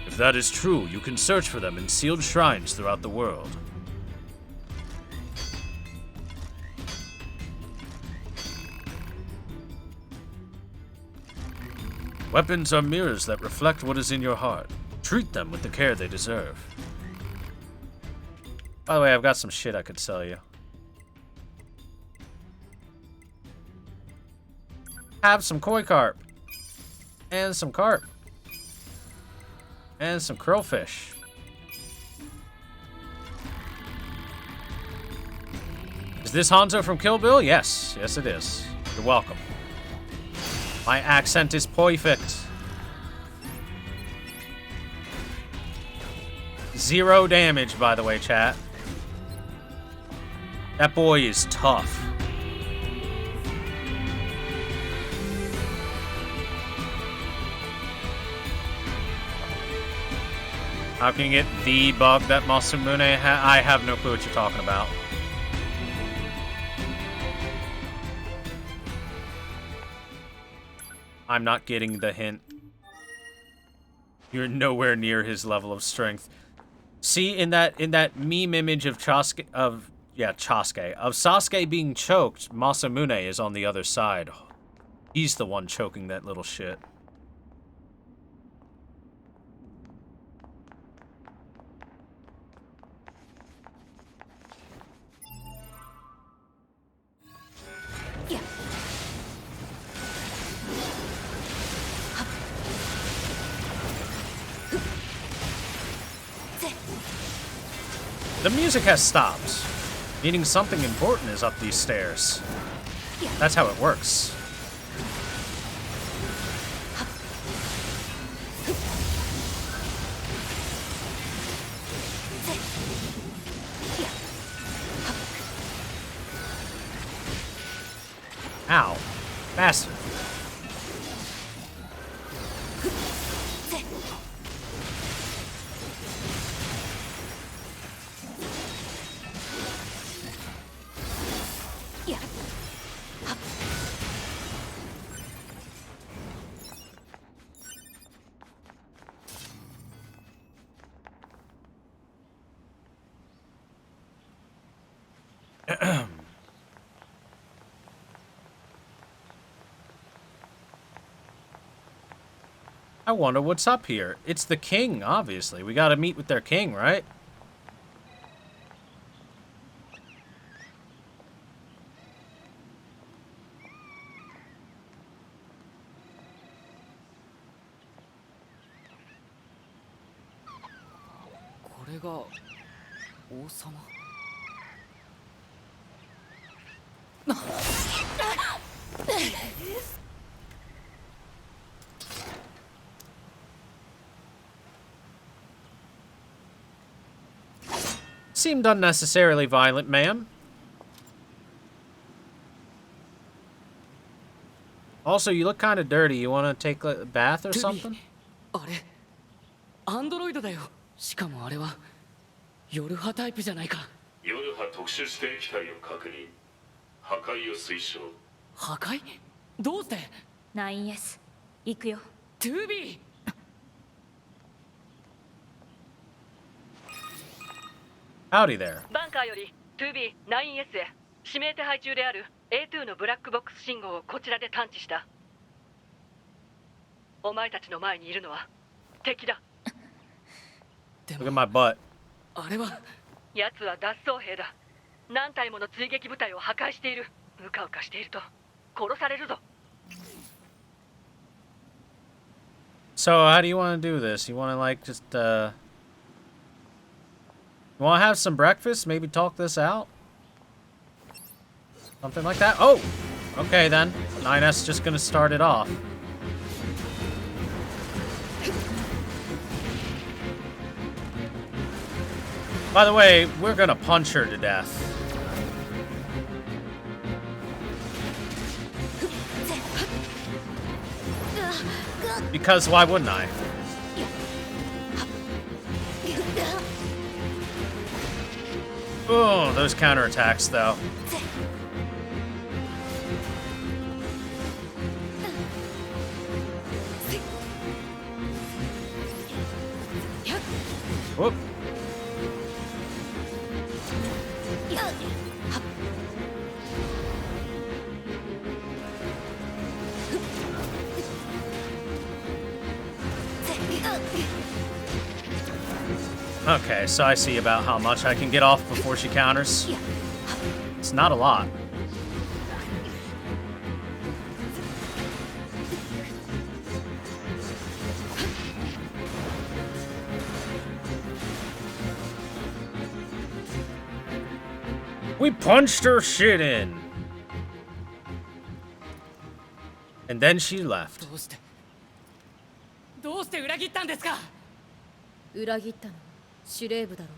If that is true, you can search for them in sealed shrines throughout the world. Weapons are mirrors that reflect what is in your heart. Treat them with the care they deserve. By the way, I've got some shit I could sell you. Have some koi carp. And some carp. And some krillfish. Is this Hanzo from Kill Bill? Yes. Yes, it is. You're welcome. My accent is perfect. 0 damage, by the way, chat. That boy is tough. How can you get the bug that Masamune I have no clue what you're talking about. I'm not getting the hint. You're nowhere near his level of strength. See, in that meme image of Sasuke being choked, Masamune is on the other side. He's the one choking that little shit. The music has stopped, meaning something important is up these stairs. That's how it works. Ow. Bastard. I wonder what's up here. It's the king, obviously. We gotta meet with their king, right? Seemed unnecessarily violent, ma'am. Also, you look kind of dirty. You want to take a bath or something? あれ、アンドロイドだよ。しかもあれは夜派タイプじゃないか。夜派特殊指定機体を確認。破壊を推奨。破壊？どうして？ 9S 行くよ。 2B。 Howdy there. バンカーより 2B9S へ指名手配中である A2 のブラックボックス信号をこちらで探知した。お前たちの前にいるのは敵だ。 Look at my butt. あれは奴は脱走兵だ。何体もの追撃部隊を破壊している。うかうかしていると殺されるぞ。 So, how do you want to do this? You want to, like, just, You want to have some breakfast? Maybe talk this out? Something like that? Oh! Okay, then. 9S just gonna start it off. By the way, we're gonna punch her to death. Because why wouldn't I? Oh, those counterattacks, though. Whoop. Okay, so I see about how much I can get off before she counters. It's not a lot. We punched her shit in. And then she left. どうして裏切ったんですか。裏切ったの司令部だろ。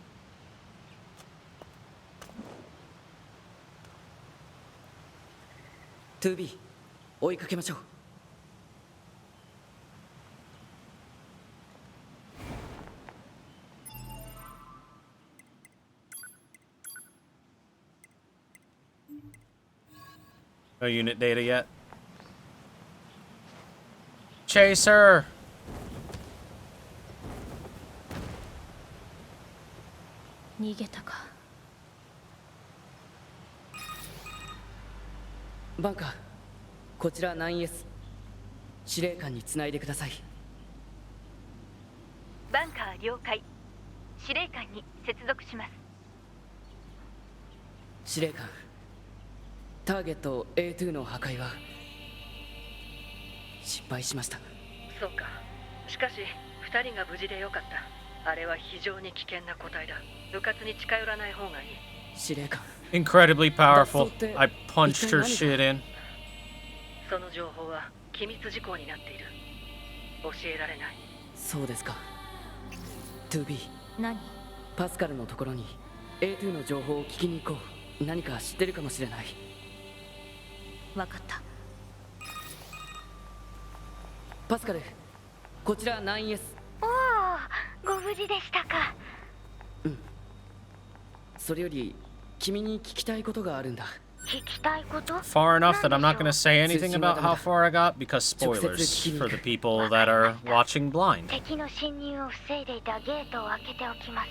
2B 追いかけましょう。No unit data yet. Chaser! 逃げたか。バンカー、こちら 9S 司令官につないでください。バンカー了解。司令官に接続します。司令官、ターゲット A2 の破壊は失敗しました。そうか。しかし2人が無事でよかった。あれは非常に危険な個体だ。うかつに近寄らない方がいい。司令官、 Incredibly powerful. I punched her shit in. その情報は機密事項になっている。教えられない。そうですか。 2B 何？パスカルのところに A2 の情報を聞きに行こう。何か知ってるかもしれない。わかった。パスカル、こちら 9S。 おお、ご無事でしたか。それより君に聞きたいことがあるんだ。聞きたいこと？ Far enough that I'm not going to say anything about how far I got because spoilers for the people that are watching blind. 敵の侵入を防いでいたゲートを開けておきます。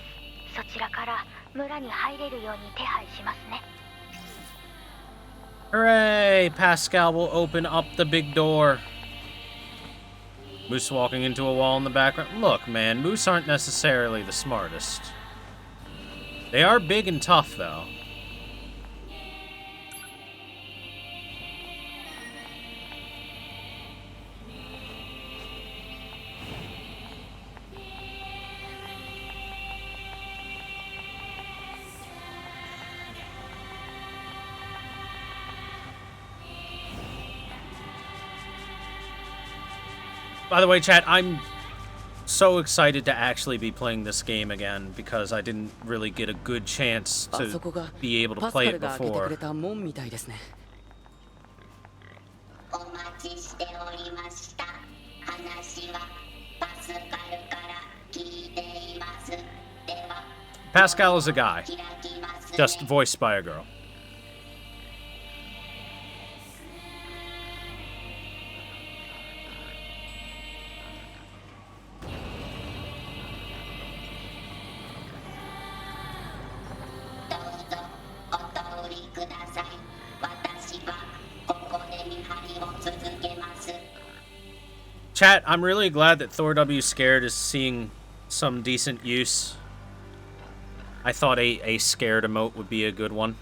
そちらから村に入れるように手配しますね。Hooray! Pascal will open up the big door. Moose walking into a wall in the background. Look, man, moose aren't necessarily the smartest. They are big and tough, though. By the way, chat, I'm so excited to actually be playing this game again because I didn't really get a good chance to be able to play it before. お待ちしておりました。話はパスカルから聞いています。では Pascal is a guy, just voiced by a girl. Chat, I'm really glad that Thor W Scared is seeing some decent use. I thought a scared emote would be a good one.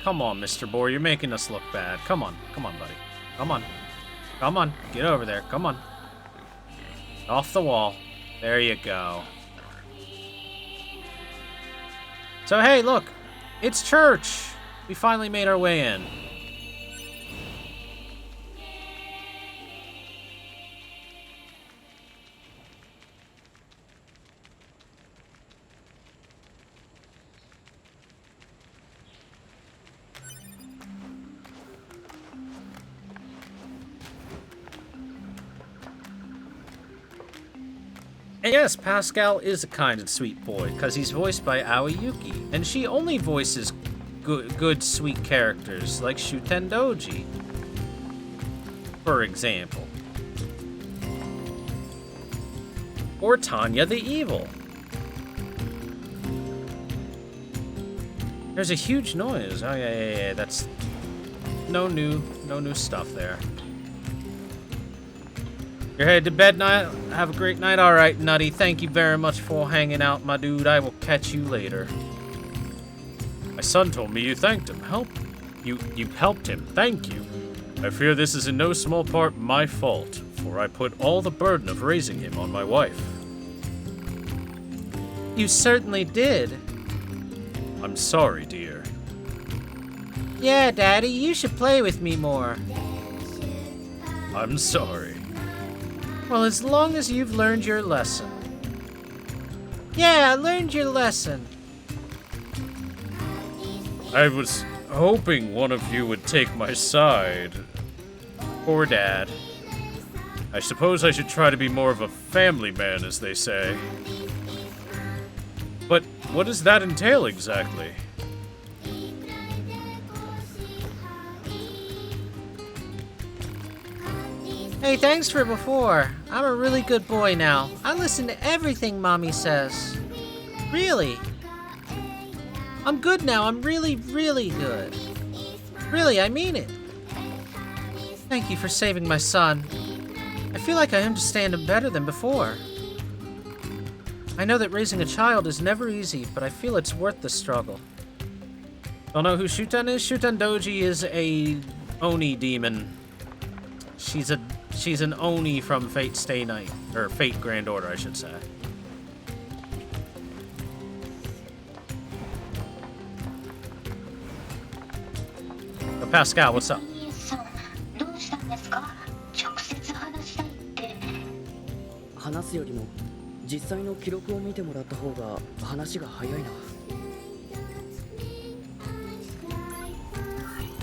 Come on, Mr. Boar, you're making us look bad. Come on, buddy. Come on. Come on, get over there. Come on. Off the wall. There you go. So, hey, look. It's church. We finally made our way in. And yes, Pascal is a kind and sweet boy, because he's voiced by Aoi Yuki, and she only voices good, sweet characters, like Shuten Doji, for example. Or Tanya the Evil. There's a huge noise. Oh, yeah, that's no new stuff there. You're headed to bed now? Have a great night. All right, Nutty. Thank you very much for hanging out, my dude. I will catch you later. My son told me you thanked him. You helped him. Thank you. I fear this is in no small part my fault, for I put all the burden of raising him on my wife. You certainly did. I'm sorry, dear. Yeah, Daddy, you should play with me more. I'm sorry. Well, as long as you've learned your lesson. Yeah, I learned your lesson. I was hoping one of you would take my side. Poor Dad. I suppose I should try to be more of a family man, as they say. But what does that entail exactly? Hey, thanks for before. I'm a really good boy now. I listen to everything Mommy says. Really. I'm good now. I'm really, really good. Really, I mean it. Thank you for saving my son. I feel like I understand him better than before. I know that raising a child is never easy, but I feel it's worth the struggle. Don't know who Shuten is? Shuten Doji is a Oni demon. She's an Oni from Fate Stay Night, or Fate Grand Order, I should say. Oh, Pascal, what's up? どうしたんですか？直接話したいって。話すよりも実際の記録を見てもらった方が話が早いな。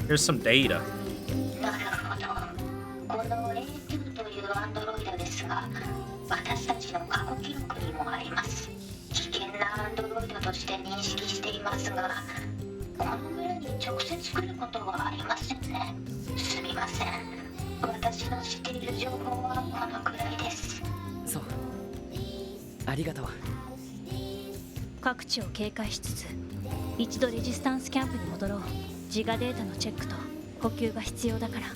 Here's some data. なるほど。この A2 というアンドロイドですが、私たちの過去記録にもあります。危険なアンドロイドとして認識していますが、この村に直接来ることはありませんね。すみません。私の知っている情報はこのくらいです。そう。ありがとう。各地を警戒しつつ、一度レジスタンスキャンプに戻ろう。自我データのチェックと補給が必要だから。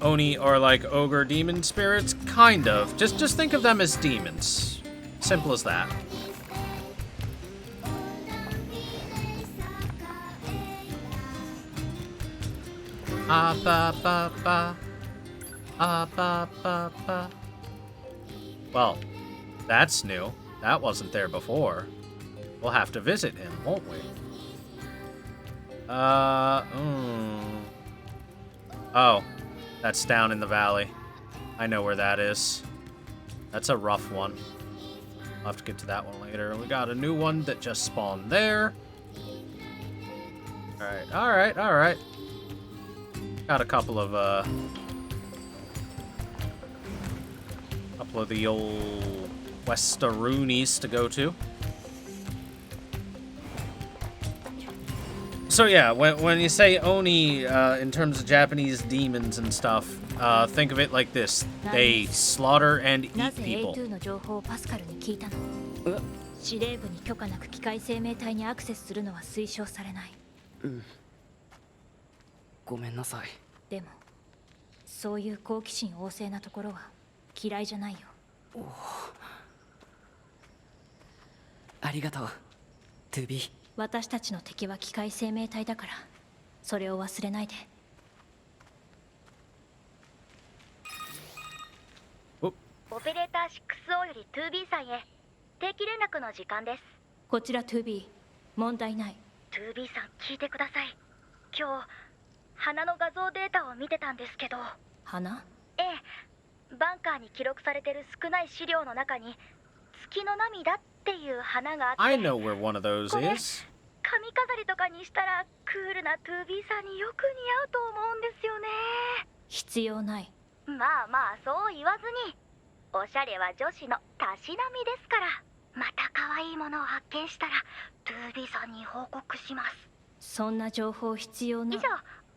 Oni are like ogre demon spirits? Kind of. Just think of them as demons. Simple as that. Ah ba ba ba. Ah ba ba ba. Well, that's new. That wasn't there before. We'll have to visit him, won't we? Oh, that's down in the valley. I know where that is. That's a rough one. I'll have to get to that one later. We got a new one that just spawned there. Alright. Got a couple of the old Westeroonies to go to. So yeah, when you say Oni, in terms of Japanese demons and stuff, think of it like this. They slaughter and eat people. なぜ A2 の情報をパスカルに聞いたの？司令部に許可なく機械生命体にアクセスするのは推奨されない。ごめんなさい。でも、そういう好奇心旺盛なところは嫌いじゃないよ。ありがとう、トゥビー。私たちの敵は機械生命体だから、それを忘れないで。オペレーター 6O より 2B さんへ定期連絡の時間です。こちら 2B、問題ない。2B さん聞いてください。今日花の画像データを見てたんですけど。花？ええ、バンカーに記録されてる少ない資料の中に月の涙っていう花があって、 I know where one of those is. 髪飾りとかにしたらクールな 2B さんによく似合うと思うんですよね。必要ない。まあそう言わずに。おしゃれは女子のたしなみですから。また可愛いものを発見したら 2B さんに報告します。そんな情報必要な。以上、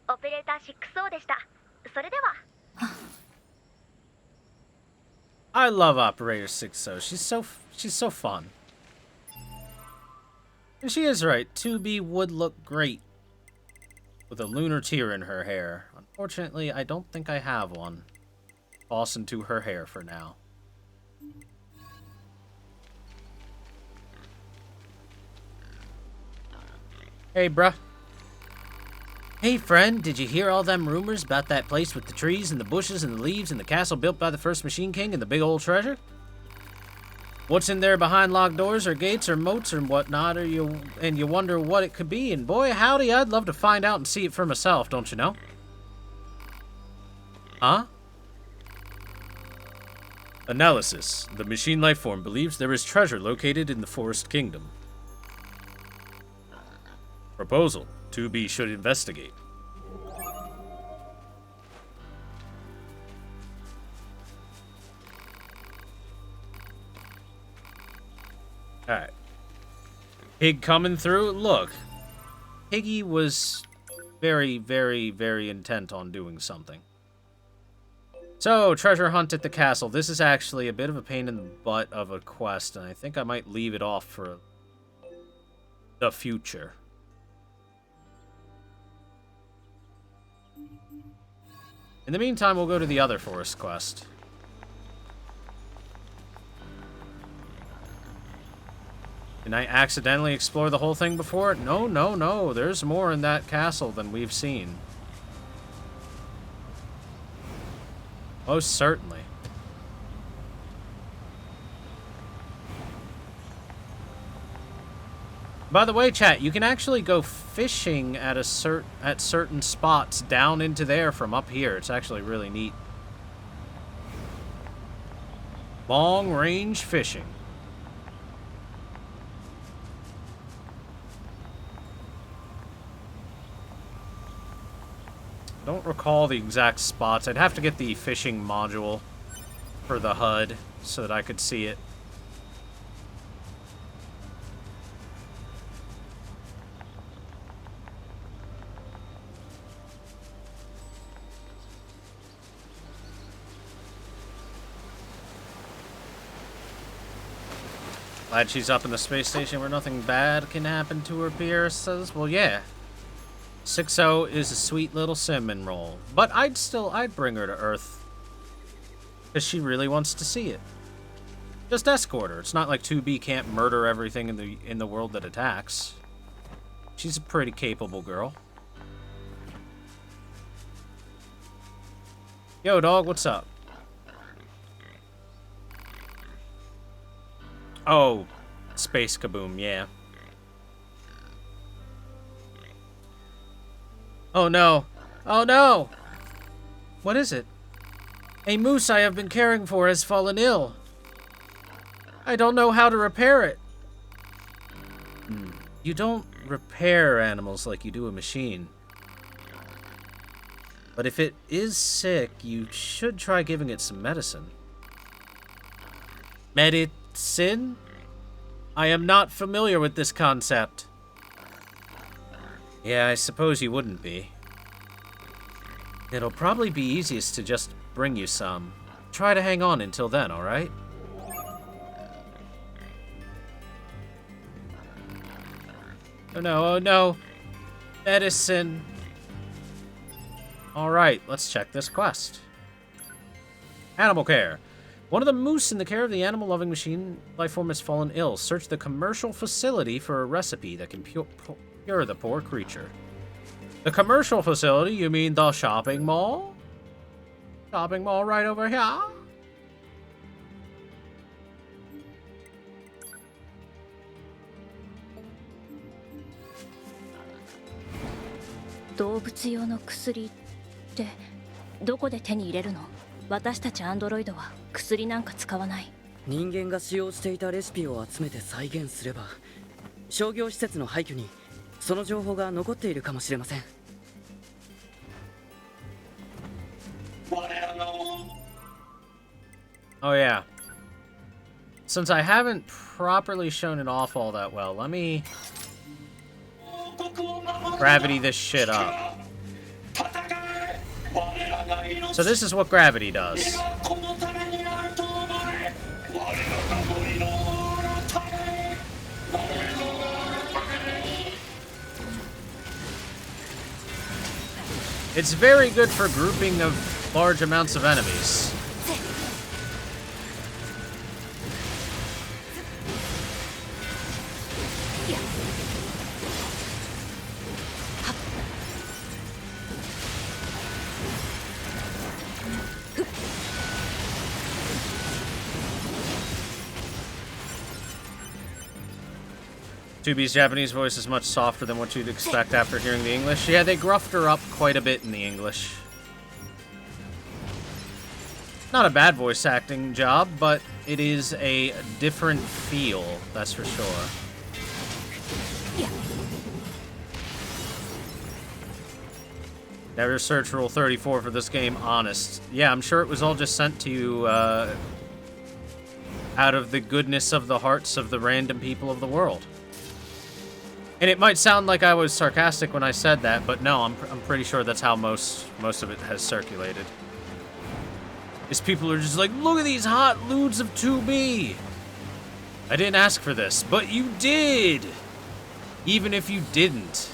オペレーター6Oでした。それでは。I love Operator 60. She's so fun. And she is right. 2B would look great with a lunar tear in her hair. Unfortunately, I don't think I have one. Toss into her hair for now. Hey, bruh. Hey, friend, did you hear all them rumors about that place with the trees and the bushes and the leaves and the castle built by the first Machine King and the big old treasure? What's in there behind locked doors or gates or moats or whatnot, you wonder what it could be, and boy, howdy, I'd love to find out and see it for myself, don't you know? Huh? Analysis. The machine life form believes there is treasure located in the Forest Kingdom. Proposal. 2B should investigate. Alright. Pig coming through? Look. Piggy was very, very, very intent on doing something. So, treasure hunt at the castle. This is actually a bit of a pain in the butt of a quest, and I think I might leave it off for the future. In the meantime, we'll go to the other forest quest. Did I accidentally explore the whole thing before? No, no, no. There's more in that castle than we've seen. Most certainly. By the way, chat, you can actually go fishing at certain spots down into there from up here. It's actually really neat. Long-range fishing. I don't recall the exact spots. I'd have to get the fishing module for the HUD so that I could see it. Glad she's up in the space station where nothing bad can happen to her, Pierre says. Well, yeah. 6-0 is a sweet little cinnamon roll. But I'd bring her to Earth. Because she really wants to see it. Just escort her. It's not like 2B can't murder everything in the world that attacks. She's a pretty capable girl. Yo, dog, what's up? Oh, Space Kaboom, yeah. Oh no. Oh no! What is it? A moose I have been caring for has fallen ill. I don't know how to repair it. You don't repair animals like you do a machine. But if it is sick, you should try giving it some medicine. Medicine? I am not familiar with this concept. Yeah, I suppose you wouldn't be. It'll probably be easiest to just bring you some. Try to hang on until then, alright? Oh no, oh no. Medicine. Alright, let's check this quest. Animal care. One of the moose in the care of the animal-loving machine life form has fallen ill. Search the commercial facility for a recipe that can cure the poor creature. The commercial facility? You mean the shopping mall? Shopping mall right over here?動物用の薬ってどこで手に入れるの？私たちアンドロイドは薬なんか使わない。人間が使用していたレシピを集めて再現すれば、商業施設の廃墟にその情報が残っているかもしれません。Oh, yeah. Since I haven't properly shown it off all that well, let me gravity this shit up. So this is what gravity does. It's very good for grouping of large amounts of enemies. Tubi's Japanese voice is much softer than what you'd expect after hearing the English. Yeah, they gruffed her up quite a bit in the English. Not a bad voice acting job, but it is a different feel, that's for sure. Never search Rule 34 for this game, honest. Yeah, I'm sure it was all just sent to you out of the goodness of the hearts of the random people of the world. And it might sound like I was sarcastic when I said that, but no, I'm pretty sure that's how most of it has circulated. Is people are just like, look at these hot lewds of 2B. I didn't ask for this, but you did. Even if you didn't.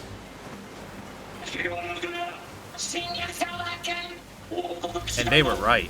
And they were right.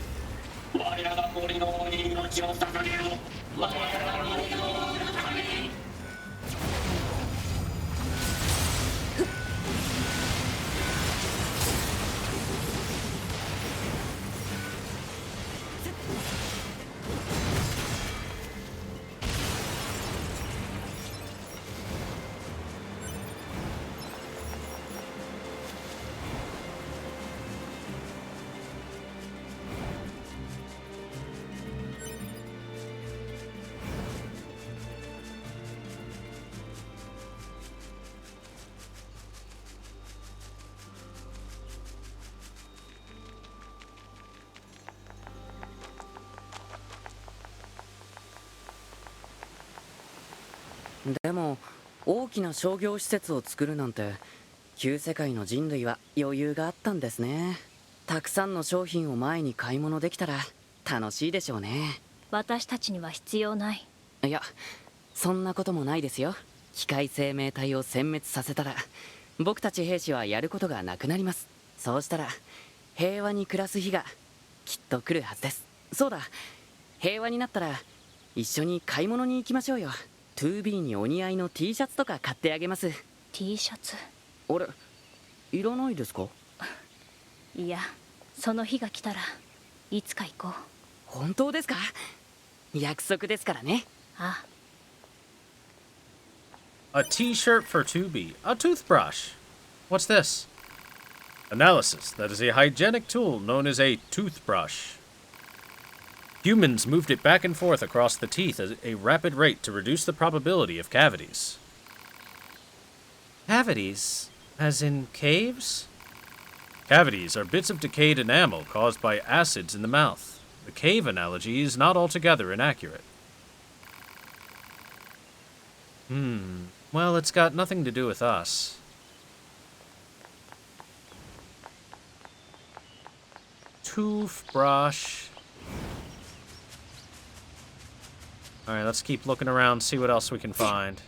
でも大きな商業施設を作るなんて旧世界の人類は余裕があったんですね。たくさんの商品を前に買い物できたら楽しいでしょうね。私たちには必要ない。いや、そんなこともないですよ。機械生命体を殲滅させたら僕たち兵士はやることがなくなります。そうしたら平和に暮らす日がきっと来るはずです。そうだ、平和になったら一緒に買い物に行きましょうよ。2B にお似合いの T シャツとか買ってあげます。 T シャツ？あれ、いらないですか？いや、その日が来たらいつか行こう。本当ですか？約束ですからね。ああ。A t-shirt for 2B. A toothbrush. What's this? Analysis. That is a hygienic tool known as a toothbrush. Humans moved it back and forth across the teeth at a rapid rate to reduce the probability of cavities. Cavities? As in caves? Cavities are bits of decayed enamel caused by acids in the mouth. The cave analogy is not altogether inaccurate. Well, it's got nothing to do with us. Toothbrush. Alright, let's keep looking around, see what else we can find.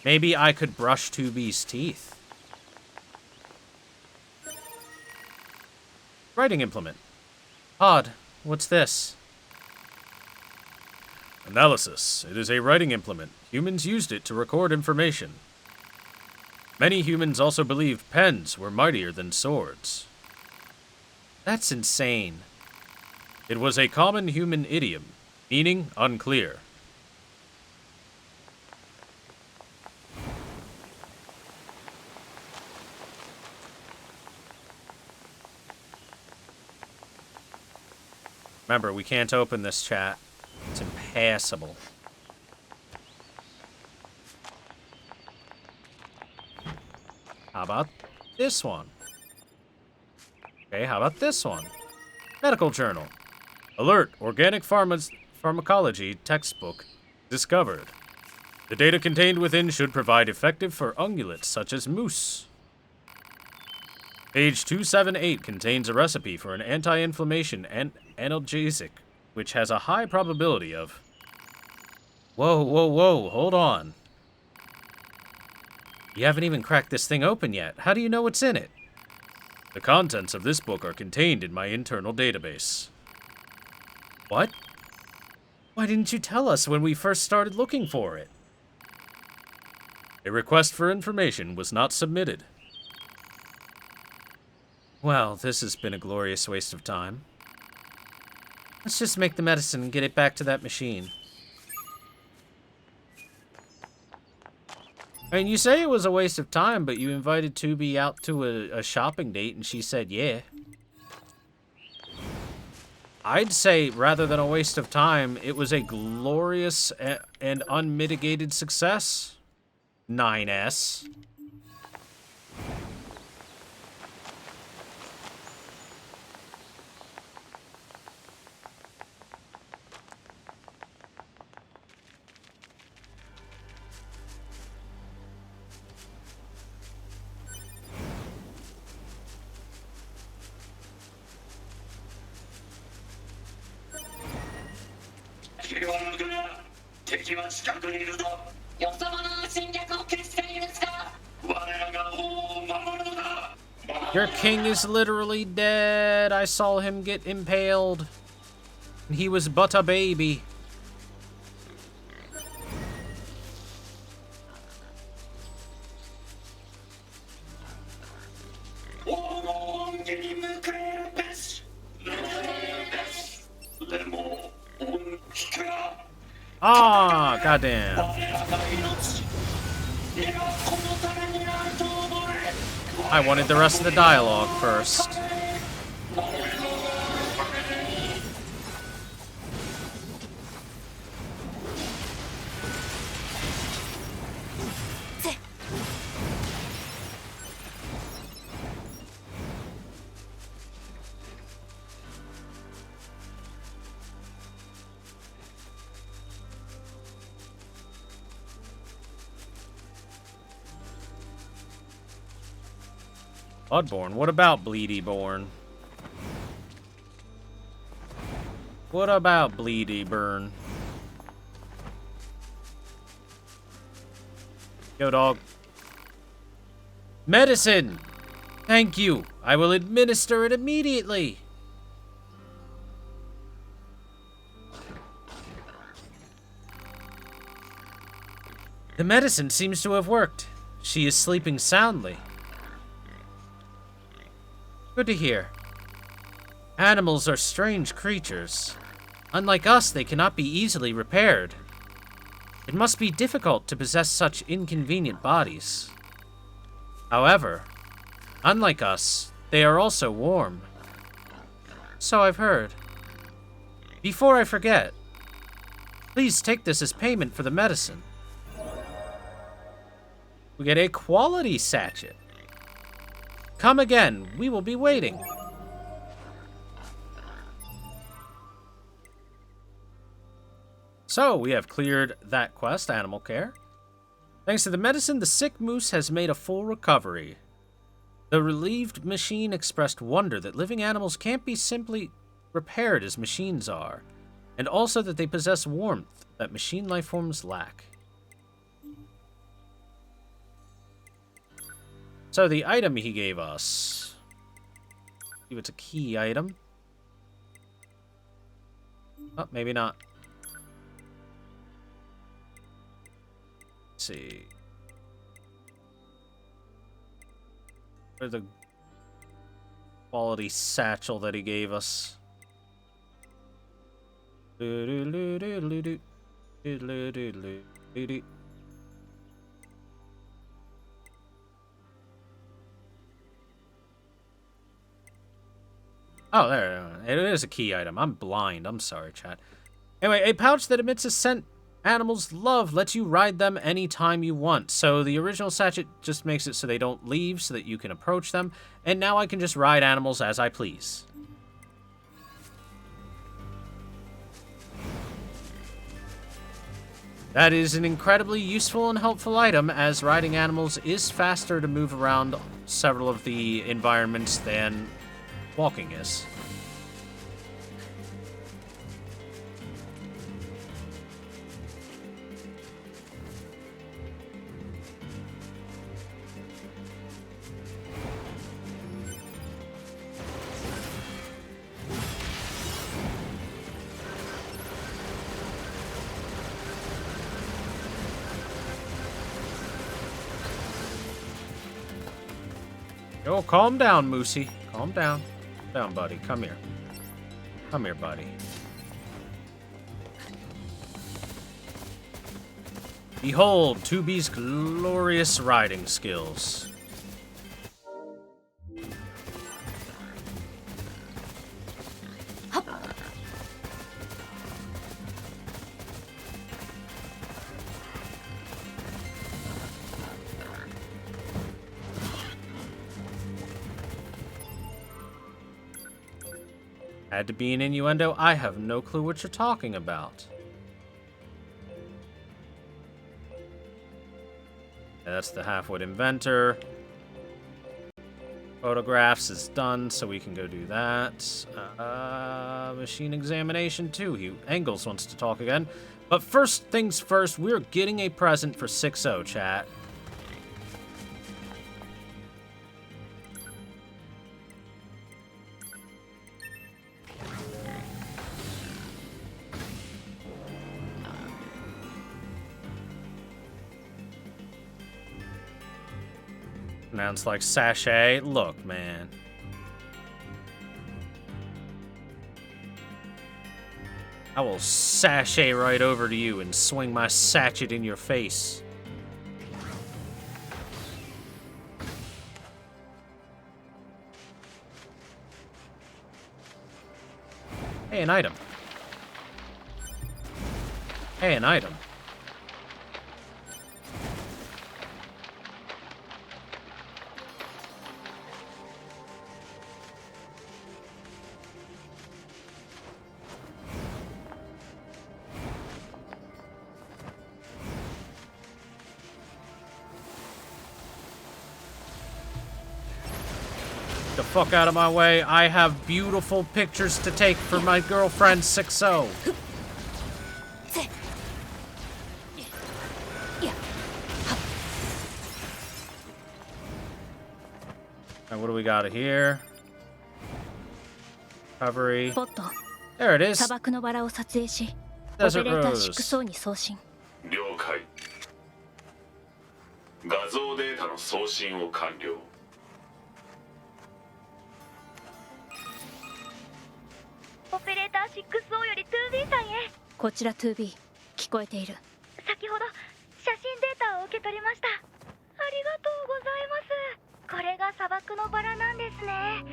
Maybe I could brush 2B's teeth. Writing implement. Odd. What's this? Analysis. It is a writing implement. Humans used it to record information. Many humans also believed pens were mightier than swords. That's insane. It was a common human idiom, meaning unclear. Remember, we can't open this chat. It's impassable. How about this one? Okay, how about this one? Medical journal. Alert, organic pharmacology textbook discovered. The data contained within should provide effective for ungulates such as moose. Page 278 contains a recipe for an anti-inflammation and analgesic, which has a high probability of... Whoa, whoa, whoa, hold on. You haven't even cracked this thing open yet. How do you know what's in it? The contents of this book are contained in my internal database. What? Why didn't you tell us when we first started looking for it? A request for information was not submitted. Well, this has been a glorious waste of time. Let's just make the medicine and get it back to that machine. I mean, you say it was a waste of time, but you invited 2B out to a shopping date and she said yeah. I'd say, rather than a waste of time, it was a glorious and unmitigated success. 9S. Your king is literally dead. I saw him get impaled. And he was but a baby. Ah, goddamn. I wanted the rest of the dialogue first. Bloodborne? What about Bleedyborn? What about Bleedyburn? Yo, dog. Medicine! Thank you. I will administer it immediately. The medicine seems to have worked. She is sleeping soundly. Good to hear. Animals are strange creatures. Unlike us, they cannot be easily repaired. It must be difficult to possess such inconvenient bodies. However, unlike us, they are also warm. So I've heard. Before I forget, please take this as payment for the medicine. We get a quality sachet. Come again, we will be waiting. So, we have cleared that quest, Animal Care. Thanks to the medicine, the sick moose has made a full recovery. The relieved machine expressed wonder that living animals can't be simply repaired as machines are, and also that they possess warmth that machine life forms lack. So the item he gave us, I believe it's a key item. Oh, maybe not. Let's see. Or the quality satchel that he gave us. Oh, there. It is a key item. I'm blind. I'm sorry, chat. Anyway, a pouch that emits a scent Animals Love lets you ride them anytime you want. So the original sachet just makes it so they don't leave, so that you can approach them. And now I can just ride animals as I please. That is an incredibly useful and helpful item, as riding animals is faster to move around several of the environments than walking is. Oh, calm down, Moosey. Calm down. Calm down, buddy. Come here. Come here, buddy. Behold, 2B's glorious riding skills. Had to be an innuendo? I have no clue what you're talking about. And that's the half-wit inventor. Photographs is done, so we can go do that. Machine examination too. Engels wants to talk again. But first things first, we're getting a present for 6-0, chat. Pronounced like sachet. Look, man. I will sachet right over to you and swing my sachet in your face. Hey, an item. Hey, an item. The fuck out of my way. I have beautiful pictures to take for my girlfriend 6-0. And what do we got here? Recovery. There it is. Desert Rose. 了解。画像データの送信を完了。オペレーター 6O より 2B さんへ。こちら 2B、 聞こえている。先ほど写真データを受け取りました。ありがとうございます。これが砂漠のバラなんですね。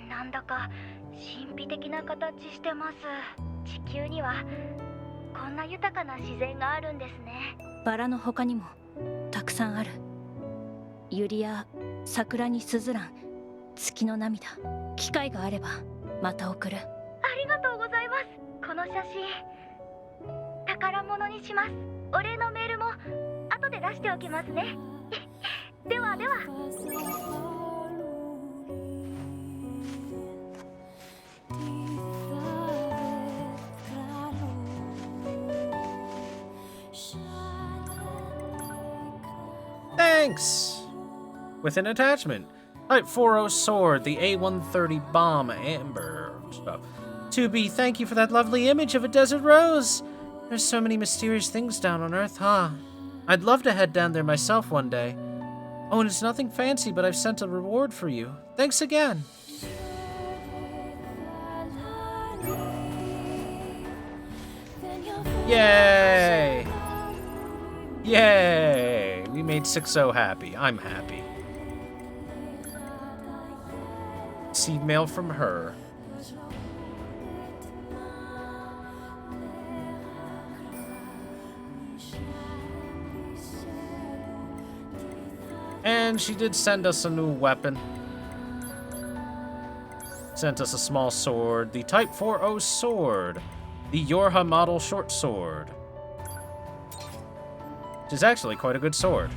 なんだか神秘的な形してます。地球にはこんな豊かな自然があるんですね。バラの他にもたくさんある。ユリや桜にスズラン、月の涙。機会があればまた送る。ありがとうございます。この写真宝物にします。お礼のメールも後で出しておきますね。ではでは。Thanks! With an attachment. Type 40 sword, the A130 bomb, amber stuff. 2B, thank you for that lovely image of a desert rose. There's so many mysterious things down on Earth, huh? I'd love to head down there myself one day. Oh, and it's nothing fancy, but I've sent a reward for you. Thanks again. Yay! Yay! We made 6-0 happy. I'm happy. Seed mail from her. And she did send us a new weapon. Sent us a small sword, the Type 40 sword, the Yorha model short sword, which is actually quite a good sword.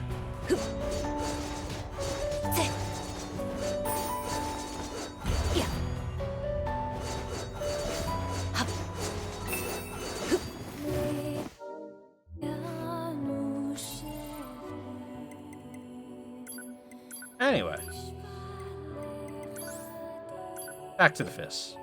Anyway, back to the fists.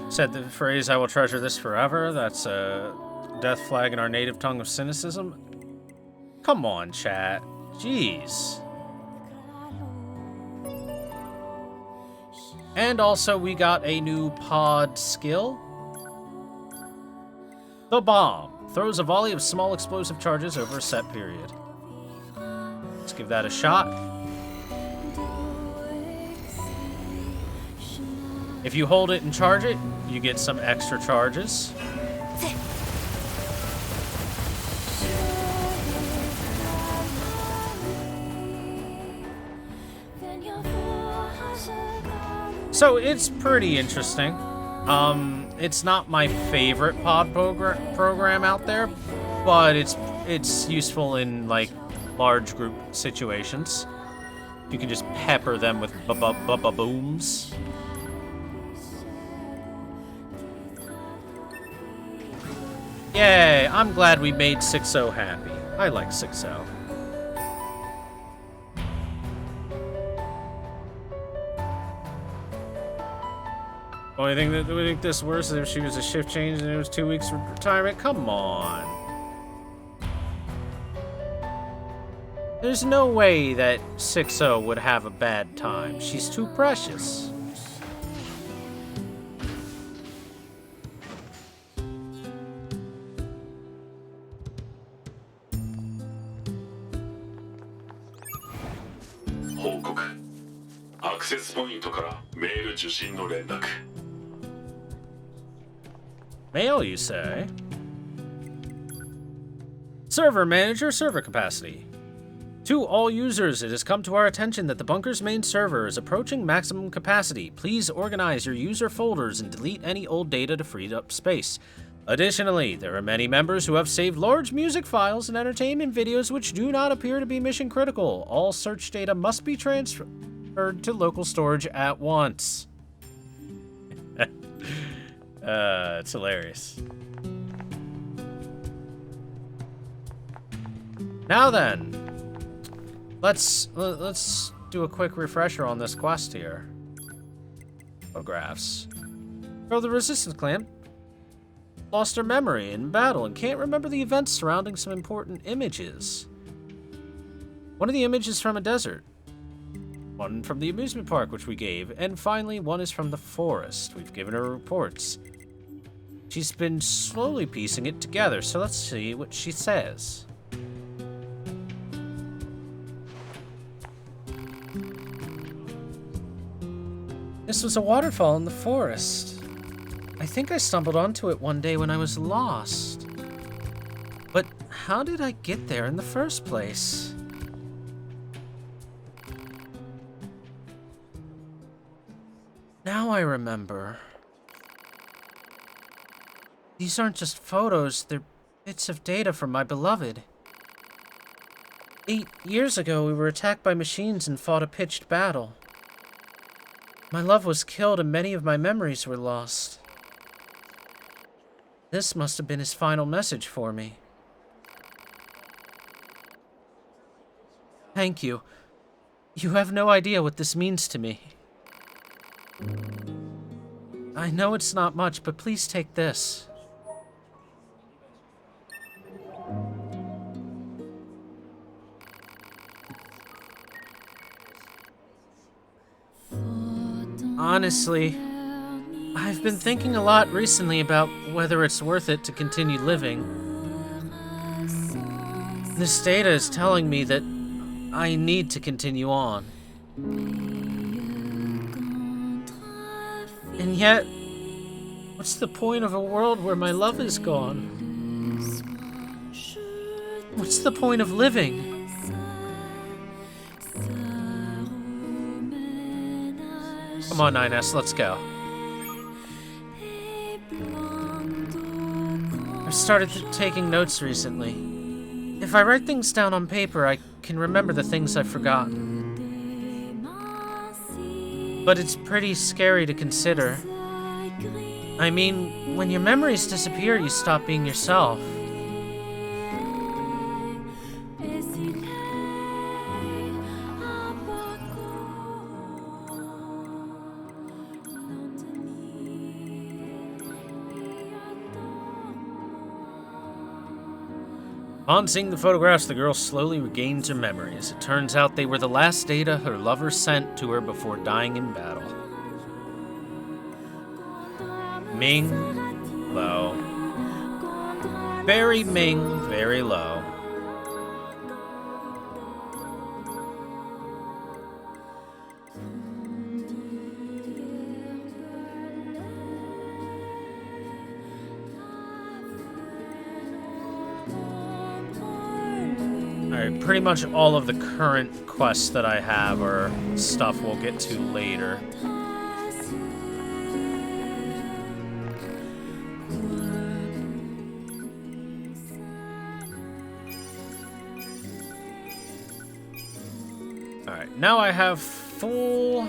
Said the phrase, "I will treasure this forever." That's a death flag in our native tongue of cynicism. Come on, chat. Jeez. And also, we got a new pod skill. The bomb throws a volley of small explosive charges over a set period. Let's give that a shot. If you hold it and charge it, you get some extra charges. So it's pretty interesting. It's not my favorite pod program out there, but it's useful in like large group situations. You can just pepper them with booms. Yay! I'm glad we made 6-0 happy. I like 6-0. Only thing that would make this worse is if she was a shift change and it was 2 weeks for retirement. Come on. There's no way that 6-0 would have a bad time. She's too precious. Access point からメール受信の連絡。Mail, you say? Server manager, server capacity. To all users, it has come to our attention that the bunker's main server is approaching maximum capacity. Please organize your user folders and delete any old data to free up space. Additionally, there are many members who have saved large music files and entertainment videos which do not appear to be mission critical. All search data must be transferred to local storage at once. It's hilarious. Now then, let's do a quick refresher on this quest here. Photographs. Girl, the Resistance Clan lost her memory in battle and can't remember the events surrounding some important images. One of the images from a desert. One from the amusement park, which we gave. And finally, one is from the forest. We've given her reports. She's been slowly piecing it together, so let's see what she says. This was a waterfall in the forest. I think I stumbled onto it one day when I was lost. But how did I get there in the first place? Now I remember. These aren't just photos, they're bits of data from my beloved. 8 years ago, we were attacked by machines and fought a pitched battle. My love was killed and many of my memories were lost. This must have been his final message for me. Thank you. You have no idea what this means to me. I know it's not much, but please take this. Honestly, I've been thinking a lot recently about whether it's worth it to continue living. This data is telling me that I need to continue on. And yet, What's the point of a world where my love is gone? What's the point of living? Come on, 9S, let's go. I've started taking notes recently. If I write things down on paper, I can remember the things I've forgotten. But it's pretty scary to consider. I mean, when your memories disappear, you stop being yourself. On seeing the photographs, the girl slowly regains her memories. It turns out they were the last data her lover sent to her before dying in battle. Ming, low. Very Ming, very low. Alright, pretty much all of the current quests that I have are stuff we'll get to later. Alright, now I have full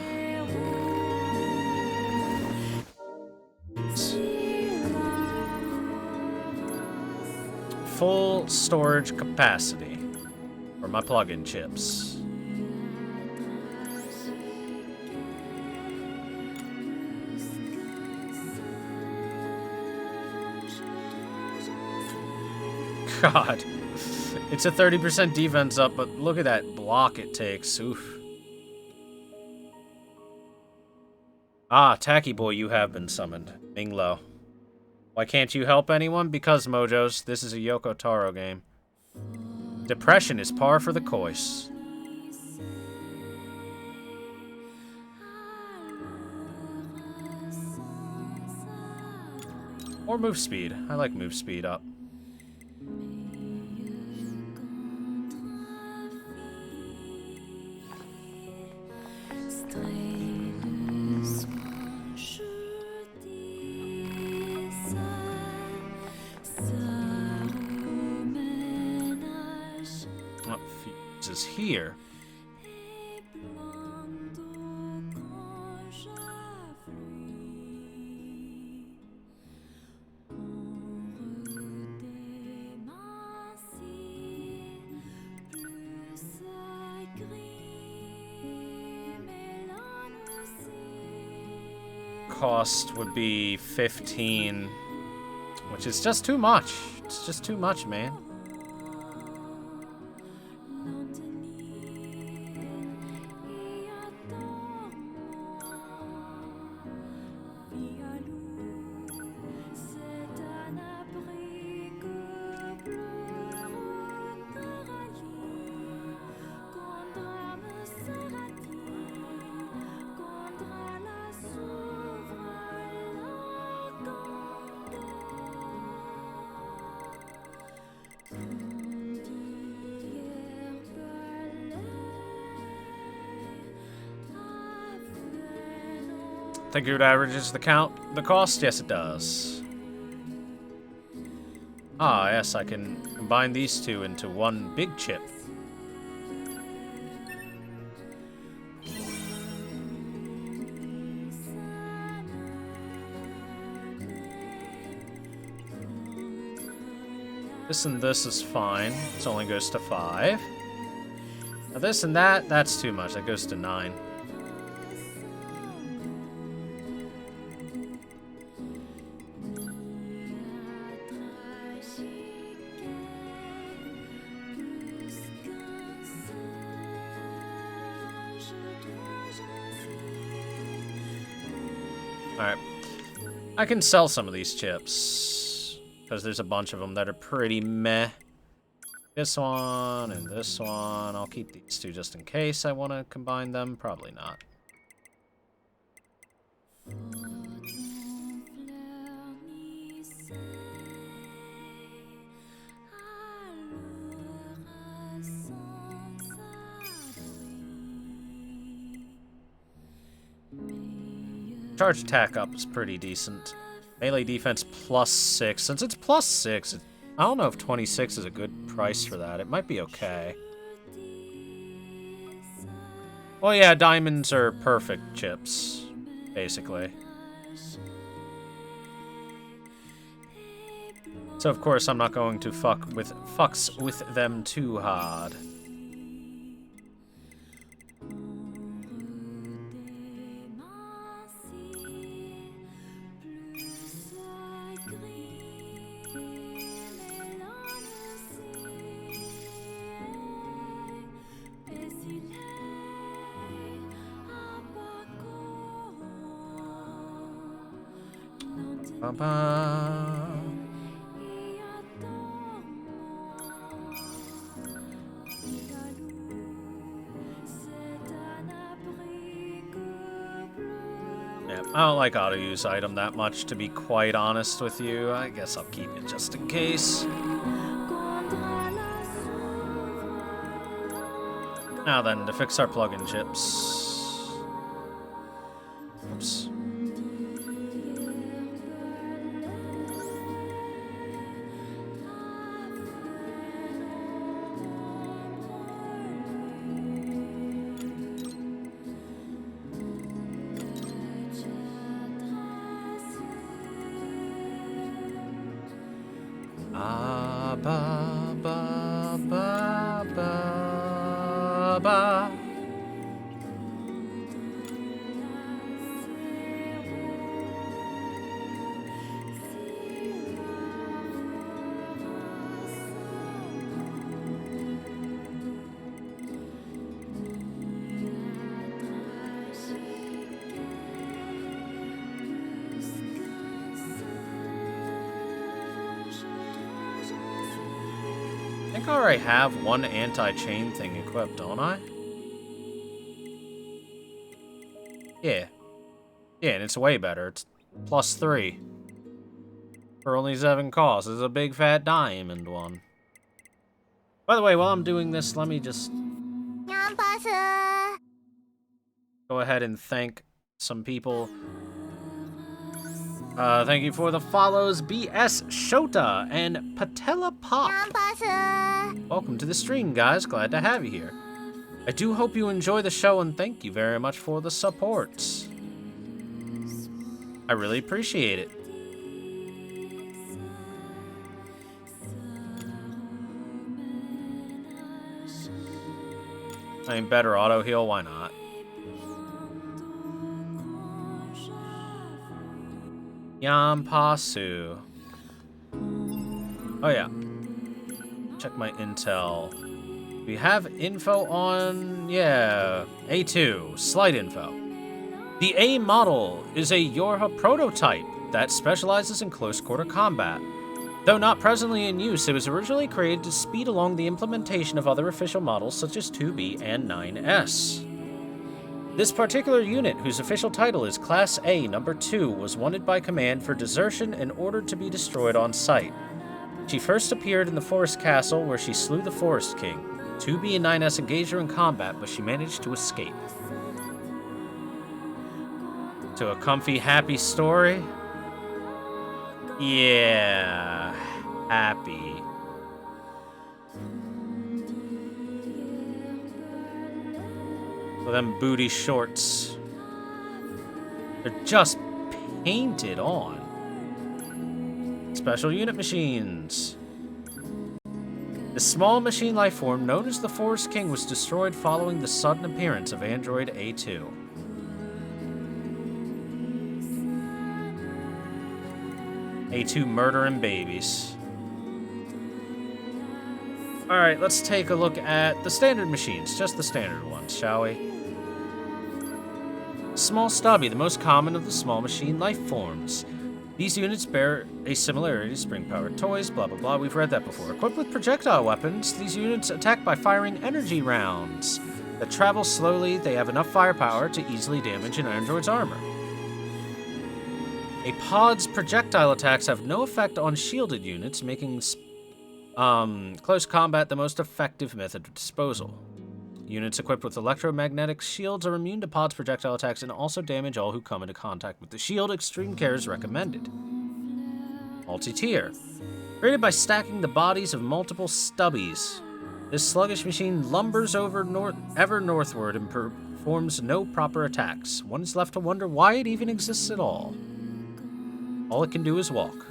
storage capacity for my plug-in chips. God. It's a 30% defense up, but look at that block it takes. Oof. Ah, Tacky Boy, you have been summoned. Ming Lo. Why can't you help anyone? Because, Mojos, this is a Yoko Taro game. Depression is par for the course. Or move speed. I like move speed up. Is here. Cost would be 15, which is just too much. It's just too much, man. Think it averages the cost? Yes, it does. Ah, yes, I can combine these two into one big chip. This and this is fine. It only goes to 5. Now this and that, that's too much. That goes to 9. Alright. I can sell some of these chips, because there's a bunch of them that are pretty meh. This one and this one. I'll keep these two just in case I want to combine them. Probably not. Charge attack up is pretty decent. Melee defense +6. Since it's +6, I don't know if 26 is a good price for that. It might be okay. Well, yeah, diamonds are perfect chips, basically. So of course I'm not going to fucks with them too hard. Ba-ba. Yeah, I don't like auto-use item that much, to be quite honest with you. I guess I'll keep it just in case. Now then, to fix our plug-in chips. Oops. Ba ba ba ba ba. I think I already have one anti-chain thing equipped, don't I? Yeah. Yeah, and it's way better. It's +3. For only 7 costs. It's a big fat diamond one. By the way, while I'm doing this, let me just go ahead and thank some people. Thank you for the follows, BS Shota and Patella Pop. Welcome to the stream, guys. Glad to have you here. I do hope you enjoy the show, and thank you very much for the support. I really appreciate it. I mean, better auto heal, why not? Yampasu. Oh yeah. Check my intel. We have info on, yeah, A2, slight info. The A model is a Yorha prototype that specializes in close quarter combat. Though not presently in use, it was originally created to speed along the implementation of other official models such as 2B and 9S. This particular unit, whose official title is Class A Number 2, was wanted by command for desertion and ordered to be destroyed on sight. She first appeared in the Forest Castle, where she slew the Forest King. 2B and 9S engaged her in combat, but she managed to escape. To a comfy, happy story? Yeah, happy. With them booty shorts. They're just painted on. Special unit machines. The small machine life form known as the Forest King was destroyed following the sudden appearance of android A2. A2 murdering babies. Alright, let's take a look at the standard machines, just the standard ones, shall we? Small Stubby, the most common of the small machine life forms. These units bear a similarity to spring-powered toys, blah blah blah, we've read that before. Equipped with projectile weapons, these units attack by firing energy rounds that travel slowly. They have enough firepower to easily damage an android's armor. A pod's projectile attacks have no effect on shielded units, making close combat the most effective method of disposal. Units equipped with electromagnetic shields are immune to Pod's projectile attacks and also damage all who come into contact with the shield. Extreme care is recommended. Multi-tier. Created by stacking the bodies of multiple stubbies. This sluggish machine lumbers over ever northward and performs no proper attacks. One is left to wonder why it even exists at all. All it can do is walk.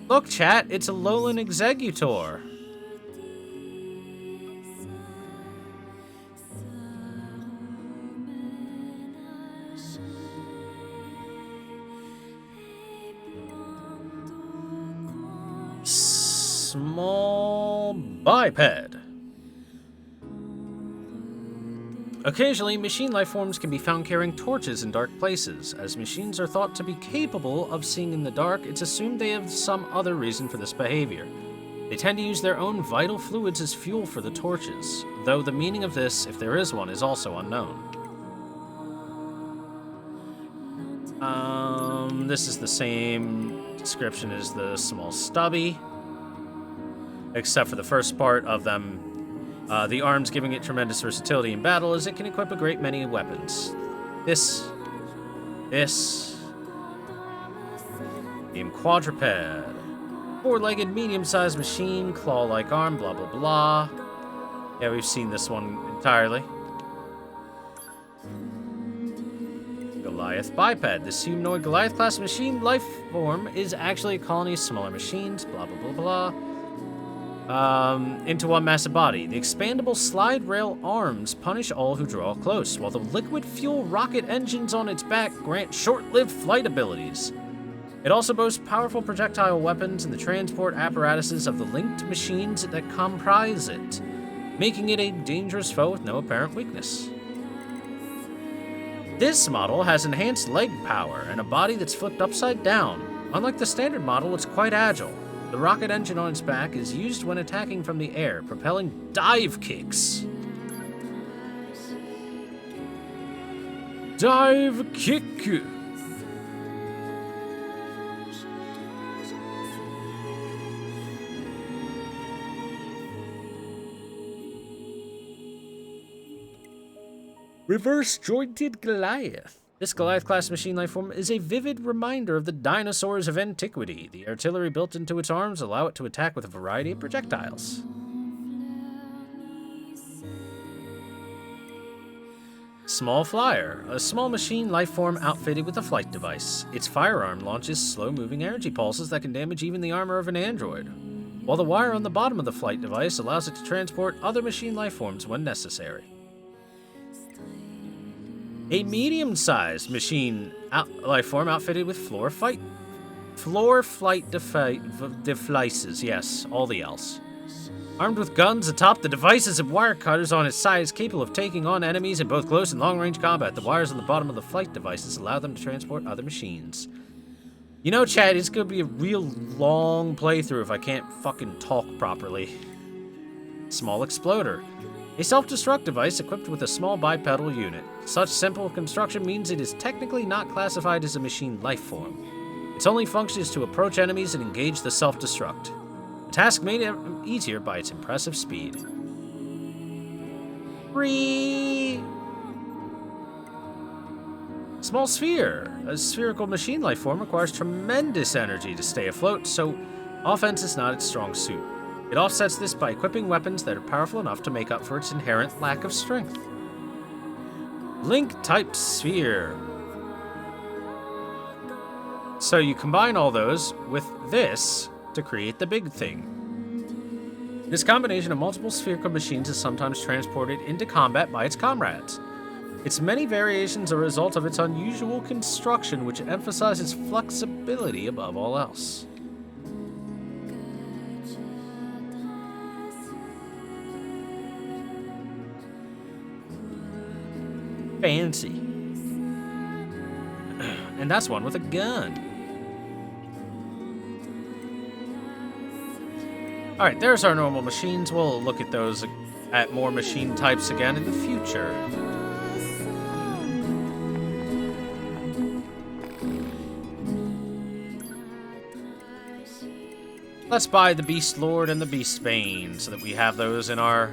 Look, chat, it's a Alolan Executor. Small biped. Occasionally, machine life forms can be found carrying torches in dark places. As machines are thought to be capable of seeing in the dark, it's assumed they have some other reason for this behavior. They tend to use their own vital fluids as fuel for the torches, though the meaning of this, if there is one, is also unknown. This is the same description as the small stubby, except for the first part of them. The arms giving it tremendous versatility in battle, as it can equip a great many weapons. This. Named quadruped. Four-legged, medium-sized machine, claw-like arm, blah, blah, blah. Yeah, we've seen this one entirely. Goliath biped. This humanoid Goliath-class machine life form is actually a colony of smaller machines, blah, blah, blah, blah. Into one massive body. The expandable slide rail arms punish all who draw close, while the liquid fuel rocket engines on its back grant short-lived flight abilities. It also boasts powerful projectile weapons and the transport apparatuses of the linked machines that comprise it, making it a dangerous foe with no apparent weakness. This model has enhanced leg power and a body that's flipped upside down. Unlike the standard model, it's quite agile. The rocket engine on its back is used when attacking from the air, propelling dive kicks. Dive kick! Reverse-jointed Goliath. This Goliath-class machine life form is a vivid reminder of the dinosaurs of antiquity. The artillery built into its arms allow it to attack with a variety of projectiles. Small Flyer, a small machine life form outfitted with a flight device. Its firearm launches slow-moving energy pulses that can damage even the armor of an android, while the wire on the bottom of the flight device allows it to transport other machine life forms when necessary. A medium-sized machine life form outfitted with floor flight devices. Yes, all the L's. Armed with guns atop the devices and wire cutters on its sides, capable of taking on enemies in both close and long-range combat. The wires on the bottom of the flight devices allow them to transport other machines. You know, Chad, it's gonna be a real long playthrough if I can't fucking talk properly. Small Exploder. A self-destruct device equipped with a small bipedal unit. Such simple construction means it is technically not classified as a machine life form. Its only function is to approach enemies and engage the self-destruct. A task made easier by its impressive speed. Free! Small Sphere. A spherical machine life form requires tremendous energy to stay afloat, so offense is not its strong suit. It offsets this by equipping weapons that are powerful enough to make up for its inherent lack of strength. Link-typed Sphere. So you combine all those with this to create the big thing. This combination of multiple spherical machines is sometimes transported into combat by its comrades. Its many variations are a result of its unusual construction, which emphasizes flexibility above all else. Fancy. And that's one with a gun. Alright, there's our normal machines. We'll look at those at more machine types again in the future. Let's buy the Beast Lord and the Beast Bane so that we have those in our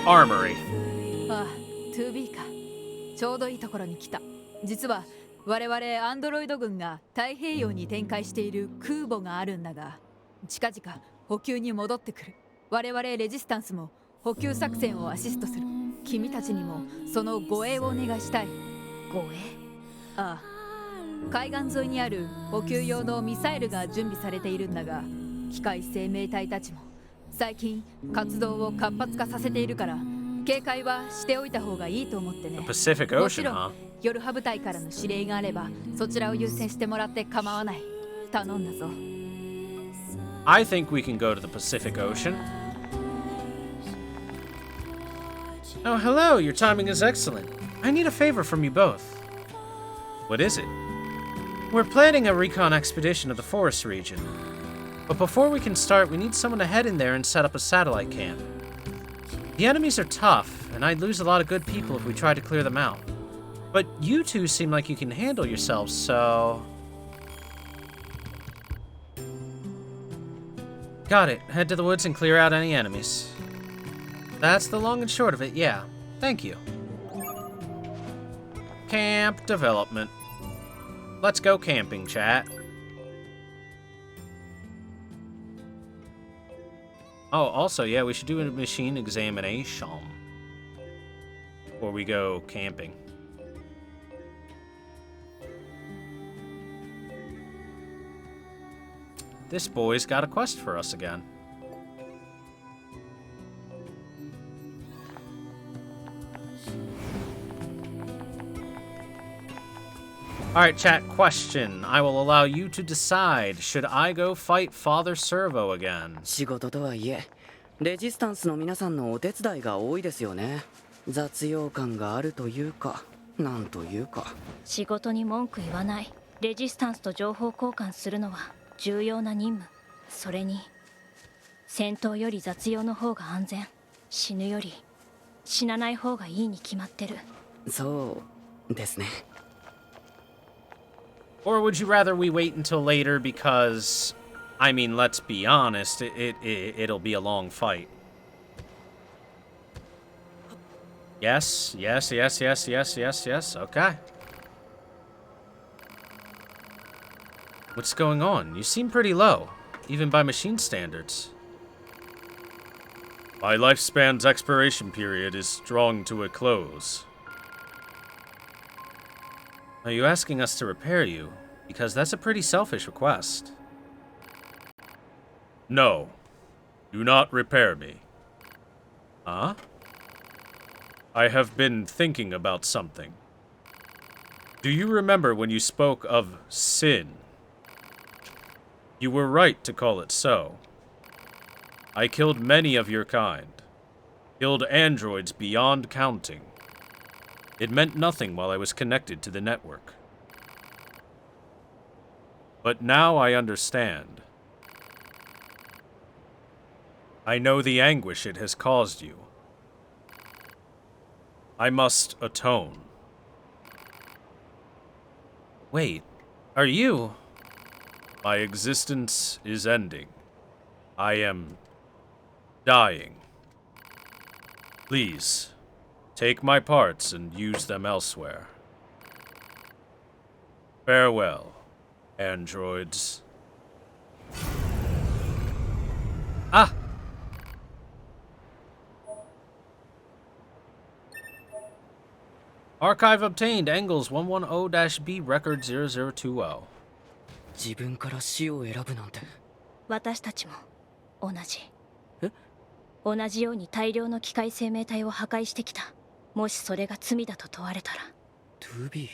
armory. ああ、2B か。ちょうどいいところに来た。実は我々アンドロイド軍が太平洋に展開している空母があるんだが、近々補給に戻ってくる。我々レジスタンスも補給作戦をアシストする。君たちにもその護衛をお願いしたい。護衛？ああ、海岸沿いにある補給用のミサイルが準備されているんだが、機械生命体たちも最近活動を活発化させているから警戒はしておいた方がいいと思ってね。 Pacific もち Ocean, ろん huh? 夜派部隊からの指令があればそちらを優先してもらって構わない。頼んだぞ。 I think we can go to the Pacific Ocean. Oh, hello. Your timing is excellent. I need a favor from you both. What is it? We're planning a recon expedition to the forest region. But before we can start, we need someone to head in there and set up a satellite camp. The enemies are tough, and I'd lose a lot of good people if we tried to clear them out. But you two seem like you can handle yourselves, so... Got it. Head to the woods and clear out any enemies. That's the long and short of it, yeah. Thank you. Camp development. Let's go camping, chat. Oh, also, yeah, we should do a machine examination before we go camping. This boy's got a quest for us again. Alright, chat, question. I will allow you to decide. Should I go fight Father Servo again? 仕事とはいえレジスタンスの皆さんのお手伝いが多いですよね。雑用感があるというかなんというか。仕事に文句言わない。レジスタンスと情報交換するのは重要な任務。それに戦闘より雑用の方が安全。死ぬより死なない方がいいに決まってる。そうですね。Or would you rather we wait until later because, I mean, let's be honest, it'll be a long fight. Yes, yes, yes, yes, yes, yes, yes, okay. What's going on? You seem pretty low, even by machine standards. My lifespan's expiration period is drawing to a close. Are you asking us to repair you? Because that's a pretty selfish request. No. Do not repair me. Huh? I have been thinking about something. Do you remember when you spoke of sin? You were right to call it so. I killed many of your kind. Killed androids beyond counting. It meant nothing while I was connected to the network. But now I understand. I know the anguish it has caused you. I must atone. Wait, are you? My existence is ending. I am dying. Please, take my parts and use them elsewhere. Farewell, androids. Ah! Archive obtained. Engels 110-B record 0020. 自分から死を選ぶなんて。私たちも同じ。え？同じように大量の機械生命体を破壊してきた。もしそれが罪だと問われたら。2B。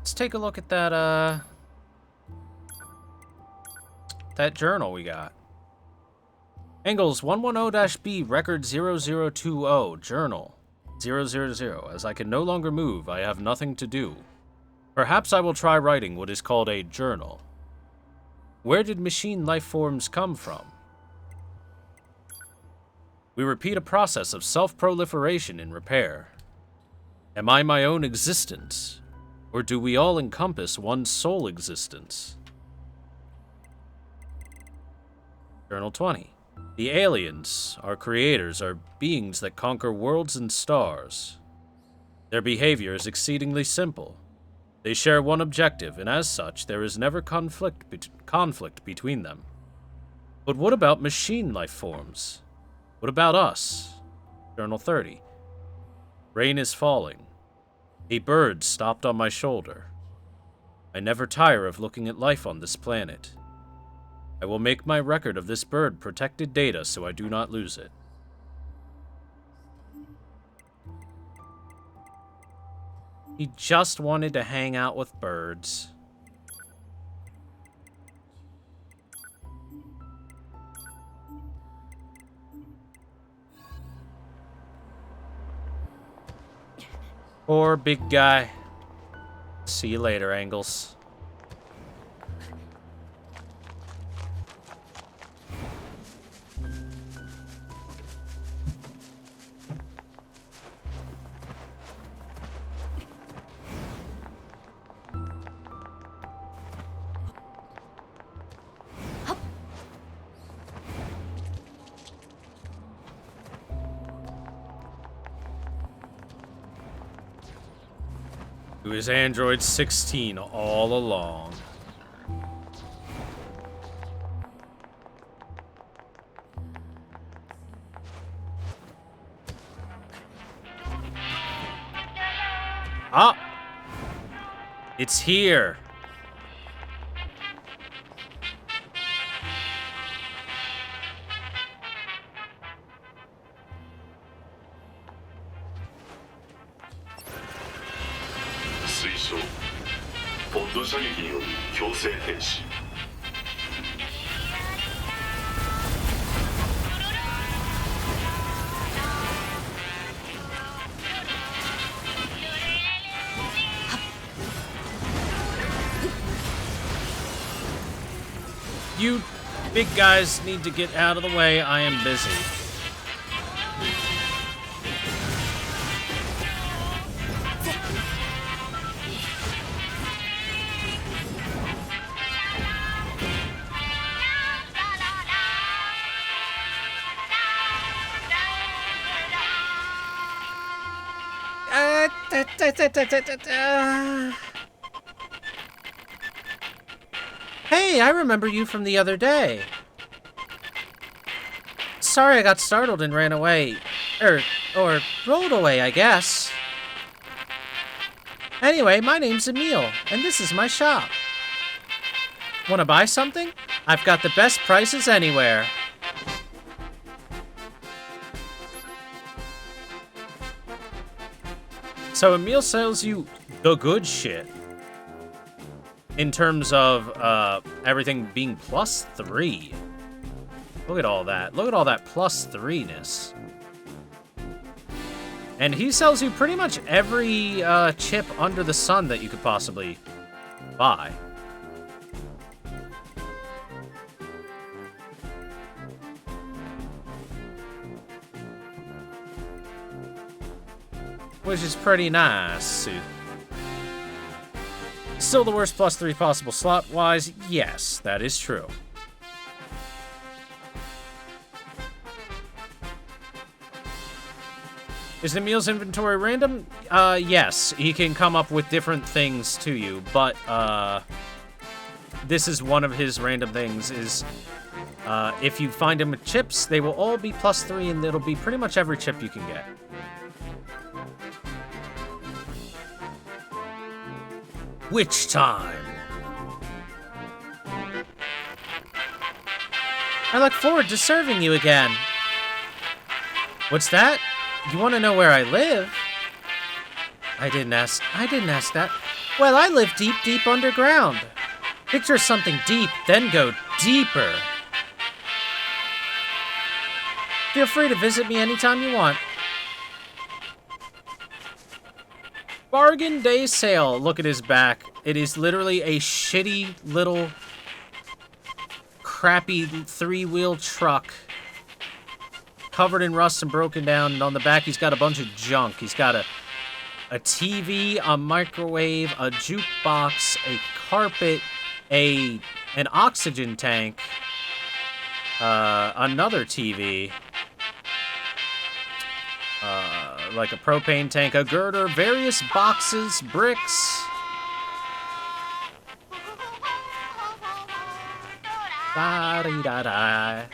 Let's take a look at that journal we got. Engels 110-B record 0020 journal 000. As I can no longer move, I have nothing to do. Perhaps I will try writing what is called a journal. Where did machine life forms come from? We repeat a process of self-proliferation and repair. Am I my own existence? Or do we all encompass one sole existence? Journal 20. The aliens, our creators, are beings that conquer worlds and stars. Their behavior is exceedingly simple. They share one objective, and as such, there is never conflict between them. But what about machine life forms? What about us? Journal 30. Rain is falling. A bird stopped on my shoulder. I never tire of looking at life on this planet. I will make my record of this bird protected data so I do not lose it. He just wanted to hang out with birds. Poor big guy. See you later, Angles. Who is Android 16 all along. Ah! It's here. You big guys need to get out of the way. I am busy. Hey, I remember you from the other day. Sorry I got startled and ran away. Or rolled away, I guess. Anyway, my name's Emil, and this is my shop. Wanna buy something? I've got the best prices anywhere. So Emil sells you the good shit. In terms of everything being +3. Look at all that. Look at all that +3-ness. And he sells you pretty much every chip under the sun that you could possibly buy. Which is pretty nice. Still the worst +3 possible slot-wise? Yes, that is true. Is Emil's inventory random? Yes. He can come up with different things to you, but, this is one of his random things, is, if you find him with chips, they will all be +3, and it'll be pretty much every chip you can get. Witch time! I look forward to serving you again. What's that? You want to know where I live? I didn't ask that. Well, I live deep, deep underground. Picture something deep, then go deeper. Feel free to visit me anytime you want. Bargain day sale. Look at his back. It is literally a shitty little crappy 3-wheel truck covered in rust and broken down, and on the back he's got a bunch of junk. He's got a TV, a microwave, a jukebox, a carpet, an oxygen tank, another TV, like a propane tank, a girder, various boxes, bricks. Da-dee-da-da.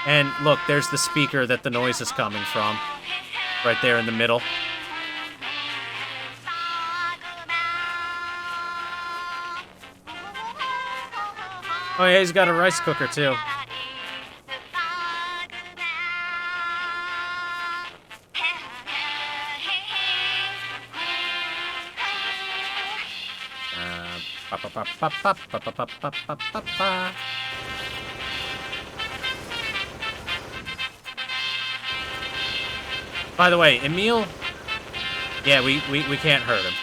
And look, there's the speaker that the noise is coming from. Right there in the middle. Oh yeah, he's got a rice cooker too. By the way, Emil, yeah, we can't hurt him.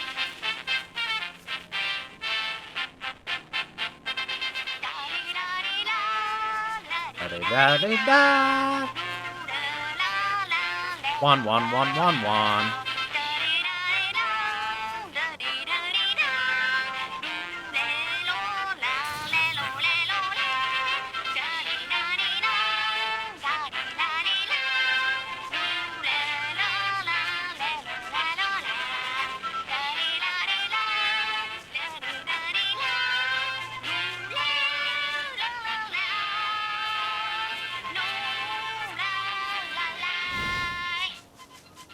Da-da-da-da-da. One.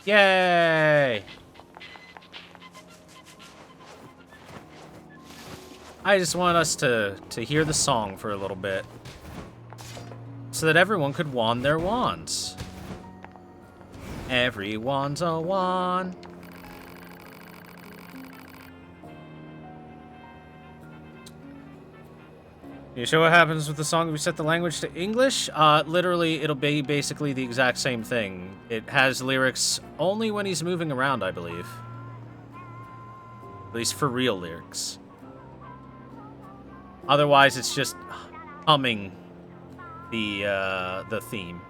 Yay! I just want us to hear the song for a little bit. So that everyone could wand their wands. Everyone's a wand. You sure what happens with the song if we set the language to English? Literally, it'll be basically the exact same thing. It has lyrics only when he's moving around, I believe. At least for real lyrics. Otherwise, it's just humming the theme.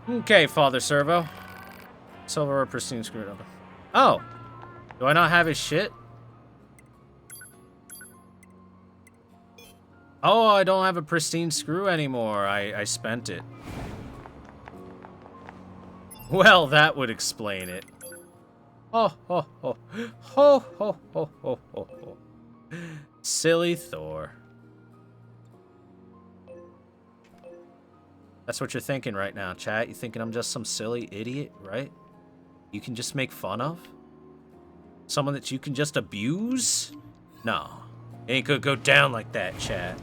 Okay, Father Servo. Silver or pristine screwdriver. Oh! Do I not have his shit? Oh, I don't have a pristine screw anymore. I spent it. Well, that would explain it. Ho, ho, ho. Ho, ho, ho, ho, ho, ho. Silly Thor. That's what you're thinking right now, chat. You thinking I'm just some silly idiot, right? You can just make fun of? Someone that you can just abuse? No. It ain't gonna go down like that, chat.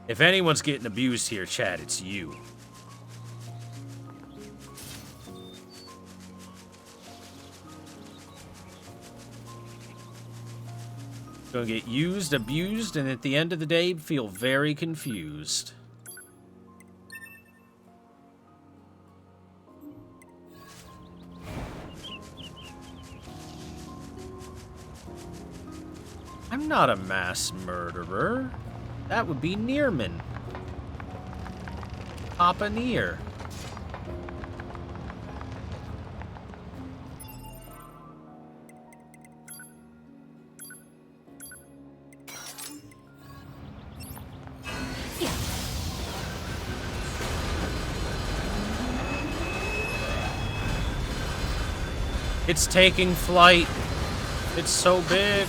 If anyone's getting abused here, chat, it's you. Gonna get used, abused, and at the end of the day, feel very confused. I'm not a mass murderer. That would be Nearman. Papa Near. It's taking flight. It's so big.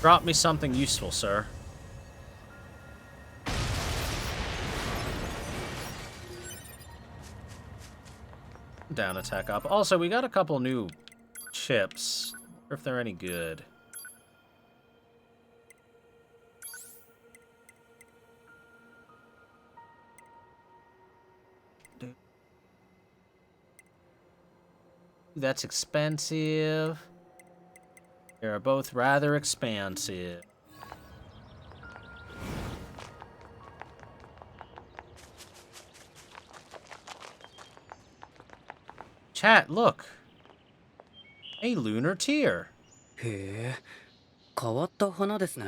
Drop me something useful, sir. Down attack up. Also, we got a couple new chips. Or if they're any good. That's expensive. They are both rather expensive. Chat, look. A lunar tear. へえ、変わった花ですね。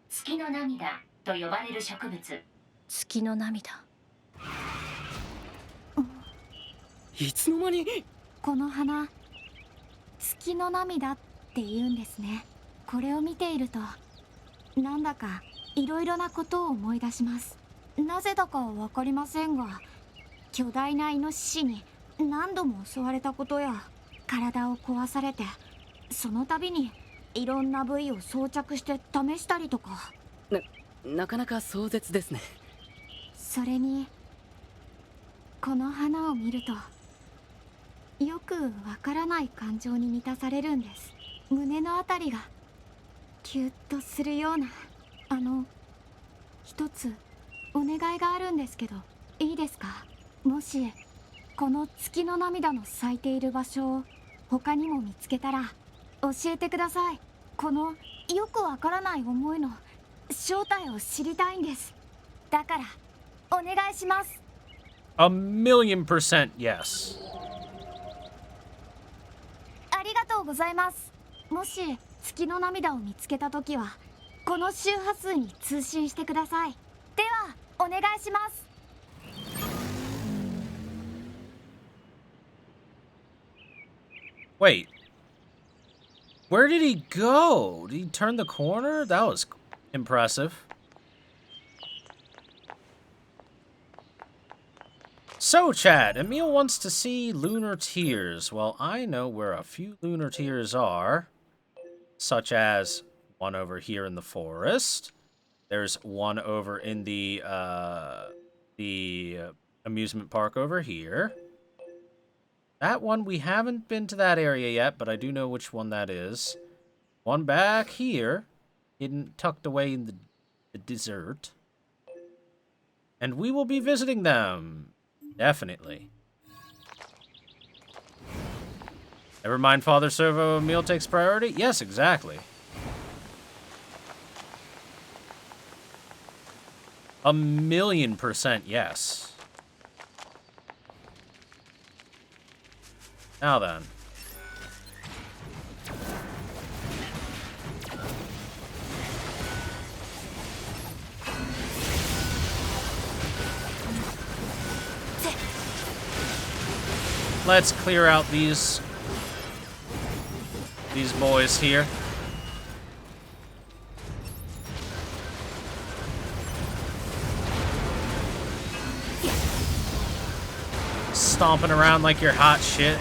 月の涙と呼ばれる植物。月の涙。いつの間に。この花、月の涙って言うんですね。これを見ていると、なんだかいろいろなことを思い出します。なぜだかわかりませんが、巨大なイノシシに何度も襲われたことや、体を壊されて、その度にいろんな部位を装着して試したりとか。なかなか壮絶ですね。それに、この花を見ると、よくわからない感情に満たされるんです。胸のあたりがキュッとするような。一つお願いがあるんですけど、いいですか？もしこの月の涙の咲いている場所を他にも見つけたら教えてください。このよくわからない思いの正体を知りたいんです。だからお願いします。 1,000,000% yes. ありがとうございます。もし月の涙を見つけたときはこの周波数に通信してください。ではお願いします。 Wait. Where did he go? Did he turn the corner? That was impressive. So, chat, Emil wants to see lunar tears. Well, I know where a few lunar tears are, such as one over here in the forest. There's one over in the amusement park over here. That one, we haven't been to that area yet, but I do know which one that is. One back here, hidden, tucked away in the desert. And we will be visiting them. Definitely. Never mind, Father Servo, meal takes priority? Yes, exactly. 1,000,000% yes. Now then. Let's clear out these boys here. Stomping around like you're hot shit.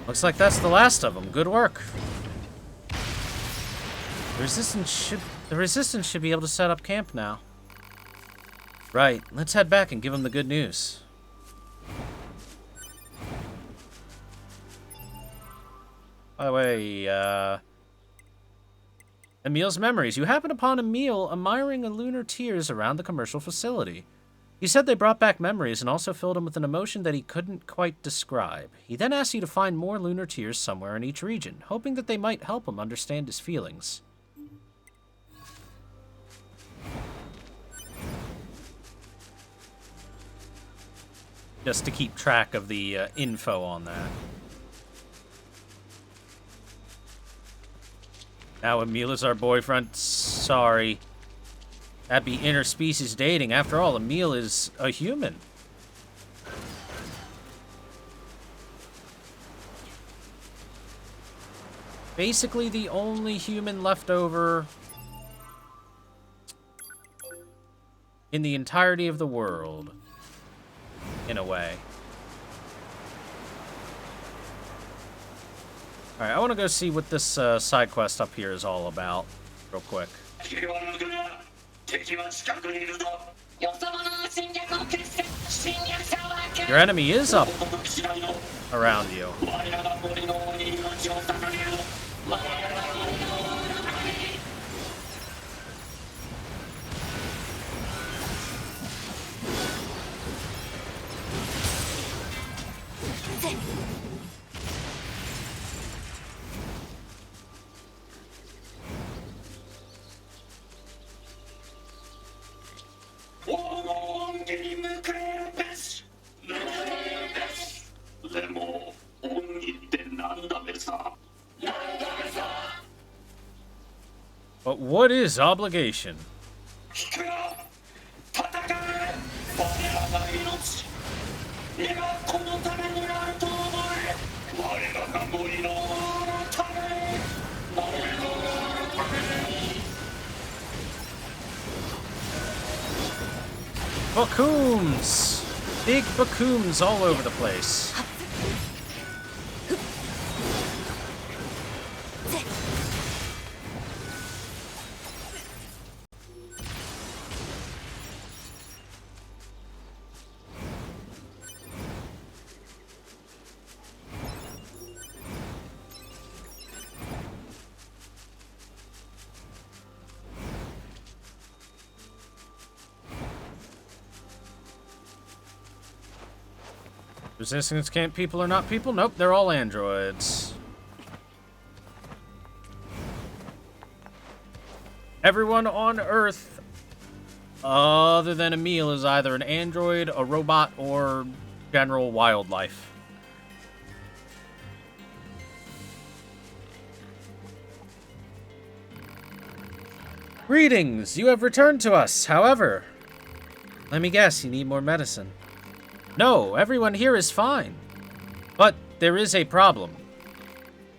Looks like that's the last of them. Good work. The resistance should be able to set up camp now. Right, let's head back and give them the good news. By the way, Emil's memories. You happened upon Emil admiring a lunar tears around the commercial facility. He said they brought back memories and also filled him with an emotion that he couldn't quite describe. He then asked you to find more lunar tears somewhere in each region, hoping that they might help him understand his feelings. Just to keep track of the info on that. Now Emil is our boyfriend. Sorry. That'd be interspecies dating. After all, Emil is a human. Basically the only human left over in the entirety of the world. In a way. Alright, I want to go see what this side quest up here is all about, real quick. Your enemy is up around you. でも恩義ってなんだべさ。 But what is obligation? 聞くよ、戦え、我らが命。根がこのためにあると思え。我らが森のため。森のため。 Bakooms! Big bakooms all over the place. Resistance camp people are not people? Nope, they're all androids. Everyone on Earth, other than Emil, is either an android, a robot, or general wildlife. Greetings! You have returned to us. However, let me guess, you need more medicine. No, everyone here is fine. But there is a problem.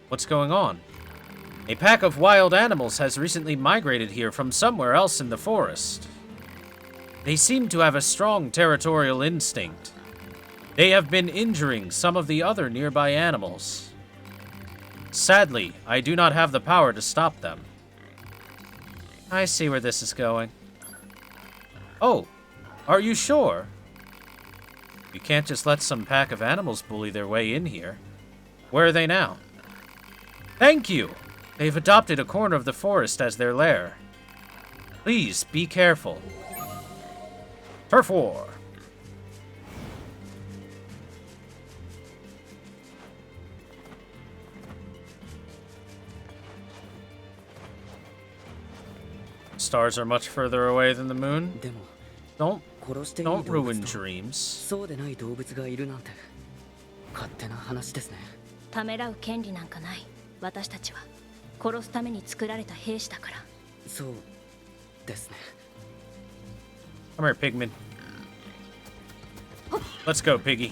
What's going on? A pack of wild animals has recently migrated here from somewhere else in the forest. They seem to have a strong territorial instinct. They have been injuring some of the other nearby animals. Sadly, I do not have the power to stop them. I see where this is going. Oh, are you sure? You can't just let some pack of animals bully their way in here. Where are they now? Thank you! They've adopted a corner of the forest as their lair. Please, be careful. Turf War! Stars are much further away than the moon. Don't ruin dreams. そうでない動物がいるなんて勝手な話ですね。ためらう権利なんかない。私たちは殺すために作られた兵士だから。そうですね。Come here, Pigman. Let's go, Piggy.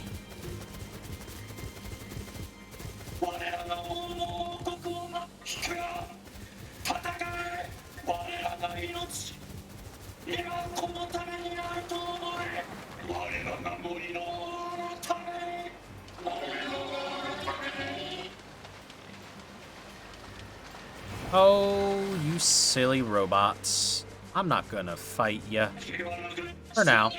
我らが王の王国を引くよ。戦え、我らが命。根がこのためにあると思え。我らが森のため。森のため。 Oh, you silly robots. I'm not gonna fight ya. For now.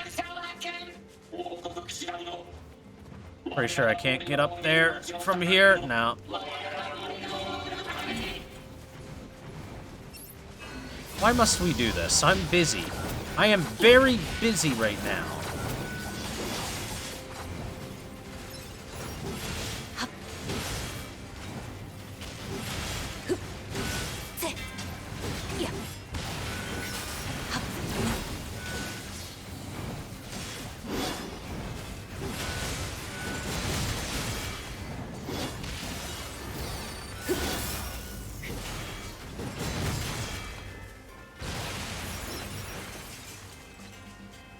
Pretty sure I can't get up there from here. No. Why must we do this? I'm busy. I am very busy right now.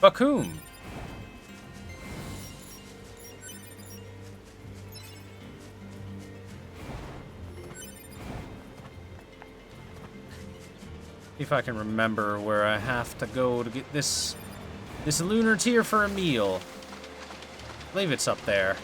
Bakum. See if I can remember where I have to go to get this lunar tier for a meal. I believe it's up there.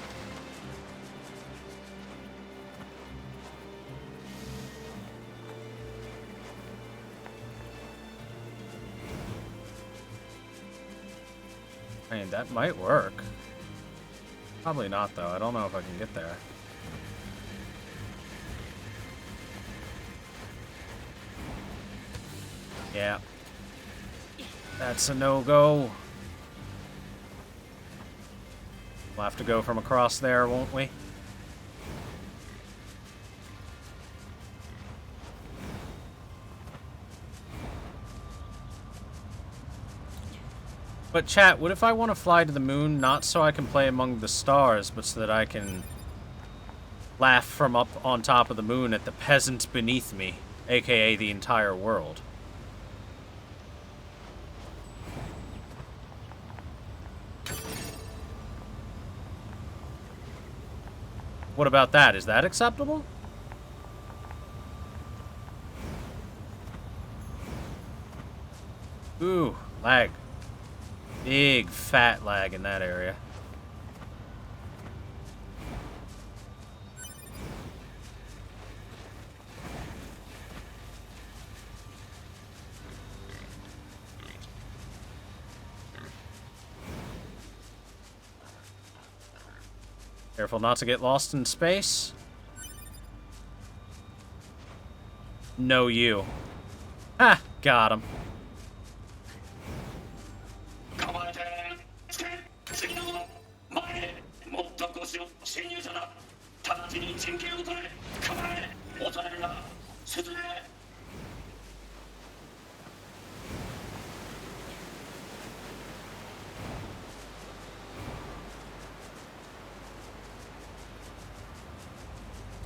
I mean, that might work. Probably not, though. I don't know if I can get there. Yeah. That's a no-go. We'll have to go from across there, won't we? But chat, what if I want to fly to the moon, not so I can play among the stars, but so that I can laugh from up on top of the moon at the peasants beneath me, aka the entire world? What about that? Is that acceptable? Ooh, lag. Big fat lag in that area. Careful not to get lost in space. No you. Ha! Got him.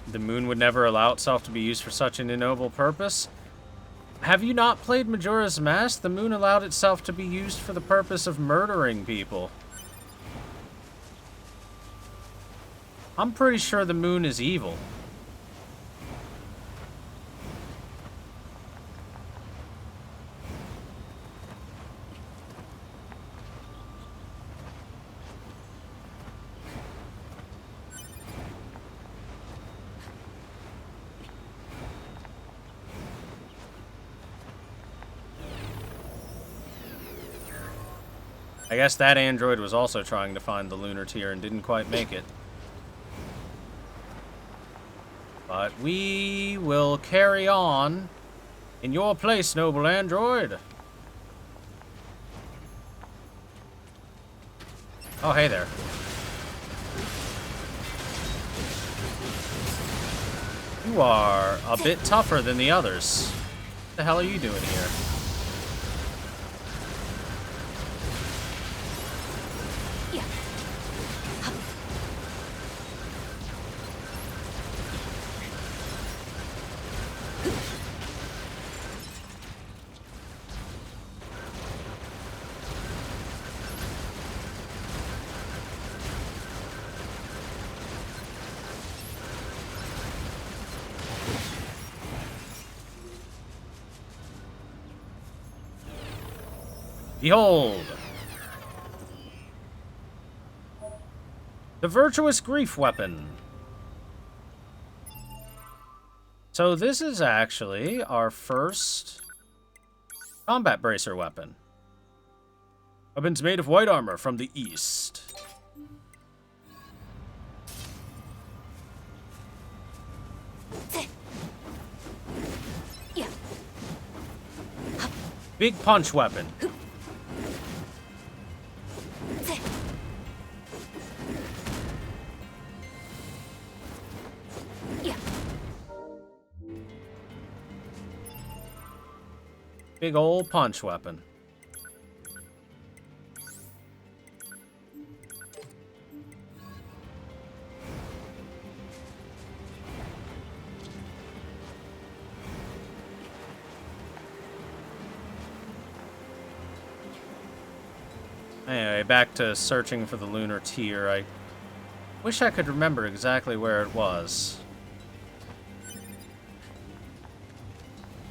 The moon would never allow itself to be used for such an ignoble purpose. Have you not played Majora's Mask? The moon allowed itself to be used for the purpose of murdering people. I'm pretty sure the moon is evil. I guess that android was also trying to find the lunar tier and didn't quite make it. But we will carry on in your place, noble android. Oh, hey there. You are a bit tougher than the others. What the hell are you doing here? Behold! The Virtuous Grief Weapon. So this is actually our first combat bracer weapon. Weapons made of white armor from the east. Big punch weapon. Big old punch weapon. Anyway, back to searching for the lunar tier. I wish I could remember exactly where it was.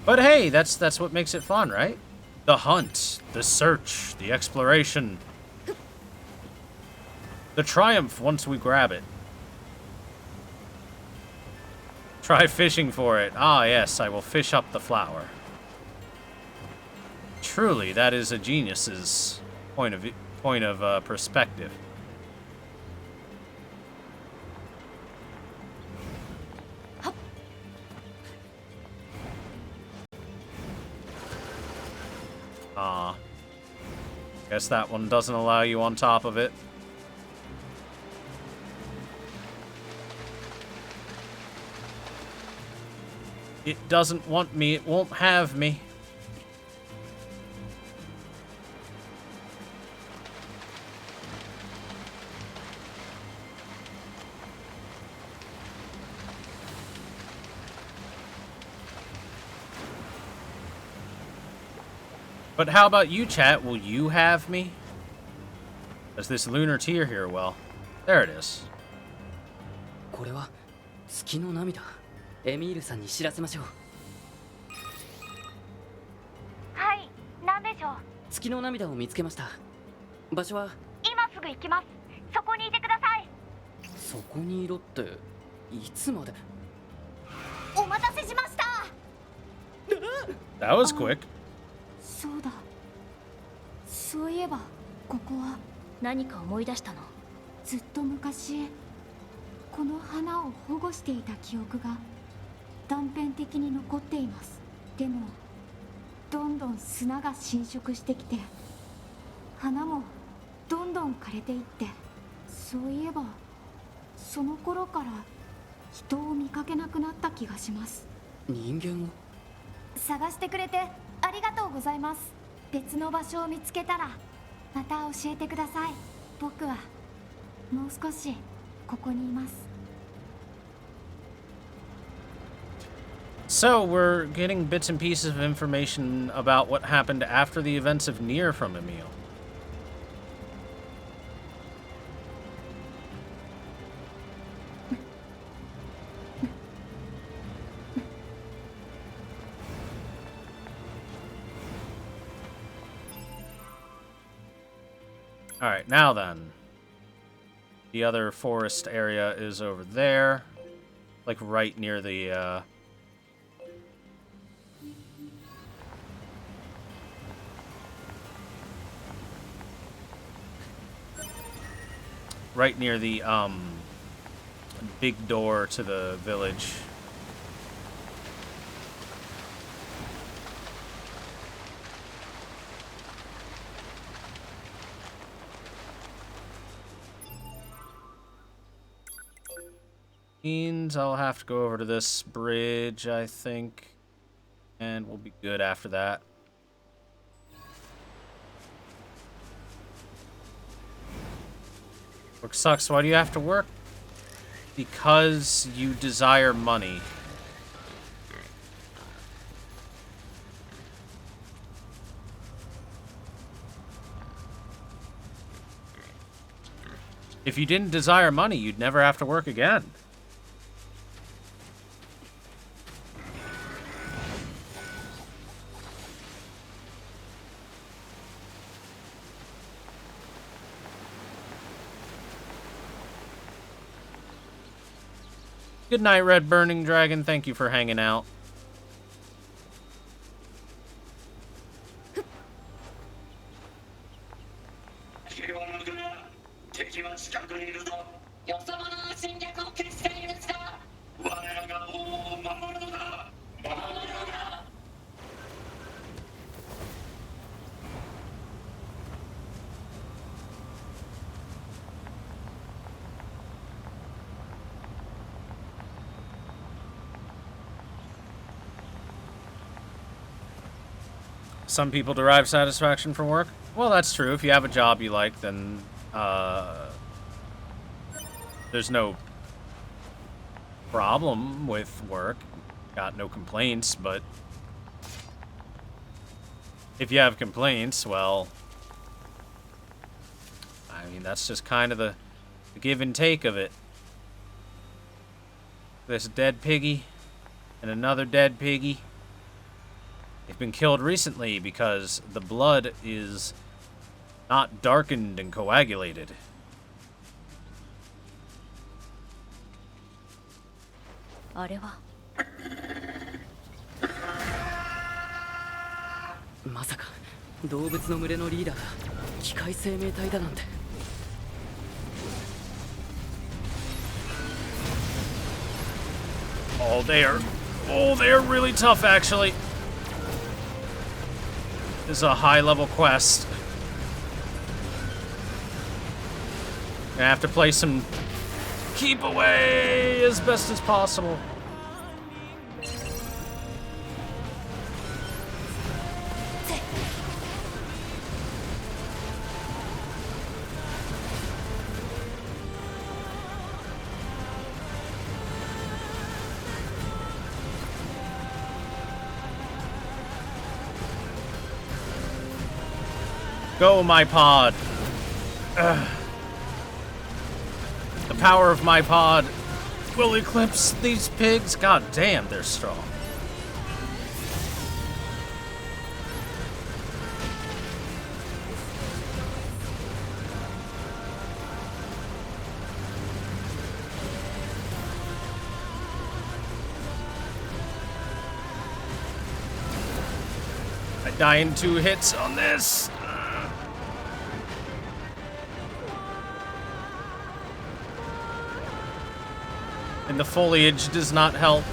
But hey, that's what makes it fun, right? The hunt, the search, the exploration. The triumph once we grab it. Try fishing for it. Ah, yes, I will fish up the flower. Truly, that is a genius's point of perspective. Ah. Guess that one doesn't allow you on top of it. It doesn't want me, it won't have me. But how about you, chat? Will you have me? Does this lunar tear here? Well, there it is. これは月の涙。エミールさんに知らせましょう。はい、何でしょう。月の涙を見つけました。場所は今すぐ行きます。そこにいてください。そこにいろっていつまで。お待たせしました。 That was quick. そうだ。そういえばここは何か思い出したの？ずっと昔この花を保護していた記憶が断片的に残っています。でもどんどん砂が侵食してきて花もどんどん枯れていって、そういえばその頃から人を見かけなくなった気がします。人間を探してくれてありがとうございます。別の場所を見つけたらまた教えてください。僕はもう少しここにいます。 So, we're getting bits and pieces of information about what happened after the events of NieR from Emil. Alright, now then. The other forest area is over there. Like right near the, right near the, big door to the village. Means I'll have to go over to this bridge, I think, and we'll be good after that. Work sucks. Why do you have to work? Because you desire money. If you didn't desire money, you'd never have to work again. Good night, Red Burning Dragon. Thank you for hanging out. 敵は近くにいるぞ。よそ者の侵略を決して許すか。我らが王を守るのだ。守るのだ。 Some people derive satisfaction from work. Well, that's true. If you have a job you like, then there's no problem with work. Got no complaints, but if you have complaints, well, I mean, that's just kind of the give and take of it. This dead piggy and another dead piggy. They've been killed recently because the blood is not darkened and coagulated. What? まさか動物の群れのリーダーが機械生命体だなんて。Oh, they're really tough, actually. This is a high-level quest. Gonna have to play some keep away as best as possible. Go, my pod. Ugh. The power of my pod will eclipse these pigs. God damn, they're strong. I die in 2 hits on this. And the foliage does not help.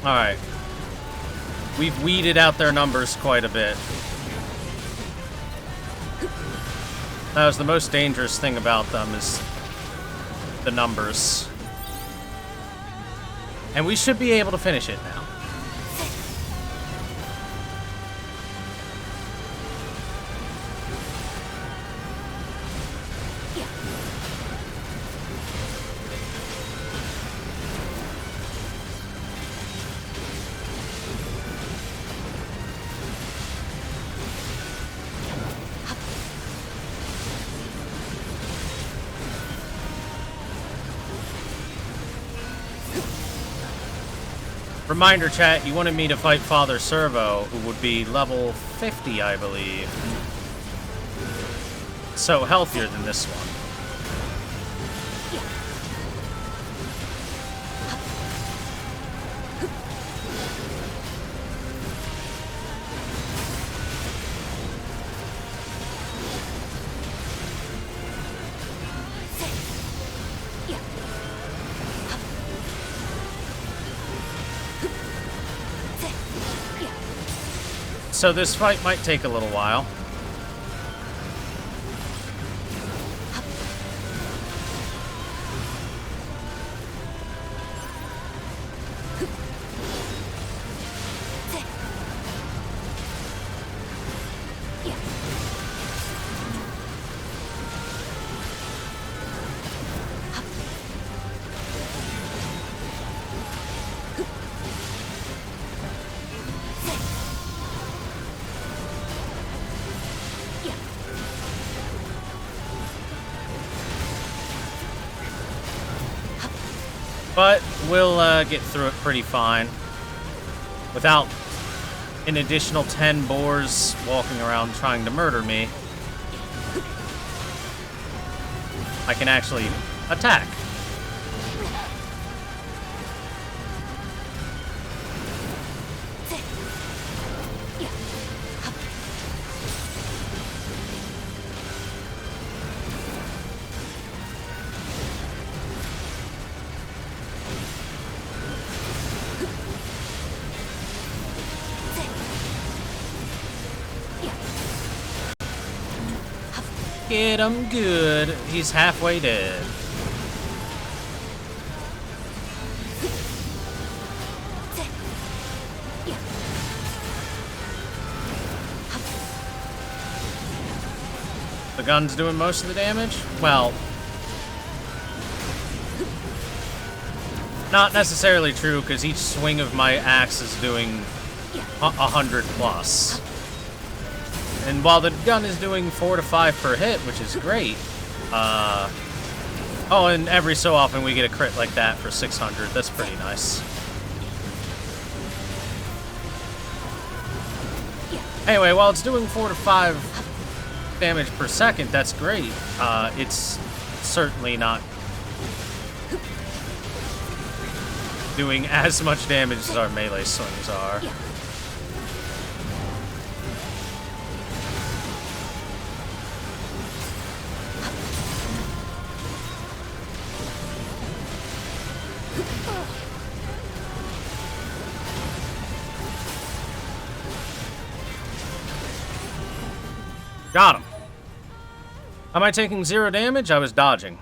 Alright. We've weeded out their numbers quite a bit. That was the most dangerous thing about them, is the numbers. And we should be able to finish it now. Reminder, chat, you wanted me to fight Father Servo, who would be level 50, I believe. So healthier than this one. So this fight might take a little while. But we'll get through it pretty fine without an additional 10 boars walking around trying to murder me. I can actually attack. Get him good. He's halfway dead. The gun's doing most of the damage? Well, not necessarily true, because each swing of my axe is doing 100 plus. And while the gun is doing 4 to 5 per hit, which is great, oh, and every so often we get a crit like that for 600. That's pretty nice. Anyway, while it's doing 4 to 5 damage per second, that's great. It's certainly not doing as much damage as our melee swings are. Got him. Am I taking 0 damage? I was dodging.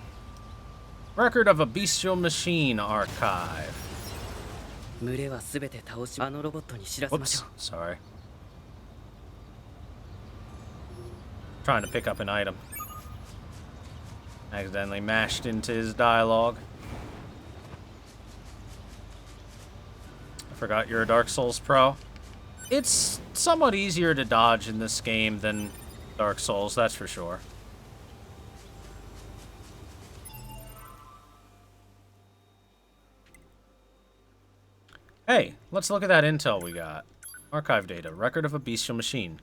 Record of a bestial machine archive. Whoops, sorry. Trying to pick up an item. Accidentally mashed into his dialogue. forgot you're a Dark Souls pro. It's somewhat easier to dodge in this game than Dark Souls, that's for sure. Hey, let's look at that intel we got. Archive data, record of a bestial machine.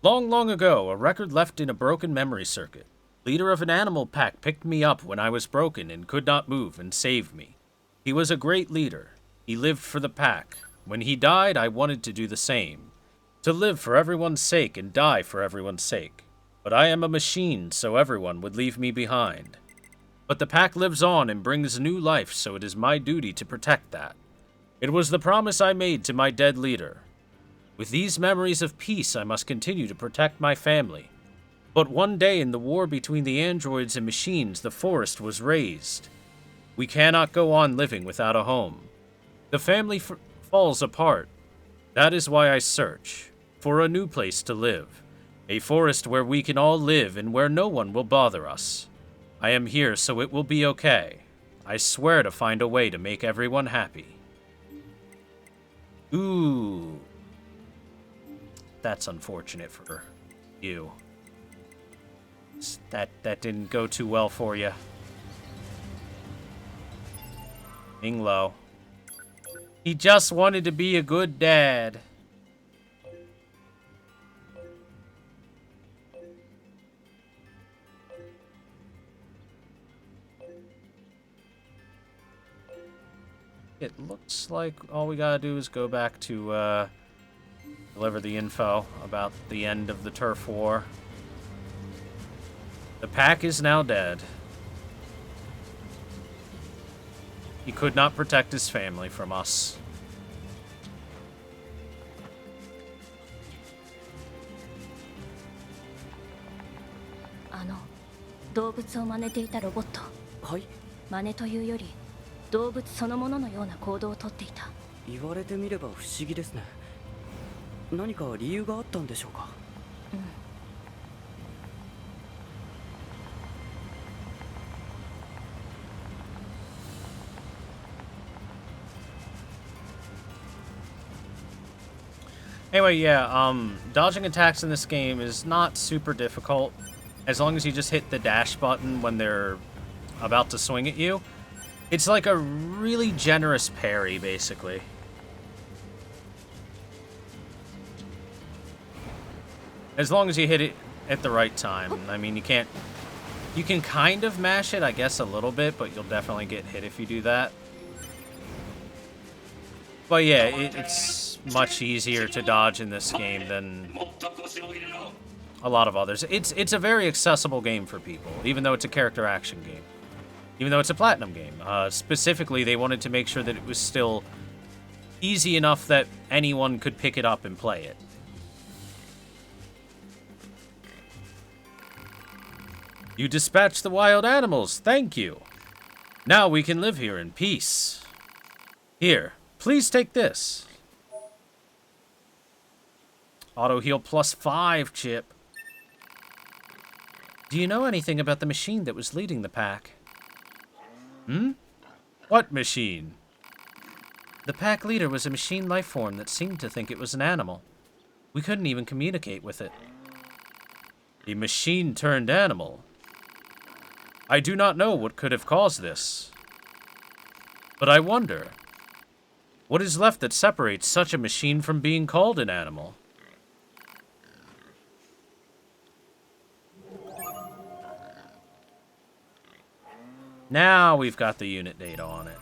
Long, long ago, a record left in a broken memory circuit. Leader of an animal pack picked me up when I was broken and could not move and saved me. He was a great leader. He lived for the pack. When he died, I wanted to do the same. To live for everyone's sake and die for everyone's sake. But I am a machine, so everyone would leave me behind. But the pack lives on and brings new life, so it is my duty to protect that. It was the promise I made to my dead leader. With these memories of peace, I must continue to protect my family. But one day in the war between the androids and machines, the forest was razed. We cannot go on living without a home. The family falls apart. That is why I search for a new place to live. A forest where we can all live and where no one will bother us. I am here so it will be okay. I swear to find a way to make everyone happy. Ooh. That's unfortunate for you. That didn't go too well for you. Minglo. He just wanted to be a good dad. It looks like all we gotta do is go back to deliver the info about the end of the turf war. The pack is now dead. He could not protect his family from us. Ano, 動物を真似ていたロボット。はい。真似というより、動物そのもののような行動をとっていた。言われてみれば不思議ですね。何か理由があったんでしょうか。うん。Anyway, yeah, dodging attacks in this game is not super difficult, as long as you just hit the dash button when they're about to swing at you. It's like a really generous parry, basically. As long as you hit it at the right time. I mean, you can kind of mash it, I guess, a little bit, but you'll definitely get hit if you do that. But yeah, it's much easier to dodge in this game than a lot of others. It's a very accessible game for people, even though it's a character action game. Even though it's a Platinum game. Specifically, they wanted to make sure that it was still easy enough that anyone could pick it up and play it. You dispatched the wild animals. Thank you. Now we can live here in peace. Here, please take this. Auto heal +5, Chip. Do you know anything about the machine that was leading the pack? Hmm? What machine? The pack leader was a machine life form that seemed to think it was an animal. We couldn't even communicate with it. The machine turned animal. I do not know what could have caused this. But I wonder, what is left that separates such a machine from being called an animal? Now we've got the unit data on it.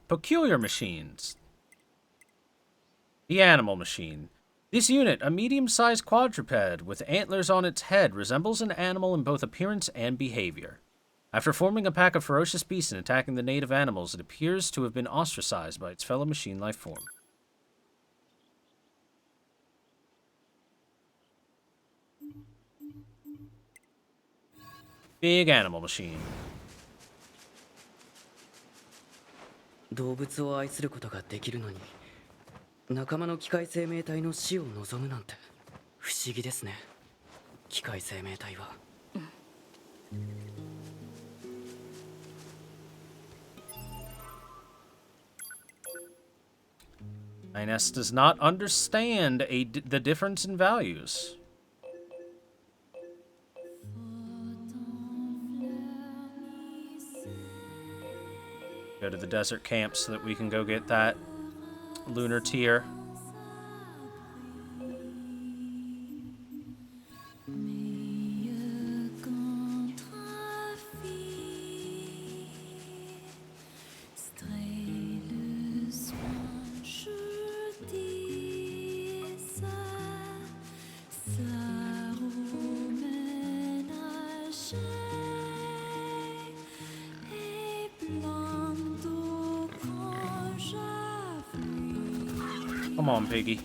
Peculiar machines. The animal machine. This unit, a medium-sized quadruped with antlers on its head, resembles an animal in both appearance and behavior. After forming a pack of ferocious beasts and attacking the native animals, it appears to have been ostracized by its fellow machine life form. Big animal machine. 動物を愛することができるのに仲間の機械生命体の死を望むなんて不思議ですね。機械生命体は。Ines does not understand the difference in values. Go to the desert camp so that we can go get that lunar tier. Come on, piggy.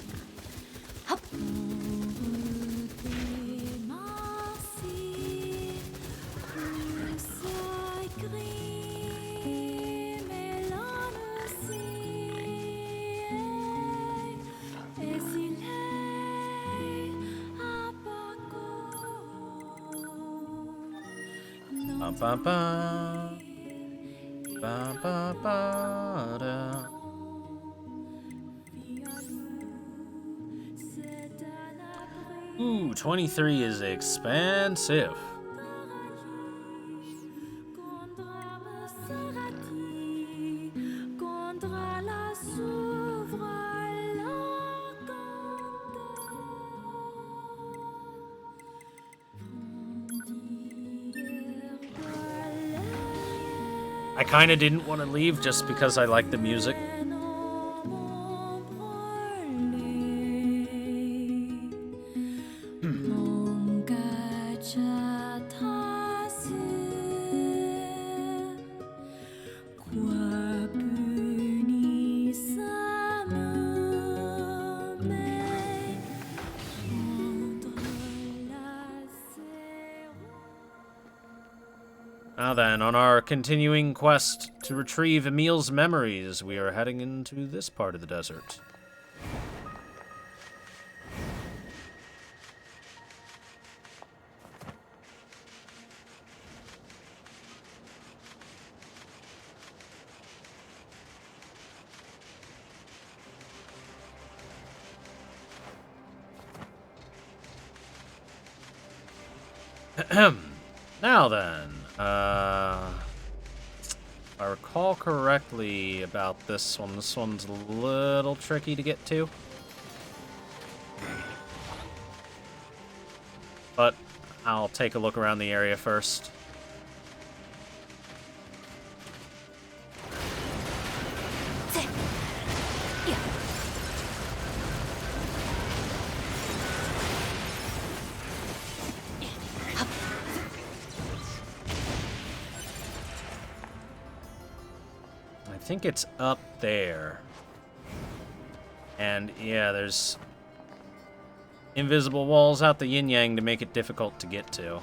Ba ba ba ba ba ba da. Ooh, 23 is expensive. I kind of didn't want to leave just because I like the music. Now then, on our continuing quest to retrieve Emil's memories, we are heading into this part of the desert. Now then, if I recall correctly about this one's a little tricky to get to. But I'll take a look around the area first. I think it's up there. And yeah, there's invisible walls out the yin-yang to make it difficult to get to.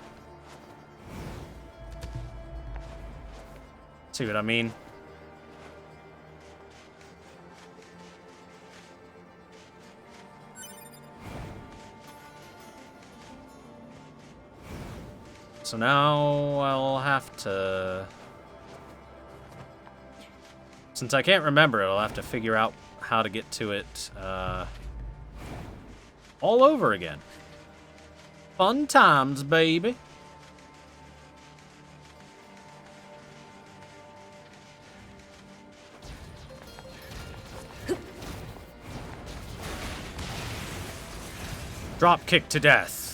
See what I mean? So now I'll have to... Since I can't remember it, I'll have to figure out how to get to it all over again. Fun times, baby. Drop kick to death.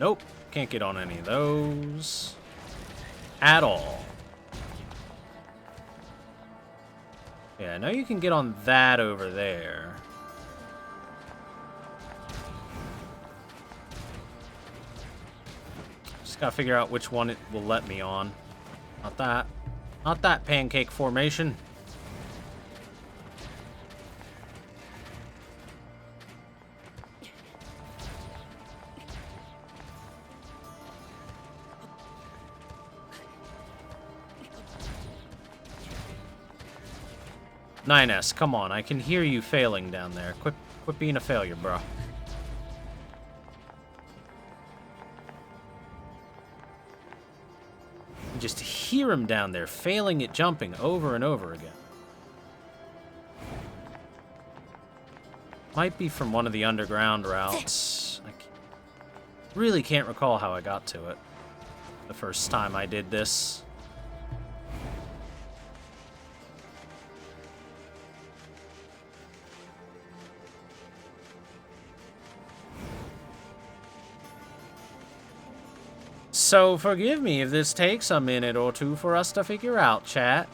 Nope, can't get on any of those at all. Yeah, I know you can get on that over there. Just gotta figure out which one it will let me on. Not that. Not that pancake formation. Nines, come on, I can hear you failing down there. Quit being a failure, bro. just hear him down there, failing at jumping over and over again. Might be from one of the underground routes. Really can't recall how I got to it the first time I did this. So forgive me if this takes a minute or two for us to figure out, chat.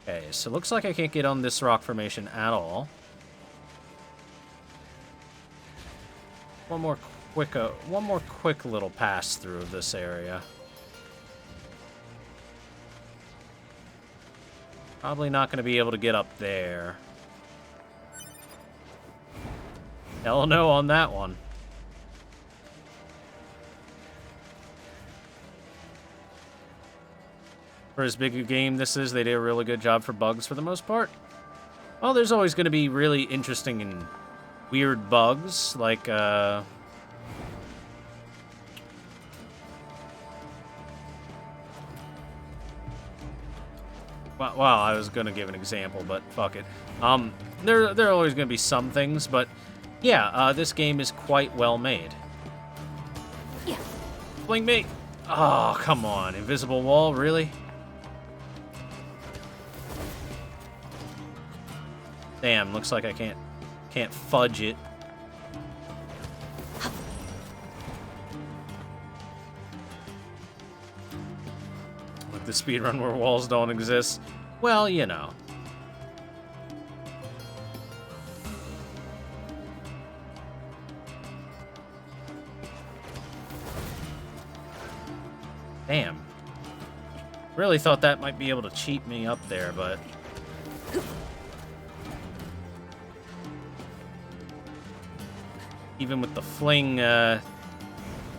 Okay, so looks like I can't get on this rock formation at all. One more quick little pass through of this area. Probably not going to be able to get up there. Hell no on that one. For as big a game this is, they did a really good job for bugs for the most part. Well, there's always going to be really interesting and weird bugs, like, Wow, I was going to give an example, but fuck it. There are always going to be some things, but yeah, this game is quite well made. Yeah. Blink me! Oh, come on. Invisible wall, really? Damn, looks like I can't fudge it. Like the speedrun where walls don't exist. Well, you know. Damn. Really thought that might be able to cheat me up there, but... Even with the fling,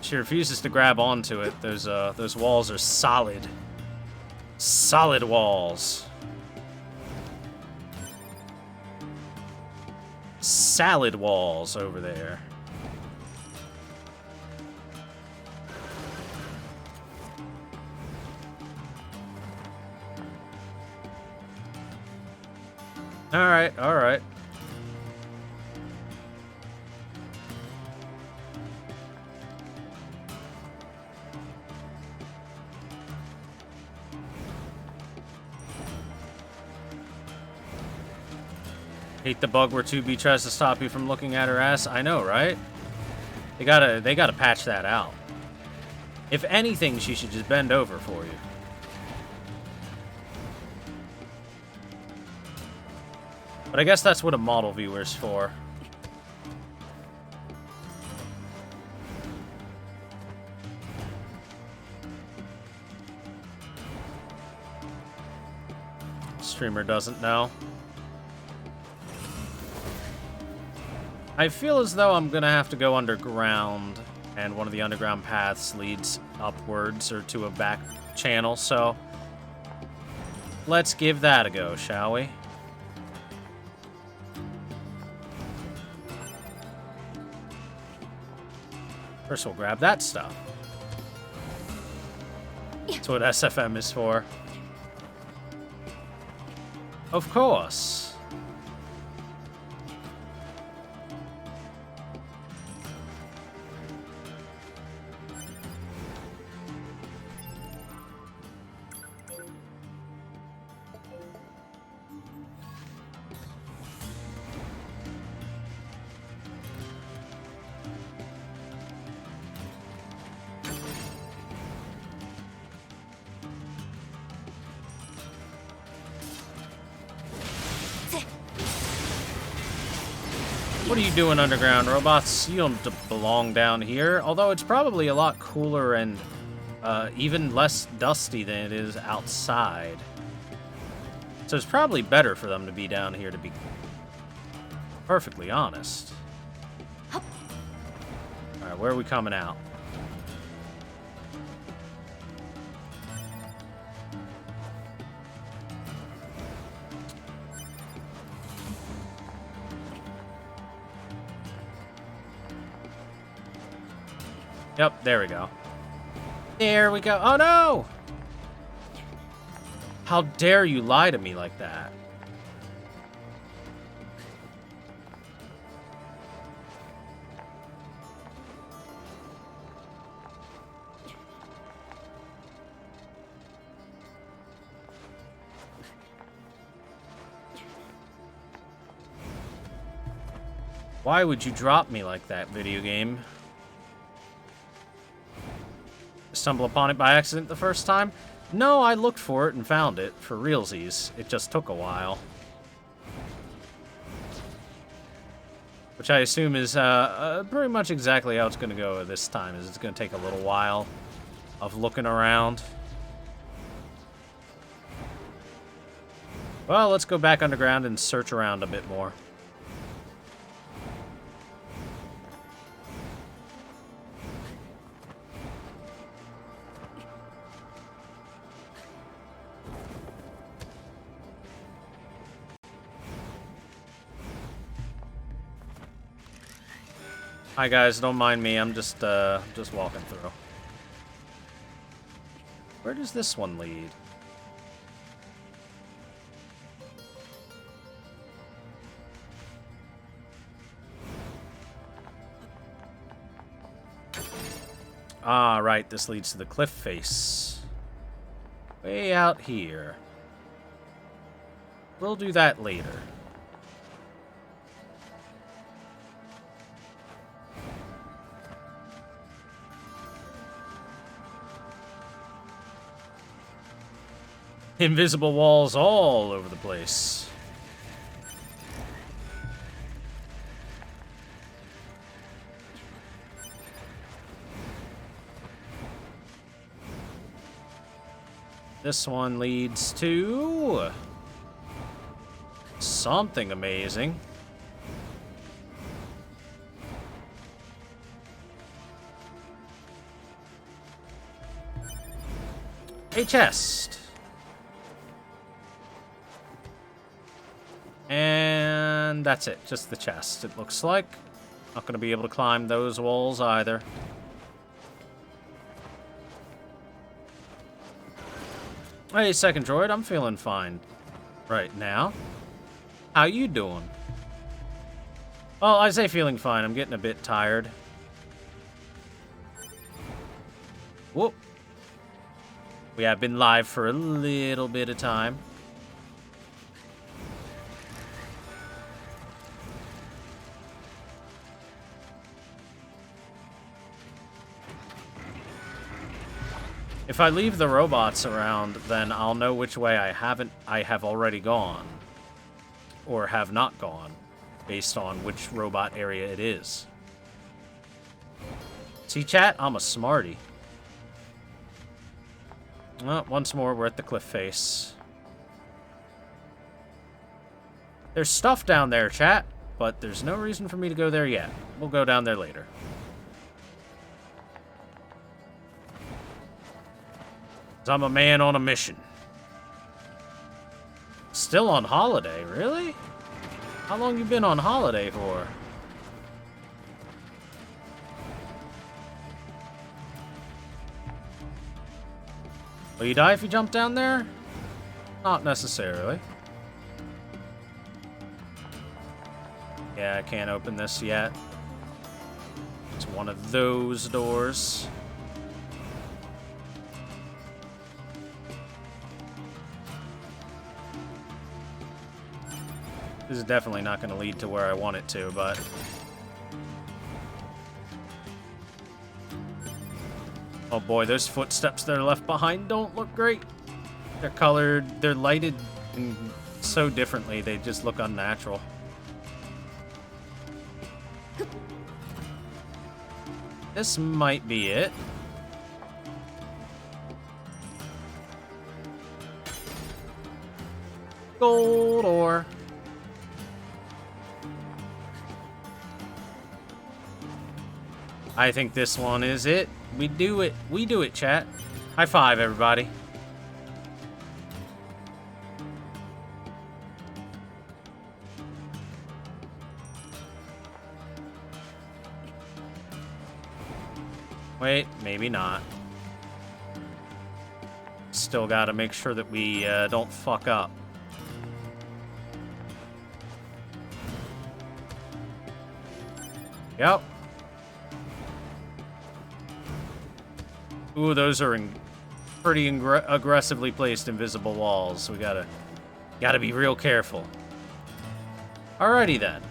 she refuses to grab onto it. Those walls are solid. Solid walls. Salad walls over there. Alright, alright. Hate the bug where 2B tries to stop you from looking at her ass. I know, right? They gotta patch that out. If anything, she should just bend over for you. But I guess that's what a model viewer's for. Streamer doesn't know. I feel as though I'm gonna have to go underground, and one of the underground paths leads upwards or to a back channel, so let's give that a go, shall we? First we'll grab that stuff. That's what SFM is for. Of course. What are you doing, underground robots? You don't belong down here. Although it's probably a lot cooler and even less dusty than it is outside. So it's probably better for them to be down here, to be perfectly honest. Alright, where are we coming out? Yep, there we go. There we go. Oh, no! How dare you lie to me like that? Why would you drop me like that, video game? Stumble upon it by accident the first time? No, I looked for it and found it, for realsies. It just took a while. Which I assume is pretty much exactly how it's going to go this time, is it's going to take a little while of looking around. Well, let's go back underground and search around a bit more. Hi guys, don't mind me. I'm just walking through. Where does this one lead? Ah, right. This leads to the cliff face. Way out here. We'll do that later. Invisible walls all over the place. This one leads to something amazing. A chest. And that's it, just the chest, it looks like. Not going to be able to climb those walls either. Hey, second droid, I'm feeling fine right now. How you doing? Well, I say feeling fine, I'm getting a bit tired. Whoop. We have been live for a little bit of time. If I leave the robots around, then I'll know which way I have already gone. Or have not gone, based on which robot area it is. See, chat? I'm a smarty. Well, once more, we're at the cliff face. There's stuff down there, chat, but there's no reason for me to go there yet. We'll go down there later. 'Cause I'm a man on a mission. Still on holiday, really? How long you been on holiday for? Will you die if you jump down there? Not necessarily. Yeah, I can't open this yet. It's one of those doors. This is definitely not going to lead to where I want it to, but... Oh boy, those footsteps that are left behind don't look great. They're colored, they're lighted so differently, they just look unnatural. This might be it. Gold ore. I think this one is it. We do it. We do it, chat. High five, everybody. Wait, maybe not. Still gotta make sure that we don't fuck up. Yep. Ooh, those are pretty aggressively placed invisible walls. We gotta be real careful. Alrighty then.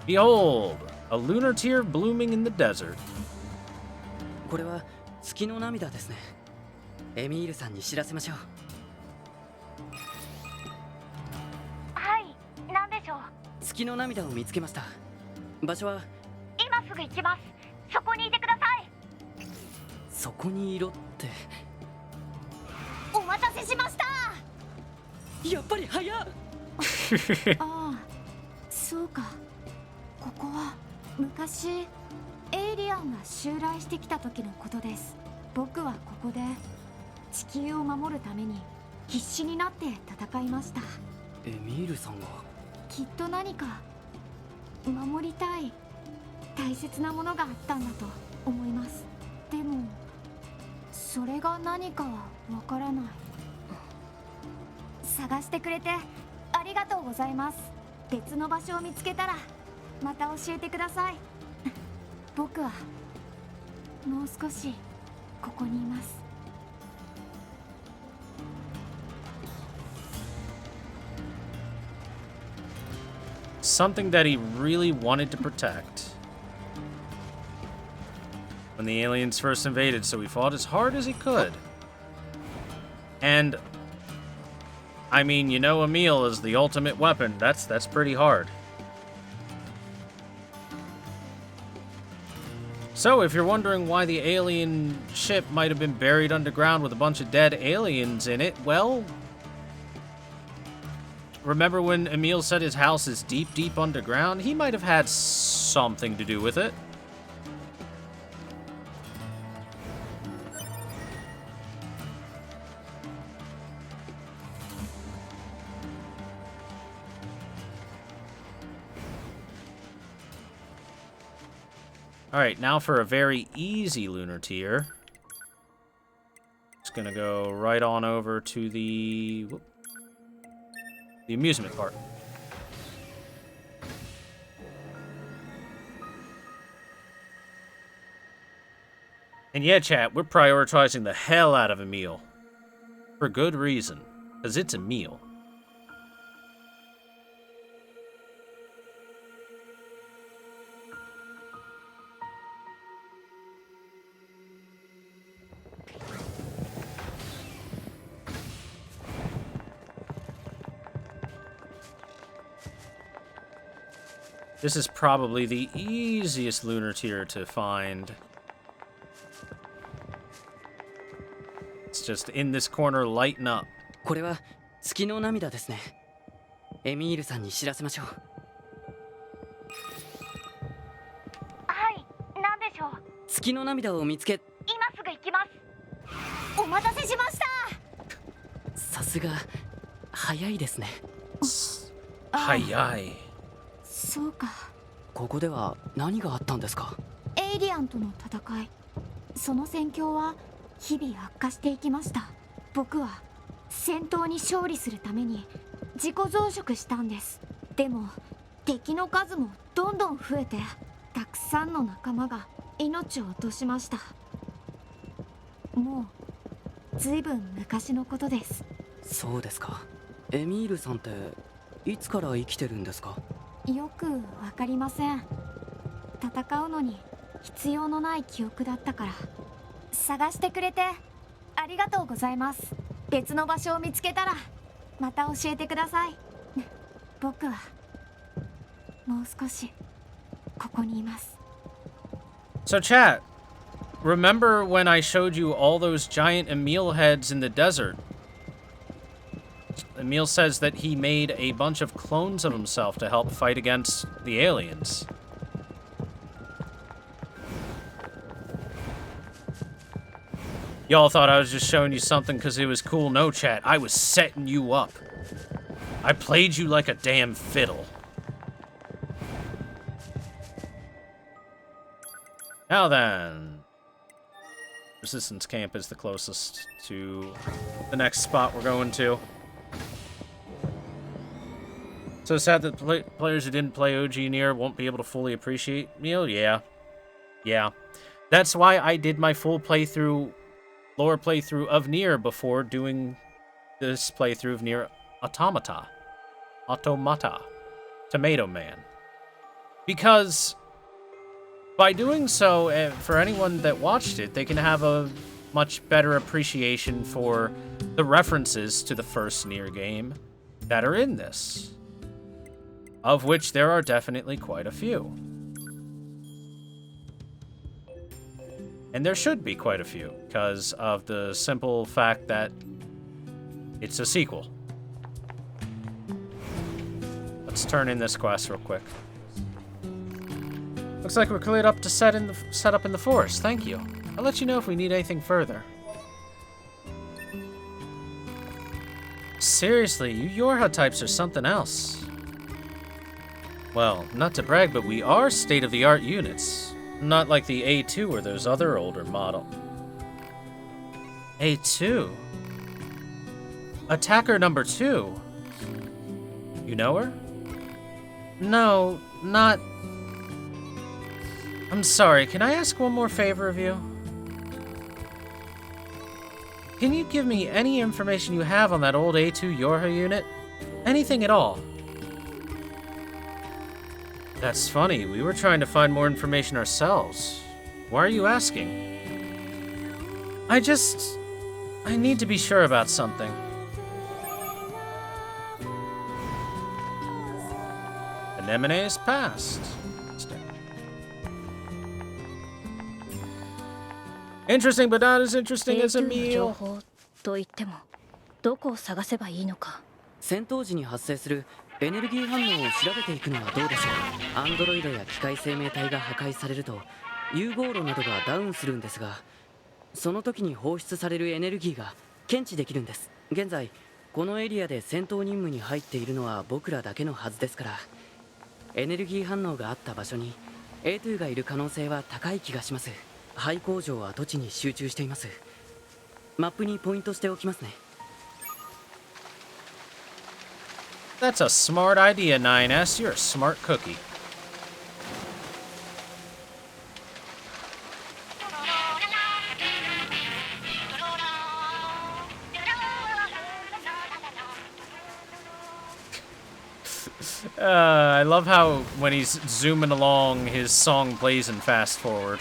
Behold, a lunar tear blooming in the desert. これは月の涙ですね。エミールさんに知らせましょう。はい、なんでしょう。月の涙を見つけました。場所は今すぐ行きます。そこにいてください。そこにいろって。お待たせしました。やっぱり早っ。ああ、そうか。ここは昔エイリアンが襲来してきた時のことです。僕はここで地球を守るために必死になって戦いました。エミールさんがきっと何か守りたい大切なものがあったんだと思います。でもそれが何かはわからない。探してくれてありがとうございます。別の場所を見つけたらまた教えてください。僕はもう少しここにいます。Something that he really wanted to protect. When the aliens first invaded, so he fought as hard as he could. And I mean, you know, Emil is the ultimate weapon. That's pretty hard. So, if you're wondering why the alien ship might have been buried underground with a bunch of dead aliens in it, well, remember when Emil said his house is deep, deep underground? He might have had something to do with it. Alright, now for a very easy lunar tier. Just gonna go right on over to the amusement park. And yeah, chat, we're prioritizing the hell out of Emil. For good reason. Because it's Emil. This is probably the easiest lunar tier to find. It's just in this corner, lighten up. これは月の涙ですね。エミールさんに知らせましょう。はい、なんでしょう。月の涙を見つけ。今すぐ行きます。お待たせしました。さすが早いですね。早い。そうか。ここでは何があったんですか？エイリアンとの戦い。その戦況は日々悪化していきました。僕は戦闘に勝利するために自己増殖したんです。でも敵の数もどんどん増えて、たくさんの仲間が命を落としました。もうずいぶん昔のことです。そうですか。エミールさんっていつから生きてるんですか？よくわかりません。戦うのに必要のない記憶だったから。探してくれてありがとうございます。別の場所を見つけたらまた教えてください。僕はもう少しここにいます。 So chat, remember when I showed you all those giant Emil heads in the desert? Emil says that he made a bunch of clones of himself to help fight against the aliens. Y'all thought I was just showing you something because it was cool. No, chat. I was setting you up. I played you like a damn fiddle. Now then. Resistance Camp is the closest to the next spot we're going to. So sad that players who didn't play OG NieR won't be able to fully appreciate Neil. Yeah. That's why I did my full lore playthrough of NieR before doing this playthrough of NieR Automata. Tomato Man. Because by doing so, for anyone that watched it, they can have a much better appreciation for the references to the first NieR game that are in this. Of which there are definitely quite a few. And there should be quite a few, because of the simple fact that it's a sequel. Let's turn in this quest real quick. Looks like we're cleared up to set up in the forest. Thank you. I'll let you know if we need anything further. Seriously, you Yorha types are something else. Well, not to brag, but we are state-of-the-art units. Not like the A2 or those other older model. A2? Attacker number 2? You know her? No, not... I'm sorry, can I ask one more favor of you? Can you give me any information you have on that old A2 Yorha unit? Anything at all? That's funny, we were trying to find more information ourselves. Why are you asking? I need to be sure about something. Anemone is passed. Interesting, but not as interesting as a meal. と言っても、どこを探せばいいのか。戦闘時に発生するエネルギー反応を調べていくのはどうでしょう。アンドロイドや機械生命体が破壊されると融合炉などがダウンするんですが、その時に放出されるエネルギーが検知できるんです。現在このエリアで戦闘任務に入っているのは僕らだけのはずですから、エネルギー反応があった場所に A2 がいる可能性は高い気がします。廃工場は跡地に集中しています。マップにポイントしておきますね。That's a smart idea, 9S. You're a smart cookie. I love how when he's zooming along, his song plays in fast forward.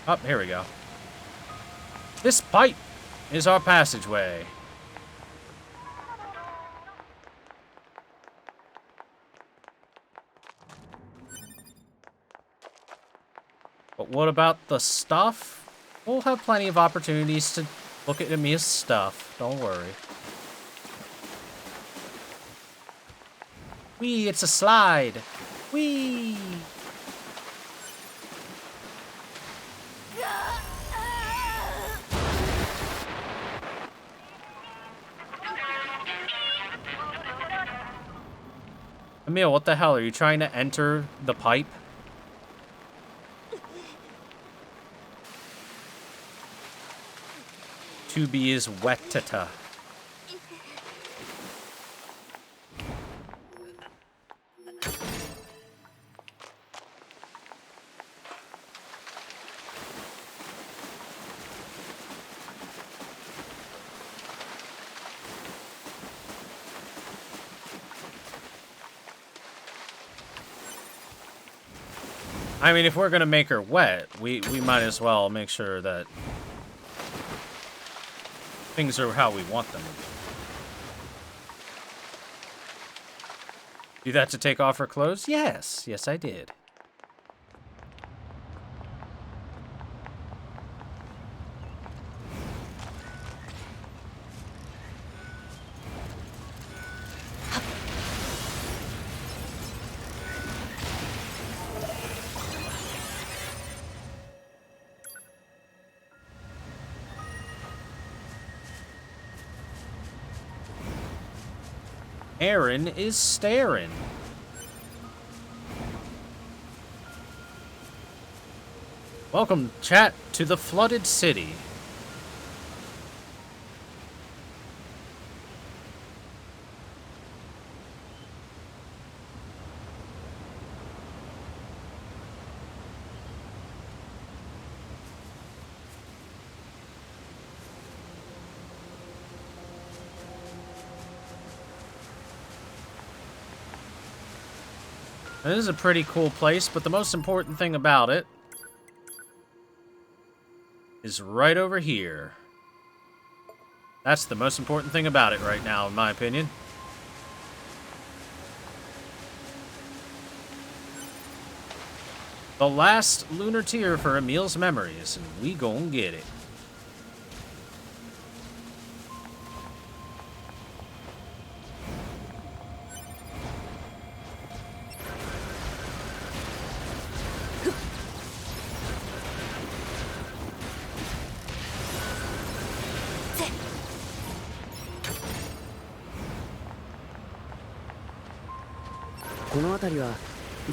Oh, here we go. This pipe is our passageway. But what about the stuff? We'll have plenty of opportunities to look at Emiya's stuff. Don't worry. Whee, it's a slide. Whee! Emil, what the hell? Are you trying to enter the pipe? To be is wettata. I mean, if we're gonna make her wet, we might as well make sure that things are how we want them. Do that to take off her clothes? Yes. Yes, I did. Aaron is staring. Welcome, chat, to the flooded city. This is a pretty cool place, but the most important thing about it is right over here. That's the most important thing about it right now, in my opinion. The last lunar tier for Emil's memories, and we gon' get it.この辺りは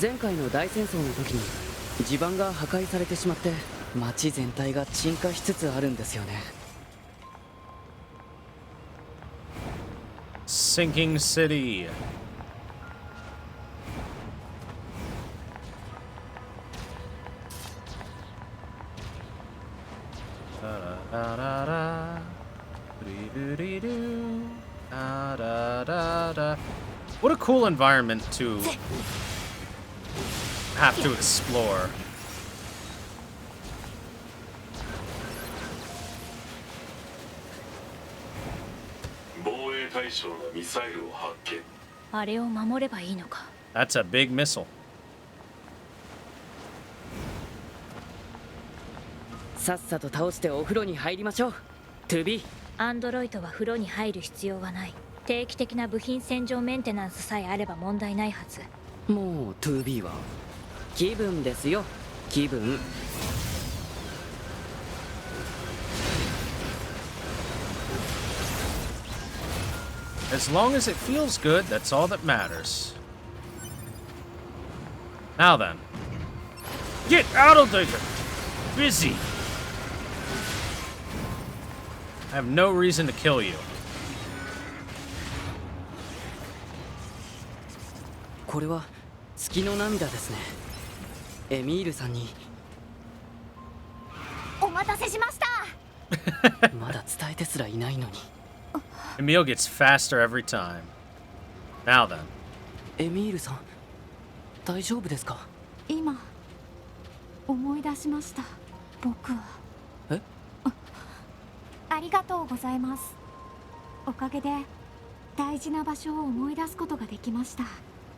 前回の大戦争の時に地盤が破壊されてしまって町全体が沈下しつつあるんですよね。Sinking city. What a cool environment to have to explore. 防衛対象のミサイルを発見。あれを守ればいいのか。That's a big missile. さっさと倒してお風呂に入りましょう。2B。アンドロイドは風呂に入る必要はない。定期的な部品洗浄メンテナンスさえあれば問題ないはず。もう 2B は気分ですよ。気分。As long as it feels good, that's all that matters. Now then. Get out of there! Busy! I have no reason to kill you. これは月の涙ですね。エミールさんに。お待たせしました。まだ伝えてすらいないのに。Emil gets faster every time. Now then. エミールさん、大丈夫ですか？今思い出しました。僕は。え？ありがとうございます。おかげで大事な場所を思い出すことができました。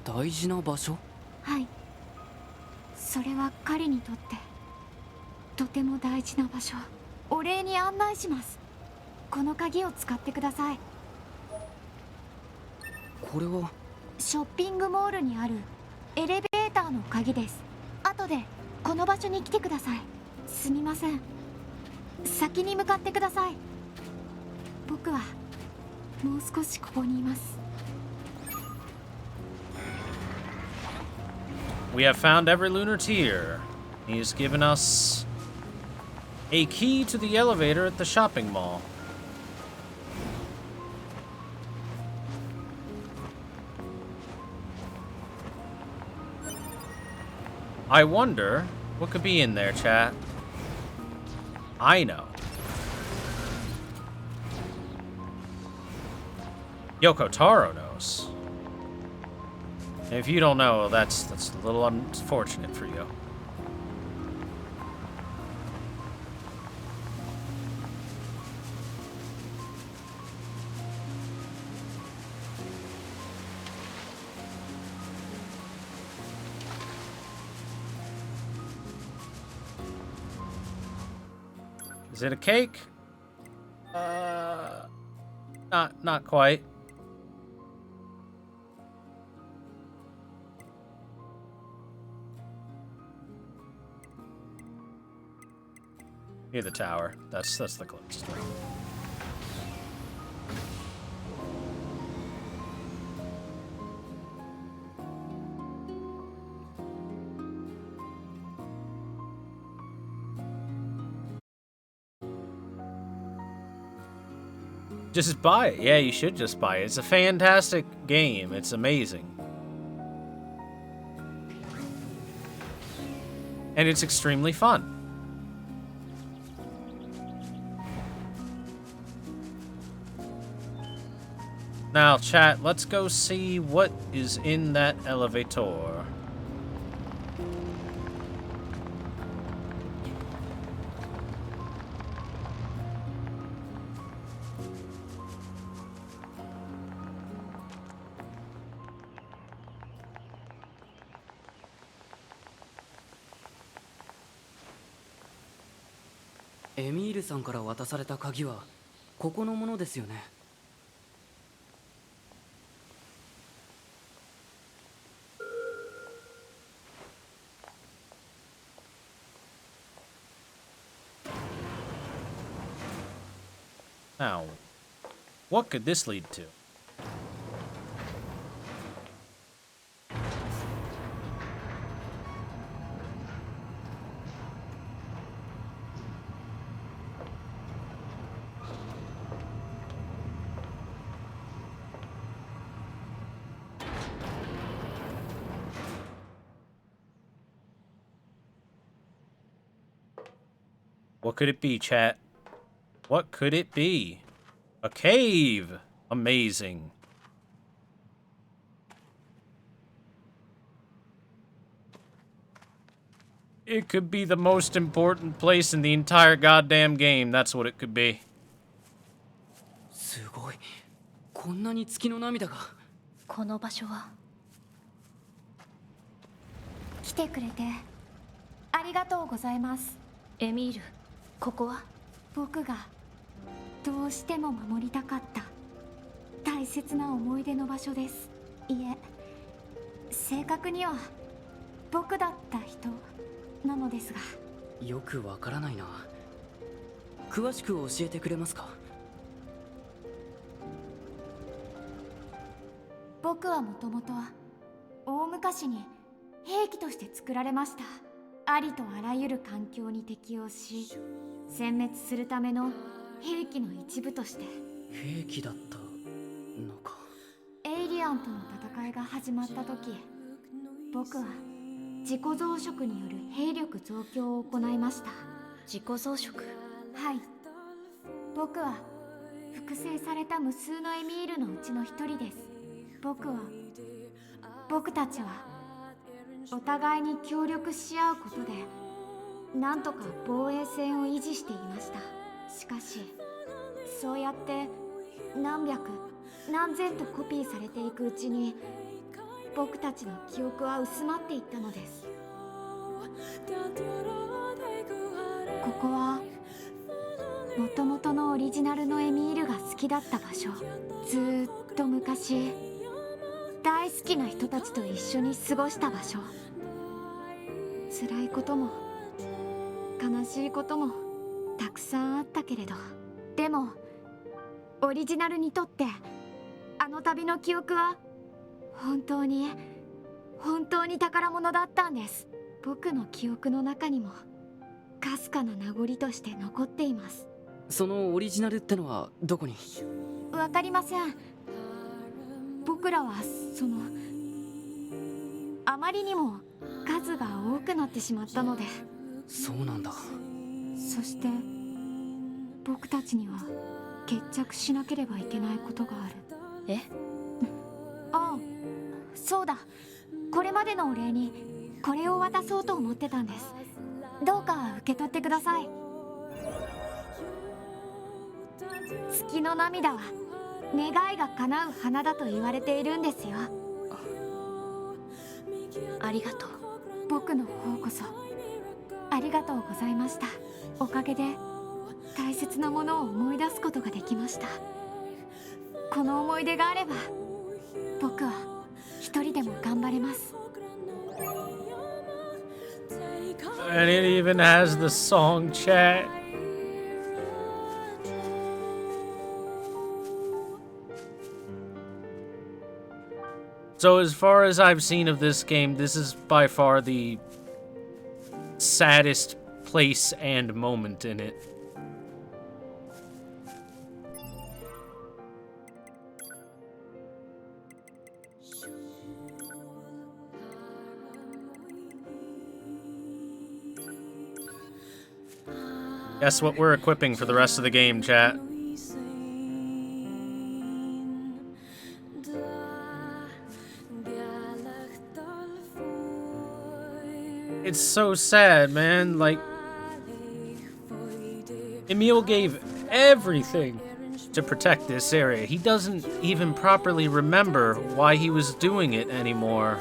大事な場所？はい。それは彼にとってとても大事な場所。お礼に案内します。この鍵を使ってください。これはショッピングモールにあるエレベーターの鍵です。後でこの場所に来てください。すみません。先に向かってください。僕はもう少しここにいます。We have found every lunar tier. He's given us a key to the elevator at the shopping mall. I wonder what could be in there, chat. I know. Yoko Taro knows. And if you don't know, that's a little unfortunate for you. Is it a cake? Not quite. Near the tower. That's the closest one. Just buy it. Yeah, you should just buy it. It's a fantastic game. It's amazing. And it's extremely fun. Now, chat, let's go see what is in that elevator.エミールさんから渡された鍵はここのものですよね。Now, what could this lead to? What could it be, chat? What could it be? A cave! Amazing. It could be the most important place in the entire goddamn game. That's what it could be. すごい。こんなに月の涙が。この場所は来てくれてありがとうございます。エミール、ここは僕がどうしても守りたかった大切な思い出の場所です。いえ、正確には僕だった人なのですが。よくわからないな。詳しく教えてくれますか？僕はもともと大昔に兵器として作られました。ありとあらゆる環境に適応し、殲滅するための兵器の一部として。兵器だったのか。エイリアンとの戦いが始まった時、僕は自己増殖による兵力増強を行いました。自己増殖？はい。僕は複製された無数のエミールのうちの一人です。僕たちはお互いに協力し合うことでなんとか防衛線を維持していました。しかしそうやって何百何千とコピーされていくうちに僕たちの記憶は薄まっていったのです。ここはもともとのオリジナルのエミールが好きだった場所。ずーっと昔大好きな人たちと一緒に過ごした場所。辛いことも悲しいこともたくさんあったけれど、でもオリジナルにとってあの旅の記憶は本当に宝物だったんです。僕の記憶の中にもかすかな名残として残っています。そのオリジナルってのはどこに？わかりません。僕らはあまりにも数が多くなってしまったので。そうなんだ。そして僕たちには決着しなければいけないことがある。え？ああ、そうだ。これまでのお礼にこれを渡そうと思ってたんです。どうか受け取ってください。月の涙は願いが叶う花だと言われているんですよ。ありがとう。僕の方こそありがとうございました。おかげで大切なものを思い出すことができました。この思い出があれば僕は一人でも頑張れます。 And it even has the song chat. So as far as I've seen of this game, this is by far the saddest place and moment in it. Guess what we're equipping for the rest of the game, chat? It's so sad, man. Like, Emil gave everything to protect this area. He doesn't even properly remember why he was doing it anymore.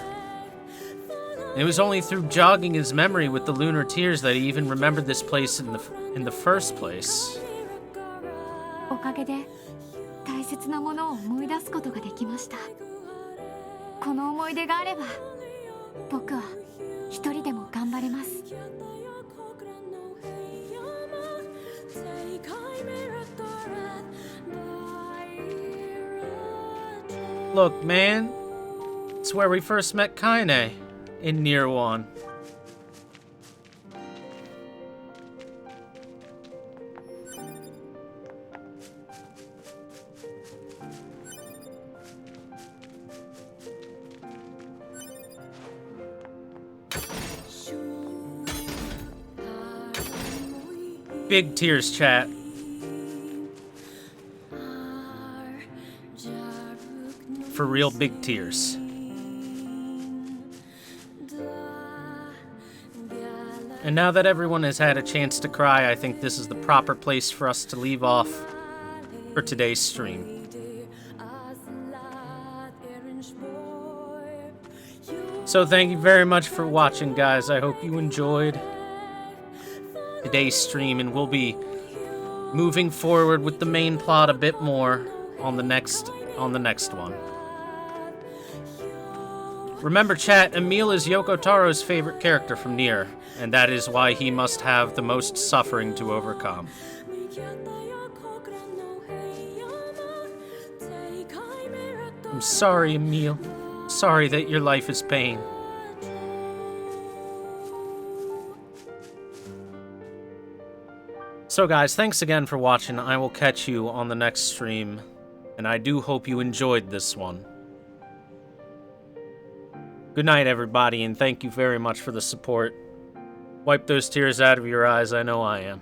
And it was only through jogging his memory with the lunar tears that he even remembered this place in the first place. おかげで大切なものを思い出すことができました。この思い出があれば僕は一人でも頑張れます。 Look, man. It's where we first met Kaine in NieR 1. Big tears, chat. For real, big tears. And now that everyone has had a chance to cry, I think this is the proper place for us to leave off for today's stream. So thank you very much for watching, guys. I hope you enjoyed today's stream, and we'll be moving forward with the main plot a bit more on the next one. Remember, chat, Emil is Yoko Taro's favorite character from NieR, and that is why he must have the most suffering to overcome. I'm sorry, Emil. Sorry that your life is pain. So guys, thanks again for watching. I will catch you on the next stream, and I do hope you enjoyed this one. Good night, everybody, and thank you very much for the support. Wipe those tears out of your eyes, I know I am.